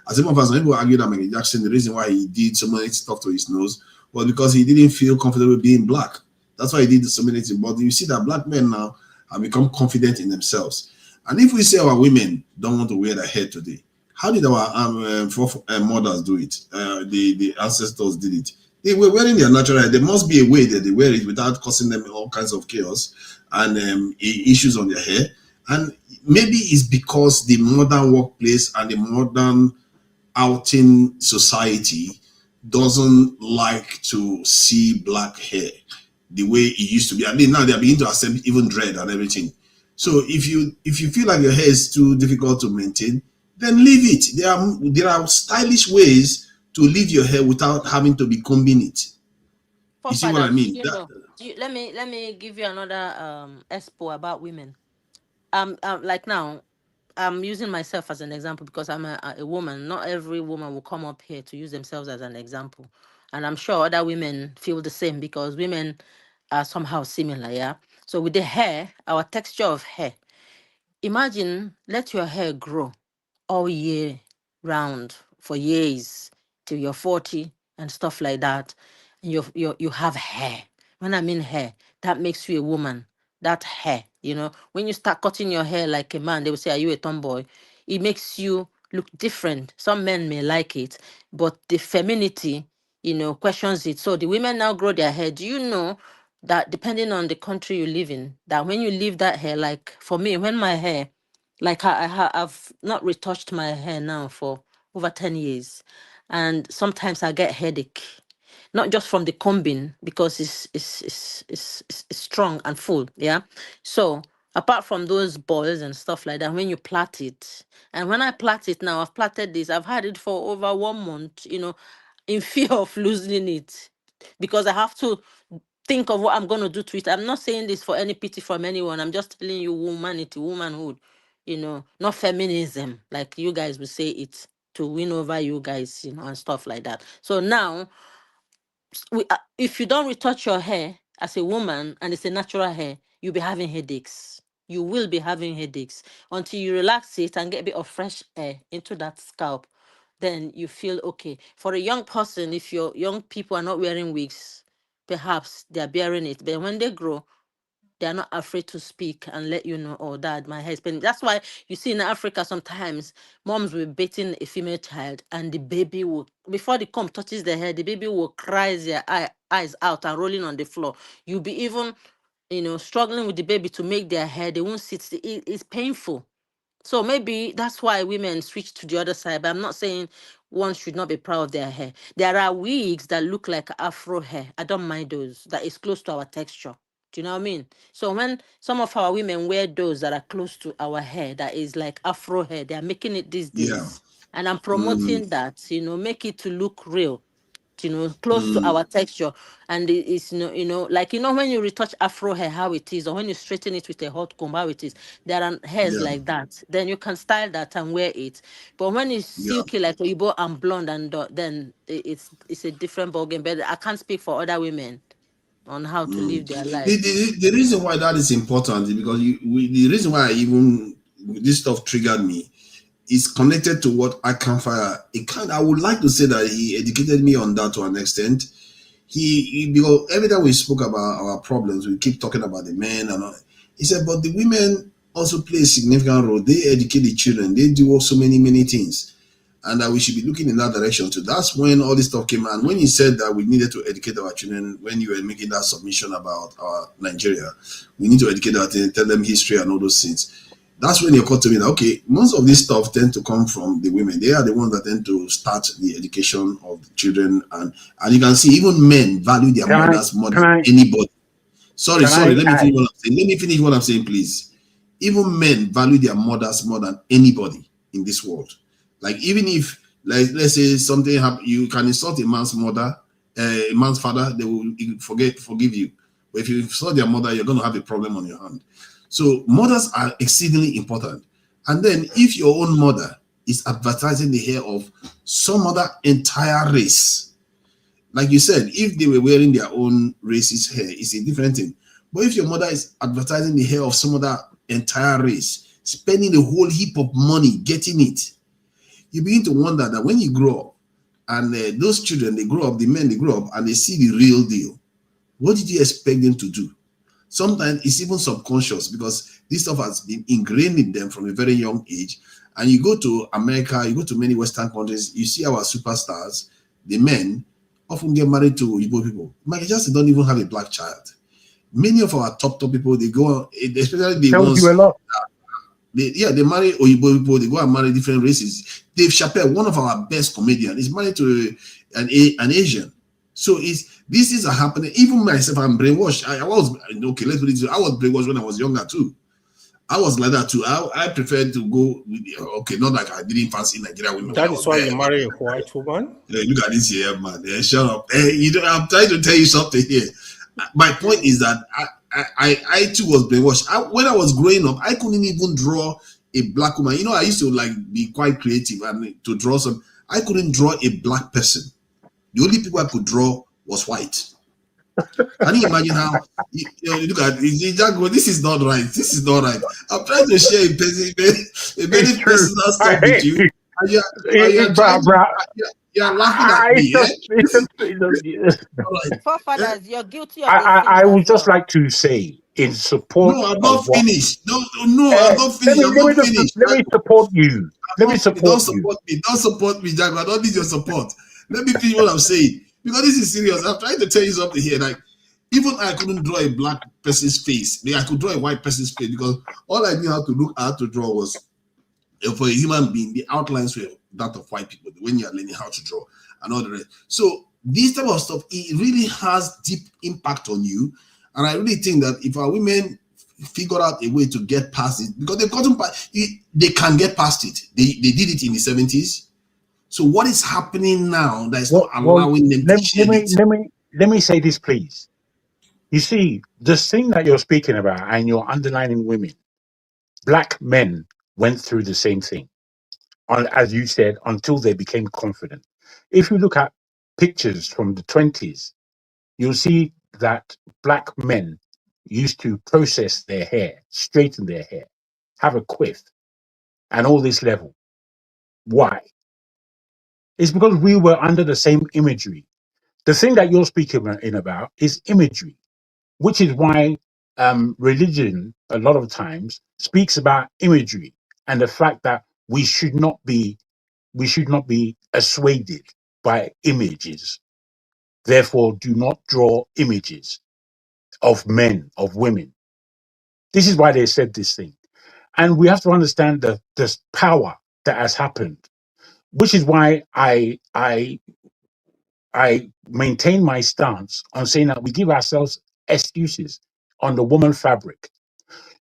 As some people argue that Michael Jackson, the reason why he did so many stuff to his nose was because he didn't feel comfortable being black. That's why he did so many things. But you see that black men now have become confident in themselves. And if we say our women don't want to wear their hair today, how did our mothers do it? The ancestors did it. They were wearing their natural hair. There must be a way that they wear it without causing them all kinds of chaos and issues on their hair. And maybe it's because the modern workplace and the modern outing society doesn't like to see black hair the way it used to be. I mean, now they're beginning to accept even dread and everything. So if you feel like your hair is too difficult to maintain, then leave it. There are stylish ways to leave your hair without having to be combing it. For You see what father, I mean? let me give you another expo about women. Like now, I'm using myself as an example because I'm a woman. Not every woman will come up here to use themselves as an example. And I'm sure other women feel the same because women are somehow similar, yeah? So with the hair, our texture of hair, imagine let your hair grow all year round for years till you're 40 and stuff like that. And you have hair. When I mean hair, that makes you a woman. That hair, when you start cutting your hair like a man, they will say, "Are you a tomboy?" It makes you look different. Some men may like it, but the femininity, questions it. So the women now grow their hair. Do you know that depending on the country you live in, that when you leave that hair, like for me, when my hair, like I've not retouched my hair now for over 10 years. And sometimes I get headache, not just from the combing because it's strong and full. Yeah. So apart from those boils and stuff like that, when you plait it, and when I plait it now, I've plaited this, I've had it for over 1 month, in fear of losing it, because I have to think of what I'm going to do to it. I'm not saying this for any pity from anyone. I'm just telling you humanity, womanhood, not feminism, like you guys will say it to win over you guys, and stuff like that. So now, if you don't retouch your hair as a woman and it's a natural hair, you'll be having headaches. You will be having headaches until you relax it and get a bit of fresh air into that scalp. Then you feel okay. For a young person, if your young people are not wearing wigs, perhaps they're bearing it. But when they grow, they're not afraid to speak and let you know, oh, dad, my hair is pain. That's why you see in Africa sometimes moms will be beating a female child and the baby will, before the comb touches their hair, the baby will cry their eyes out and rolling on the floor. You'll be even, struggling with the baby to make their hair. They won't sit. It's painful. So maybe that's why women switch to the other side. But I'm not saying one should not be proud of their hair. There are wigs that look like Afro hair. I don't mind those. That is close to our texture. Do you know what I mean? So when some of our women wear those that are close to our hair, that is like Afro hair, they are making it these Yeah. days. And I'm promoting that, make it to look real, close to our texture. And it's like when you retouch Afro hair, how it is, or when you straighten it with a hot comb, how it is. There are hairs Yeah. like that. Then you can style that and wear it. But when it's silky like Oyibo and blonde, and then it's a different ballgame. But I can't speak for other women on how to live their life. The reason why that is important is because the reason why this stuff triggered me is connected to what I can fire. I would like to say that he educated me on that to an extent. Because every time we spoke about our problems, we keep talking about the men and all. He said, but the women also play a significant role. They educate the children. They do so many things. And that we should be looking in that direction too. That's when all this stuff came out. And when you said that we needed to educate our children, when you were making that submission about our Nigeria, we need to educate our children, tell them history and all those things. That's when it occurred to me that, okay, most of this stuff tend to come from the women. They are the ones that tend to start the education of the children. And you can see even men value their mothers more than anybody. Sorry, let me finish what I'm saying. Let me finish what I'm saying, please. Even men value their mothers more than anybody in this world. Like, even if, like, let's say something happens, you can insult a man's mother, a man's father, they will forgive you. But if you insult their mother, you're going to have a problem on your hand. So mothers are exceedingly important. And then if your own mother is advertising the hair of some other entire race, like you said, if they were wearing their own race's hair, it's a different thing. But if your mother is advertising the hair of some other entire race, spending a whole heap of money getting it, you begin to wonder that when you grow up, and those children, they grow up, the men, they grow up, and they see the real deal, what did you expect them to do? Sometimes it's even subconscious because this stuff has been ingrained in them from a very young age. And you go to America, you go to many Western countries, you see our superstars, the men often get married to Igbo people. Michael Jackson don't even have a black child. Many of our top people, they go, especially the ones, you a lot. They marry Oyibo people, they go and marry different races. Dave Chappelle, one of our best comedians, is married to an Asian. So these things are happening. Even myself, I'm brainwashed. I was brainwashed when I was younger too. I was like that too. I preferred to go with, not like I didn't fancy Nigeria women. That is why you marry a white woman? Look at this here, man. Shut up. I'm trying to tell you something here. My point is that I too was brainwashed. When I was growing up, I couldn't even draw a black woman. I used to be quite creative and to draw some. I couldn't draw a black person. The only people I could draw was white. Can you imagine how look at this is not right. This is not right. I'm trying to share a very personal stuff with you. And you're laughing at me. Forefathers, you're guilty of I would just like to say in support. No, I'm not finished. No, I'm not finished. Let me support you. Don't support me, Jack. I don't need your support. Let me finish what I'm saying. Because this is serious. I'm trying to tell you something here. Like, even I couldn't draw a black person's face. I could draw a white person's face because all I knew how to draw was for a human being, the outlines were that of white people when you're learning how to draw and all the rest. So this type of stuff, it really has deep impact on you. And I really think that if our women figure out a way to get past it, because they've gotten past, they can get past it. They did it in the 70s. So what is happening now that is not allowing them to share it? Let me say this, please. You see, the thing that you're speaking about and you're underlining women, black men went through the same thing, as you said, until they became confident. If you look at pictures from the 20s, you'll see that black men used to process their hair, straighten their hair, have a quiff, and all this level. Why? It's because we were under the same imagery. The thing that you're speaking about is imagery, which is why religion a lot of times speaks about imagery and the fact that we should not be assuaded by images. Therefore, do not draw images of men, of women. This is why they said this thing. And we have to understand the power that has happened, which is why I maintain my stance on saying that we give ourselves excuses on the woman fabric.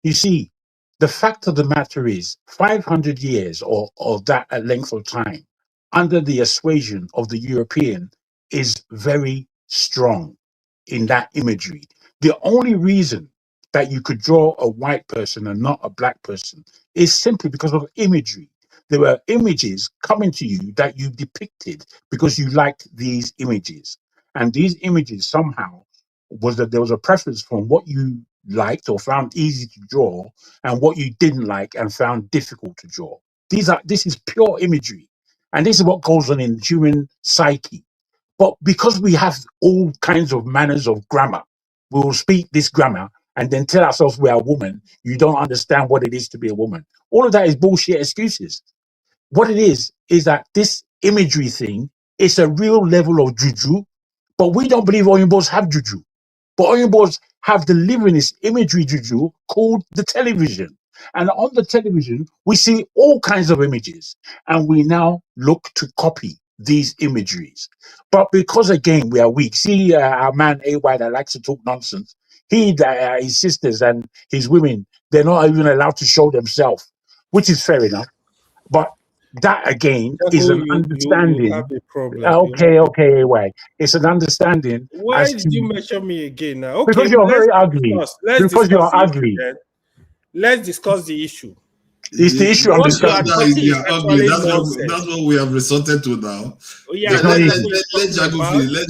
You see, the fact of the matter is 500 years or that length of time under the persuasion of the European is very strong in that imagery. The only reason that you could draw a white person and not a black person is simply because of imagery. There were images coming to you that you depicted because you liked these images. And these images somehow was that there was a preference from what you liked or found easy to draw and what you didn't like and found difficult to draw. This is pure imagery. And this is what goes on in human psyche. But because we have all kinds of manners of grammar, we will speak this grammar and then tell ourselves we are a woman. You don't understand what it is to be a woman. All of that is bullshit excuses. What it is that this imagery thing is a real level of juju, but we don't believe Oyinbos have juju. But Oyinbos have delivering this imagery juju called the television. And on the television, we see all kinds of images, and we now look to copy these imageries. But because, again, we are weak, see our man AY that likes to talk nonsense, his sisters and his women, they're not even allowed to show themselves, which is fair enough. But that, again, is an You understanding. have a problem. Okay, AY. It's an understanding. Why did you mention me again now? Okay, because you're very ugly. Because you're ugly. Let's discuss the issue. It's the issue I'm discussing. That's what we have resorted to now. Yeah, let Jago finish. Let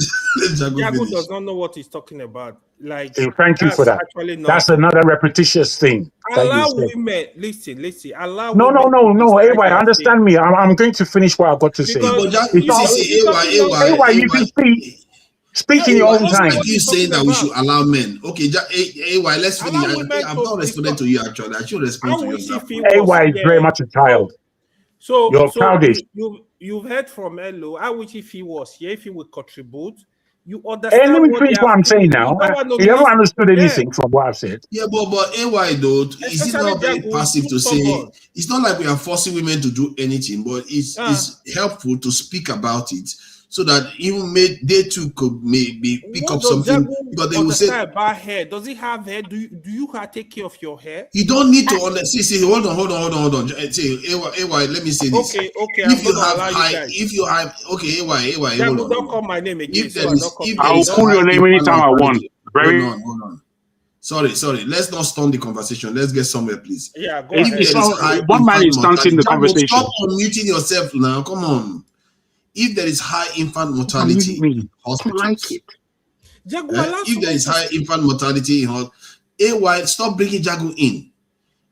Jago finish. Does not know what he's talking about. Like, thank you for that. That's another repetitious thing. Allow women. Listen. Allow no. AY, understand me. I'm going to finish what I've got to say. AY, you can speak. Speak in your own time. You saying that we should allow men? Okay, AY, let's finish. I'm not responding to you actually. I should respond to you. AY is very much a child. So you're childish. You've heard from Elo. I wish if he was here, if he would contribute. You understand? Hey, let me finish what I'm saying now. You haven't understood anything from what I've said. Yeah, but AY though, is it not very passive to say? It's not like we are forcing women to do anything, but it's helpful to speak about it, so that even they too could maybe pick up something. Because they will say about hair. Does it have hair? Do you take care of your hair? You don't need to see. Hold on. Say, AY, let me say this. Okay. If you have AY, hold on. Don't call my name again. I'll call your name anytime I want. Hold on. Sorry. Let's not stun the conversation. Let's get somewhere, please. Yeah, go ahead. One man is stunting the conversation. Stop unmuting yourself now. Come on. If there is high infant mortality in hospitals, if there is high infant mortality in hospitals, AY, stop bringing Jago in.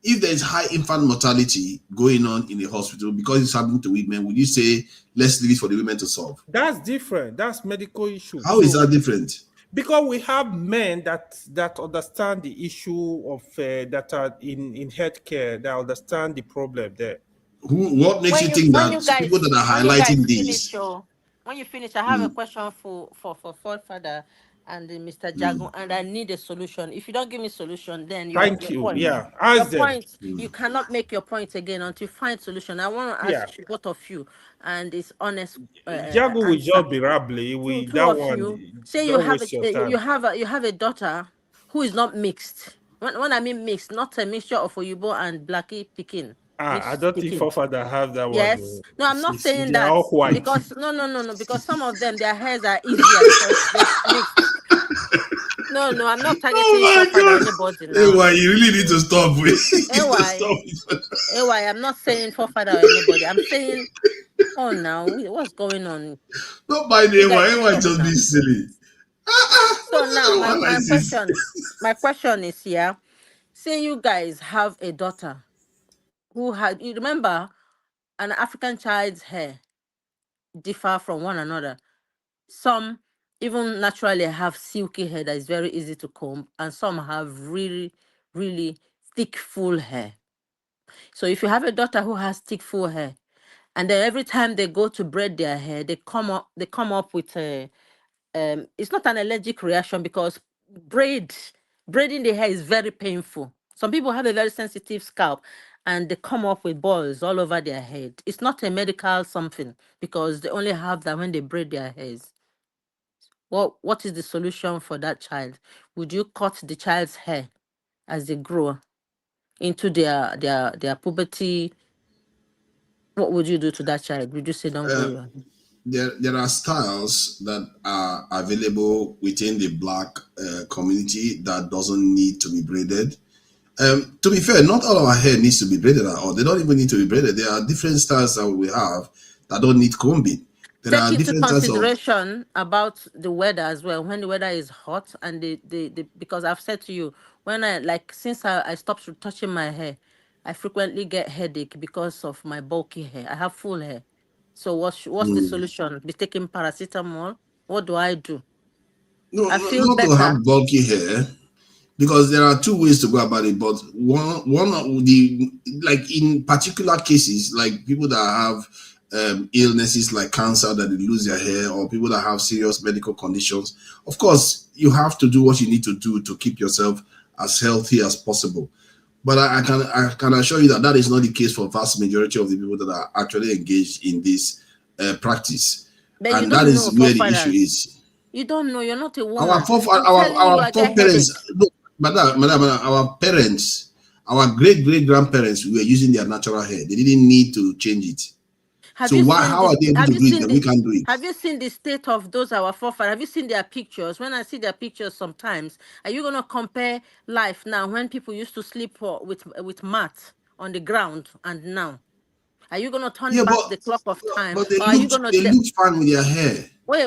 If there is high infant mortality going on in the hospital because it's happening to women, would you say let's leave it for the women to solve? That's different. That's medical issue. How is that different? Because we have men that understand the issue of that are in healthcare, that understand the problem there. What makes you think that people that are highlighting this? When you finish, I have a question for Father and Mr. Jago, and I need a solution. If you don't give me a solution, then thank you. Point. Yeah, you cannot make your point again until you find solution. I want to ask both of you, and it's honest. Jago will just be rambling. We that one. You say you have a daughter who is not mixed. When I mean mixed, not a mixture of Oyibo and Blackie Pikin. I don't think forefather have that yes. one. No, I'm not saying they're that. all white. Because no. Because some of them, their hairs are easier because they mixed. No, I'm not targeting forefather or anybody now. Why you really need to stop with I'm not saying forefather or anybody. I'm saying, oh, now what's going on? Not by the why just be silly. So now my question is here. Say you guys have a daughter who had, you remember, an African child's hair differ from one another. Some even naturally have silky hair that is very easy to comb, and some have really, really thick, full hair. So if you have a daughter who has thick, full hair, and then every time they go to braid their hair, they come up with a it's not an allergic reaction, because braiding the hair is very painful. Some people have a very sensitive scalp and they come up with balls all over their head. It's not a medical something, because they only have that when they braid their hairs. What is the solution for that child? Would you cut the child's hair as they grow into their puberty? What would you do to that child? Would you say don't grow your hair? There are styles that are available within the Black community that doesn't need to be braided. To be fair, not all our hair needs to be braided at all. They don't even need to be braided. There are different styles that we have that don't need combing. There are Take into different types of consideration about the weather as well. When the weather is hot, and because I've said to you, when since I stopped touching my hair, I frequently get headache because of my bulky hair. I have full hair. So what's the solution? Be taking paracetamol? What do I do? No, I feel not better. to have bulky hair, because there are two ways to go about it. But one of the, like in particular cases, like people that have illnesses like cancer, that they lose their hair, or people that have serious medical conditions, of course you have to do what you need to do to keep yourself as healthy as possible. But I can assure you that that is not the case for vast majority of the people that are actually engaged in this practice. But and that is where the issue is. You don't know. You're not a woman. Our foreparents, look, madam, our parents, our great grandparents were using their natural hair. They didn't need to change it. How are they able to do it that we can't do it? Have you seen the state of those our forefathers? Have you seen their pictures? When I see their pictures sometimes, are you gonna compare life now when people used to sleep with mats on the ground and now? Are you gonna turn back the clock of time? But they look fine with their hair. Wait.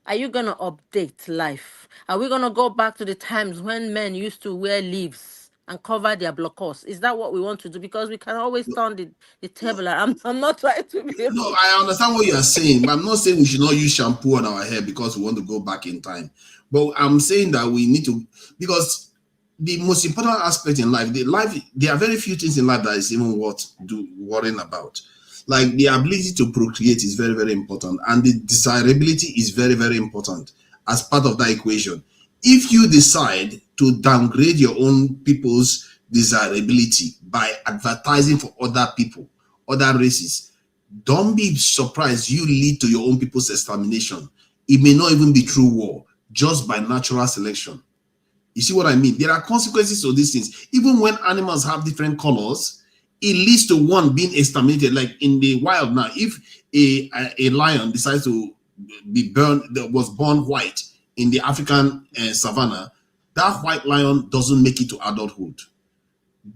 Are you gonna update life? Are we gonna go back to the times when men used to wear leaves and cover their blockers? Is that what we want to do? Because we can always turn the table. I'm not trying to be. No, I understand what you are saying, but I'm not saying we should not use shampoo on our hair because we want to go back in time. But I'm saying that we need to, because the most important aspect in life, there are very few things in life that is even worth worrying about. Like the ability to procreate is very, very important, and the desirability is very, very important as part of that equation. If you decide to downgrade your own people's desirability by advertising for other people, other races, don't be surprised you lead to your own people's extermination. It may not even be through war, just by natural selection. You see what I mean? There are consequences to these things. Even when animals have different colors, it leads to one being exterminated. Like in the wild now, if a lion decides to be was born white in the African savannah, that white lion doesn't make it to adulthood.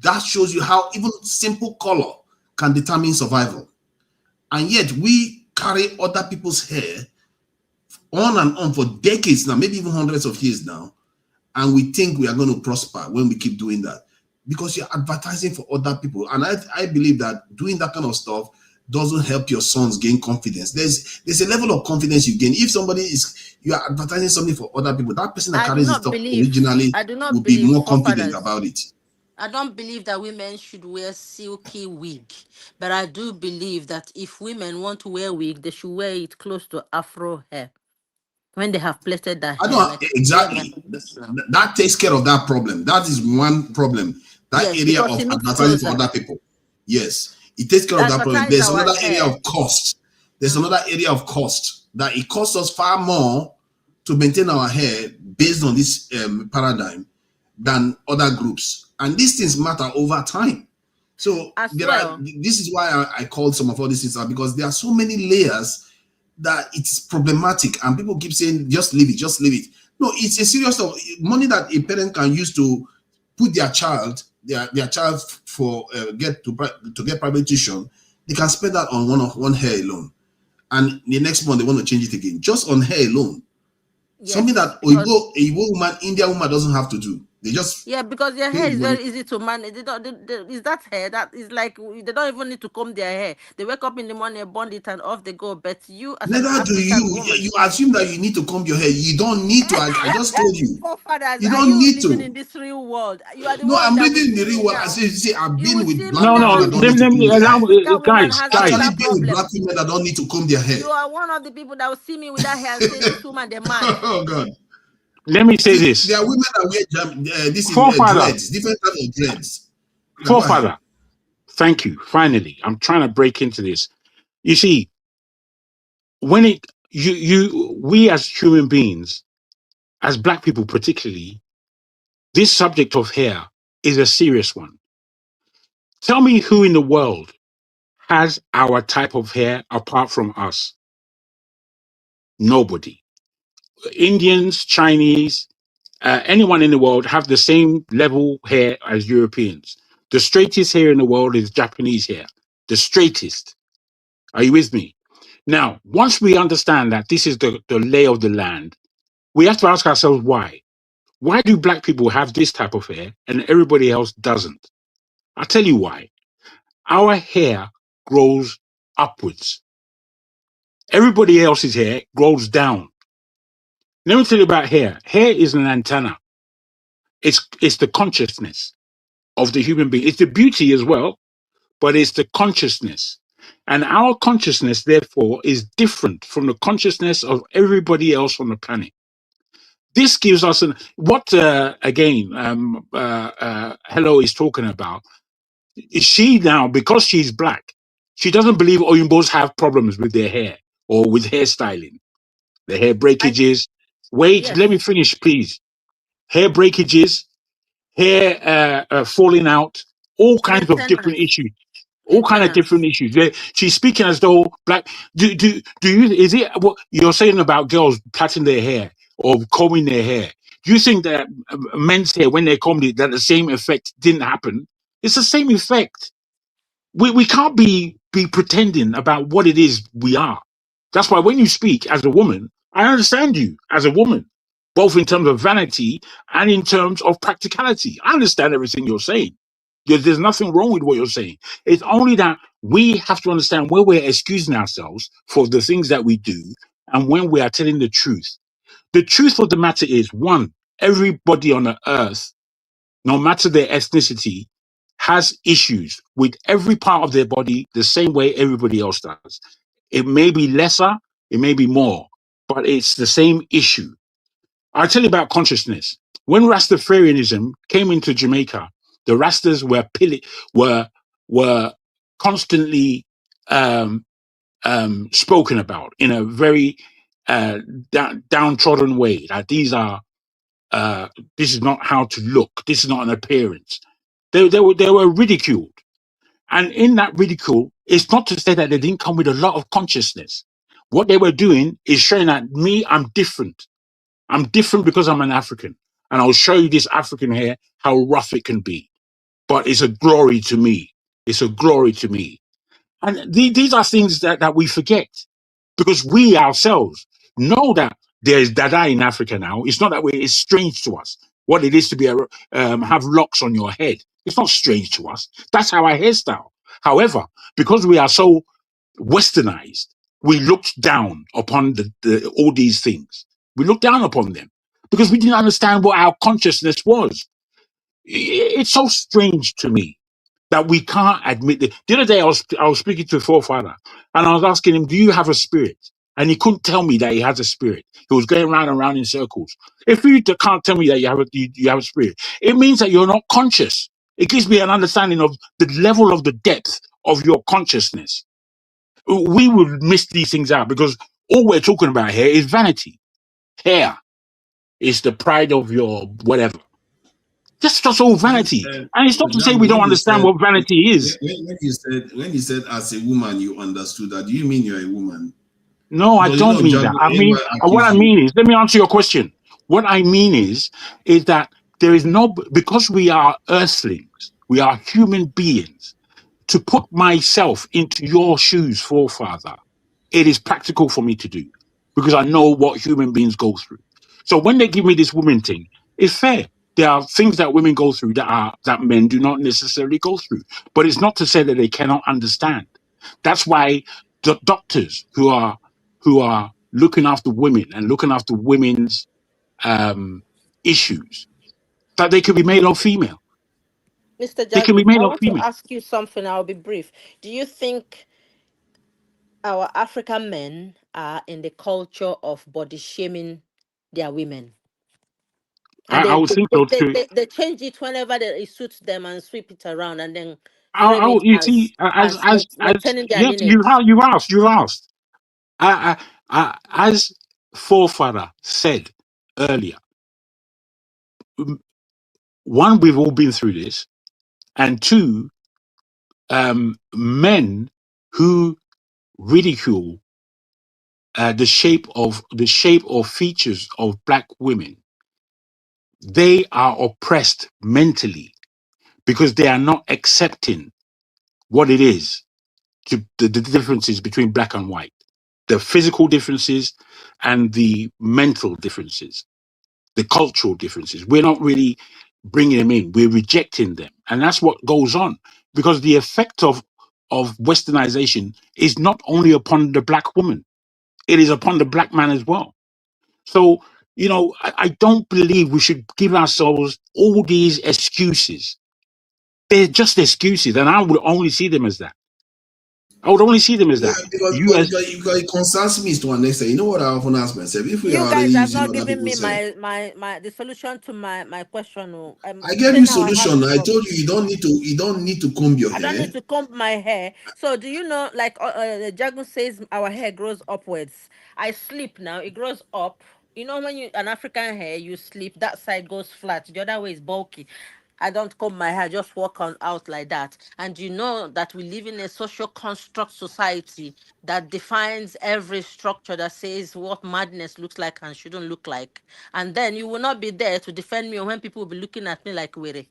That shows you how even simple color can determine survival. And yet we carry other people's hair on and on for decades now, maybe even hundreds of years now, and we think we are going to prosper when we keep doing that, because you're advertising for other people. And I believe that doing that kind of stuff doesn't help your sons gain confidence. There's a level of confidence you gain. If you are advertising something for other people, that person that carries it up originally will be more confident about it. I don't believe that women should wear silky wig, but I do believe that if women want to wear wig, they should wear it close to Afro hair. When they have plaited that hair. Exactly. That takes care of that problem. That is one problem. That area of advertising for other people. Yes. It takes care of that problem. There's another area of cost. There's another area of cost that it costs us far more to maintain our hair based on this paradigm than other groups. And these things matter over time. So as there well. are. This is why I called some of all these things out, because there are so many layers that it's problematic, and people keep saying just leave it, just leave it. No, it's a serious of money that a parent can use to put their child for get private tuition. They can spend that on one hair alone, and the next month they want to change it again, just on hair alone. Yes, something that a woman, Indian woman doesn't have to do. They just because their hair is very easy to manage. Is that hair that is like they don't even need to comb their hair. They wake up in the morning, bond it, and off they go. But you, as an neither do African you. woman, You assume that you need to comb your hair. You don't need to. I just told you. Forefathers, You are don't you need living to. in this real world? You are the No, one I'm that living in will the see real me world. now. I say I've You been will with see me black No, women now. no. that don't need to Let comb me their hair. allow African woman guys, has guys. that Actually, been with problem. black women that don't need to comb their hair. You are one of the people that will see me with that hair and say, "This woman, the man." Oh God. Let me say See, this. there are women that wear this in Forefather, dreads, different types of dreads. Go ahead. forefather. Thank you. Finally, I'm trying to break into this. You see, when we as human beings, as black people particularly, this subject of hair is a serious one. Tell me who in the world has our type of hair apart from us? Nobody. Indians, Chinese, anyone in the world have the same level hair as Europeans. The straightest hair in the world is Japanese hair. The straightest. Are you with me? Now, once we understand that this is the lay of the land, we have to ask ourselves why. Why do black people have this type of hair and everybody else doesn't? I'll tell you why. Our hair grows upwards. Everybody else's hair grows down. Let me tell you about hair. Hair is an antenna. It's the consciousness of the human being. It's the beauty as well, but it's the consciousness. And our consciousness, therefore, is different from the consciousness of everybody else on the planet. This gives us Hello is talking about. Is she now, because she's black, she doesn't believe Oyimbos have problems with their hair or with hairstyling, the hair breakages. Wait, let me finish, please. Hair breakages, hair falling out, all kinds of different issues. All kind of different issues. She's speaking as though black. Do you? Is it what you're saying about girls plaiting their hair or combing their hair? Do you think that men's hair, when they combed it, that the same effect didn't happen? It's the same effect. We can't be pretending about what it is we are. That's why when you speak as a woman, I understand you as a woman, both in terms of vanity and in terms of practicality. I understand everything you're saying. There's nothing wrong with what you're saying. It's only that we have to understand where we're excusing ourselves for the things that we do and when we are telling the truth. The truth of the matter is, one, everybody on the earth, no matter their ethnicity, has issues with every part of their body the same way everybody else does. It may be lesser, it may be more, but it's the same issue. I'll tell you about consciousness. When Rastafarianism came into Jamaica, the Rastas were constantly spoken about in a very downtrodden way. That this is not how to look. This is not an appearance. They were ridiculed, and in that ridicule, it's not to say that they didn't come with a lot of consciousness. What they were doing is showing that I'm different. I'm different because I'm an African. And I'll show you this African hair, how rough it can be. But it's a glory to me. It's a glory to me. And these are things that we forget because we ourselves know that there's Dada in Africa now. It's not that way. It's strange to us what it is to be have locks on your head. It's not strange to us. That's our hairstyle. However, because we are so westernized, we looked down upon all these things. We looked down upon them because we didn't understand what our consciousness was. It's so strange to me that we can't admit that. The other day I was speaking to a forefather and I was asking him, do you have a spirit? And he couldn't tell me that he has a spirit. He was going round and round in circles. If you can't tell me that you have a spirit, it means that you're not conscious. It gives me an understanding of the level of the depth of your consciousness. We would miss these things out because all we're talking about here is vanity. Hair is the pride of your whatever. That's just all vanity. And it's not to say we don't understand what vanity is. When you said as a woman you understood that, do you mean you're a woman? No, I don't mean that. I mean, what I mean is, let me answer your question. What I mean is that there is no, because we are earthlings, we are human beings. To put myself into your shoes, forefather, it is practical for me to do because I know what human beings go through. So when they give me this woman thing, it's fair. There are things that women go through that men do not necessarily go through, but it's not to say that they cannot understand. That's why the doctors who are looking after women and looking after women's issues, that they could be male or female. Mr. They can be Jagus, male I or want to female. ask you something. I'll be brief. Do you think our African men are in the culture of body shaming their women? And I would think so too. they change it whenever it suits them and sweep it around and then I, frame it you see, as maintaining their yes, lineage. you asked. As forefather said earlier, one, we've all been through this, and two, men who ridicule the shape or features of black women, they are oppressed mentally because they are not accepting what it is to the differences between black and white, the physical differences and the mental differences, the cultural differences. We're not really bringing them in. We're rejecting them. And that's what goes on because the effect of westernization is not only upon the black woman, it is upon the black man as well. So, I don't believe we should give ourselves all these excuses. They're just excuses. And I would only see them as that. I would only see them as Yeah, that. because it concerns me to an extent. You know what I often ask myself? If we are You already guys have using not other given me people's the solution to my question. I gave Say you now I have solution. the I told problem. you you don't need to comb your I don't hair. need to comb my hair. So do you know, like the Jagun says, our hair grows upwards. I sleep now; it grows up. You know, when you an African hair, you sleep, that side goes flat, the other way is bulky. I don't comb my hair; just walk on out like that. And you know that we live in a social construct society that defines every structure that says what madness looks like and shouldn't look like. And then you will not be there to defend me when people will be looking at me like we're.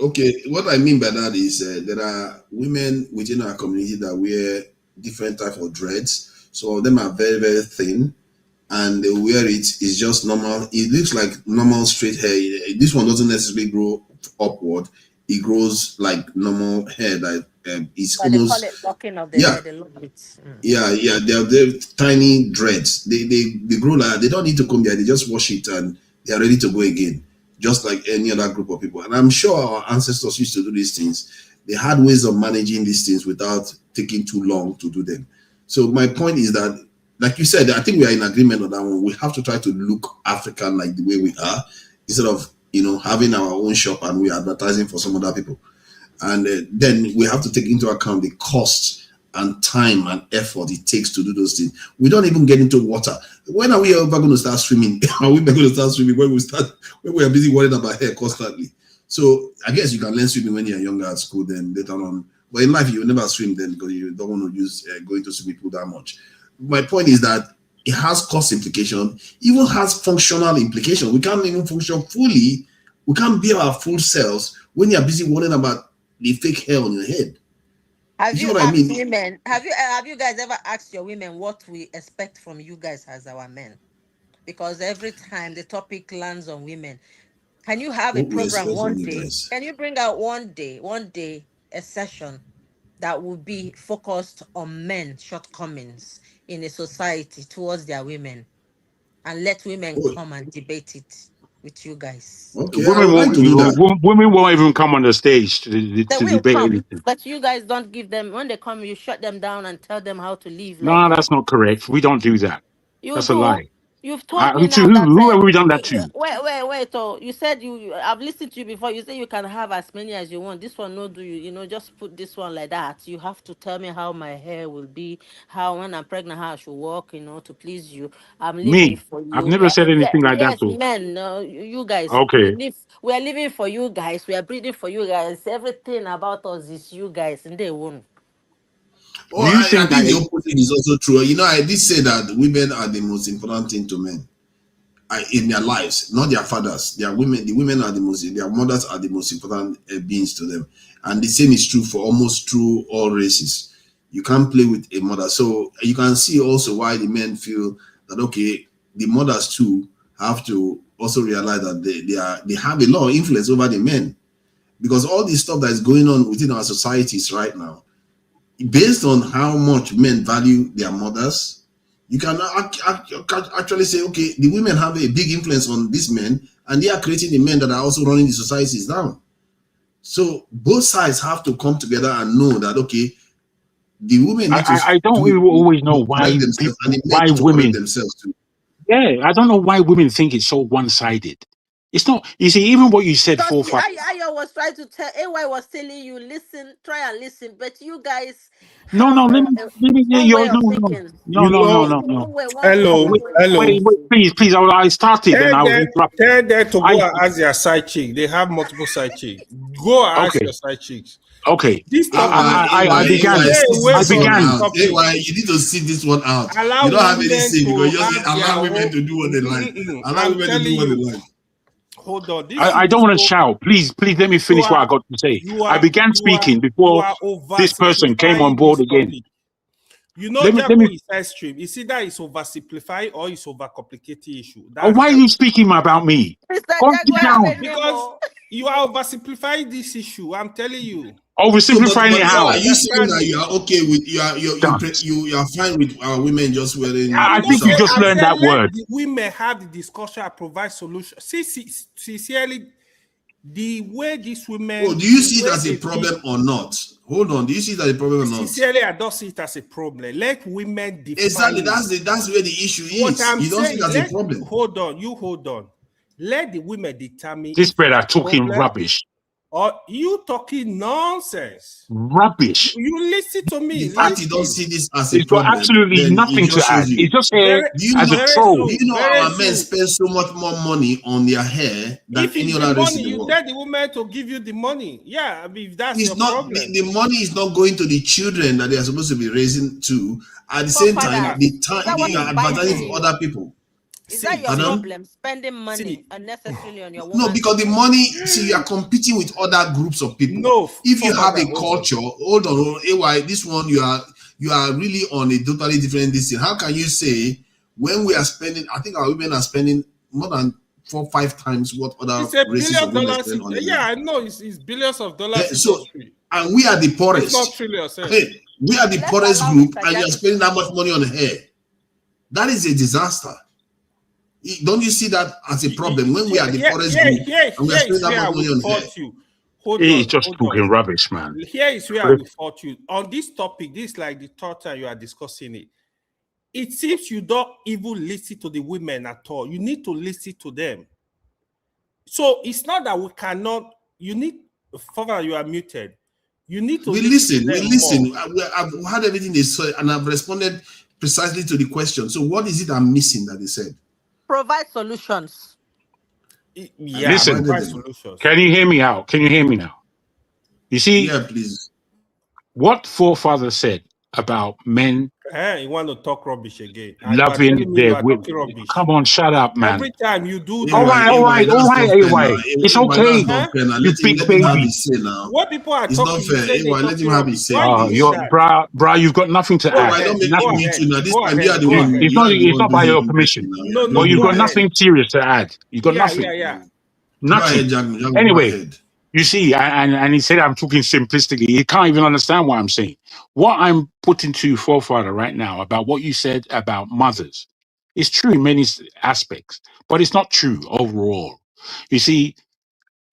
Okay, what I mean by that is there are women within our community that wear different type of dreads. Some of them are very, very thin, and they wear it's just normal. It looks like normal straight hair. This one doesn't necessarily grow upward. It grows like normal hair that it's But they call almost, it locking of the yeah. hair. They love it. Mm. Yeah. They're tiny dreads. They grow like, they don't need to comb their, they just wash it and they are ready to go again, just like any other group of people. And I'm sure our ancestors used to do these things. They had ways of managing these things without taking too long to do them. So my point is that, like you said, I think we are in agreement on that one. We have to try to look African like the way we are, instead of having our own shop and we are advertising for some other people. And then we have to take into account the cost and time and effort it takes to do those things. We don't even get into water. When are we ever going to start swimming? Are we going to start swimming when we are busy worrying about hair constantly? So I guess you can learn swimming when you're younger at school, then later on. But in life, you will never swim then because you don't want to use going to swimming pool that much. My point is that it has cost implication, even has functional implication. We can't even function fully. We can't be our full selves when you're busy worrying about the fake hair on your head. Have You see you what I asked mean? women? Have you guys ever asked your women what we expect from you guys as our men? Because every time the topic lands on women, can you have a What we program expect from one you day? guys. Can you bring out one day, a session that will be focused on men's shortcomings in a society towards their women, and let women Oh, come and debate it with you guys? okay, I would like to do that. Women won't even come on the stage They to will debate come, anything. but you guys don't give them. When they come, you shut them down and tell them how to live like No, that's not correct. We don't do that. you That's a do. lie. You've told me To now that who have we done that to? wait. Oh, you said I've listened to you before. You say you can have as many as you want. This one, no, do you? You know, just put this one like that. You have to tell me how my hair will be, how when I'm pregnant, how I should walk. You know, to please you. I'm living Me? for I've you. never said anything like that. Yes, So men. You guys. okay. We are living for you guys. We are breathing for you guys. Everything about us is you guys, and they won't. Oh, Do you I think think that? the opposite is also true. You know, I did say that women are the most important thing to men in their lives, not their fathers. Their women, the women are the most, their mothers are the most important beings to them. And the same is true for almost through all races. You can't play with a mother. So you can see also why the men feel that, okay, the mothers too have to also realize that they have a lot of influence over the men. Because all this stuff that is going on within our societies right now, based on how much men value their mothers, you can actually say, okay, the women have a big influence on these men, and they are creating the men that are also running the societies down. So both sides have to come together and know that, okay, the women need to I don't always know correct why themselves, and the men why need to correct women. themselves too. Yeah, I don't know why women think it's so one-sided. It's not. You see, even what you said, Because forefather. I was trying to tell AY was telling you, listen, try and listen, but you guys No, have let me one way you of no, thinking. no, You no, no, know, no, no. One way, hello, Wait, hello. please. I started and I was interrupted. Tell them to I go and ask their side chick. They have multiple side chicks. Go and ask okay, your side chicks. okay. This topic, I began. stay away I Sit this from one this began. out. topic. You need to sit this one out. Allow You don't have any women say because to you just have their allow women own. to do what they like. Allow I'm women to telling do what they you. like. Hold on. This I thing don't is want to so. shout. Please let me finish what I got to say. I began speaking You before are this person came on oversimplifying board this again. topic. You know, Let Jago me. is extreme. It's either it's oversimplifying or it's overcomplicating issue. Why are you speaking about me? Mr. Go sit Jaguar, down. because you are oversimplifying this issue. I'm telling you. So, but Oversimplifying it You now, don't are how? you saying understand that it. you are okay with Dance. you are fine with women just wearing I I'm not think you saying, just trousers? I learned said that let word. the women have the discussion and provide solutions. See, sincerely, the way these women, Oh, do you the see it way as a they feel, problem or not? Hold on, do you see it as a problem or not? sincerely, I don't see it as a problem. Let women define Exactly, it. that's where the issue What is. I'm You don't see it saying, as a problem. hold on. Let the women determine This if it's brother a talking problem rubbish. or you talking nonsense. Rubbish. You listen to The me. fact you don't Listen. see this as a It's got problem, absolutely then it nothing to just shows add. you. It's just here as a troll. Do you know Very our men soon. spend so much more money on their hair than If any it's the other race money, in the you world? tell the woman to give you the money. Yeah, I mean, if that's It's your not problem. the money is not going to the children that they are supposed to be raising to. At the same time, Forefather, is that what you is are advertising binding for you? other people. Is that your Pardon? problem? Spending money See. unnecessarily on your No, woman's because the hair? money, see, you are competing with other groups of people. No, If you have forefather, a hold on. culture, hold on, AY, this one you are really on a totally different distance. How can you say when we are spending, I think our women are spending more than 4-5 times what other It's $1 races of women billion. spend on their Yeah, hair? I know it's billions of dollars So, industry. and we are the If not poorest. trillions. I mean, we are the Let's poorest allow group, Mr. and you are Jackie to spending that much finish. money on hair. That is a disaster. Don't you see that as a problem when we are the poorest group and we are Here spending is that where much I money will on hair? fault you. Hold He's on, just hold on. talking rubbish, man. Here is where I will fault you. On this topic, this is like the third time you are discussing it. It seems you don't even listen to the women at all. You need to listen to them. So it's not that we cannot, you need, further you are muted. You need to listen to them more. I've heard everything they said and I've responded precisely to the question. So what is it I'm missing that they said? Provide solutions. Yeah, Listen, provide solutions. can you hear me out? Can you hear me now? You see, yeah, please. What forefather said about men You want to talk rubbish again? And you are loving telling me you their are women. talking rubbish. Come on, shut up, man. Every time you do All that. right, AY. It's okay. That's not fair now. You Let big him have baby. his say now. When people are It's not talking, you fair. say they Let him talking have rubbish. his say, Why do you please. do that? Brah, you've got nothing to Go add. ahead. Don't make Go me mute ahead. you now. This Go time ahead. Go ahead. It's not by your permission. No, But you've go got ahead. nothing serious to add. You've got nothing. Yeah. Nothing. Go ahead, Jack, anyway, go ahead. You see, and he said I'm talking simplistically. He can't even understand what I'm saying. What I'm putting to you, forefather, right now about what you said about mothers is true in many aspects, but it's not true overall. You see,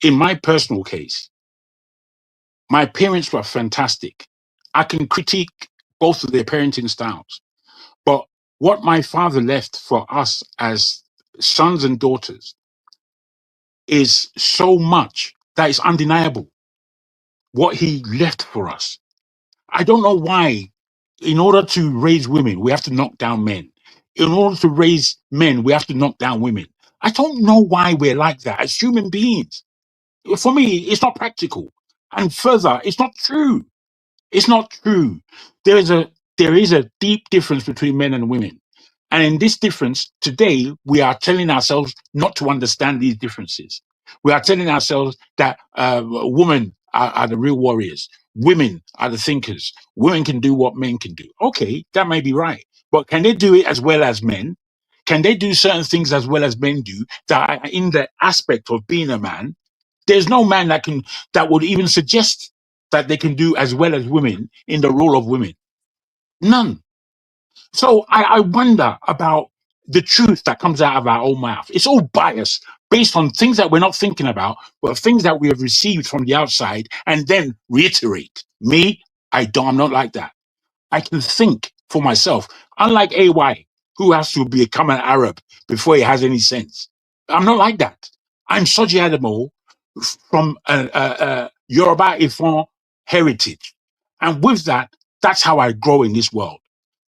in my personal case, my parents were fantastic. I can critique both of their parenting styles, but what my father left for us as sons and daughters is so much that it's undeniable. What he left for us. I don't know why, in order to raise women, we have to knock down men. In order to raise men, we have to knock down women. I don't know why we're like that as human beings. For me, it's not practical. And further, it's not true. It's not true. There is a deep difference between men and women. And in this difference, today, we are telling ourselves not to understand these differences. We are telling ourselves that women are the real warriors. Women are the thinkers. Women can do what men can do. Okay, that may be right. But can they do it as well as men? Can they do certain things as well as men do that are in the aspect of being a man? There's no man that would even suggest that they can do as well as women in the role of women. None. So I wonder about the truth that comes out of our own mouth. It's all biased based on things that we're not thinking about, but things that we have received from the outside and then reiterate. Me, I'm not like that. I can think for myself, unlike AY, who has to become an Arab before he has any sense. I'm not like that. I'm Soji Adamo from Yoruba Ifon heritage. And with that, that's how I grow in this world.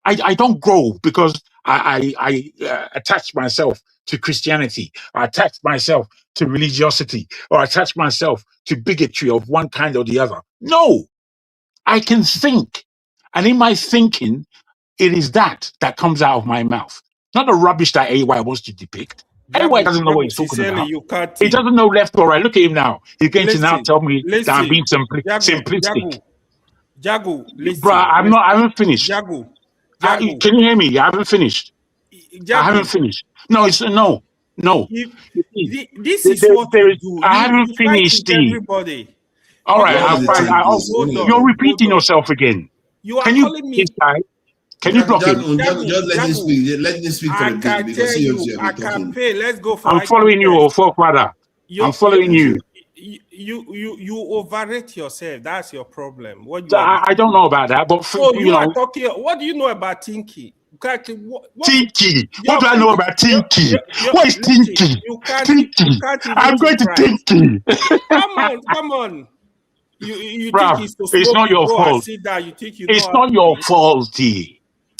I don't grow because I attach myself to Christianity, or attach myself to religiosity, or attach myself to bigotry of one kind or the other. No, I can think. And in my thinking, it is that comes out of my mouth. Not the rubbish that AY wants to depict. AY doesn't know what he's talking sincerely, about. you can't He doesn't know left or right. Look at him now. He's going to now tell me that I'm being simplistic. Jago, listen. Bro, I haven't finished. Jago. Can you hear me? I haven't finished. I haven't finished. No, it's no. This is what you do. I haven't finished. Everybody. All right, you're repeating yourself again. You are calling me. Can you block him? Just let him speak. Let him speak for a bit because I can pay. Let's go for. I'm following you, forefather. I'm following you. You overrate yourself. That's your problem. I don't know about that, but you are talking. What do you know about Tinky? Tinky. What do I know about Tinky? What is Tinky? Tinky. I'm going to Tinky. Come on. You Bruh, think it's not your fault. It's not your fault, T.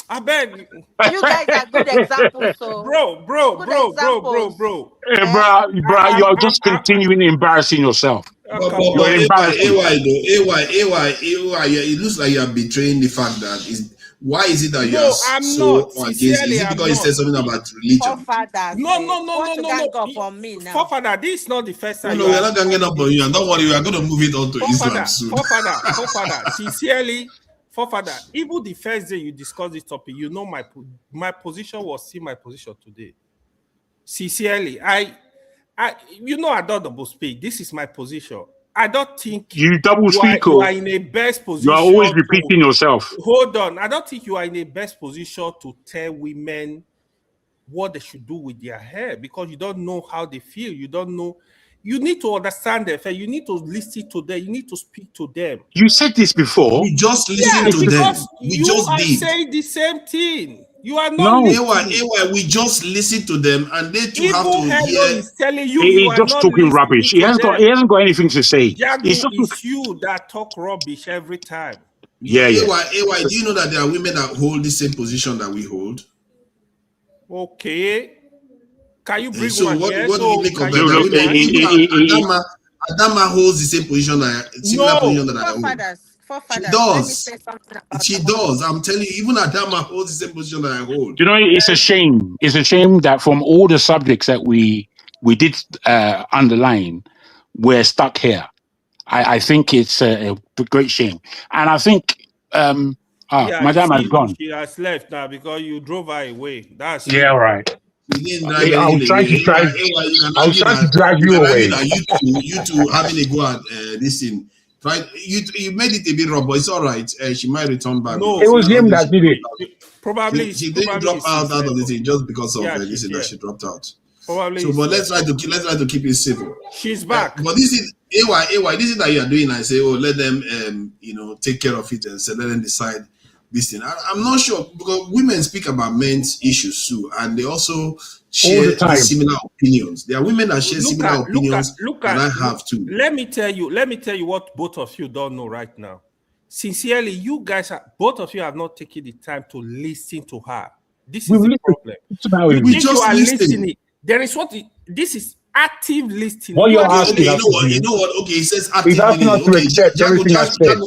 I beg. You guys are good examples, so bro. Bro, you're just continuing embarrassing yourself. You're embarrassing. AY, it looks like you're betraying the fact that why is it that you are so against? Is it because you said something about religion? No. Forefather, this is not the first time. No, we're not ganging up on you. And don't worry, we are going to move it on to Islam soon. Forefather, sincerely, Forefather, even the first day you discussed this topic, you know my position was still my position today. Sincerely, I don't double speak. This is my position. I don't think you double speak. You are in a best position. You are always repeating yourself. Hold on. I don't think you are in a best position to tell women what they should do with their hair because you don't know how they feel. You don't know. You need to understand them. You need to listen to them. You need to speak to them. You said this before. We just listened to them. You are saying the same thing. You are not. AY, we just listened to them, and they too have to hear. Is telling you. He's just talking rubbish. He hasn't got anything to say. It's you that talk rubbish every time. Yeah. AY, do you know that there are women that hold the same position that we hold? Okay. Can you bring so one here? What do you make of that? Adama holds the same position that I hold. She does. I'm telling you, even Adama holds the same position that I hold. You know, it's a shame. It's a shame that from all the subjects that we did underline, we're stuck here. I think it's a great shame. And I think Madame has gone. She has left now because you drove her away. That's right. I was trying to drag you away. You two having a go at this thing. Right, you made it a bit rough, but it's all right. She might return back. No, it was him that did it. Probably she didn't drop out of the thing just because of this thing that she dropped out. Probably. So, but let's try to keep it civil. She's back. But this is AY. This is that you are doing. I say, let them, take care of it and let them decide this thing. I'm not sure, because women speak about men's issues too, and they also All share the time. similar opinions. There are women that share similar opinions that I have too. Let me tell you what both of you don't know right now. Sincerely, you guys both of you have not taken the time to listen to her. This is the problem. You think you are listening. There is this is active listening. What you're asking us to do. You know what? Okay, it says active He's asking us to accept everything I said.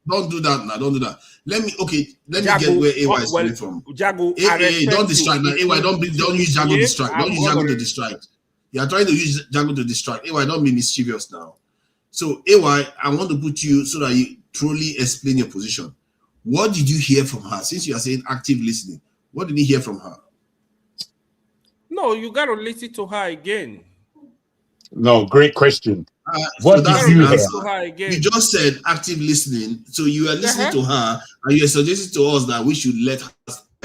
Don't do that now. Don't do that. Let me get where AY is coming from. Jago, don't distract now. AY, don't use Jago to distract. Don't use Jago to distract. You are trying to use Jago to distract. AY, don't be mischievous now. So AY, I want to put you so that you truly explain your position. What did you hear from her? Since you are saying active listening, what did you hear from her? No, you got to listen to her again. No, great question. What did you hear? You just said active listening, so you are listening to her, and you are suggesting to us that we should let her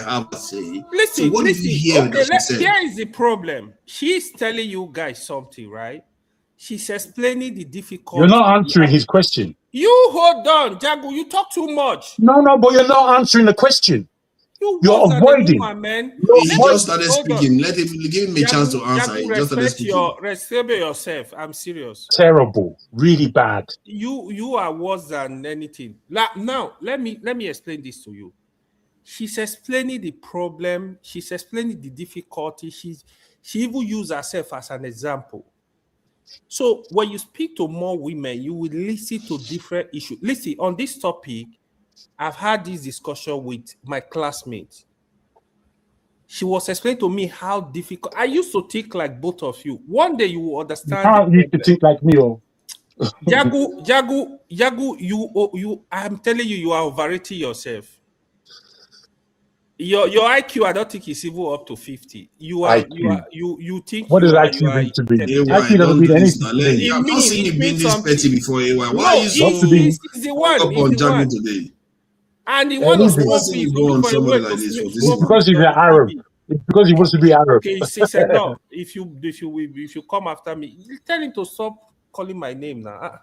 have a say. Listen, so what did you hear? Okay, here is the problem. She's telling you guys something, right? She's explaining the difficulty. You're not answering his question. You hold on, Jago. You talk too much. No, but you're not answering the question. You're avoiding. He just started speaking. Let him give him a chance to answer. He just started speaking. Respect yourself. I'm serious. Terrible, really bad. You are worse than anything. Now, let me explain this to you. She's explaining the problem. She's explaining the difficulty. She even used herself as an example. So when you speak to more women, you will listen to different issues. Listen, on this topic, I've had this discussion with my classmate. She was explaining to me how difficult. I used to think like both of you. One day you will understand. You can't think like me, oh. Jagu, you. I'm telling you, you are overrating yourself. Your IQ, I don't think is even up to 50. You think what is IQ meant to be? IQ doesn't mean anything. I've not seen you being this petty before. Why are you so it's the one on Jagu today? And he wants to go on somebody like this. It's because he's an Arab. It's because he wants to be Arab. Okay, he said no. If you come after me, tell him to stop calling my name now.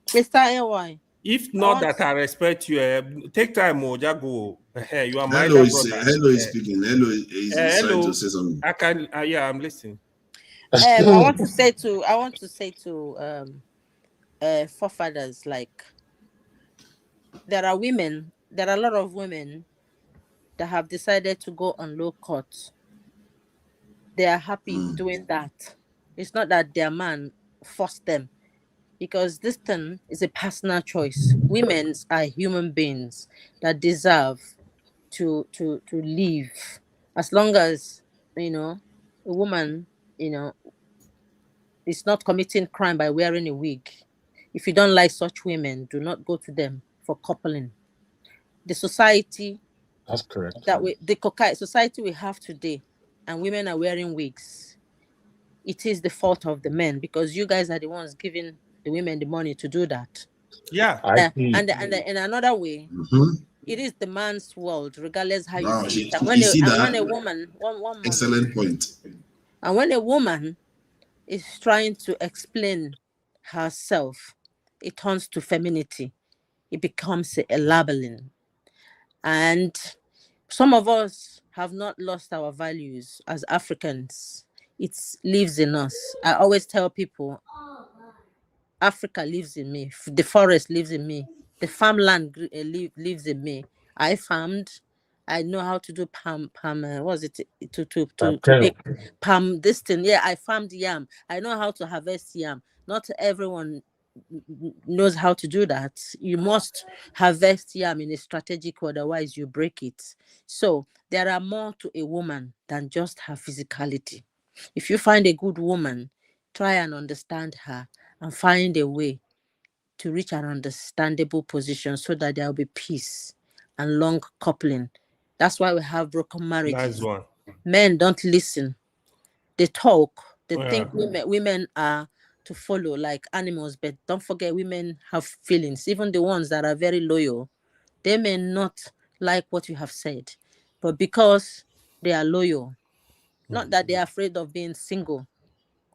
Mr. AY. If not that I respect you, take time, Jago. You are my Hello is speaking. Hello is trying to say something. I'm listening. I want to say to forefathers, like there are a lot of women that have decided to go on low court. They are happy doing that. It's not that their man forced them, because this thing is a personal choice. Women are human beings that deserve to live, as long as a woman is not committing crime by wearing a wig. If you don't like such women, do not go to them for coupling. The society, that's correct, society we have today, and women are wearing wigs, it is the fault of the men, because you guys are the ones giving the women the money to do that. Yeah. And in another way, it is the man's world, regardless how you see it. And when a woman, excellent point. And when a woman is trying to explain herself, it turns to femininity. It becomes a labeling. And some of us have not lost our values as Africans. It lives in us. I always tell people, Africa lives in me. The forest lives in me. The farmland lives in me. I farmed. I know how to do palm. What was it to make palm? This thing. Yeah, I farmed yam. I know how to harvest yam. Not everyone knows how to do that. You must harvest yam in a strategic way, otherwise you break it. So there are more to a woman than just her physicality. If you find a good woman, try and understand her and find a way to reach an understandable position so that there will be peace and long coupling. That's why we have broken marriages. Nice one. Men don't listen. They talk. They think women are to follow like animals, but don't forget, women have feelings. Even the ones that are very loyal, they may not like what you have said, but because they are loyal, not that they are afraid of being single,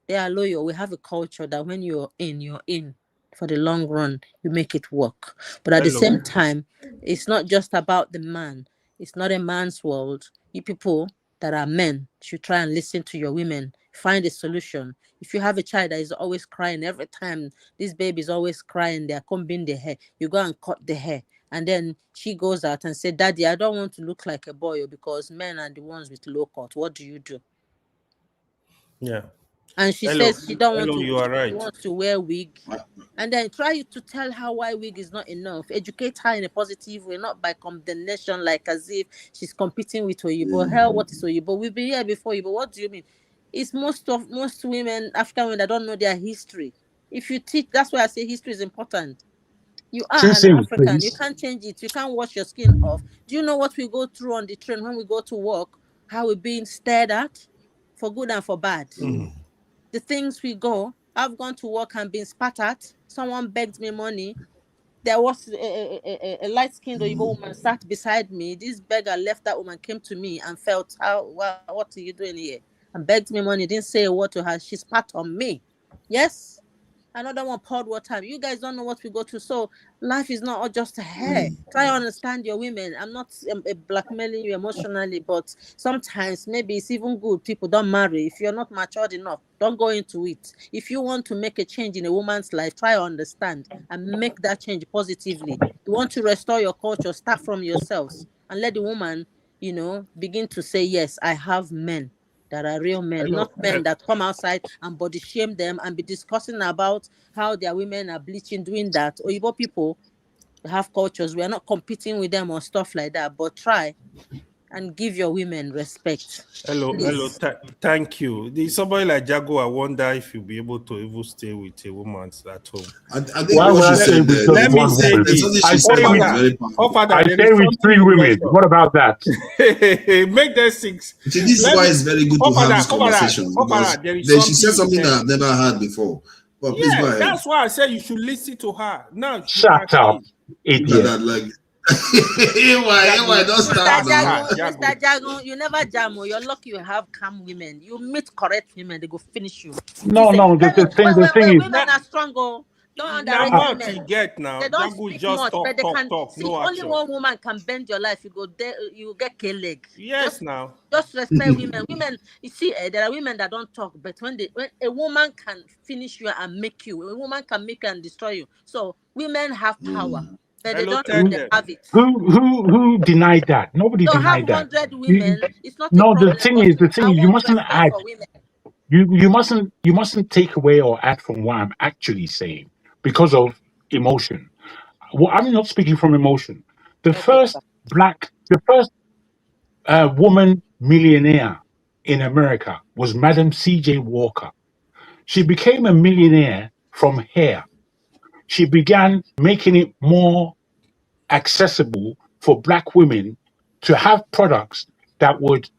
they are loyal. We have a culture that when you're in, you're in. for the long run, you make it work. But at the same time, it's not just about the man. It's not a man's world. You people that are men should try and listen to your women. Find a solution. If you have a child that is always crying every time, this baby is always crying, they're combing the hair, you go and cut the hair. And then she goes out and says, Daddy, I don't want to look like a boy because men are the ones with low cut. What do you do? Yeah. And she says she don't want to. You are right. She wants to wear wig, and then try to tell her why wig is not enough. Educate her in a positive way, not by condemnation, like as if she's competing with Oyibo. Hell, what is Oyibo? We've been here before Oyibo. What do you mean? It's most women, African women, that don't know their history. If you teach, that's why I say history is important. You are an African. You can't change it. You can't wash your skin off. Do you know what we go through on the train when we go to work? How we're being stared at, for good and for bad. The things we go, I've gone to work and been spat at. Someone begged me money. There was a light-skinned Oyibo woman sat beside me. This beggar left that woman, came to me and felt, what are you doing here? And begged me money. Didn't say a word to her. She spat on me. Yes? Another one poured water. You guys don't know what we go through. So life is not all just a hair. Try to understand your women. I'm not blackmailing you emotionally, but sometimes maybe it's even good people don't marry. If you're not matured enough, don't go into it. If you want to make a change in a woman's life, try to understand and make that change positively. You want to restore your culture, start from yourselves and let the woman, begin to say, yes, I have men that are real men, not men that come outside and body shame them and be discussing about how their women are bleaching, doing that. Oyibo people have cultures. We are not competing with them or stuff like that, but try and give your women respect. Hello. Thank you. Somebody like Jago, I wonder if you'll be able to even stay with a woman at home. I think what she said, let me say this. I stay with 3 women. What about that? Make them 6. See, this is why it's very good to have this conversation. Because she said something that I've never heard before. But please go ahead. That's why I said you should listen to her. Now, shut up, idiot. Don't start now. Mr. Jago, you never jam. You're lucky you have calm women. You meet correct women, they go finish you. No, the thing is, women are strong. Don't underrate women. They don't speak just much, but they can talk. see. Only one woman can bend your life. You go there, you get K-leg. Yes, just respect women. Women, you see, there are women that don't talk, but when a woman can finish you and make you, a woman can make you and destroy you. So women have power. But they don't have it. Who denied that? Nobody denied that. 100 women. It's not. No, the thing is, you mustn't add. You mustn't take away or add from what I'm actually saying because of emotion. Well, I'm not speaking from emotion. The first woman millionaire in America was Madam C.J. Walker. She became a millionaire from hair. She began making it more accessible for Black women to have products that would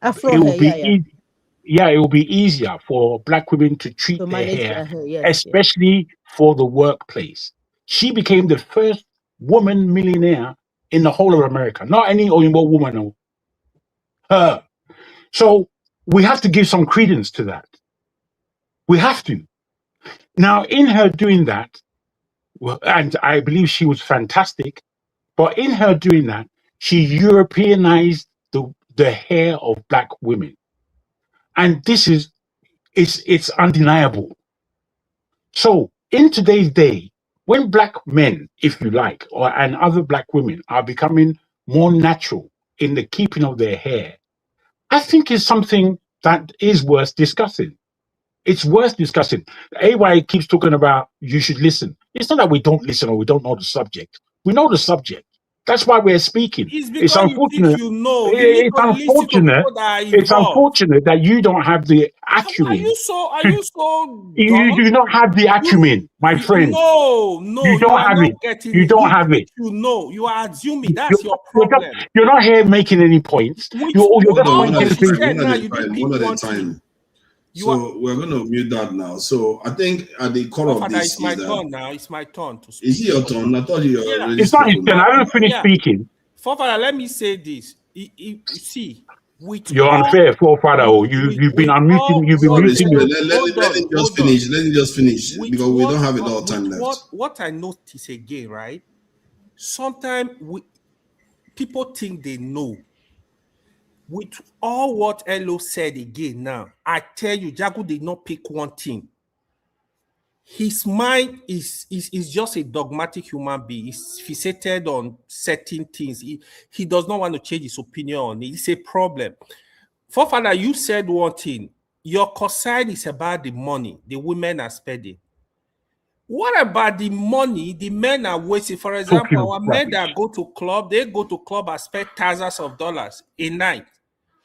it will be easier for Black women to treat their hair, especially for the workplace. She became the first woman millionaire in the whole of America. Not any Oyinbo woman, no. Her. So we have to give some credence to that. We have to. Now, in her doing that, and I believe she was fantastic, but in her doing that, she Europeanized the hair of Black women. And this is, it's undeniable. So in today's day, when Black men, if you like, and other Black women are becoming more natural in the keeping of their hair, I think it's something that is worth discussing. It's worth discussing. AY keeps talking about you should listen. It's not that we don't listen or we don't know the subject. We know the subject. That's why we're speaking. It's unfortunate. It's unfortunate that you don't have the acumen. Are you so you do not have the acumen, my friend. No, you don't have it. You don't have it. You are assuming. That's your problem. You're not here making any points. One at a time. So we're going to mute that now. So I think at the core of this, it's my turn now. It's my turn to speak. Is it your turn? I thought you were already. It's not his turn. I haven't finished speaking. Forefather, let me say this. See, You're unfair, forefather. You've been unmuting. You've been muting Sorry, your. let him just finish. Let him just finish because we don't have a lot of time left. What I notice again, right? Sometimes people think they know. With all what Elo said again now, I tell you, Jagu did not pick one thing. His mind is just a dogmatic human being. He's fixated on certain things. He does not want to change his opinion on it. It's a problem. Forefather, you said one thing. Your concern is about the money the women are spending. What about the money the men are wasting? For example, our men that go to club, they go to club and spend thousands of dollars a night.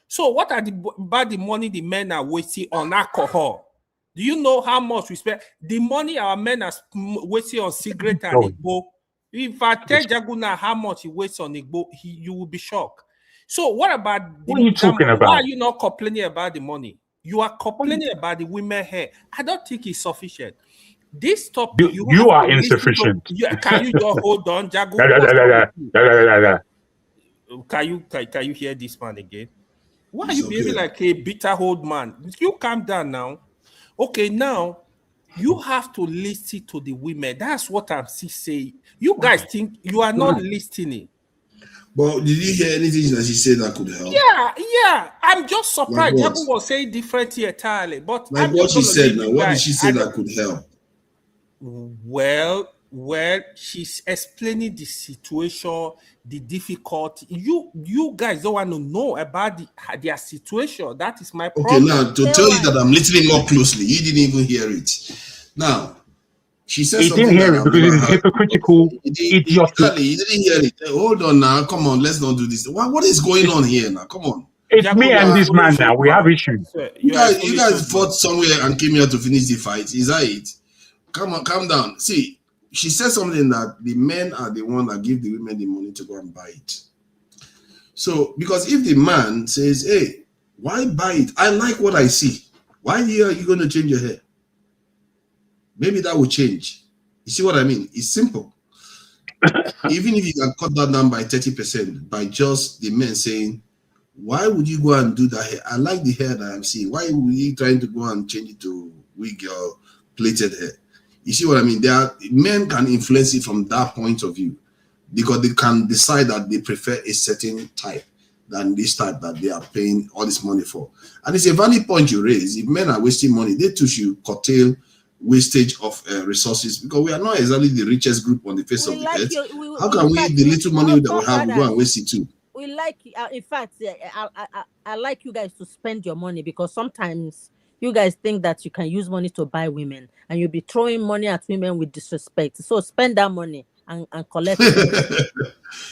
So what about the money the men are wasting on alcohol? Do you know how much we spend? The money our men are wasting on cigarette and Igbo. If I tell Jaguna how much he wastes on Igbo, you will be shocked. So what about what are you talking about? Why are you not complaining about the money? You are complaining about the women here. I don't think it's sufficient. This topic, you are insufficient. Can you just hold on, Jagu? Can you hear this man again? Why are you behaving like a bitter old man? You calm down now. Okay, now you have to listen to the women. That's what I'm still saying. You guys think you are not listening. But did you hear anything that she said that could help? Yeah. I'm just surprised. Jabu was saying differently entirely. But like what she said now, what did she say that could help? Well, she's explaining the situation, the difficulty. You guys don't want to know about their situation. That is my problem. Okay, now to tell you that I'm listening more closely, you didn't even hear it. Now, she said he something didn't hear it because it's hypocritical, idiotic. You didn't hear it. Hold on now, come on, let's not do this. What is going on here now? Come on. It's me and this man now. We have issues. You guys fought somewhere and came here to finish the fight. Is that it? Come on, calm down. See, she said something that the men are the one that give the women the money to go and buy it. So, because if the man says, hey, why buy it? I like what I see. Why are you going to change your hair? Maybe that will change. You see what I mean? It's simple. Even if you can cut that down by 30% by just the men saying, why would you go and do that hair? I like the hair that I'm seeing. Why would you trying to go and change it to wig or plaited hair? You see what I mean? Men can influence it from that point of view because they can decide that they prefer a certain type than this type that they are paying all this money for. And it's a valid point you raise. If men are wasting money, they too should curtail wastage of resources because we are not exactly the richest group on the face of the earth. How can we, the little money that we have, go and waste it too? We like, in fact, I like you guys to spend your money because sometimes you guys think that you can use money to buy women and you'll be throwing money at women with disrespect. So spend that money and collect it.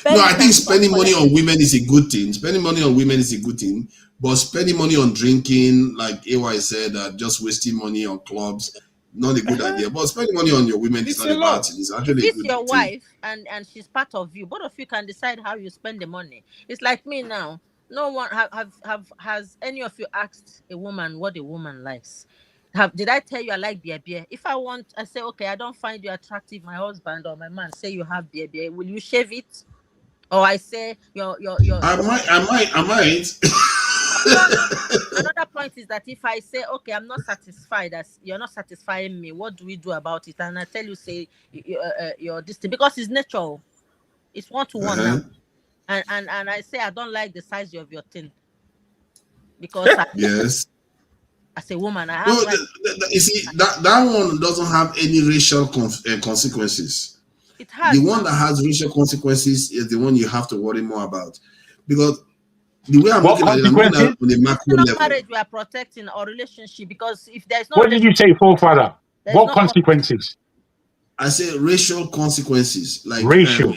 No, I think spending money on women is a good thing. Spending money on women is a good thing. But spending money on drinking, like AY said, just wasting money on clubs, not a good idea. But spending money on your women is not a bad thing. It's actually a good your thing. wife and she's part of you. Both of you can decide how you spend the money. It's like me now. No one has any of you asked a woman what a woman likes? Did I tell you I like beer? If I say, okay, I don't find you attractive, my husband or my man say you have beer, will you shave it? Or I say I might. Another point is that if I say, okay, I'm not satisfied, as you're not satisfying me, what do we do about it? And I tell you, say you're distant because it's natural. It's one-to-one now. And I say I don't like the size of your thing because yes, as a woman, I have you see that one doesn't have any racial consequences. It has the one that has racial consequences is the one you have to worry more about because the way I'm looking at it, I'm looking at on the macro level. Marriage we are protecting our relationship because if there's no what did you say, forefather? What consequences? I say racial consequences, like racial.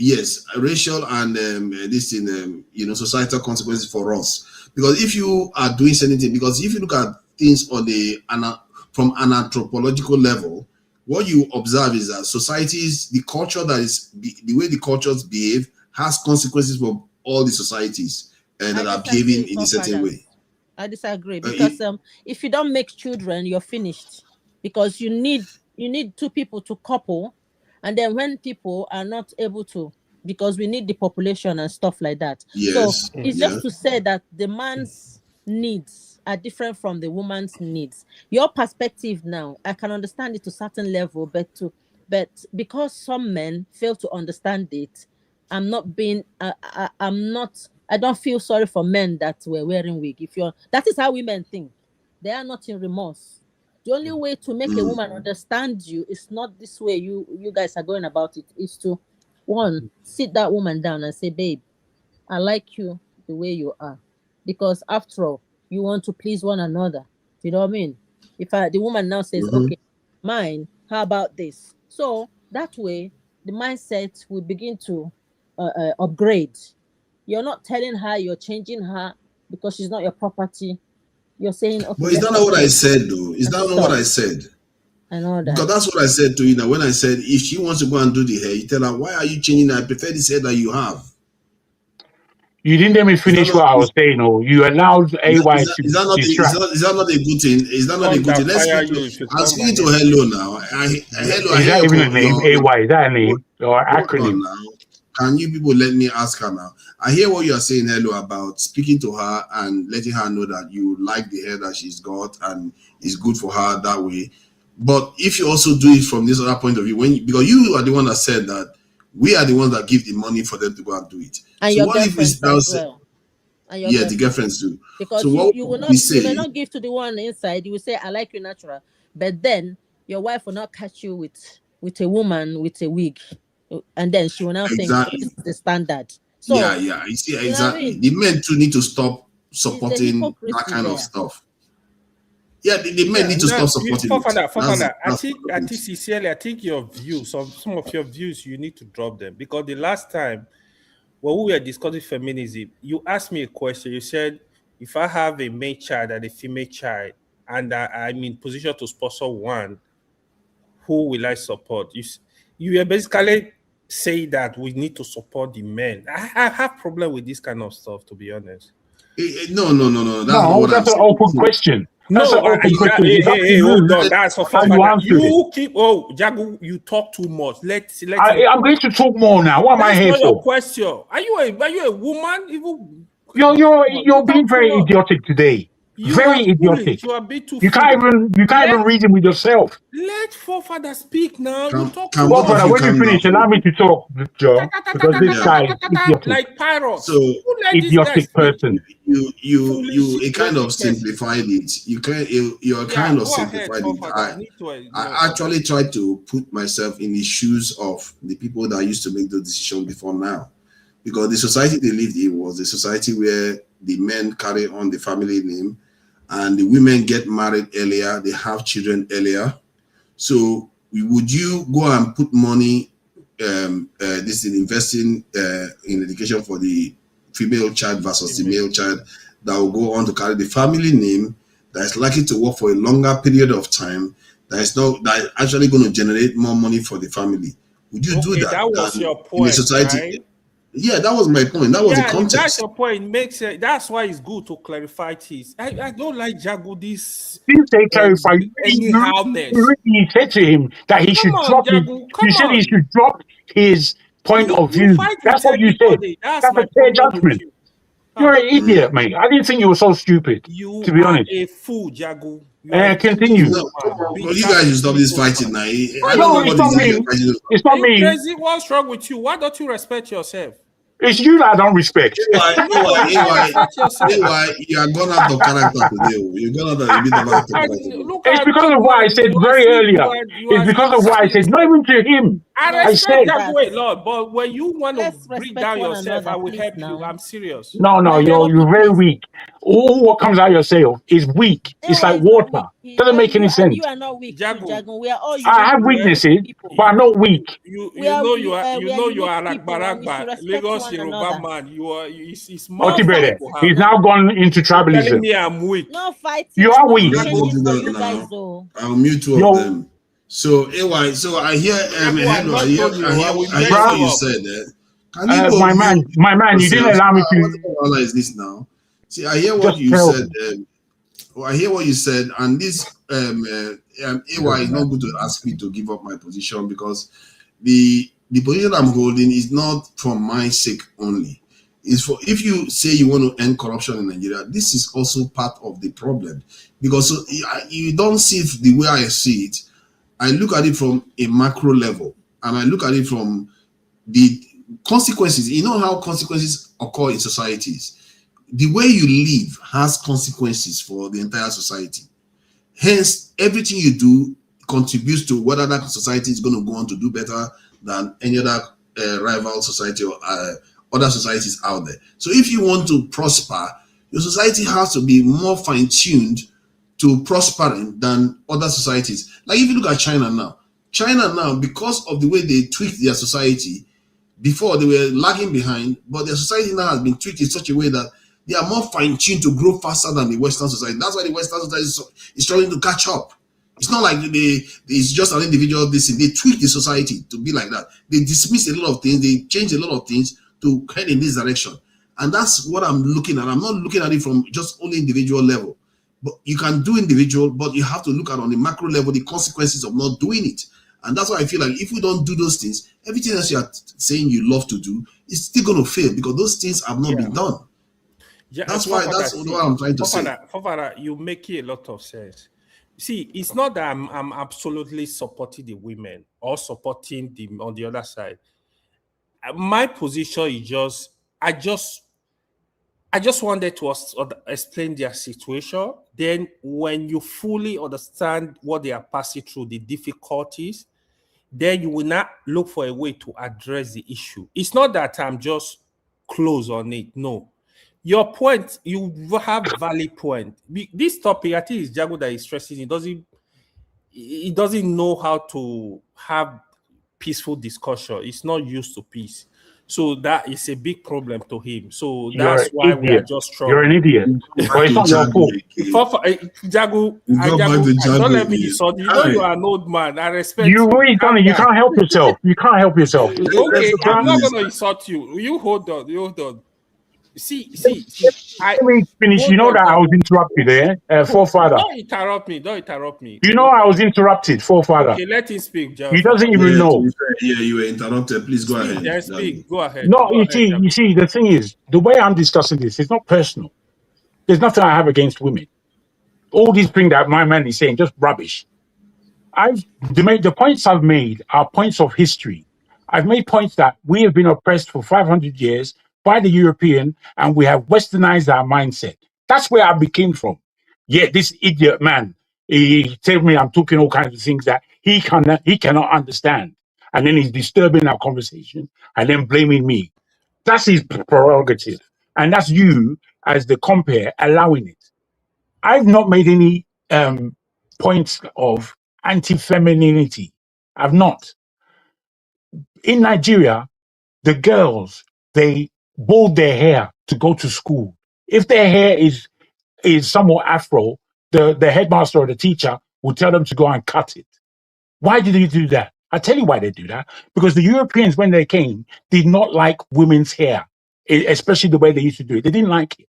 Yes, racial and this in societal consequences for us. Because if you are doing anything, because if you look at things on from an anthropological level, what you observe is that societies, the culture that is the way the cultures behave has consequences for all the societies that are behaving in a certain way. I disagree because if you don't make children, you're finished. Because you need two people to couple. And then when people are not able to because we need the population and stuff like that. Yes. So it's just to say that the man's needs are different from the woman's needs. Your perspective now, I can understand it to a certain level, but because some men fail to understand it, I'm not being I don't feel sorry for men that were wearing wig. That is how women think. They are not in remorse. The only way to make a woman understand you is not this way you guys are going about it. Is to, one, sit that woman down and say, babe, I like you the way you are. Because after all, you want to please one another. You know what I mean? If the woman now says, okay, mine, how about this? So that way, the mindset will begin to upgrade. You're not telling her you're changing her because she's not your property. You're saying, okay, but is that not what I said, though? Is that not what I said? I know that. Because that's what I said to you now. When I said, if she wants to go and do the hair, you tell her, why are you changing that? I prefer this hair that you have. You didn't let me finish what I was saying, or you allowed AY to distract. Is that not a good thing? Is that not a good thing? Let's speak to, I'm speaking to Hello now. Hello, is that even a name? AY, is that a name or acronym? Can you people let me ask her now? I hear what you are saying, Hello, about speaking to her and letting her know that you like the hair that she's got and it's good for her that way. But if you also do it from this other point of view, because you are the one that said that we are the ones that give the money for them to go and do it. And so your girlfriends as well. Yeah, the girlfriends too. Because so you may not give to the one inside. You will say, I like you natural. But then your wife will not catch you with a woman with a wig. And then she will now think this is the standard. So yeah. You see, exactly. I mean? The men too need to stop supporting that kind of stuff. Yeah, the men need to stop supporting it. I think sincerely, I think your views, some of your views, you need to drop them. Because the last time when we were discussing feminism, you asked me a question. You said, if I have a male child and a female child, and I'm in position to sponsor one, who will I support? You are basically saying that we need to support the men. I have problem with this kind of stuff, to be honest. No. That's an open question. That's no, hey, hold on. That's for fun. You keep Jagu, you talk too much. I'm going to talk more now. What am I here for? Your question. Are you a woman? Even you're being very idiotic today. Very idiotic. You are a bit too. You can't even reason with yourself. Let forefather speak now. Forefather, when you finish, allow me to talk, Joe, because this guy is idiotic. Like Pyro. So idiotic person. You kind of simplified it. You're kind of simplified it. I actually tried to put myself in the shoes of the people that used to make the decision before now, because the society they lived in was a society where the men carry on the family name and the women get married earlier, they have children earlier. So would you go and put money this in investing in education for the female child versus the male child that will go on to carry the family name, that is likely to work for a longer period of time, that is actually going to generate more money for the family? Would you do that? That was your point, in a society, right? Yeah, that was my point. That was the context. That's your point. That's why it's good to clarify this. I don't like Jago this. Didn't say clarify. You said to him that he should drop you said he should drop his point of view. That's what you said. That's a fair judgment. You're an idiot, mate. I didn't think you were so stupid. To be honest, a fool, Jago. Continue. Well, you guys should stop this fighting now. It's not me. Crazy. What's wrong with you? Why don't you respect yourself? It's you that I don't respect. You are gone out of character today. You're gone out of a bit of character. It's because of what I said very earlier. It's because of what I said. Not even to him. I respect that way, Lord. But when you want to bring down yourself, I will help you. I'm serious. No, you're very weak. All what comes out of yourself is weak. It's like water. Doesn't make any sense. You are not weak, Jago. We are all. I have weaknesses, but I'm not weak. You know you are like Baragba, Lagos Yoruba man. It's more. He's now gone into tribalism. Telling me I'm weak. No fighting. You are weak. I'll mute two of them. So AY, so I hear I hear what you said. My man, you didn't allow me to. What is this now? See, I hear what you said. I hear what you said, and this AY is not going to ask me to give up my position, because the the position I'm holding is not for my sake only. It's for, if you say you want to end corruption in Nigeria, this is also part of the problem, because you don't see it the way I see it. I look at it from a macro level, and I look at it from the consequences. You know how consequences occur in societies. The way you live has consequences for the entire society. Hence, everything you do contributes to whether that society is going to go on to do better than any other rival society or other societies out there. So if you want to prosper, your society has to be more fine-tuned to prospering than other societies. Like if you look at China now, because of the way they tweaked their society, before they were lagging behind, but their society now has been tweaked in such a way that they are more fine-tuned to grow faster than the Western society. That's why the Western society is struggling to catch up. It's not like it's just an individual this thing. They tweak the society to be like that. They dismiss a lot of things. They change a lot of things to head in this direction. And that's what I'm looking at. I'm not looking at it from just only individual level. But you can do individual, but you have to look at on the macro level the consequences of not doing it. And that's why I feel like if we don't do those things, everything else you are saying you love to do is still going to fail, because those things have not been done. Yeah, that's what I'm trying to say. Fofana, you make a lot of sense. See, it's not that I'm absolutely supporting the women or supporting them on the other side. My position is I just wanted to explain their situation. Then when you fully understand what they are passing through, the difficulties, then you will not look for a way to address the issue. It's not that I'm just close on it. No. Your point, you have valid point. This topic, I think it's Jago that is stressing. He doesn't know how to have peaceful discussion. It's not used to peace. So that is a big problem to him. So that's why we are just struggling. You're an idiot. But it's not your fault. Jago, don't let me insult you. You know you are an old man. I respect you. You can't help yourself. You can't help yourself. Okay, I'm not going to insult you. You hold on. See. Let me finish. You know that I was interrupted there, forefather. Don't interrupt me. You know I was interrupted, forefather. Okay, let him speak, John. He doesn't even know. Yeah, you were interrupted. Please go ahead. Yeah, speak. Go ahead. No, you see, the thing is, the way I'm discussing this, it's not personal. There's nothing I have against women. All these things that my man is saying, just rubbish. The points I've made are points of history. I've made points that we have been oppressed for 500 years by the European, and we have westernized our mindset. That's where I came from. Yet this idiot man, he tells me I'm talking all kinds of things that he cannot understand. And then he's disturbing our conversation and then blaming me. That's his prerogative. And that's you, as the compare, allowing it. I've not made any points of anti-femininity. I've not. In Nigeria, the girls, they bold their hair to go to school. If their hair is somewhat afro, the headmaster or the teacher will tell them to go and cut it. Why did they do that? I tell you why they do that. Because the Europeans, when they came, did not like women's hair, especially the way they used to do it. They didn't like it.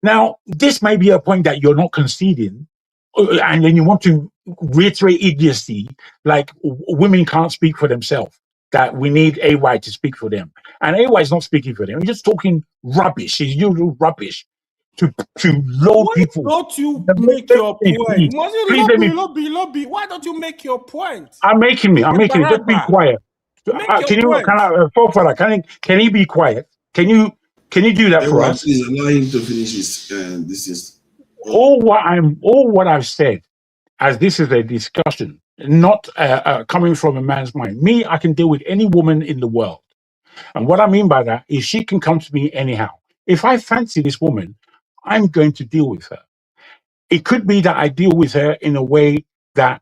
Now, this may be a point that you're not conceding, and then you want to reiterate idiocy, like women can't speak for themselves, that we need AY to speak for them. And AY is not speaking for them. He's just talking rubbish. He's usual rubbish to load Why people. Why don't you make your point? Why don't you make your point? I'm making it. Just be quiet. Can he be quiet? Can you do that for us? Please allow him to finish his. This is all what I've said, as this is a discussion, not coming from a man's mind. Me, I can deal with any woman in the world, and what I mean by that is she can come to me anyhow. If I fancy this woman, I'm going to deal with her. It could be that I deal with her in a way that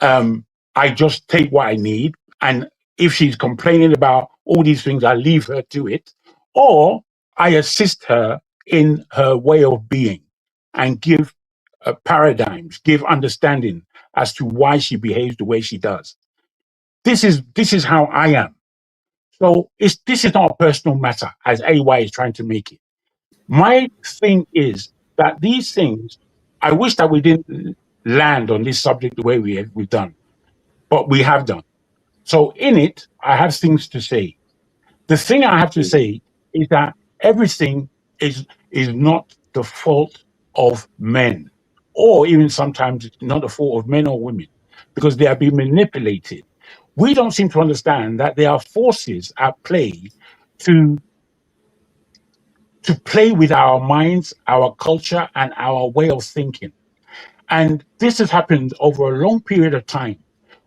I just take what I need, and if she's complaining about all these things, I leave her to it, or I assist her in her way of being and give paradigms, give understanding as to why she behaves the way she does. This is how I am. So this is not a personal matter, as AY is trying to make it. My thing is that these things, I wish that we didn't land on this subject the way we've done, but we have done. So in it, I have things to say. The thing I have to say is that everything is not the fault of men, or even sometimes it's not the fault of men or women, because they are being manipulated. We don't seem to understand that there are forces at play to play with our minds, our culture, and our way of thinking. And this has happened over a long period of time.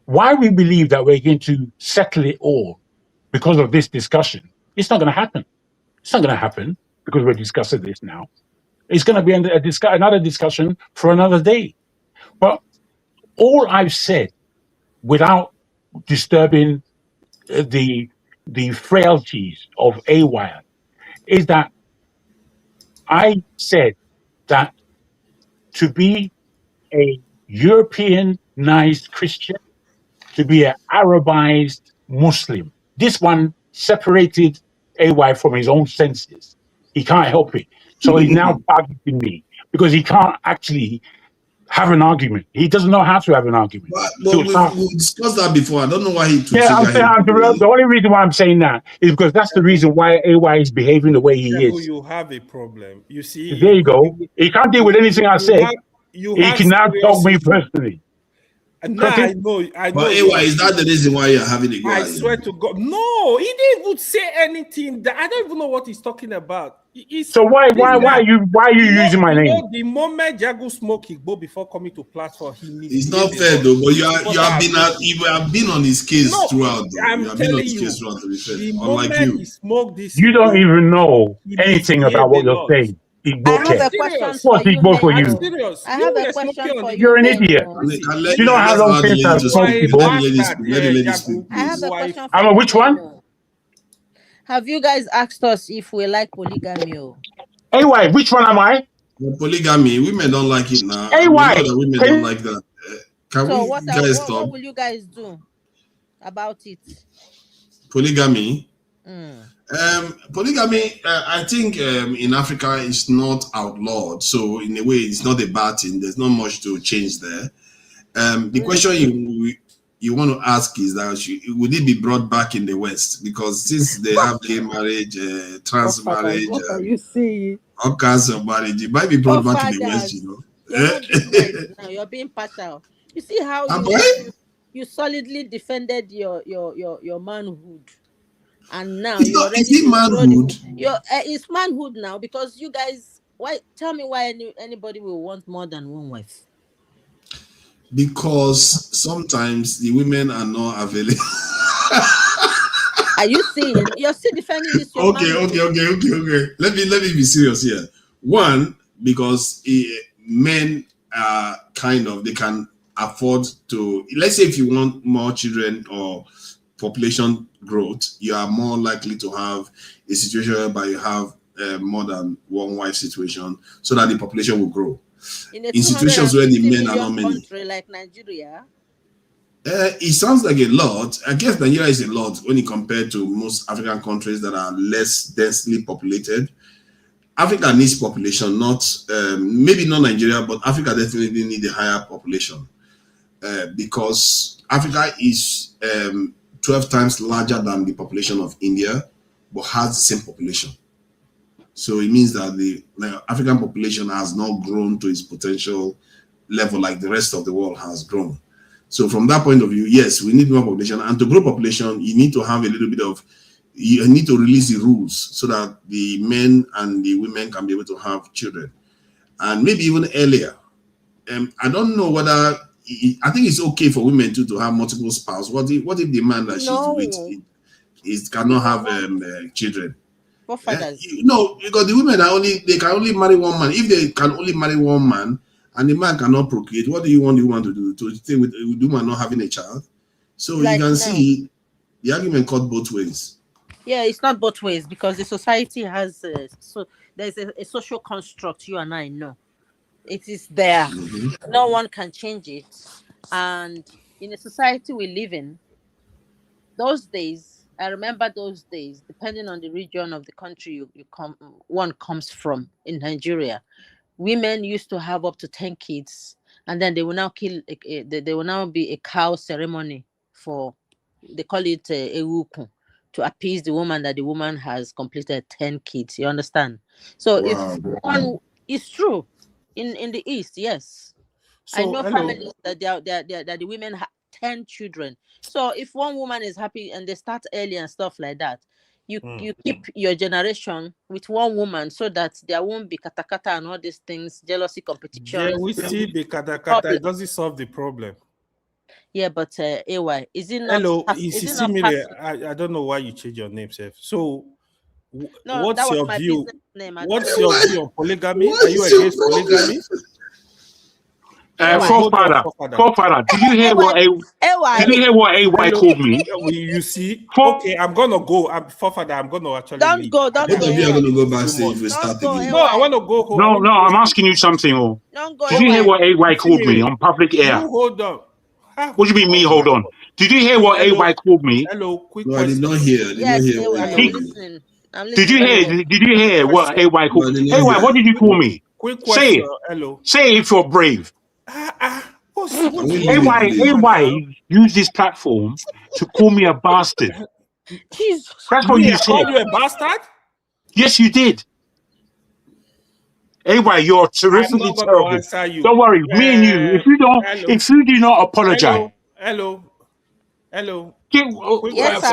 Why we believe that we're going to settle it all because of this discussion, it's not going to happen. It's not going to happen because we're discussing this now. It's going to be another discussion for another day. But all I've said, without disturbing the frailties of AY, is that I said that to be a Europeanized Christian, to be an Arabized Muslim, this one separated AY from his own senses. He can't help it. So he's now targeting me because he can't actually have an argument. He doesn't know how to have an argument. But we've discussed that before. I don't know why he took I'm saying, the only reason why I'm saying that is because that's the reason why AY is behaving the way he is. You have a problem. You see, there you go. He can't deal with anything I say. He can now talk me personally. Nah, I know. But AY, is that the reason why you're having a go? I swear to God, no. He didn't even say anything. I don't even know what he's talking about. So why are you using my name? The moment Jago smoked Igbo before coming to platform, it's not fair though. But you have been on his case throughout. Though. I'm telling you, the moment he smoked this, you don't even know anything about what you're saying. Igbo I have a question What's Igbo for you? I have a question for you. You're an idiot. You know how long since I spoke Igbo? I have a question for you. Which one? Have you guys asked us if we like polygamy? AY, which one am I? Polygamy. Women don't like it now. AY, we know that women don't like that. What will you guys do about it? Polygamy. Polygamy, I think in Africa is not outlawed. So in a way, it's not a bad thing. There's not much to change there. The question you want to ask is that would it be brought back in the West? Because since they have gay marriage, trans marriage, all kinds of marriage, it might be brought back in the West, you know. Now you're being partial. You see how you solidly defended your manhood. And now you're already manhood. It's manhood now because you guys. Why? Tell me why anybody will want more than one wife? Because sometimes the women are not available. Are you saying you're still defending this? Okay. Let me be serious here. One, because men are they can afford to. Let's say if you want more children or population growth, you are more likely to have a situation whereby you have more than one wife situation, so that the population will grow. In situations where the men are not many, country like Nigeria, it sounds like a lot. I guess Nigeria is a lot when you compare to most African countries that are less densely populated. Africa needs population, not maybe not Nigeria, but Africa definitely needs a higher population because Africa is 12 times larger than the population of India, but has the same population. So it means that the African population has not grown to its potential level like the rest of the world has grown. So from that point of view, yes, we need more population. And to grow population, you need to have a little bit of, you need to release the rules so that the men and the women can be able to have children. And maybe even earlier. I don't know whether, I think it's okay for women to have multiple spouses. What if the man that she's with cannot have children? No, because the women they can only marry one man. If they can only marry one man and the man cannot procreate, what do you want the woman to do? To stay with the woman not having a child? So you can see the argument cut both ways. Yeah, it's not both ways because the society has so there's a social construct you and I know. It is there. Mm-hmm. No one can change it. And in the society we live in, those days, I remember those days, depending on the region of the country one comes from in Nigeria, women used to have up to 10 kids, and then they will now they will now be a cow ceremony for they call it ewuku, to appease the woman that the woman has completed 10 kids. You understand? So if one, it's true in the East, yes. So, I know hello. families that that the women have 10 children. So if one woman is happy and they start early and stuff like that, you keep your generation with one woman so that there won't be katakata and all these things, jealousy, competition. Yeah, we see the katakata. It doesn't solve the problem. Yeah, but AY, is it not? Hello, Is it not I don't know why you change your name, Seth. So, no, what's that was your my view? business name. What's your view on polygamy? Are you against polygamy? Forefather, did you hear what AY called me? You see, okay, I'm gonna go. Forefather, I'm gonna actually don't go. Both of you are gonna go backstage if we start again. No, I want to go home. No, I'm asking you something. Don't go. Did you hear what AY called me on public air? You hold on. What do you mean, me? Hold on. Did you hear what AY called me? Hello, quick No, question. I did not hear. Yes, I'm listening. Did you hear what AY called me? AY, what did you call me? Quick question. Say it. Hello. Say it if you're brave. AY used this platform to call me a bastard. Jesus. That's what you said. Call you a bastard? Yes, you did. AY, you're terrifically terrible. Don't worry, me and you. If you do not apologize. Hello. Yes,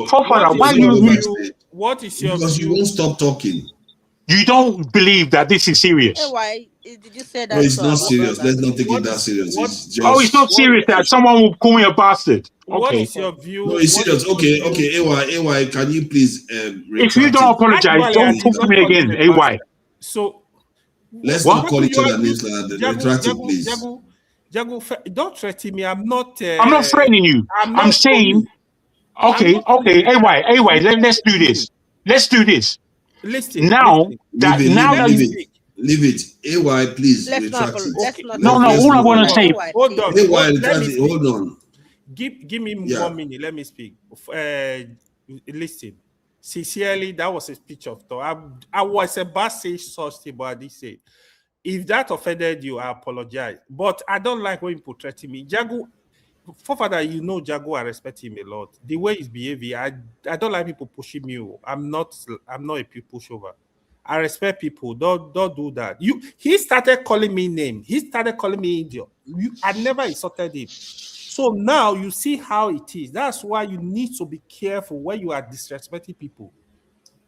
Forefather, why you? What is your because view? You won't stop talking. You don't believe that this is serious. Why did you say that? No, it's not serious. Let's not take it that serious. It's just... it's not serious that someone will call me a bastard. What Okay. is your view? No, it's serious. Okay. AY, can you please if you don't apologize, don't talk to me again, AY. So let's not call each other names like that. Retracting, please. Jagu, don't threaten me. I'm not threatening you. I'm saying, okay. AY, let's do this. Listen. Leave it. AY, please retract it. No, all I want to say. Hold on. AY, retract it. Hold on. Give me 1 minute. Let me speak. Listen. Sincerely, that was a speech of thought. I was about to say something, but I did say. If that offended you, I apologize. But I don't like when people threaten me. Jagu, Forefather, you know Jagu, I respect him a lot. The way he's behaving, I don't like people pushing me. I'm not a pushover. I respect people. Don't do that. He started calling me name. He started calling me idiot. I never insulted him. So now you see how it is. That's why you need to be careful when you are disrespecting people.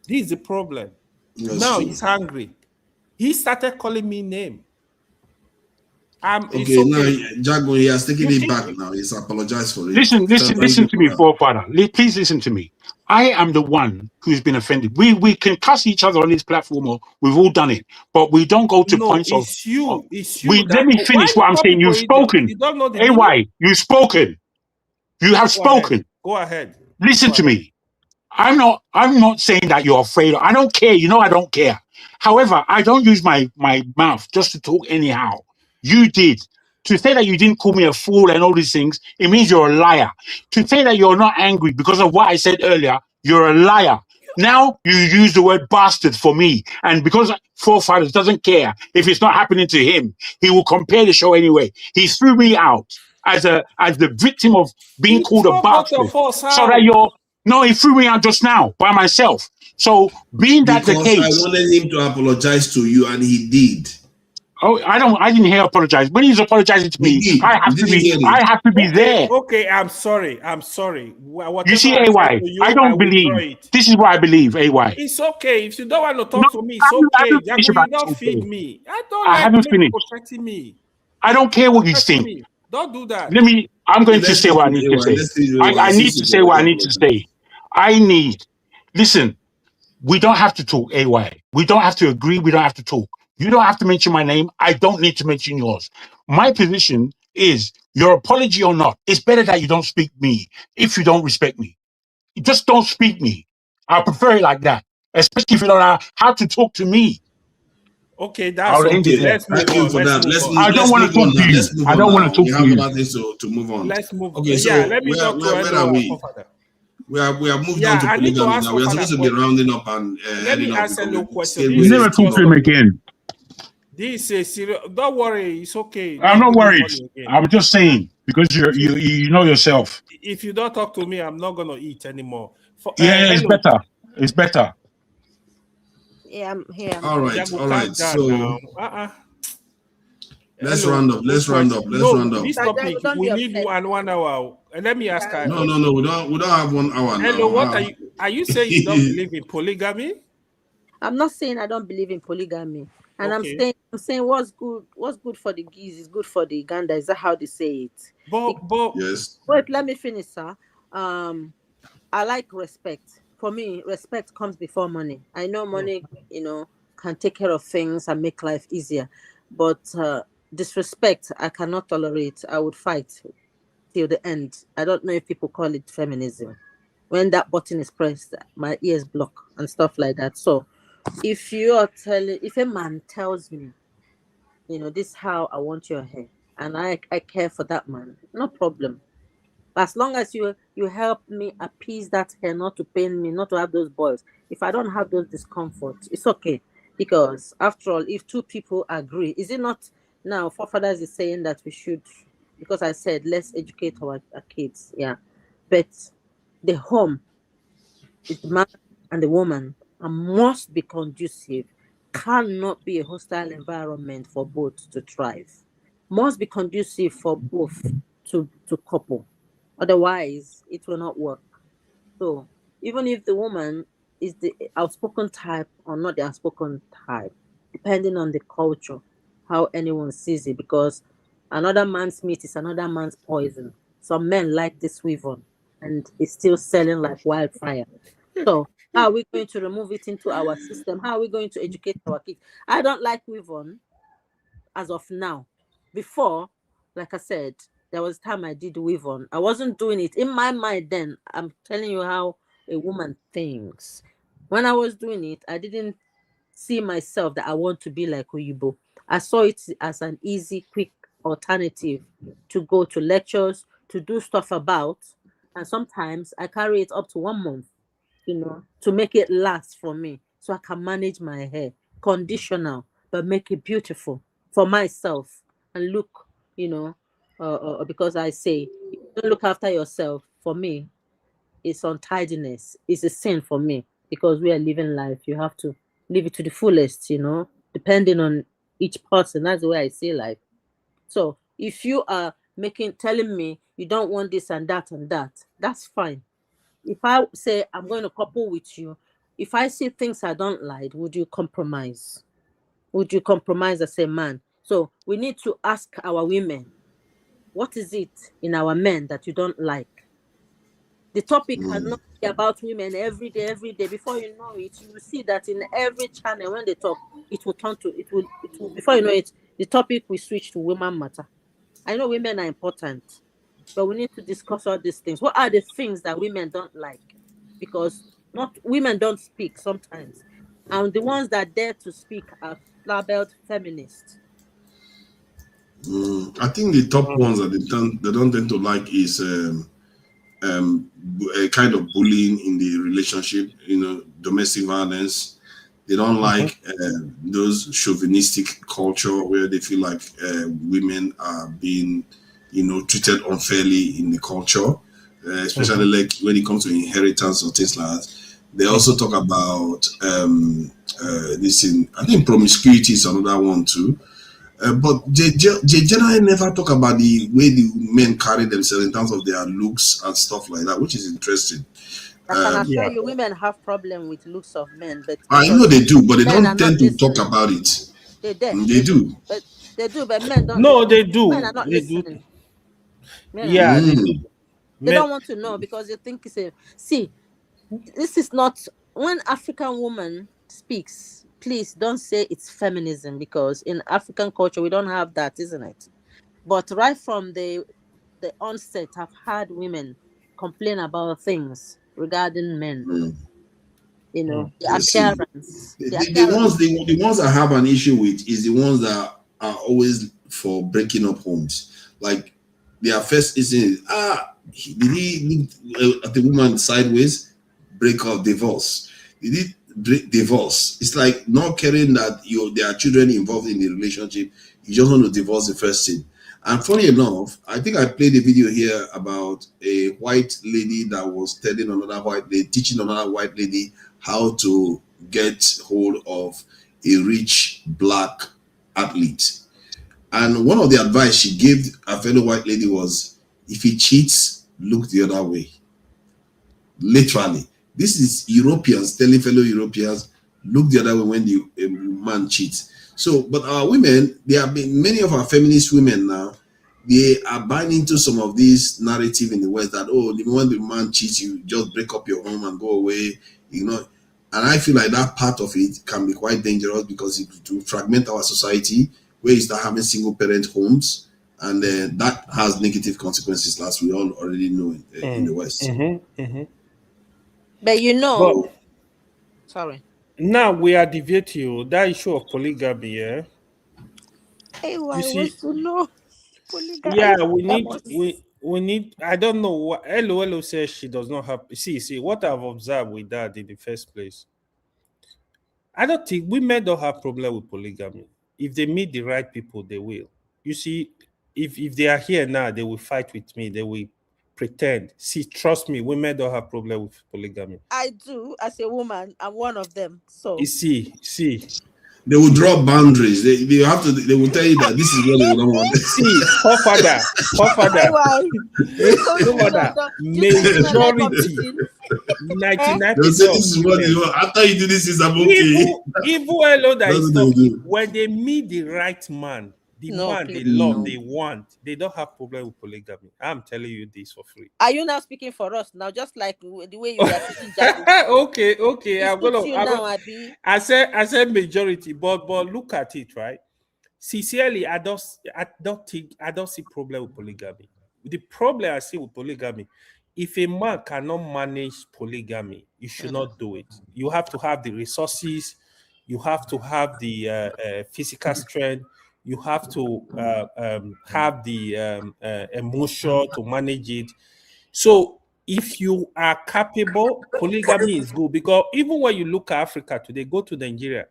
This is the problem. Now he's angry. He started calling me name. Okay, now Jago, he has taken it back now. He's apologized for it. Listen to me, Forefather. Please listen to me. I am the one who's been offended. We can cuss each other on this platform, or we've all done it, but we don't go to points of. It's you. Let me finish what I'm saying. You've spoken. AY, you've spoken. You have spoken. Go ahead. Listen to me. I'm not saying that you're afraid. I don't care. You know I don't care. However, I don't use my mouth just to talk anyhow. You did. To say that you didn't call me a fool and all these things, it means you're a liar. To say that you're not angry because of what I said earlier, you're a liar. Now you use the word bastard for me. And because Forefathers doesn't care if it's not happening to him, he will compare the show anyway. He threw me out as the victim of being called a bastard. So that he threw me out just now by myself. So being that the case, I wanted him to apologize to you, and he did. Oh, I didn't hear apologize. When he's apologizing to me, I have to be there. Okay, I'm sorry. You see, AY, I don't believe. This is what I believe, AY. It's okay. If you don't want to talk to me, it's okay. You don't feed me. I haven't finished. Me. I don't care what you think. Don't do that. I'm going to say what I need to say. I need to say what I need to say. Listen, we don't have to talk, AY. We don't have to agree. We don't have to talk. You don't have to mention my name. I don't need to mention yours. My position is your apology or not. It's better that you don't speak me if you don't respect me. You just don't speak me. I prefer it like that, especially if you don't know how to talk to me. Okay, that's okay. Let's move on. I don't want to talk to you. I don't want to talk to you. We have other things to move on. Let's move on. Okay, so let me talk to where are we? We have moved on to polygamy now. We are supposed to be rounding up and let me answer no question. You never talk to him again. This is serious. Don't worry, it's okay. I'm not give me worried. money again. I'm just saying because you know yourself. If you don't talk to me, I'm not gonna eat anymore. Yeah, it's Hello. better. It's better. Yeah, I'm here. All right, Jago, all calm right. down So now. let's Hello. round up. Let's round up. Let's round up. This Jago, topic don't we be need upset. 1 hour. Let me ask her a No, question. we don't have 1 hour Hello, now. what are you saying? You don't believe in polygamy? I'm not saying I don't believe in polygamy, and Okay. I'm saying what's good for the geese is good for the gander. Is that how they say it? But Yes. Wait, let me finish, sir. I like respect. For me, respect comes before money. I know money, can take care of things and make life easier, but disrespect I cannot tolerate. I would fight till the end. I don't know if people call it feminism. When that button is pressed, my ears block and stuff like that. So if a man tells me, this is how I want your hair, and I care for that man, no problem. As long as you help me appease that hair, not to pain me, not to have those boils. If I don't have those discomforts, it's okay. Because after all, if two people agree, is it not now forefathers is saying that we should, because I said let's educate our kids, yeah. But the home is the man and the woman and must be conducive, cannot be a hostile environment for both to thrive. Must be conducive for both to couple. Otherwise, it will not work. So even if the woman is the outspoken type or not the outspoken type, depending on the culture, how anyone sees it, because another man's meat is another man's poison. Some men like this weave-on, and it's still selling like wildfire. So how are we going to remove it into our system? How are we going to educate our kids? I don't like weave-on as of now. Before, like I said, there was time I did weave-on. I wasn't doing it in my mind then. I'm telling you how a woman thinks. When I was doing it, I didn't see myself that I want to be like Oyibo. I saw it as an easy, quick alternative to go to lectures, to do stuff about, and sometimes I carry it up to 1 month, to make it last for me so I can manage my hair. Conditional, but make it beautiful for myself and look, because I say, if you don't look after yourself, for me, it's untidiness. It's a sin for me because we are living life. You have to live it to the fullest, depending on each person. That's the way I see life. So if you are telling me you don't want this and that, that's fine. If I say I'm going to couple with you, if I see things I don't like, would you compromise? Would you compromise as a man? So we need to ask our women, what is it in our men that you don't like? The topic cannot be about women every day. Before you know it, you will see that in every channel when they talk, it will turn to before you know it, the topic will switch to women matter. I know women are important, but we need to discuss all these things. What are the things that women don't like? Because not women don't speak sometimes, and the ones that dare to speak are labeled feminists. I think the top ones that they don't tend to like is a kind of bullying in the relationship, domestic violence. They don't like those chauvinistic culture where they feel like women are being, treated unfairly in the culture, especially like when it comes to inheritance or things like that. They also talk about this thing. I think promiscuity is another one too. But they generally never talk about the way the men carry themselves in terms of their looks and stuff like that, which is interesting. I can assure you, women have problem with looks of men, but I because know they do, but they men are don't not tend to talk listening, about it. they They do. but men don't no, listen. they Men do. are not They do. listening. Men are not Yeah, they do. They don't want to know because they think it's a see. This is not when African woman speaks. Please don't say it's feminism because in African culture we don't have that, isn't it? But right from the onset, I've had women complain about things regarding men. The See, appearance. the ones I have an issue with is the ones that are always for breaking up homes. Like their first instinct is, did he look at the woman sideways, break up, divorce? Did he divorce. It's like not caring that there are children involved in the relationship. You just want to divorce the first thing. And funny enough, I think I played a video here about a white lady that was telling another white lady, teaching another white lady how to get hold of a rich black athlete. And one of the advice she gave a fellow white lady was, if he cheats, look the other way. Literally. This is Europeans telling fellow Europeans, look the other way when the man cheats. So, but our women, there have been many of our feminist women now, they are buying into some of this narrative in the West that, oh, when the man cheats, you just break up your home and go away, you know. And I feel like that part of it can be quite dangerous because it will fragment our society, where you start having single parent homes, and that has negative consequences, as we all already know in the West. But you know, sorry. Now we are debating that issue of polygamy, yeah. Hey, why want to know polygamy? Yeah, we need. I don't know what Hello says she does not have. See what I've observed with that in the first place. I don't think women don't have problem with polygamy. If they meet the right people, they will. You see, if they are here now, they will fight with me. They will pretend. See, trust me, women don't have problem with polygamy. I do. As a woman, I'm one of them. So you see. They will draw boundaries. They have to. They will tell you that this is what they don't want. See, forefather. Majority, 99%. This is what you want. After you do this, is okay. Even hello that is talking, when they meet the right man, the man they love, they want, they don't have problem with polygamy. I'm telling you this for free. Are you now speaking for us now? Just like the way you are speaking, okay. I said majority, but look at it, right? Sincerely, I don't see problem with polygamy. The problem I see with polygamy, if a man cannot manage polygamy, you should not do it. You have to have the resources, you have to have the physical strength. You have to have the emotion to manage it. So if you are capable, polygamy is good, because even when you look at Africa today, go to Nigeria,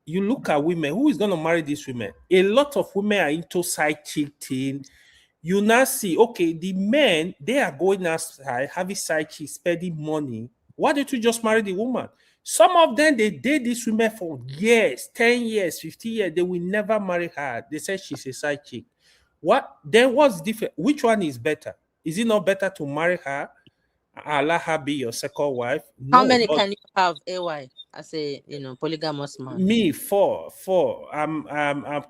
you look at women, who is going to marry these women? A lot of women are into side chick thing. You now see, okay, the men, they are going outside, having side chicks, spending money. Why don't you just marry the woman? Some of them, they date this woman for years, 10 years, 15 years. They will never marry her. They say she's a side chick. What's different? Which one is better? Is it not better to marry her, allow her be your second wife? How many can you have, AY, as a polygamous man? Me, four. I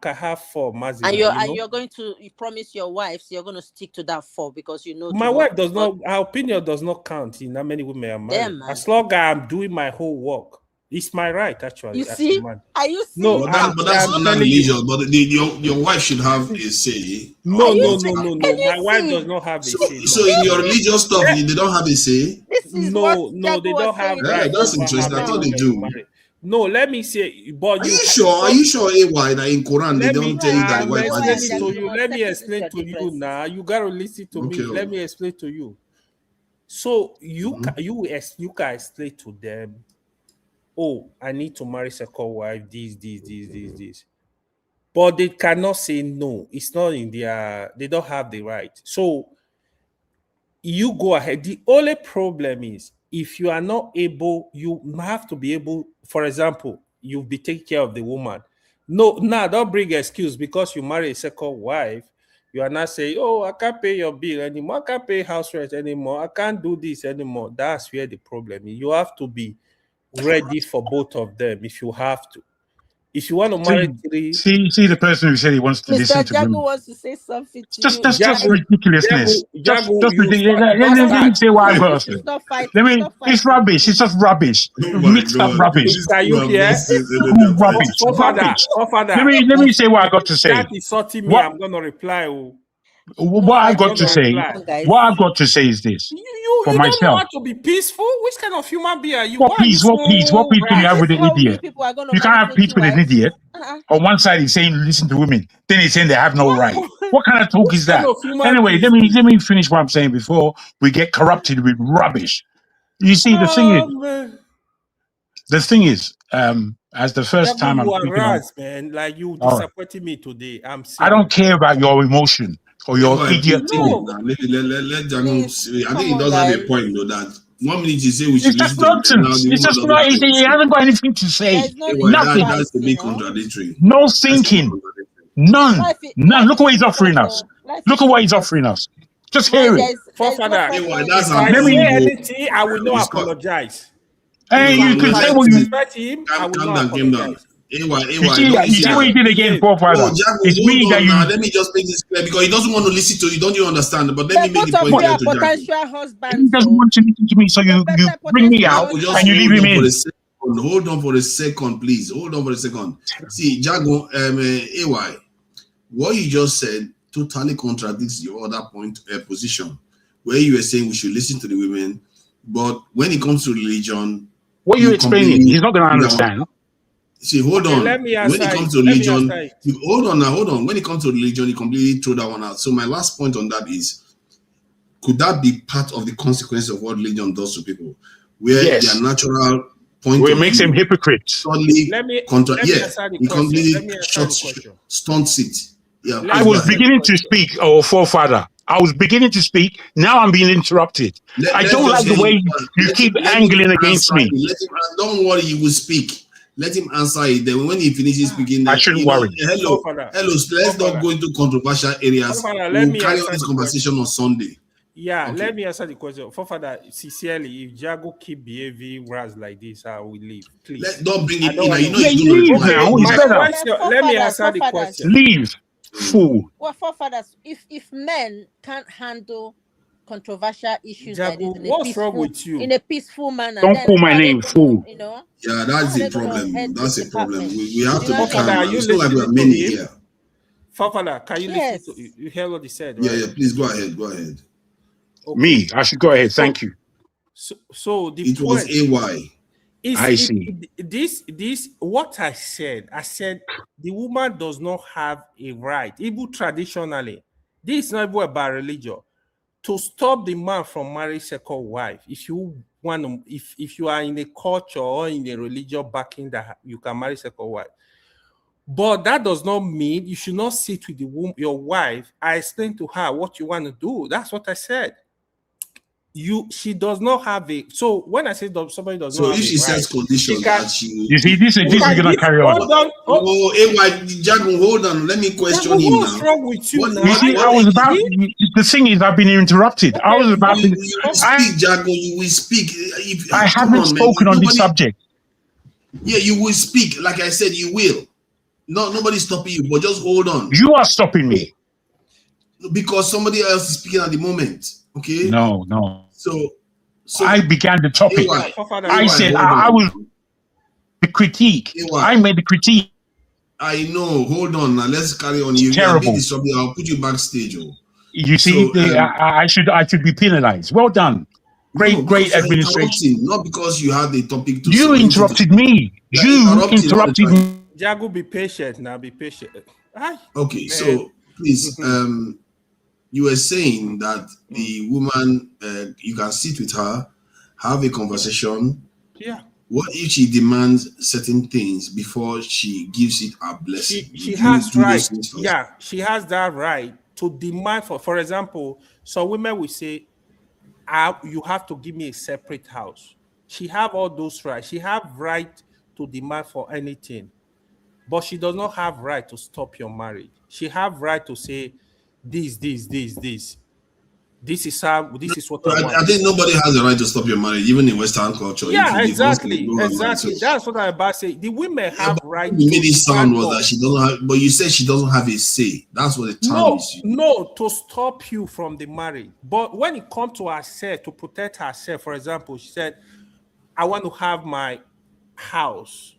can have 4 maximum. And you're going to promise your wife, so you're going to stick to that 4 because you know my wife does not. Her opinion does not count in how many women are married. As long as I'm doing my whole work, it's my right actually. You see? Are you see? No, but that's not religious. But your wife should have a say. No. My wife does not have a say. So in your religious stuff, they don't have a say. No, they don't have. Yeah, that's interesting. I thought they do. No, let me say, but Are you sure, AY, that in Quran they don't tell you that the wife has a say? Let me explain to you now. You gotta listen to me. Let me explain to you. So you can explain to them, oh, I need to marry second wife, this. But they cannot say no. It's not in they don't have the right. So you go ahead. The only problem is, if you are not able, you have to be able, for example, you'll be taking care of the woman. No, don't bring excuse because you marry a second wife. You are not saying, oh, I can't pay your bill anymore. I can't pay house rent anymore. I can't do this anymore. That's where the problem is. You have to be ready for both of them if you have to. If you want to marry 3... See the person who said he wants to listen to Jago wants to say something to you. Just ridiculousness. Just ridiculous. Let me say why I've got to. It's rubbish. It's just rubbish. Mixed up rubbish. Are you here? Rubbish. Let me say what I got to say. That is sorting me. I'm going to reply. What I've got to say is this. You don't know how to be peaceful? Which kind of human being are you? What peace do you have with an idiot? You can't have peace with an idiot. On one side he's saying listen to women, then he's saying they have no right. What kind of talk is that? Anyway, let me finish what I'm saying before we get corrupted with rubbish. You see, the thing is, The thing is, as the first time I'm you are speaking on, man. Like you all right. disappointed me today. I'm serious. I don't care about your emotion or your idiot thing. Let Jagun. I think he Come on, does have a guys. point though. That 1 minute you say we should It's just listen to the now nonsense. the It's woman just doesn't not. have He a hasn't got anything to say. There's no need Nothing. to That's a fight, bit you know? contradictory. No That's a bit thinking. contradictory. None. Life None. Look at what he's difficult, offering us. life Look is at what he's difficult. offering us. Just Man, hear it. there's no Forefather, purpose. That's if our I Let say me- anything, I will not apologize. Hey, you can If say I what you. disrespect him, I will Calm not down, calm down. apologize. You don't see, you see what he did again, forefather. Oh, Jago, It's me hold that on you. now. Let me just make this clear because he doesn't want to listen to you. Don't you understand? But let me make Both the of point you clear are to Jago. potential He husbands. doesn't want to listen to me, so you bring me out potential Just and you leave hold him on for in. a second. Hold on for a second, please. Hold on for a second. See, Jago, AY, what you just said totally contradicts your other position, where you were saying we should listen to the women, but when it comes to religion, What are you explaining? He's not going to understand. See, hold on. Let me When it answer comes it. to Let me religion, answer it. hold on now, hold on. When it comes to religion, you completely throw that one out. So my last point on that is, could that be part of the consequence of what religion does to people, where Yes. their natural point Where of it makes view them hypocrites. suddenly Let me answer the it question. completely Let me answer the question. stunts it. Yeah, I please go was ahead. beginning to speak, forefather. I was beginning to speak. Now I'm being interrupted. I Let's don't just like the hear way him. you keep Let him angling against answer me. it. Don't worry, he will speak. Let him answer it. Then when he finishes speaking, I then, shouldn't worry. Hello. Let's not go into controversial areas. We'll carry on this conversation on Sunday. Yeah, Okay. let me answer the question. Forefather, sincerely, if Jago keep behaving ras like this, I will leave. Please. Don't bring him I don't in. want You know to- he's going to leave reply. now. It's My better. question, let me answer the question. Leave. Fool. Well, forefathers, if men can't handle controversial issues like Jago, this what's wrong with you? in a peaceful manner, Don't then call my how are they name, gonna, fool. you know? Yeah, that's how are the they gonna problem. head That's this a problem. department? We have You to know be what I mean? calm. Are you It's not like we are listening to many him? here. Forefather, can you Yes. listen to you hear what he said, Yeah, right? yeah. Please go ahead. Go ahead. Okay. Me. I should go ahead. Thank you. So the It was AY. I see. This what I said the woman does not have a right, even traditionally. This is not even about religion. To stop the man from marrying second wife, if you want to, if you are in a culture or in a religion backing that you can marry second wife. But that does not mean you should not sit with your wife. I explained to her what you want to do. That's what I said. She does not have a. So when I say somebody does So not have if she a right, sets condition that she, You see, this is going to carry on. Hold on. Oh, AY, Jago, hold on. Let me question him What's now. wrong with you now? You see, I was about. The thing is, I've been interrupted. I was about. You will speak, Jago. You will speak. I haven't spoken on this subject. Yeah, you will speak. Like I said, you will. No, nobody's stopping you, but just hold on. You are stopping me. Because somebody else is speaking at the moment. Okay? No. So I began the topic. I said I was the critique. I made the critique. I know. Hold on. Now let's carry on. You terrible. I'll put you backstage. You see, I should be penalized. Well done. Great administration. Not because you had the topic to. You interrupted me. You interrupted me. Jago, be patient now. Be patient. Okay, man. So please, you were saying that the woman, you can sit with her, have a conversation. Yeah. What if she demands certain things before she gives it a blessing? She has right. Yeah, she has that right to demand for example, some women will say, you have to give me a separate house. She have all those rights. She have right to demand for anything. But she does not have right to stop your marriage. She have right to say, this. This is what I want. I think nobody has the right to stop your marriage, even in Western culture. Yeah, exactly. That's what I'm about to say. The women have right. You made it sound was that she doesn't have, but you said she doesn't have a say. That's what the term is. No, to stop you from the marriage. But when it comes to herself, to protect herself, for example, she said, I want to have my house,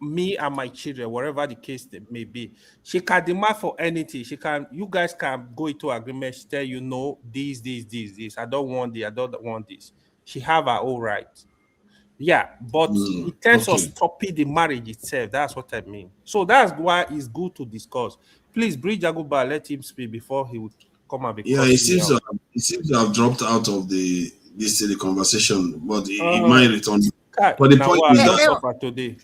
me and my children, whatever the case may be. She can demand for anything. You guys can go into agreement. She tell you, no, this. I don't want this. I don't want this. She have her own right. Yeah, but in terms of stopping the marriage itself, that's what I mean. So that's why it's good to discuss. Please, bring Jaguba, let him speak before he would come and be. Yeah, it seems to have dropped out of the conversation, but it might return. But the Now point what is I that suffer today.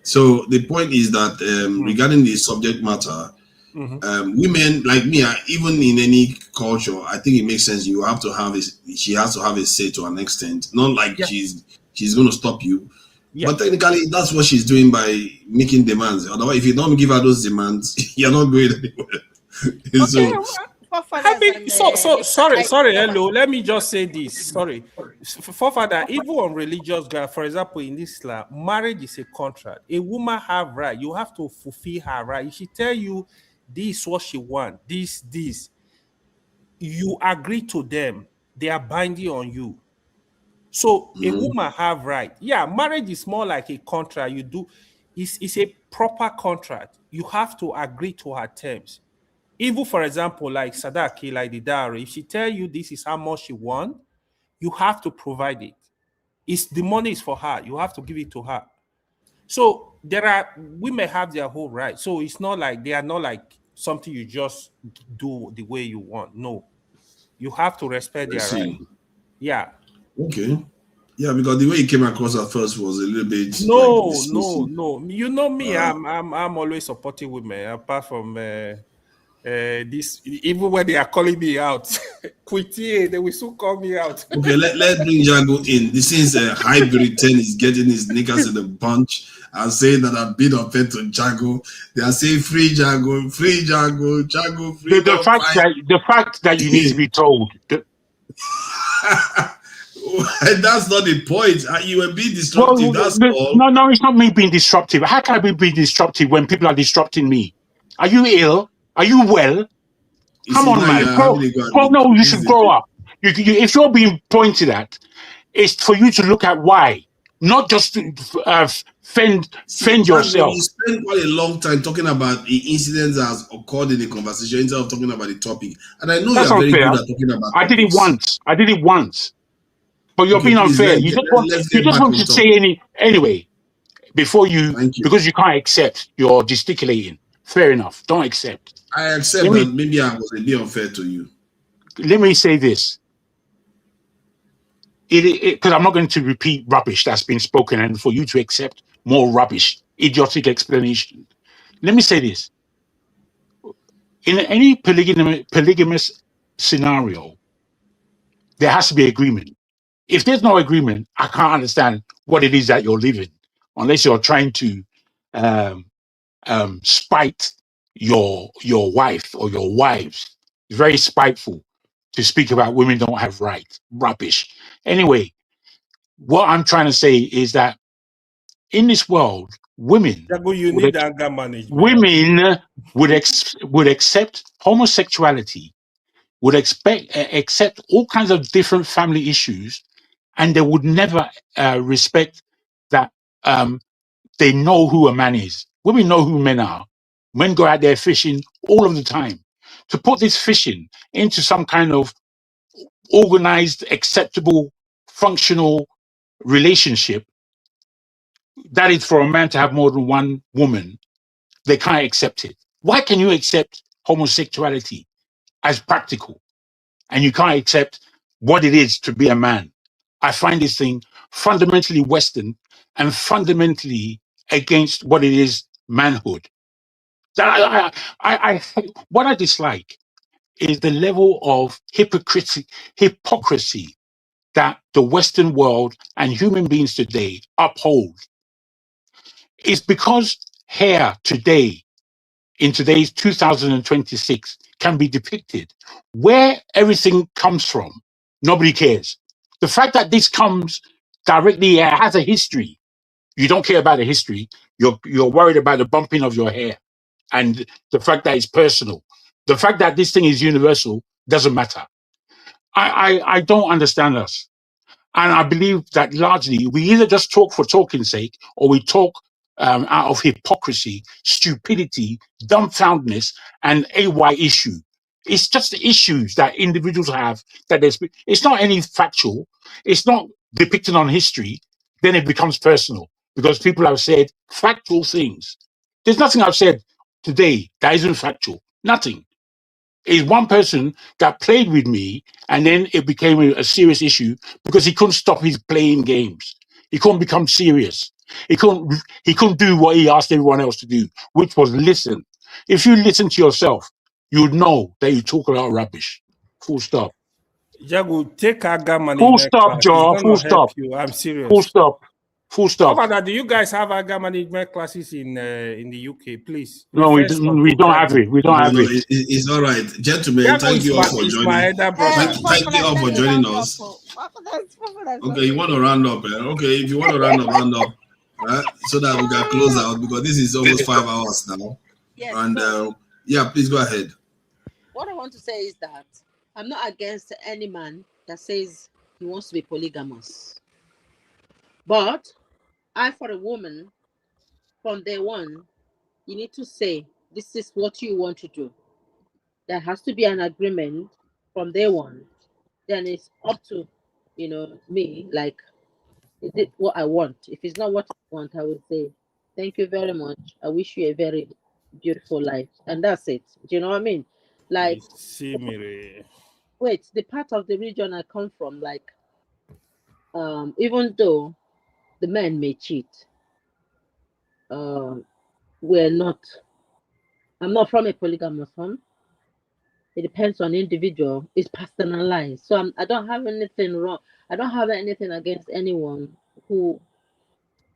so the point is that regarding the subject matter, women like me, even in any culture, I think it makes sense. You have to have she has to have a say to an extent. Not like Yeah. she's going to stop you, Yeah. but technically that's what she's doing by making demands. Otherwise, if you don't give her those demands, you're not going anywhere. Okay. Forefathers and Sorry, hello. Let me just say this. Sorry. Forefather, even on religious ground, for example, in Islam, marriage is a contract. A woman have right. You have to fulfill her right. If she tell you this what she want, this, you agree to them. They are binding on you. So a woman have right. Yeah, marriage is more like a contract. You do, it's a proper contract. You have to agree to her terms. Even for example, like Sadaki, like the dowry, if she tell you this is how much she want, you have to provide it. It's the money is for her. You have to give it to her. So there are women have their whole right. So it's not like they are not like something you just do the way you want. No, you have to respect I their right. see. Yeah. Okay. Yeah, because the way it came across at first was a little bit No. You know me. I'm always supporting women. Apart from this, even when they are calling me out, Quitty, they will soon call me out. Okay, let's bring Jago in. This is a hybrid 10 is getting his knickers in a bunch and saying that I've been unfair to Jago. They are saying free Jago, Jago, free. The fact that you need to be told. That's not the point. You were being disruptive. That's all. No, it's not me being disruptive. How can I be being disruptive when people are disrupting me? Are you ill? Are you well? Come on, man. No, you should grow up. If you're being pointed at, it's for you to look at why, not just to fend yourself. You spend quite a long time talking about the incidents that has occurred in the conversation instead of talking about the topic. And I know That's you're very unfair. good at talking about I did it once. But you're being unfair. You just want to say anyway before because you can't accept. You're gesticulating. Fair enough. Don't accept. I accept that maybe I was a bit unfair to you. Let me say this. Because I'm not going to repeat rubbish that's been spoken and for you to accept more rubbish, idiotic explanation. Let me say this. In any polygamous scenario, there has to be agreement. If there's no agreement, I can't understand what it is that you're living, unless you're trying to spite your wife or your wives. It's very spiteful to speak about women don't have rights. Rubbish. Anyway, what I'm trying to say is that in this world, women would accept homosexuality, would accept all kinds of different family issues, and they would never respect that they know who a man is. Women know who men are. Men go out there fishing all of the time. To put this fishing into some kind of organized, acceptable, functional relationship, that is for a man to have more than one woman, they can't accept it. Why can you accept homosexuality as practical and you can't accept what it is to be a man? I find this thing fundamentally Western and fundamentally against what it is manhood. What I dislike is the level of hypocrisy that the Western world and human beings today uphold. It's because hair today, in today's 2026, can be depicted. Where everything comes from, nobody cares. The fact that this comes directly has a history. You don't care about the history. You're worried about the bumping of your hair and the fact that it's personal. The fact that this thing is universal doesn't matter. I don't understand us. And I believe that largely we either just talk for talking's sake or we talk out of hypocrisy, stupidity, dumbfoundedness, and AY issue. It's just the issues that individuals have that it's not any factual, it's not depicted on history, then it becomes personal because people have said factual things. There's nothing I've said today that isn't factual. Nothing. is one person that played with me, and then it became a serious issue because he couldn't stop his playing games. He couldn't become serious. He couldn't do what he asked everyone else to do, which was listen. If you listen to yourself, you would know that you talk a lot of rubbish. Full stop. Jago, take Aga Full management stop, class. It's Joe. gonna Full help stop. you. I'm Full serious. stop. Full stop. Father, do you guys have Aga management classes in the UK? Please. No, we Professor don't have it. We don't No, have no, it. it's all right. Gentlemen, Jago thank is you all my for is my joining. elder brother. Thank you all for joining us. Okay, you want to round up, eh? Okay, if you want to round up, right? So that we can close out because this is almost 5 hours now. Yes. And So yeah, please go ahead. what I want to say is that I'm not against any man that says he wants to be polygamous. But I, for a woman, from day one, you need to say, this is what you want to do. There has to be an agreement from day one. Then it's up to, me, like, is it what I want? If it's not what I want, I will say, thank you very much. I wish you a very beautiful life. And that's it. Do you know what I mean? Like, wait, the part of the region I come from, like, even though the men may cheat, we're not, I'm not from a polygamous home. It depends on the individual. It's personalized. So I don't have anything wrong. I don't have anything against anyone who,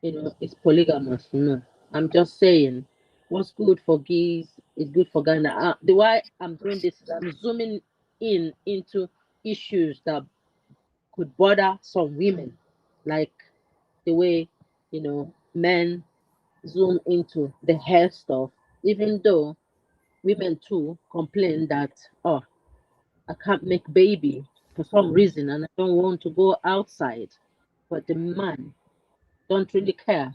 is polygamous. No. I'm just saying what's good for geese is good for Ghana. The why I'm doing this is I'm zooming into issues that could bother some women, like the way, men zoom into the hair stuff, even though women too complain that, oh, I can't make baby for some reason and I don't want to go outside. But the man don't really care,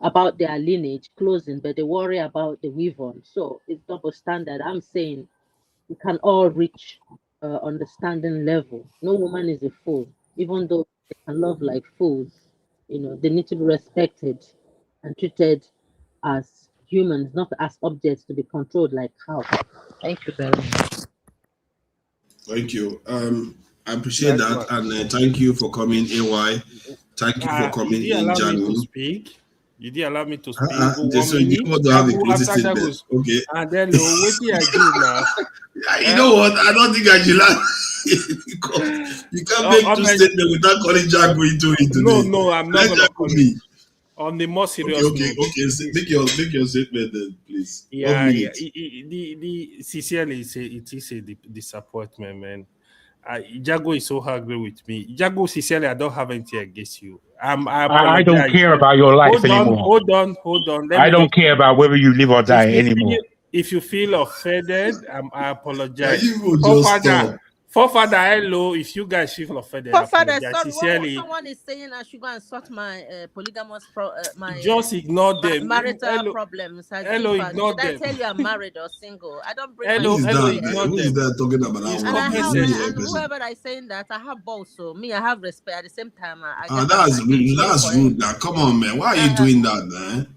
about their lineage closing, but they worry about the weave on. So it's double standard. I'm saying we can all reach understanding level. No woman is a fool, even though they can love like fools. They need to be respected and treated as humans, not as objects to be controlled like cows. Thank you very much. Thank you. I appreciate that, and thank you for coming, AY. Thank you for coming in, Janu. You did allow me to speak. So you want to have a closing statement? Okay. And then what do I do now? You know what? I don't think I should because you can't make two statements without calling Jago into it today. No, I'm not going to call it. On the more serious note. Okay. Make your statement then, please. Yeah. Sincerely, it is a disappointment, man. Jago is so angry with me. Jago, sincerely, I don't have anything against you. I don't care about your life anymore. Hold on. I don't care about whether you live or die anymore. If you feel offended, I apologize. Forefather, hello. If you guys feel offended, Forefather, sorry. Someone is saying I should go and sort my polygamous just ignore them. Marital problems. Hello, ignore them. Did I tell you I'm married or single? I don't bring. Hello, ignore them. Who is that talking about? And whoever is saying that, I have balls. So me, I have respect. At the same time, that's rude. That's rude. Now, come on, man. Why are you doing that, man?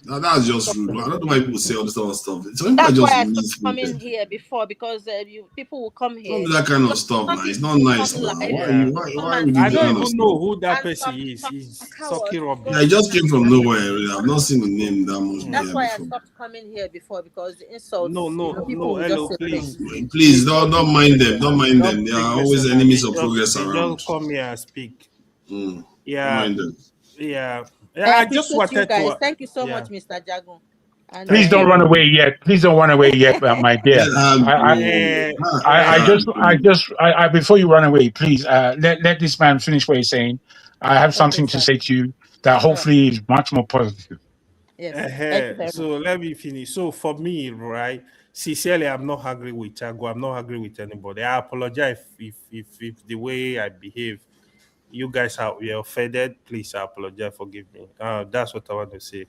No, that's just rude. I don't know why people say all this other stuff. That's why I stopped coming here before, because people will come here. Don't do that kind of stuff, man. It's not nice, man. Why would you do I don't even know who that person is. He's talking rubbish. Yeah, he just came from nowhere. I've not seen the name that much. That's why I stopped coming here before, because the insults. No. Hello, please. Please, don't mind them. Don't mind them. They are always enemies of progress around. Just come here and speak. Yeah. Don't mind them. Yeah. I just wanted you guys. Thank you so much, Mr. Jago. And please don't run away yet. Please don't run away yet, my dear. I just before you run away, please let this man finish what he's saying. I have something to say to you that hopefully is much more positive. Yes. So let me finish. So for me, right, sincerely, I'm not angry with Jago. I'm not angry with anybody. I apologize if the way I behave, you guys are offended. Please, I apologize. Forgive me. That's what I want to say.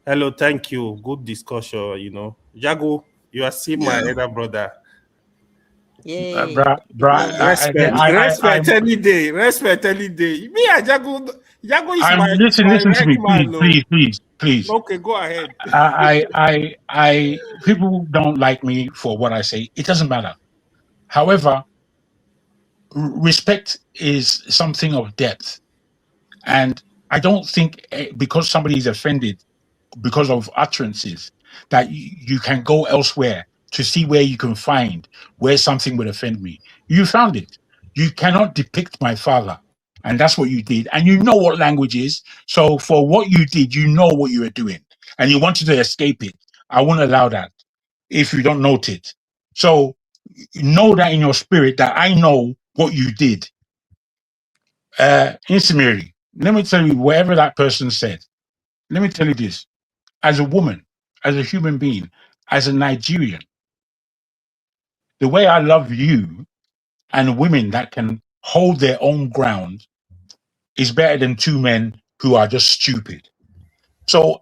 Hello, thank you. Good discussion. Jago, you are still my elder brother. Yay. Respect any day. Respect any day. Me and Jago is listen to me, please. Okay, go ahead. I people don't like me for what I say. It doesn't matter. However, respect is something of depth, and I don't think because somebody is offended because of utterances that you can go elsewhere to see where you can find where something would offend me. You found it. You cannot depict my father, and that's what you did. And you know what language is. So for what you did, you know what you were doing, and you wanted to escape it. I won't allow that if you don't note it. So know that in your spirit that I know what you did. Insimiri, let me tell you, whatever that person said, let me tell you this. As a woman, as a human being, as a Nigerian, the way I love you and women that can hold their own ground is better than two men who are just stupid. So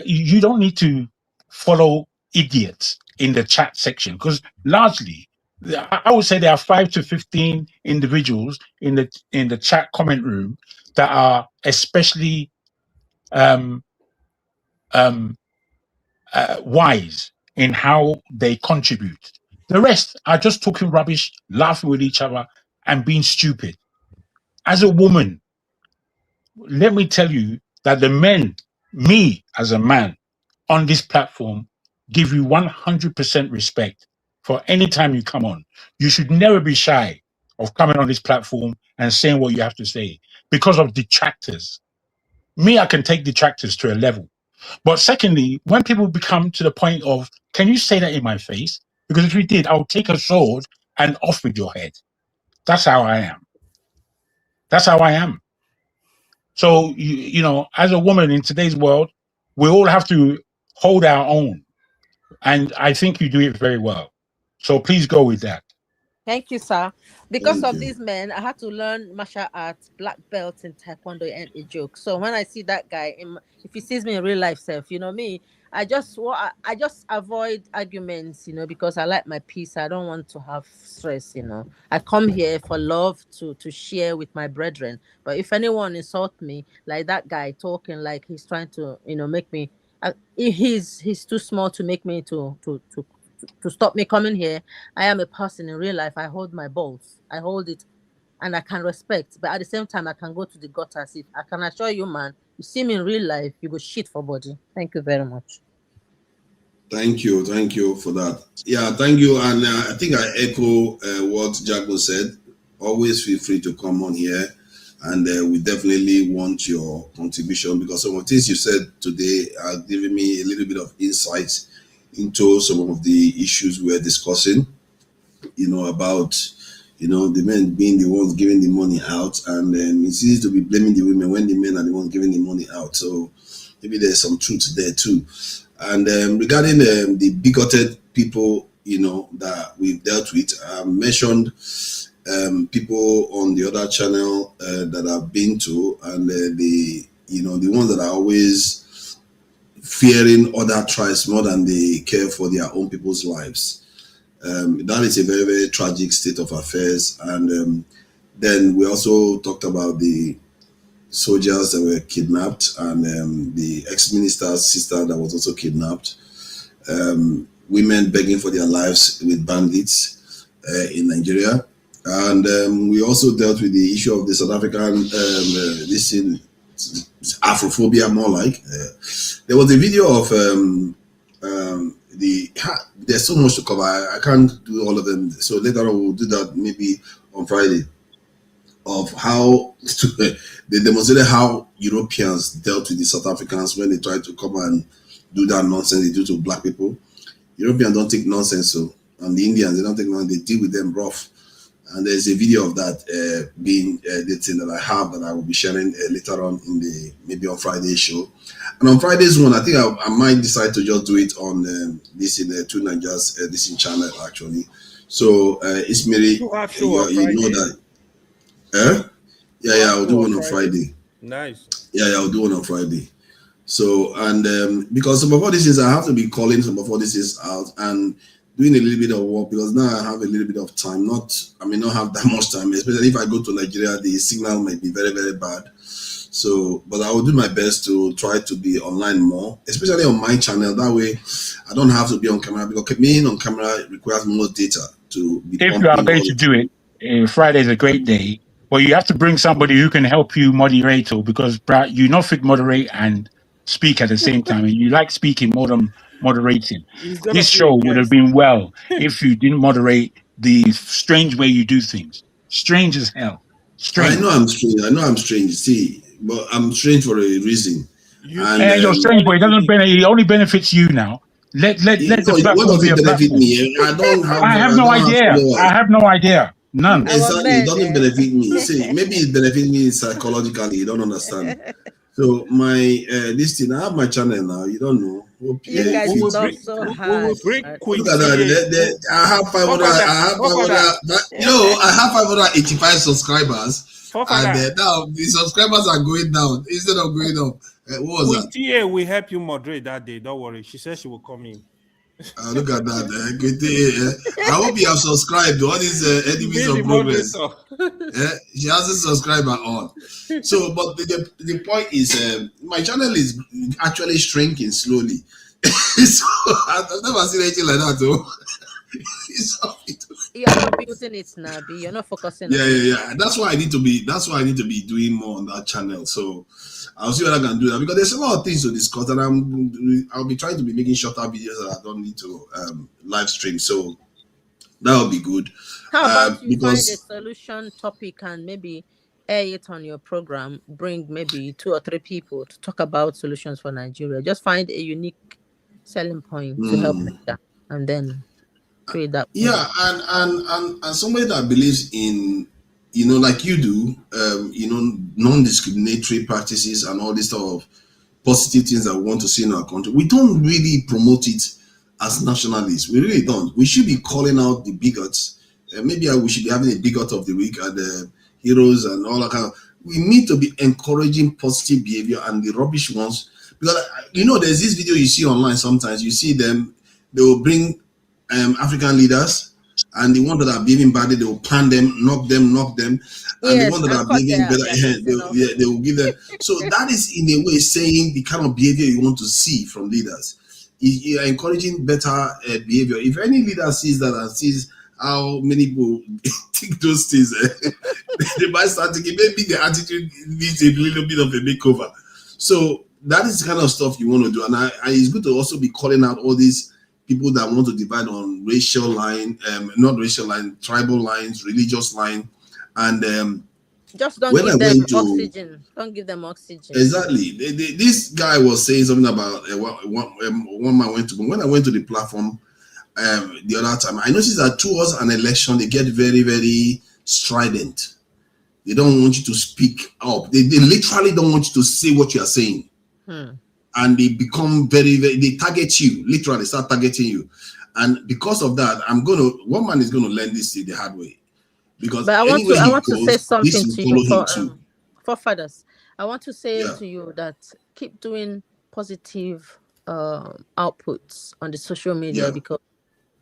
you don't need to follow idiots in the chat section, because largely, I would say there are 5 to 15 individuals in the chat comment room that are especially wise in how they contribute. The rest are just talking rubbish, laughing with each other, and being stupid. As a woman, let me tell you that the men, me as a man on this platform, give you 100% respect for any time you come on. You should never be shy of coming on this platform and saying what you have to say because of detractors. Me, I can take detractors to a level. But secondly, when people become to the point of, can you say that in my face? Because if you did, I'll take a sword and off with your head. That's how I am. That's how I am. So, you know, as a woman in today's world, we all have to hold our own. And I think you do it very well. So please go with that. Thank you, sir. Because of these men, I had to learn martial arts, black belt in Taekwondo, and a joke. So when I see that guy, if he sees me in real life self, you know me, I just avoid arguments, you know, because I like my peace. I don't want to have stress, you know. I come here for love to share with my brethren. But if anyone insult me, like that guy talking like he's trying to, you know, make me, he's too small to make me to stop me coming here. I am a person in real life. I hold my balls. I hold it and I can respect. But at the same time, I can go to the gutters. If I can assure you, man, you see me in real life, you go shit for body. Thank you very much. Thank you for that. Yeah, thank you. And I think I echo what Jago said. Always feel free to come on here. And we definitely want your contribution, because some of the things you said today are giving me a little bit of insight into some of the issues we're discussing, you know, about, you know, the men being the ones giving the money out, and it's easy to be blaming the women when the men are the ones giving the money out. So maybe there's some truth there too. And regarding the bigoted people, you know, that we've dealt with, I mentioned people on the other channel that I've been to, and the ones that are always fearing other tribes more than they care for their own people's lives. That is a very, very tragic state of affairs. And then we also talked about the soldiers that were kidnapped, and the ex-minister's sister that was also kidnapped. Women begging for their lives with bandits in Nigeria. And we also dealt with the issue of the South African Afrophobia, more like. There was a video of there's so much to cover. I can't do all of them. So later on we'll do that maybe on Friday, of how they demonstrated how Europeans dealt with the South Africans when they tried to come and do that nonsense they do to black people. Europeans don't take nonsense, so, and the Indians, they don't take nonsense, they deal with them rough. And there's a video of that being the thing that I have that I will be sharing later on in the, maybe on Friday's show. And on Friday's one, I think I might decide to just do it on this in the Two Nigerians this in channel actually. So Ismaili, you know that. Yeah, I'll do one on Friday. Nice. Yeah, I'll do one on Friday. So, and because some of all these things, I have to be calling some of all these things out. And doing a little bit of work because now I have a little bit of time. I may not have that much time, especially if I go to Nigeria, the signal might be very, very bad. So, but I will do my best to try to be online more, especially on my channel. That way, I don't have to be on camera because being on camera requires more data to be If you are going to do it, Friday is a great day. But you have to bring somebody who can help you moderate, because you not fit moderate and speak at the same time, and you like speaking more than moderating. This show would have been well if you didn't moderate the strange way you do things. Strange as hell. Strange. I know I'm strange. See, but I'm strange for a reason. You're strange, but it only benefits you now. Let the platform be a benefit platform. Me? I have no idea. I have no idea. None. Exactly. It doesn't benefit me. See, maybe it benefits me psychologically. You don't understand. So my this thing, I have my channel now. You don't know. You guys love so hard. Look at that. I have 500. I have 585 subscribers, and now the subscribers are going down instead of going up. What was that? TA will help you moderate that day. Don't worry. She said she will come in. Look at that. I hope you have subscribed to all these enemies of progress. She hasn't subscribed at all. So, but the point is, my channel is actually shrinking slowly. So, I've never seen anything like that, though. You are not building it, Nabi. You're not focusing. Yeah. That's why I need to be doing more on that channel. So I'll see what I can do that, because there's a lot of things to discuss, and I'll be trying to be making shorter videos that I don't need to live stream. So that'll be good. How about you find a solution topic and maybe air it on your program? Bring maybe 2 or 3 people to talk about solutions for Nigeria. Just find a unique selling point to help that, and then create that. Yeah, and somebody that believes in, like you do, non-discriminatory practices and all this sort of positive things that we want to see in our country. We don't really promote it as nationalists. We really don't. We should be calling out the bigots. Maybe we should be having a bigot of the week and the heroes and all that kind of. We need to be encouraging positive behavior and the rubbish ones, because there's this video you see online. Sometimes you see them, they will bring African leaders, and the ones that are behaving badly, they will pan them, knock them, and the ones that are behaving better, they will give them. So that is in a way saying the kind of behavior you want to see from leaders. You are encouraging better behavior. If any leader sees that and sees how many people take those things, they might start thinking maybe the attitude needs a little bit of a makeover. So that is the kind of stuff you want to do, and it's good to also be calling out all these people that want to divide on racial line, not racial line, tribal lines, religious line, and just don't give them oxygen. Don't give them oxygen. Exactly. This guy was saying something about one man went to. When I went to the platform the other time, I noticed that towards an election they get very, very strident. They don't want you to speak up. They literally don't want you to say what you are saying. And they become very, very, they target you, literally start targeting you. And because of that, one man is going to learn this the hard way. Because but I want to say something to you for fathers. I want to say to you that keep doing positive outputs on the social media, because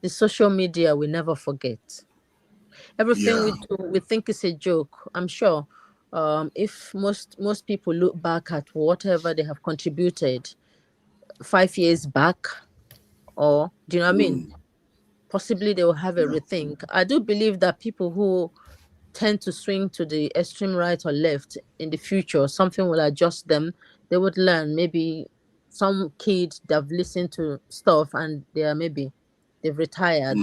the social media will never forget. Everything we do, we think it's a joke. I'm sure if most people look back at whatever they have contributed 5 years back, or do you know what I mean? Possibly they will have a rethink. I do believe that people who tend to swing to the extreme right or left in the future, something will adjust them. They would learn. Maybe some kids that have listened to stuff and they've retired,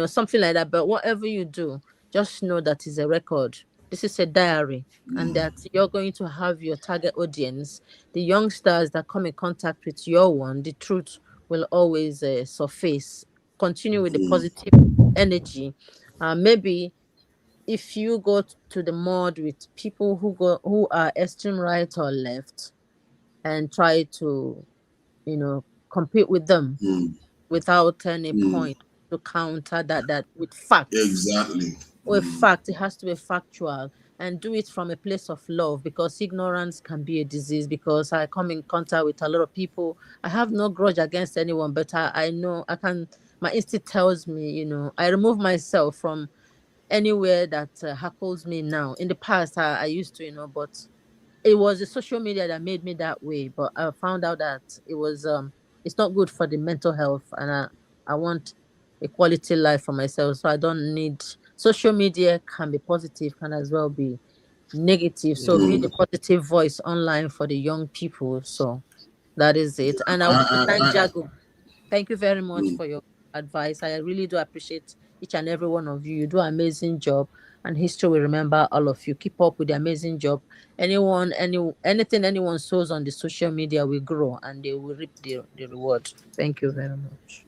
something like that. But whatever you do, just know that is a record. This is a diary, and that you're going to have your target audience, the youngsters that come in contact with your one. The truth will always surface. Continue with the positive energy. Maybe if you go to the mud with people who are extreme right or left, and try to, compete with them without any point to counter that with facts. Exactly. With fact, it has to be factual, and do it from a place of love, because ignorance can be a disease. Because I come in contact with a lot of people. I have no grudge against anyone, but I know I can my instinct tells me, I remove myself from anywhere that hackles me now. In the past, I used to, but it was the social media that made me that way. But I found out that it's not good for the mental health, and I want a quality life for myself. So I don't need social media. Can be positive, can as well be negative. So be the positive voice online for the young people. So that is it. And I want to thank Jago. Thank you very much for your advice. I really do appreciate each and every one of you. You do an amazing job, and history will remember all of you. Keep up with the amazing job. Anything anyone sows on the social media will grow, and they will reap the reward. Thank you very much.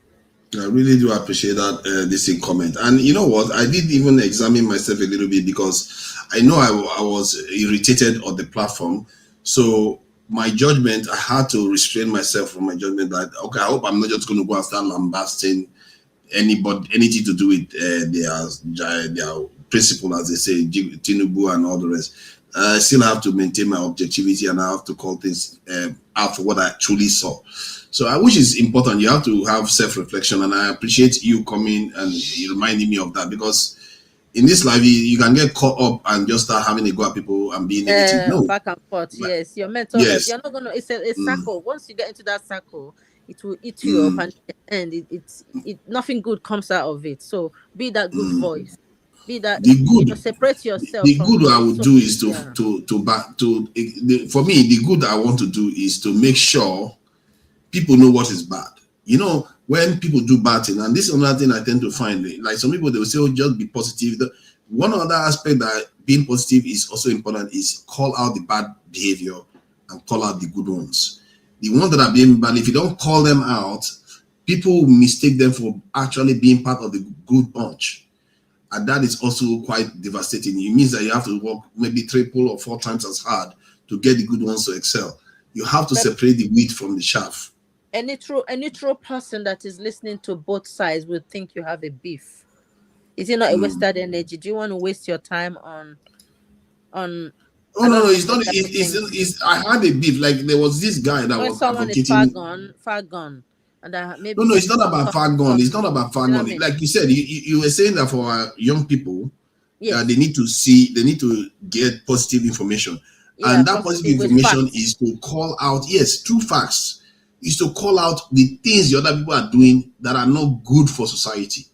I really do appreciate that this comment. And you know what? I did even examine myself a little bit because I know I was irritated on the platform. So my judgment, I had to restrain myself from my judgment that, okay, I hope I'm not just going to go and start lambasting anything to do with their principle, as they say, Tinubu and all the rest. I still have to maintain my objectivity, and I have to call things out for what I truly saw. So which is important. You have to have self-reflection, and I appreciate you coming and reminding me of that, because in this life you can get caught up and just start having a go at people and being negative. No, back and forth. Yes, your mental health. You're not gonna. It's a circle. Once you get into that circle, it will eat you up, and nothing good comes out of it. So be that good voice. Be that the good. Separate yourself. The good I would do is for me, the good I want to do is to make sure people know what is bad. When people do bad things, and this is another thing I tend to find, like some people, they will say, oh, just be positive. One other aspect that being positive is also important is call out the bad behavior and call out the good ones. The ones that are being bad, if you don't call them out, people mistake them for actually being part of the good bunch. And that is also quite devastating. It means that you have to work maybe 3 or 4 times as hard to get the good ones to excel. You have to separate the wheat from the chaff. A neutral person that is listening to both sides will think you have a beef. Is it not a wasted energy? Do you want to waste your time on? Oh no, it's not. It's I had a beef. Like there was this guy that was someone advocating. Is far gone, and maybe no, it's not about far gone. It's not about far gone. Like you said, you were saying that for our young people, that they need to get positive information, and that positive information is to call out. Yes, true facts. Is to call out the things the other people are doing that are not good for society.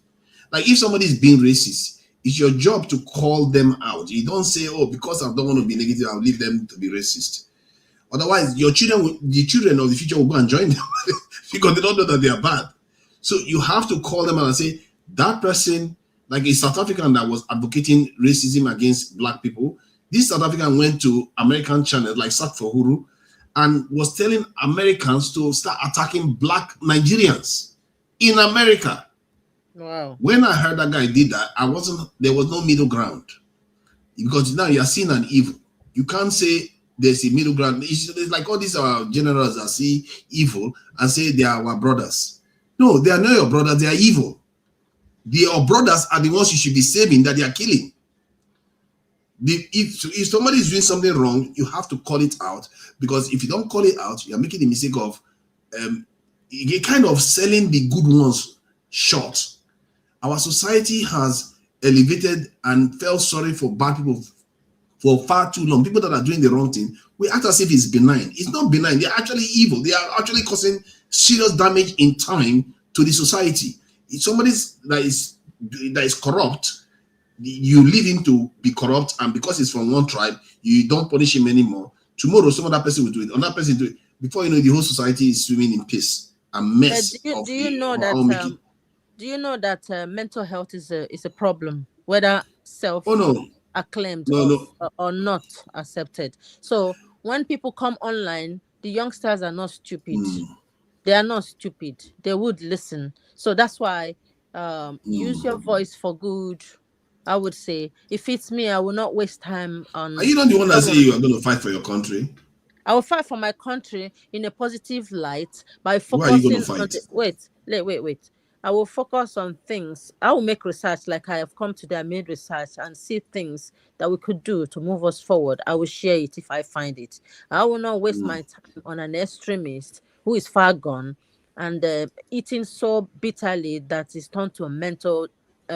Like if somebody is being racist, it's your job to call them out. You don't say, oh, because I don't want to be negative, I'll leave them to be racist. Otherwise, the children of the future will go and join them because they don't know that they are bad. So you have to call them out and say, that person, like a South African that was advocating racism against black people, this South African went to American channels like Sak for Huru and was telling Americans to start attacking black Nigerians in America. Wow. When I heard that guy did that, there was no middle ground. Because now you're seeing an evil. You can't say there's a middle ground. It's like all these generals that see evil and say they are our brothers. No, they are not your brothers, they are evil. Your brothers are the ones you should be saving that they are killing. If somebody is doing something wrong, you have to call it out, because if you don't call it out, you're making the mistake of kind of selling the good ones short. Our society has elevated and felt sorry for bad people for far too long. People that are doing the wrong thing, we act as if it's benign. It's not benign. They're actually evil. They are actually causing serious damage in time to the society. If somebody that is corrupt, you leave him to be corrupt, and because he's from one tribe, you don't punish him anymore. Tomorrow, some other person will do it. Another person do it. Before you know, the whole society is swimming in piss and mess. Do you know that mental health is a problem, whether acclaimed or not accepted? So when people come online, the youngsters are not stupid. They are not stupid. They would listen. So that's why use your voice for good. I would say, if it's me, I will not waste time on. Are you not the one that say you are going to fight for your country? I will fight for my country in a positive light by focusing. Why are you going to fight? Wait. I will focus on things. I will make research, like I have come today. I made research and see things that we could do to move us forward. I will share it if I find it. I will not waste my time on an extremist who is far gone and eating so bitterly that it's turned to a mental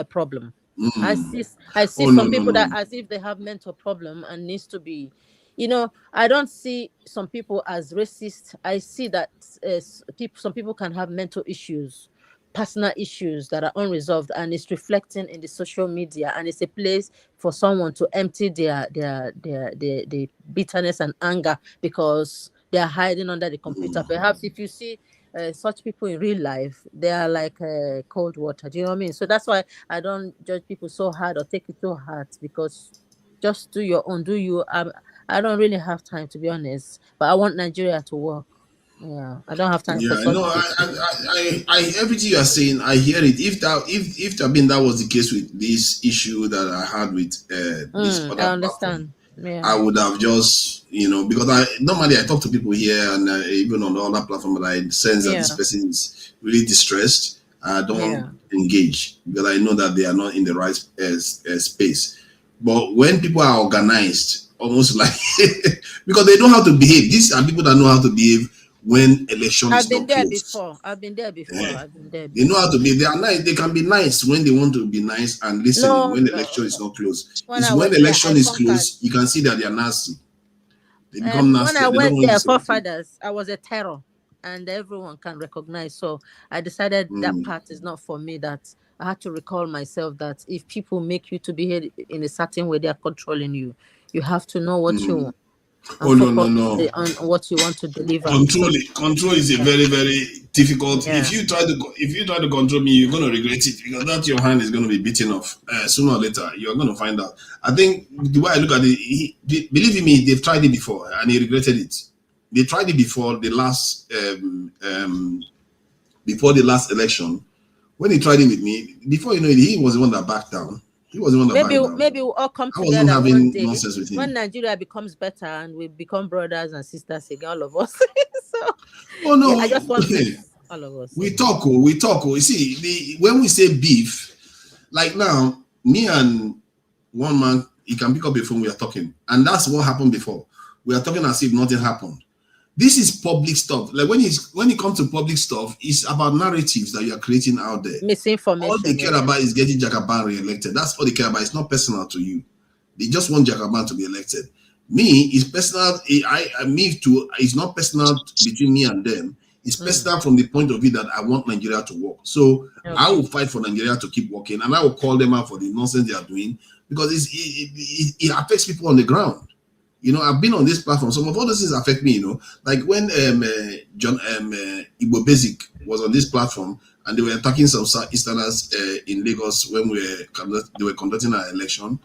problem. I see Oh, no, some no, people that no. as if they have mental problem and needs to be, I don't see some people as racist. I see that some people can have mental issues, personal issues that are unresolved, and it's reflecting in the social media, and it's a place for someone to empty their bitterness and anger because they are hiding under the computer. Perhaps if you see such people in real life, they are like cold water. Do you know what I mean? So that's why I don't judge people so hard or take it so hard, because just do your own, do you. I don't really have time, to be honest, but I want Nigeria to work. Yeah, I don't have time for Yeah, such no, things. everything you are saying, I hear it. If that was the case with this issue that I had with this I other platform, understand. Yeah. I would have just, because I normally I talk to people here and even on the other platform, but I sense that Yeah. this person is really distressed. I Yeah. don't engage because I know that they are not in the right space. But when people are organized, almost like because they know how to behave. These are people that know how to behave when election I've is been not there closed. before. I've been there before. Eh, I've been there They know before. how to be. They are nice. They can be nice when they want to be nice and listening No, when the no, election is no. not closed. When It's I when was the there, I election is conquered. closed, you can see that they are nasty. They become When nasty. I They don't went want to there, say anything. forefathers, I was a terror, and everyone can recognize. So I decided that part is not for me. That I had to recall myself that if people make you to behave in a certain way, they are controlling you. You have to know what you want and Oh, no, focus no, no. on what you want to deliver. Control is a Yeah. very, very difficult. Yeah. If you try to control me, you're going to regret it because that your hand is going to be beaten off sooner or later. You're going to find out. I think the way I look at it, believe in me, they've tried it before and he regretted it. They tried it before before the last election. When he tried it with me, before you know it, he was the one that backed down. He was the one that Maybe backed down. we'll all come I wasn't together one having day nonsense with when him. Nigeria becomes better and we become brothers and sisters again, all of us. So Oh yeah, I just no, want peace, all of us. we talk. You see, when we say beef, like now, me and one man, he can pick up a phone. We are talking, and that's what happened before. We are talking as if nothing happened. This is public stuff. Like when it comes to public stuff, it's about narratives that you are creating out there. All they Misinformation. care Yeah. about is getting Jagaban re-elected. That's all they care about. It's not personal to you. They just want Jagaban to be elected. Me, it's personal. It's not personal between me and them. It's personal from the point of view that I want Nigeria to work. So I will fight for Nigeria to keep working, and I will call them out for the nonsense they are doing because it affects people on the ground. I've been on this platform. Some of all those things affect me. Like when John Igbo Basic was on this platform and they were attacking some Southeasterners in Lagos when they were conducting our election,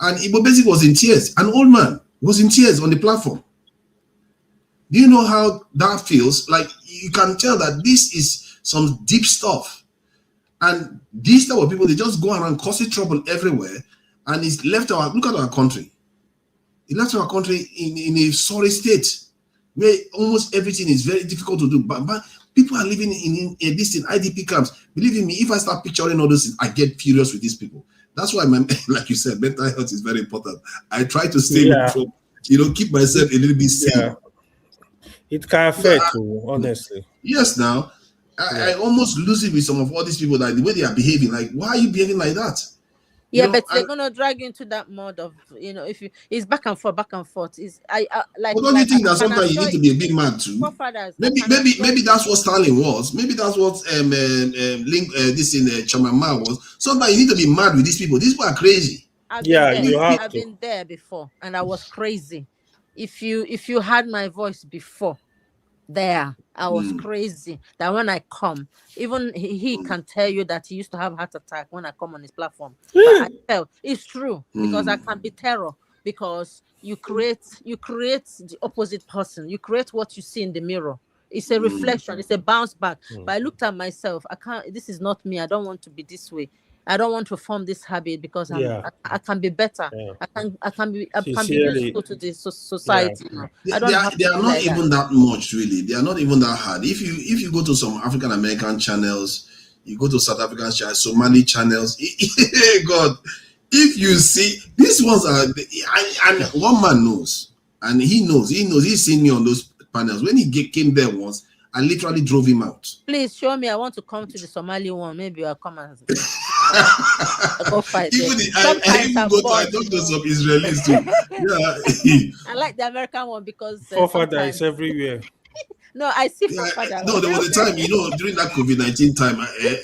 and Igbo Basic was in tears. An old man was in tears on the platform. Do you know how that feels? Like you can tell that this is some deep stuff, and these type of people, they just go around causing trouble everywhere, and it's left look at our country. It left our country in a sorry state where almost everything is very difficult to do. But people are living in this in IDP camps. Believe me, if I start picturing all those things, I get furious with these people. That's why, like you said, mental health is very important. I try to stay with, keep myself a little bit sane. Yeah. It can affect you, honestly. Yes, now I almost lose it with some of all these people that the way they are behaving. Like, why are you behaving like that? Yeah, but they're gonna drag you into that mode of if it's back and forth. Is like. But don't you think that sometimes you need to be a big man too? Maybe that's what Stalin was. Maybe that's what this in Chamama was. Sometimes you need to be mad with these people. These people are crazy. I've been there before, and I was crazy. If you had my voice before, there I was crazy. That when I come, even he can tell you that he used to have heart attack when I come on his platform. But I felt it's true because I can be terror because you create the opposite person. You create what you see in the mirror. It's a reflection. It's a bounce back. But I looked at myself. I can't. This is not me. I don't want to be this way. I don't want to form this habit because I can be better. Yeah. I can be useful to the society. Yeah. They are not even that much really. They are not even that hard. If you go to some African American channels, you go to South African channels, Somali channels. God, if you see these ones are, and one man knows, and he knows. He's seen me on those panels when he came there once. and literally drove him out. Please show me. I want to come to the Somali one. Maybe I'll come and I'll go fight Even there. I even I talked to some Israelis too. Yeah. I like the American one because Forefather is everywhere. No, I see Yeah, forefather. no, there was a time, during that COVID-19 time,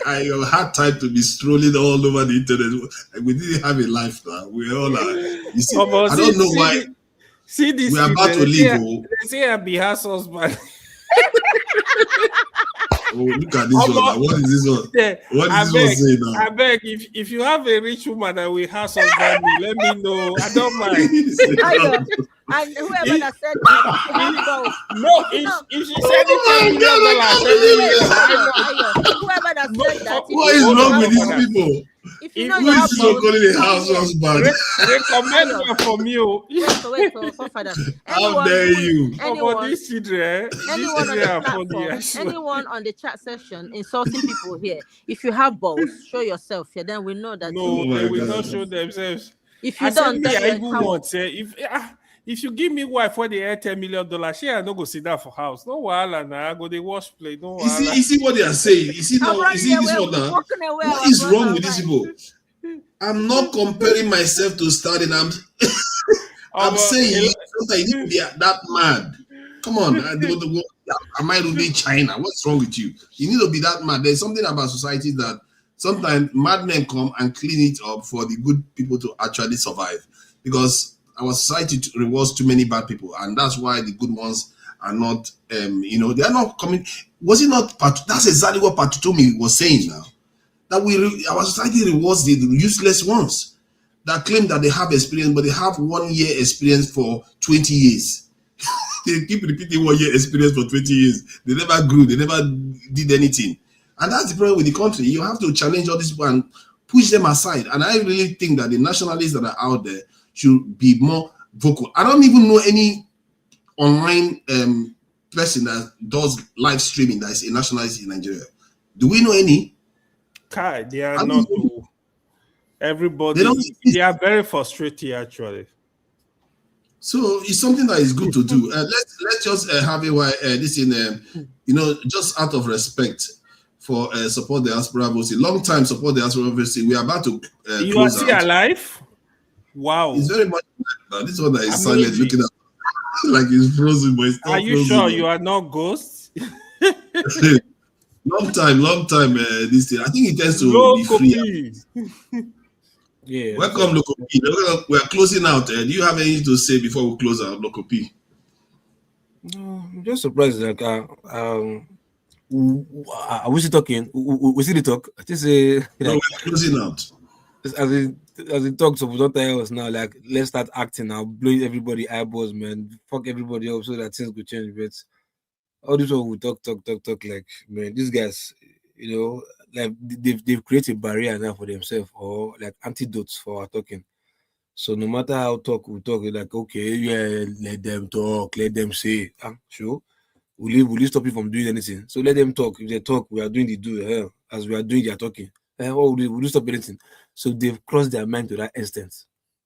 I had time to be strolling all over the internet. We didn't have a life now. We all are. You see, I don't know why. See this. We are about to leave. They say I be house husband. Oh, look at this one. What is this one? Yeah, What is this one saying now? I beg, if you have a rich woman that will house husband me, let me know. I don't mind. And whoever that said that, no, if she said it, whoever that said that, what is wrong with these people? If you know you have so calling a house husband, recommend her from you. Wait, forefather. How dare you? Anyone, these children, anyone on the platform, anyone on the chat session insulting people here. If you have balls, show yourself here. Then we know that. No, they will not show themselves. If you don't, then I even want if you give me wife for the $10 million, she I no go sit down for house. No wahala now. I go the wash plate. No wahala. You see what they are saying. You see now. You see this one now. What is wrong with these people? I'm not comparing myself to Stalin. I'm saying sometimes you need to be that mad. Come on, am I ruling China? What's wrong with you? You need to be that mad. There's something about society that sometimes madmen come and clean it up for the good people to actually survive, because our society rewards too many bad people, and that's why the good ones are not, they are not coming. Was it not that's exactly what Patutumi was saying now, that our society rewards the useless ones that claim that they have experience, but they have 1 year experience for 20 years. They keep repeating 1 year experience for 20 years. They never grew, they never did anything. And that's the problem with the country. You have to challenge all these people and push them aside. And I really think that the nationalists that are out there should be more vocal. I don't even know any online person that does live streaming that is a nationalist in Nigeria. Do we know any? Kai, they are not. Everybody, they are very frustrated actually. So it's something that is good to do. Let's just have this in just out of respect for support the diaspora voting. Long time support the diaspora voting. We are about to you are still alive. Wow, it's very much this one that is silent, looking at like he's frozen, but it's not. Are you frozen, sure you are not ghosts? long time. This thing, I think it tends to be free. Yeah. Welcome, Loco P. We are closing out. Do you have anything to say before we close out, Loco P? No, I'm just surprised. Like, are we still talking? We still talk. I just say, no, we're closing out. As it talks, so we don't tell us now. Like, let's start acting now, blowing everybody eyeballs, man. Fuck everybody up so that things could change. But all this one we talk. Like, man, these guys, like they've created a barrier now for themselves, or like antidotes for our talking. So no matter how we talk, like, okay, yeah, let them talk, let them say, sure. Will you stop you from doing anything? So let them talk. If they talk, we are doing the do as we are doing their talking. Will you stop anything? So they've crossed their mind to that extent.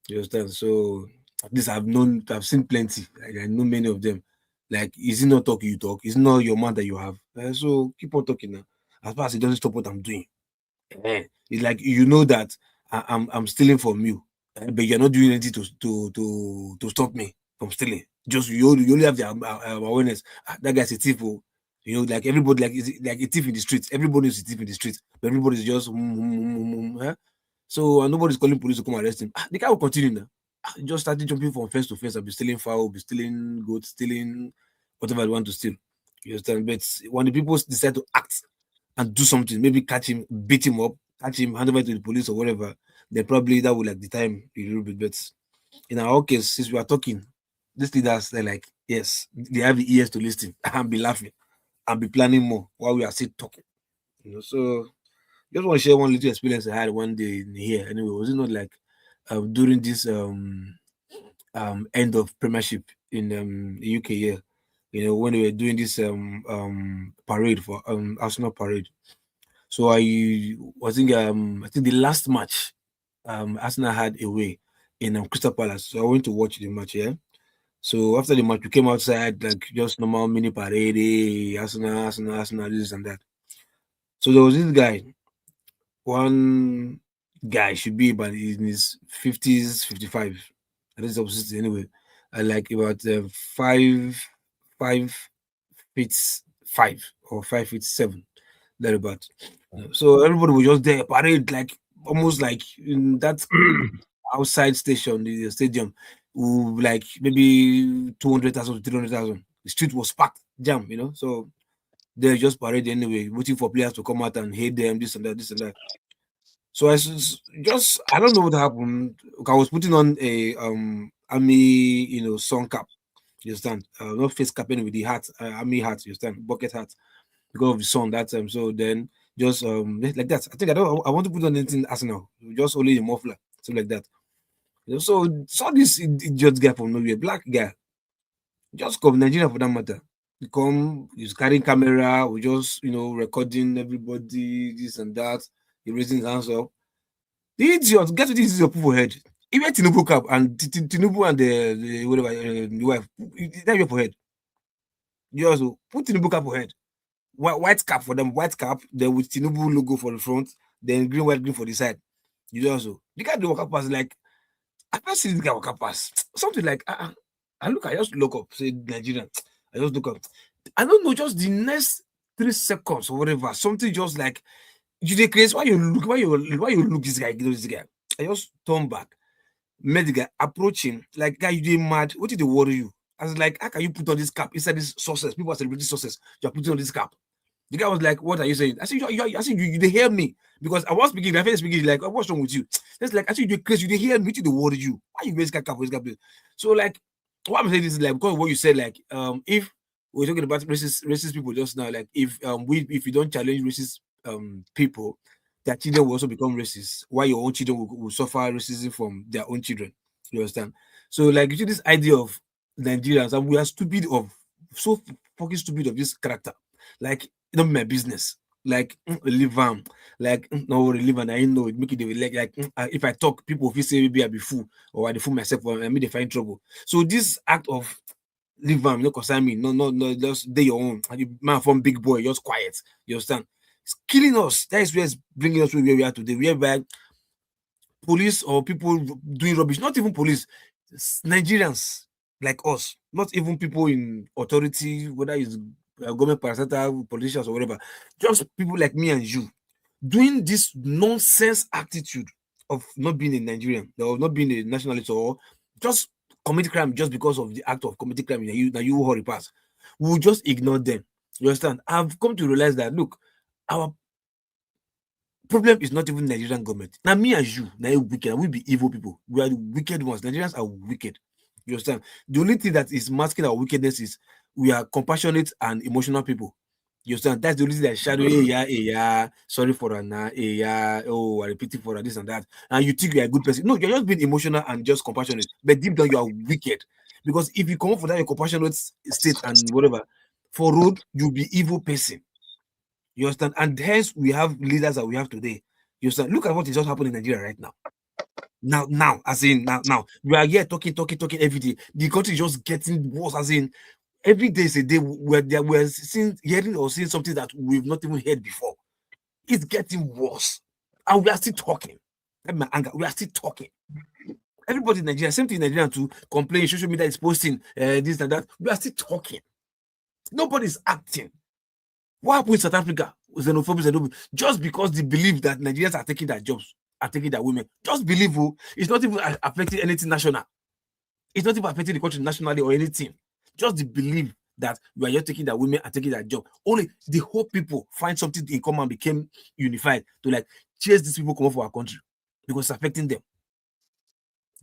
You understand? So at least I've seen plenty. Like, I know many of them. Like, is it not talk you talk? Is it not your man that you have? So keep on talking now. As far as it doesn't stop what I'm doing. It's like that I'm stealing from you, but you're not doing anything to stop me from stealing. Just you only have the awareness. That guy's a thief. Like everybody, like a thief in the streets. Everybody is a thief in the streets, but everybody's just So nobody's calling police to come arrest him. The guy will continue now. Just started jumping from fence to fence. I'll be stealing fowl, be stealing goats, stealing whatever I want to steal. You understand? But when the people decide to act and do something, maybe catch him, beat him up, catch him, hand over to the police or whatever, then probably that will like the time a little bit. But in our case, since we are talking, these leaders, they're like, yes, they have the ears to listen and be laughing and be planning more while we are still talking. So just want to share one little experience I had one day in here. Anyway, was it not like during this end of premiership in the UK here? When they were doing this parade for Arsenal parade. So I think the last match Arsenal had away in Crystal Palace. So I went to watch the match here. So after the match, we came outside like just normal mini parade, Arsenal, this and that. So there was this guy, one guy should be about in his 50s, 55. I think it's opposite anyway. Like about 5 feet 5 or 5 feet 7, thereabout. So everybody was just there, parade like almost like in that outside station, the stadium, like maybe 200,000 to 300,000. The street was packed, jam, So they just parade anyway, waiting for players to come out and hate them, this and that, this and that. So I don't know what happened. I was putting on a army, sun cap. You understand? Not face cap with the hat, army hat. You understand? Bucket hat because of the sun that time. So then just like that. I think I want to put on anything Arsenal. Just only a muffler, something like that. So saw this idiot guy from nowhere, black guy, just come Nigeria for that matter. He come, he's carrying camera, we just recording everybody, this and that. He raising his hands up. The idiot, get to this is your people head. He went Tinubu cap and Tinubu and the whatever the wife, that your head. You also put Tinubu cap for head. White cap for them, white cap, then with Tinubu logo for the front, then green, white, green for the side. You also the guy do walk past like I can't see this guy walk past something like I just look up, say Nigerian. I just look up. I don't know, just the next 3 seconds or whatever, something just like you dey crazy. Why you look this guy? This guy. I just turn back, met the guy, approach him like, guy, you dey mad? What did they worry you? I was like, how can you put on this cap inside this success? People are celebrating success. You're putting on this cap. The guy was like, "What are you saying?" I said, "You they hear me because I was speaking. I was speaking like, what's wrong with you?" It's like, I said, "You crazy. You they hear me? To the worry you. Why you raise cap for this cap?" So like, what I'm saying is like because of what you said, like, if we're talking about racist people just now, like if you don't challenge racist people, their children will also become racist. Why your own children will suffer racism from their own children? You understand? So like, you see this idea of Nigerians, and we are stupid of so fucking stupid of this character, like. Not my business. Like leave like no leave and I know it make it like if I talk, people feel say maybe I be fool or I fool myself or I may they find trouble. So this act of leave no concern me, no, just do your own. And you man from big boy, just quiet. You understand? It's killing us. That is where it's bringing us where we are today. Whereby police or people doing rubbish, not even police, Nigerians like us, not even people in authority, whether it's government parastatal politicians or whatever, just people like me and you doing this nonsense attitude of not being a Nigerian or not being a nationalist or just commit crime just because of the act of committing crime that you hurry past. We will just ignore them. You understand? I've come to realize that look, our problem is not even Nigerian government. Now me and you, now wicked, we be evil people. We are the wicked ones. Nigerians are wicked. You understand? The only thing that is masking our wickedness is we are compassionate and emotional people. You understand? That's the only thing that shadow, yeah, sorry for her, yeah, oh, I repeat it for her, this and that. And you think you're a good person. No, you're just being emotional and just compassionate. But deep down, you are wicked. Because if you come up for that your compassionate state and whatever, for road, you'll be evil person. You understand? And hence we have leaders that we have today. You understand? Look at what is just happening in Nigeria right now. Now, as in now, we are here talking every day. The country is just getting worse, as in every day is a day where we're hearing or seeing something that we've not even heard before. It's getting worse, and we are still talking. That's my anger. We are still talking. Everybody in Nigeria, same thing in Nigeria to complain. Social media is posting this and that. We are still talking. Nobody's acting. What happened in South Africa? Xenophobia, just because they believe that Nigerians are taking their jobs, are taking their women. Just believe it's not even affecting anything national. It's not even affecting the country nationally or anything. Just the belief that you are just taking their women and taking their job. Only the whole people find something in common and became unified to like chase these people come up for our country because it's affecting them.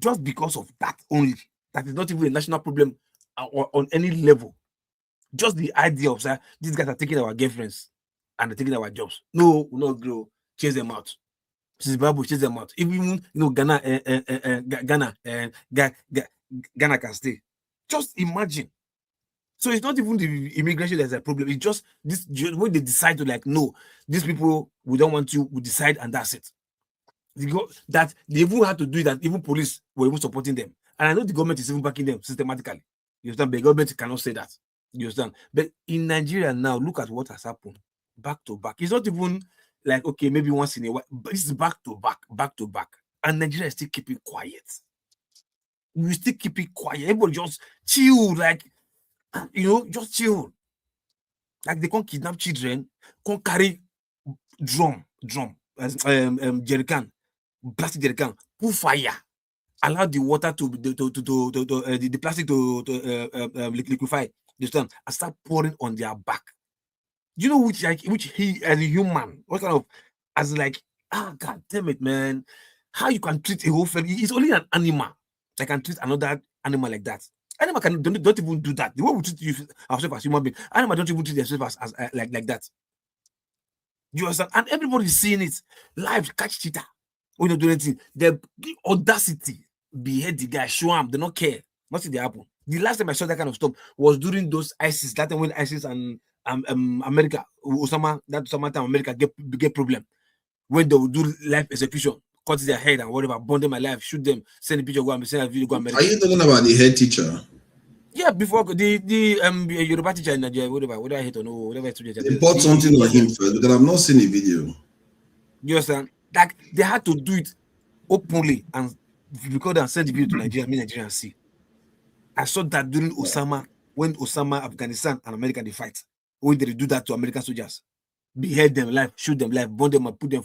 Just because of that only. That is not even a national problem or on any level. Just the idea of these guys are taking our girlfriends and they're taking our jobs. No, we'll not grow. Chase them out. Zimbabwe, chase them out. Even Ghana can stay. Just imagine. So it's not even the immigration that's a problem. It's just this when they decide to like, no, these people we don't want you. We decide and that's it. That they even had to do that. Even police were even supporting them, and I know the government is even backing them systematically. You understand? The government cannot say that. You understand? But in Nigeria now, look at what has happened back to back. It's not even like, okay, maybe once in a while, but it's back to back. And Nigeria is still keeping quiet. We still keep it quiet. Everybody just chill, like, just chill. Like they can't kidnap children, can't carry drum, jerrycan, plastic jerrycan, put fire, allow the water the plastic to liquefy, and start pouring on their back. You know which he as a human, what kind of God damn it, man, how you can treat a whole family? It's only an animal that can treat another animal like that. Animal don't even do that. The way we treat ourselves as human beings, animal don't even treat themselves as like that. You understand? And everybody's seeing it live. Catch cheetah when you do anything. The audacity, behead the guy, show him. They don't care. Nothing they happen. The last time I saw that kind of stuff was during those ISIS. That time when ISIS and America, that time America get problem when they will do live execution, cut their head and whatever, burn them alive, shoot them, send a picture, send a video, go America. Are you talking about the head teacher? Yeah, before the Yoruba teacher in Nigeria, whatever I hate or no, whatever. They bought something on him first because I've not seen a video. You understand? Like they had to do it openly and record and send the video to Nigeria, Nigerians see. I saw that during Osama, when Osama, Afghanistan, and America they fight, when they do that to American soldiers, behead them live, shoot them live, burn them and put them,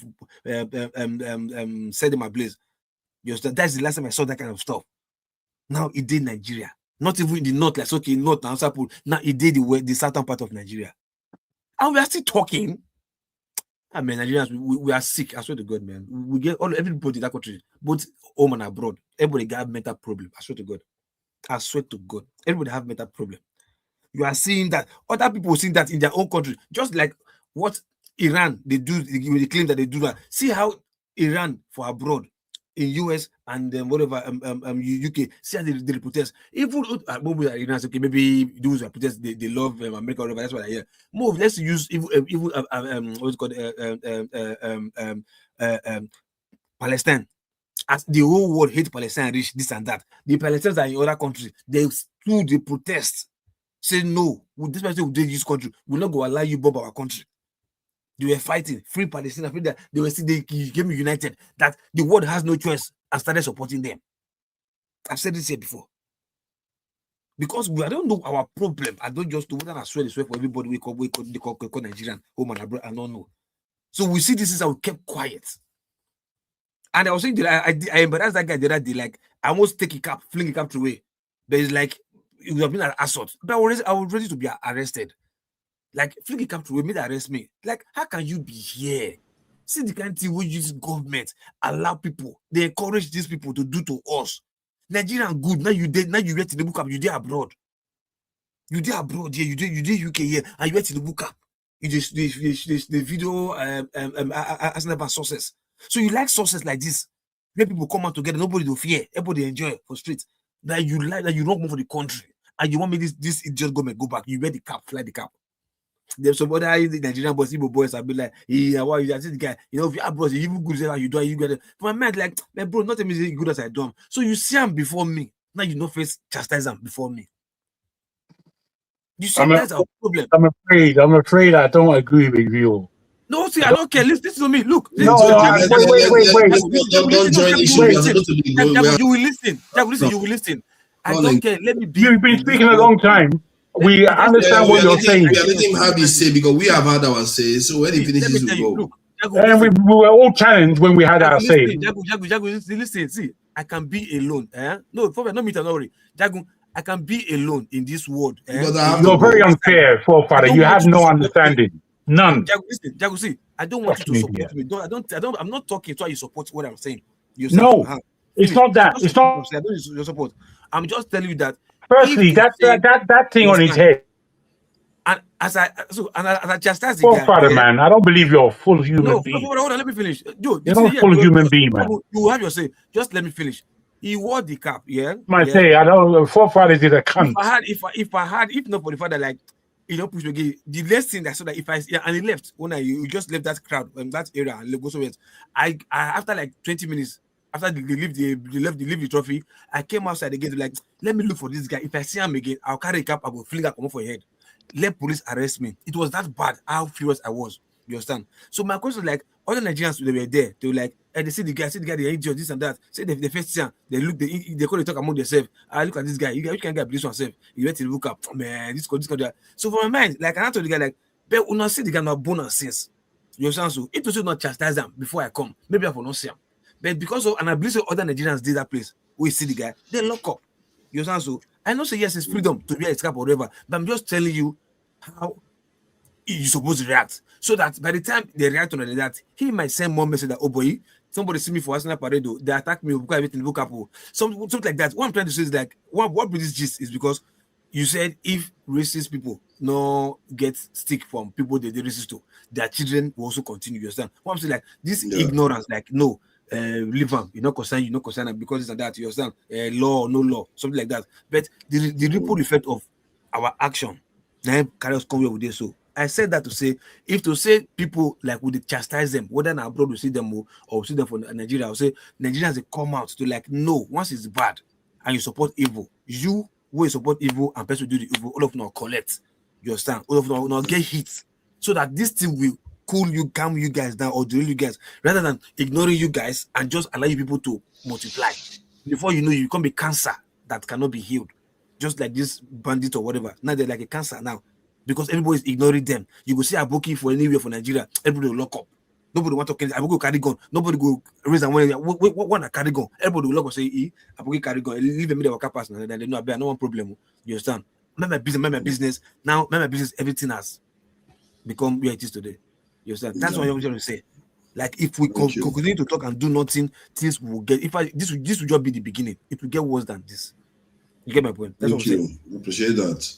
set them ablaze. You understand? That's the last time I saw that kind of stuff. Now it did Nigeria. Not even in the north, like okay, north and south. Now it did the southern part of Nigeria. And we are still talking. I mean, Nigerians, we are sick. I swear to God, man. We get everybody in that country, both home and abroad. Everybody got mental problem. I swear to God. I swear to God. Everybody have mental problem. You are seeing that. Other people seeing that in their own country. Just like what Iran, they do, they claim that they do that. See how Iran for abroad, in US and whatever UK, see how they protest. Even Iran, okay, maybe those who protest, they love America, whatever. That's what I hear. Move. Let's use what's called Palestine. As the whole world hate Palestine, rich this and that. The Palestinians are in other countries. They stood, they protest, say no. This person will do this country. We'll not go allow you bomb our country. They were fighting, free Palestine. They became united. That the world has no choice and started supporting them. I've said this here before. Because I don't know our problem. I don't just do what I swear for everybody. We call Nigerian home and abroad. I don't know. So we see this is how we kept quiet. And I was saying that I embarrassed that guy the other day. Like I almost take a cap, fling a cap away. But it's like it would have been an assault. But I was ready to be arrested. Like fling a cap away, made arrest me. Like how can you be here? See the kind of thing we use government allow people. They encourage these people to do to us. Nigerian good. Now you get to the book up. You did abroad. You did abroad here. You did UK here, and you went to the book up. You just the video asking about sources. So you like sources like this, where people come out together, nobody will fear, everybody enjoy for street. That you like that you don't move for the country, and you want me this idiot government go back. You wear the cap, fly the cap. There's some other Nigerian boys, Igbo boys, I'll be like, yeah, why you the guy? You know, if you are bros, you even good how you do, you get it. But my man, like, man, bro, not as good as I do. So you see him before me. Now you don't face chastise him before me. You see, that's our problem. I'm afraid I don't agree with you. No, see, I don't care. Listen to me. Look. No, wait. You will listen. You will listen. I don't care. Let me be. You've been speaking a long time. We understand what you're saying. We are letting him have his say because we have had our say. So when he finishes, we'll go. And we were all challenged when we had our say. Jagu, listen. See, I can be alone. No, not me, don't worry. Jagu, I can be alone in this world. You're very unfair, forefather. You have no understanding. None. Jagu, see, I don't want you to support me. I'm not talking to how you support what I'm saying. No, it's not that. It's not. I don't your support. I'm just telling you that. Firstly, that thing on his head. And as I chastise the forefather, man, I don't believe you're a full human being. Hold on, let me finish. Dude, you're not a full human being, man. You have your say. Just let me finish. He wore the cap, yeah. Say, I don't. Forefather is a cunt. If not for the father, like. You know, push again. The next thing I saw that and he left when you just left that crowd that area and go somewhere. I after like 20 minutes, After they leave the trophy, I came outside again to like, let me look for this guy. If I see him again, I'll carry a cap, I will fling a come for your head. Let police arrest me. It was that bad how furious I was. You understand? So my question is like, other Nigerians, they were there. They were like, they see the guy, they idiot, this and that. Say the first time they look, they call, they talk among themselves. I look at this guy. You guys can't get this one self. You went to look up, man. This that. So for my mind, like I told the guy, like, but when I see the guy not born since. You understand? So it was not chastise them before I come. Maybe I will not see him. But because of, and I believe so other Nigerians did that place, we see the guy, they lock up. You understand? So I know say yes, it's freedom to be a scrap or whatever, but I'm just telling you how you're supposed to react. So that by the time they react on that, he might send more message that, oh boy, somebody see me for Arsenal parade, they attack me because everything look up. Something like that. What I'm trying to say is like what British gist is because you said if racist people no get stick from people they racist to, their children will also continue. You understand? What I'm saying, like this ignorance, like no, leave them, you know, concern them because this and that. You understand? Law, no law, something like that. But the ripple effect of our action, then carry us come here with this. So I said that to say, if to say people like would chastise them, whether in abroad we see them or see them from Nigeria, I would say Nigerians they come out to like no, once it's bad and you support evil, you will support evil and person do the evil, all of them collect. You understand? All of them will get hit, so that this thing will cool you, calm you guys down, or drill you guys, rather than ignoring you guys and just allow you people to multiply. Before you know, you become a cancer that cannot be healed, just like this bandit or whatever. Now they're like a cancer now because everybody's ignoring them. You will see Aboki for anywhere for Nigeria, everybody will lock up. Nobody want to carry. Aboki will carry gun. Nobody go raise and want to carry gun. Everybody will lock up say, Aboki carry gun. Leave them in the pass now. They know no one problem. You understand? My business. Now, my business. Everything has become where it is today. You understand? That's what I'm trying to say. Like if we continue to talk and do nothing, things will get. This will just be the beginning. It will get worse than this. You get my point? That's what I'm saying. I appreciate that.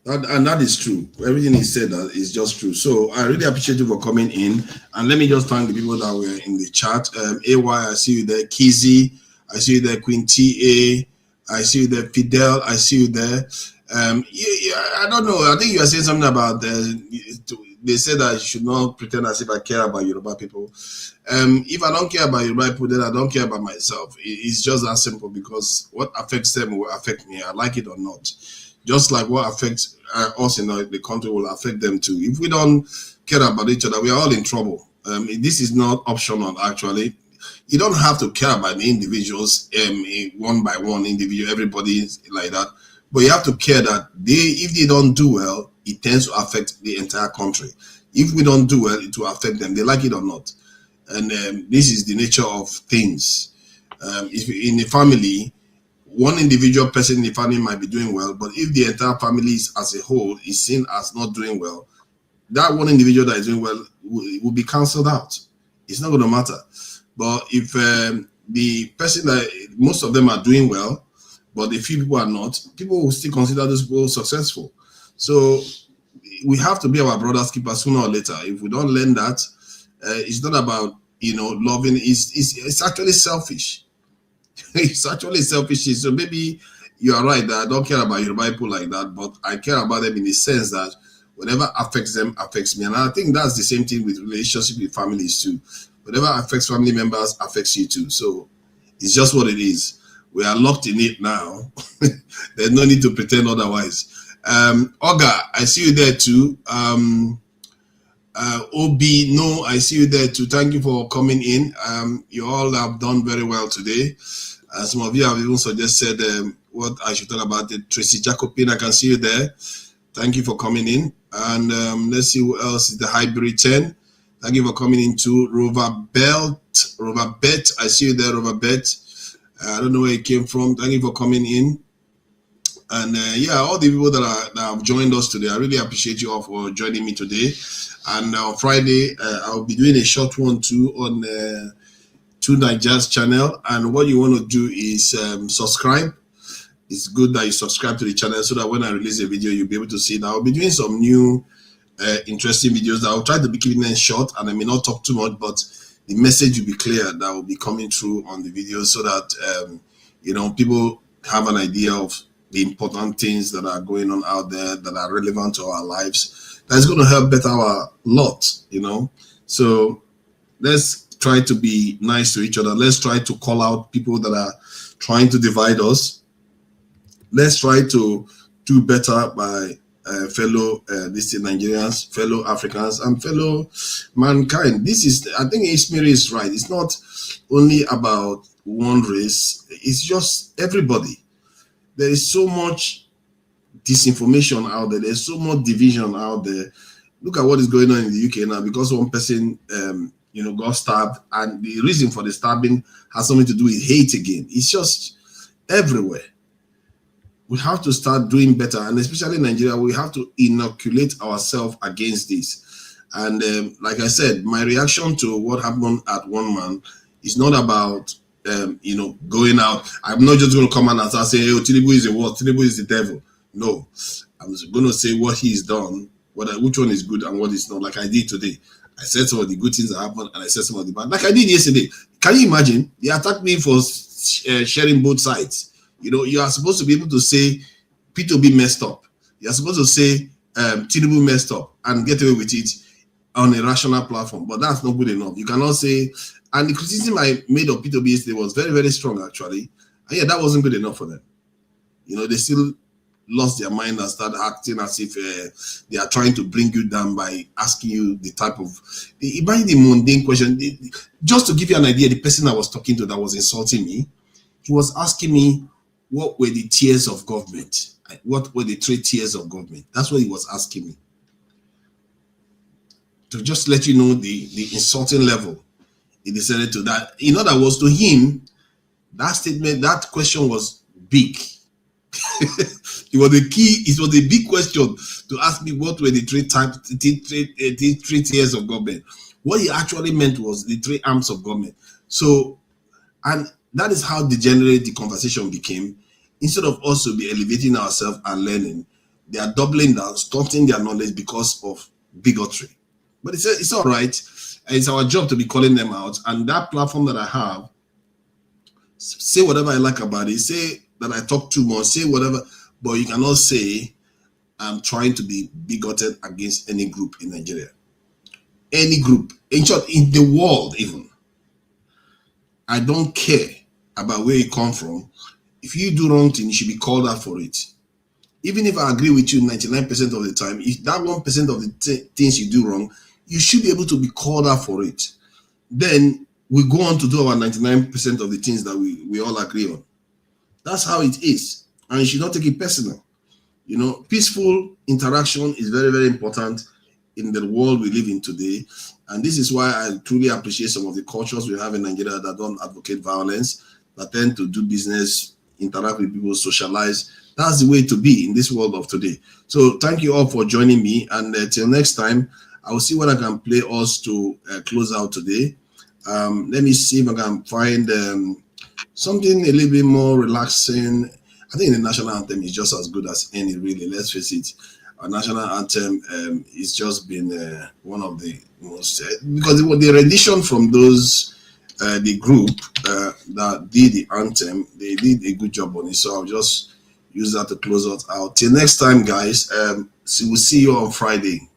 And that is true. Everything he said is just true. So I really appreciate you for coming in. And let me just thank the people that were in the chat. AY, I see you there. Kizzy, I see you there. Queen TA, I see you there. Fidel, I see you there. I don't know. I think you are saying something about they said that I should not pretend as if I care about Yoruba people. If I don't care about Yoruba people, then I don't care about myself. It's just that simple, because what affects them will affect me, I like it or not. Just like what affects us in the country will affect them too. If we don't care about each other, we are all in trouble. This is not optional, actually. You don't have to care about the individuals, one by one individual, everybody like that. But you have to care that if they don't do well, it tends to affect the entire country. If we don't do well, it will affect them, they like it or not. And this is the nature of things. If in a family, one individual person in the family might be doing well, but if the entire family as a whole is seen as not doing well, that one individual that is doing well will be cancelled out. It's not going to matter. But if the person that most of them are doing well, but the few people are not, people will still consider those people successful. So we have to be our brother's keeper sooner or later. If we don't learn that, it's not about loving. It's actually selfish. It's actually selfish. So maybe you are right that I don't care about Yoruba people like that, but I care about them in the sense that whatever affects them affects me. And I think that's the same thing with relationship with families too. Whatever affects family members affects you too. So it's just what it is. We are locked in it now. There's no need to pretend otherwise. Oga, I see you there too. Obi, no, I see you there too. Thank you for coming in. You all have done very well today. Some of you have even suggested what I should talk about. Tracy Jacobin, I can see you there. Thank you for coming in. And let's see who else is the hybrid 10. Thank you for coming in too. Robert, I see you there, Robert. I don't know where it came from. Thank you for coming in. And all the people that have joined us today, I really appreciate you all for joining me today. And on Friday, I'll be doing a short one too on Two Nigerians channel. And what you want to do is subscribe. It's good that you subscribe to the channel so that when I release a video, you'll be able to see it. I'll be doing some new interesting videos. I'll try to be keeping them short, and I may not talk too much, but the message will be clear that will be coming through on the video, so that people have an idea of the important things that are going on out there that are relevant to our lives. That's going to help better our lot, So let's try to be nice to each other. Let's try to call out people that are trying to divide us. Let's try to do better by fellow Nigerians, fellow Africans, and fellow mankind. This is, I think Ismail is right. It's not only about one race. It's just everybody. There is so much disinformation out there. There's so much division out there. Look at what is going on in the UK now, because one person, got stabbed, and the reason for the stabbing has something to do with hate again. It's just everywhere. We have to start doing better, and especially in Nigeria, we have to inoculate ourselves against this. And like I said, my reaction to what happened at One Man is not about going out. I'm not just going to come out and start saying, "Hey, Tinubu is the worst, Tinubu is the devil." No, I'm going to say what he's done, which one is good and what is not, like I did today. I said some of the good things that happened, and I said some of the bad, like I did yesterday. Can you imagine? They attacked me for sharing both sides. You are supposed to be able to say P2B messed up. You're supposed to say Tinubu messed up and get away with it on a rational platform, but that's not good enough. You cannot say, and the criticism I made of P2B yesterday was very, very strong, actually. And yeah, that wasn't good enough for them. They still lost their mind and started acting as if they are trying to bring you down by asking you the type of, imagine the mundane question. Just to give you an idea, the person I was talking to that was insulting me, he was asking me, what were the tiers of government? What were the 3 tiers of government? That's what he was asking me. To just let you know the insulting level he decided to that. In other words, to him, that statement, that question was big. It was a big question to ask me what were the 3 tiers of government. What he actually meant was the 3 arms of government. So, and that is how degenerate the conversation became. Instead of us to be elevating ourselves and learning, they are doubling down, stunting their knowledge because of bigotry. But it's all right. It's our job to be calling them out. And that platform that I have, say whatever I like about it, say that I talk too much, say whatever, but you cannot say I'm trying to be bigoted against any group in Nigeria. Any group, in short, in the world even. I don't care about where you come from. If you do wrong thing, you should be called out for it. Even if I agree with you 99% of the time, if that 1% of the things you do wrong, you should be able to be called out for it. Then we go on to do our 99% of the things that we all agree on. That's how it is. And you should not take it personal. Peaceful interaction is very, very important in the world we live in today. And this is why I truly appreciate some of the cultures we have in Nigeria that don't advocate violence, that tend to do business, interact with people, socialize. That's the way to be in this world of today. So thank you all for joining me. And till next time, I will see what I can play us to close out today. Let me see if I can find something a little bit more relaxing. I think the national anthem is just as good as any, really. Let's face it. Our national anthem is just been one of the most, because the rendition from those, the group that did the anthem, they did a good job on it. So I'll just use that to close us out. Till next time, guys. We'll see you on Friday.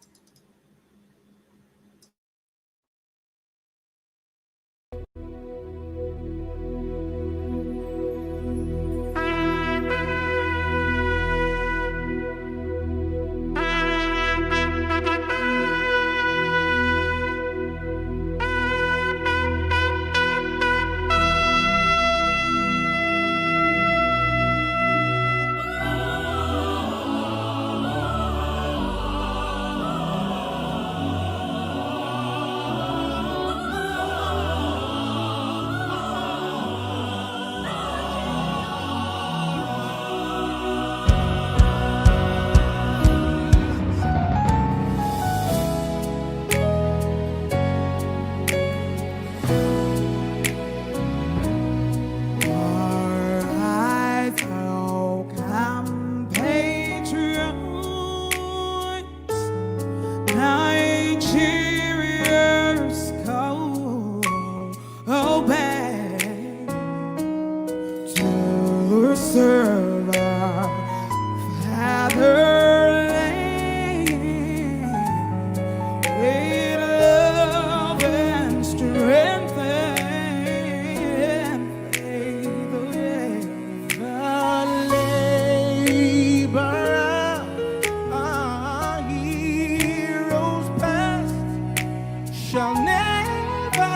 shall never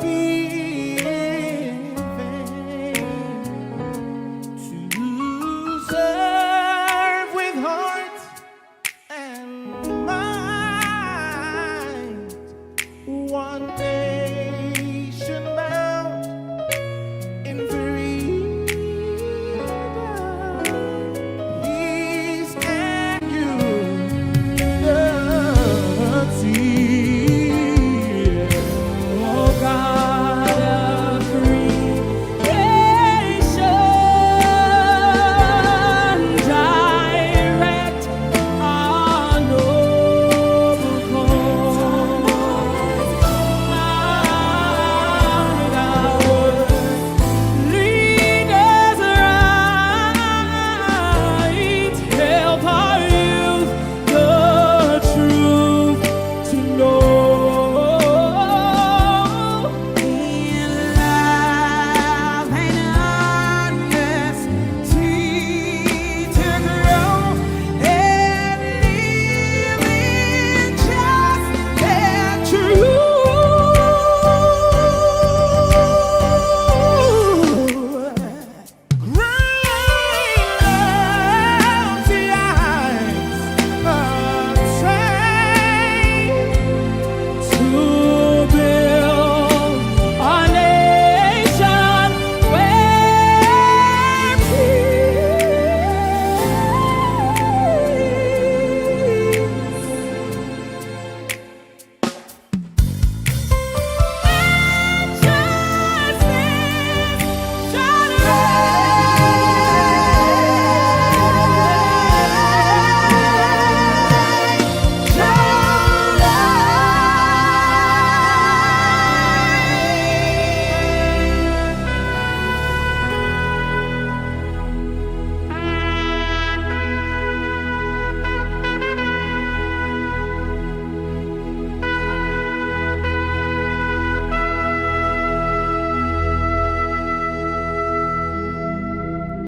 be in vain. To serve with heart and mind one day.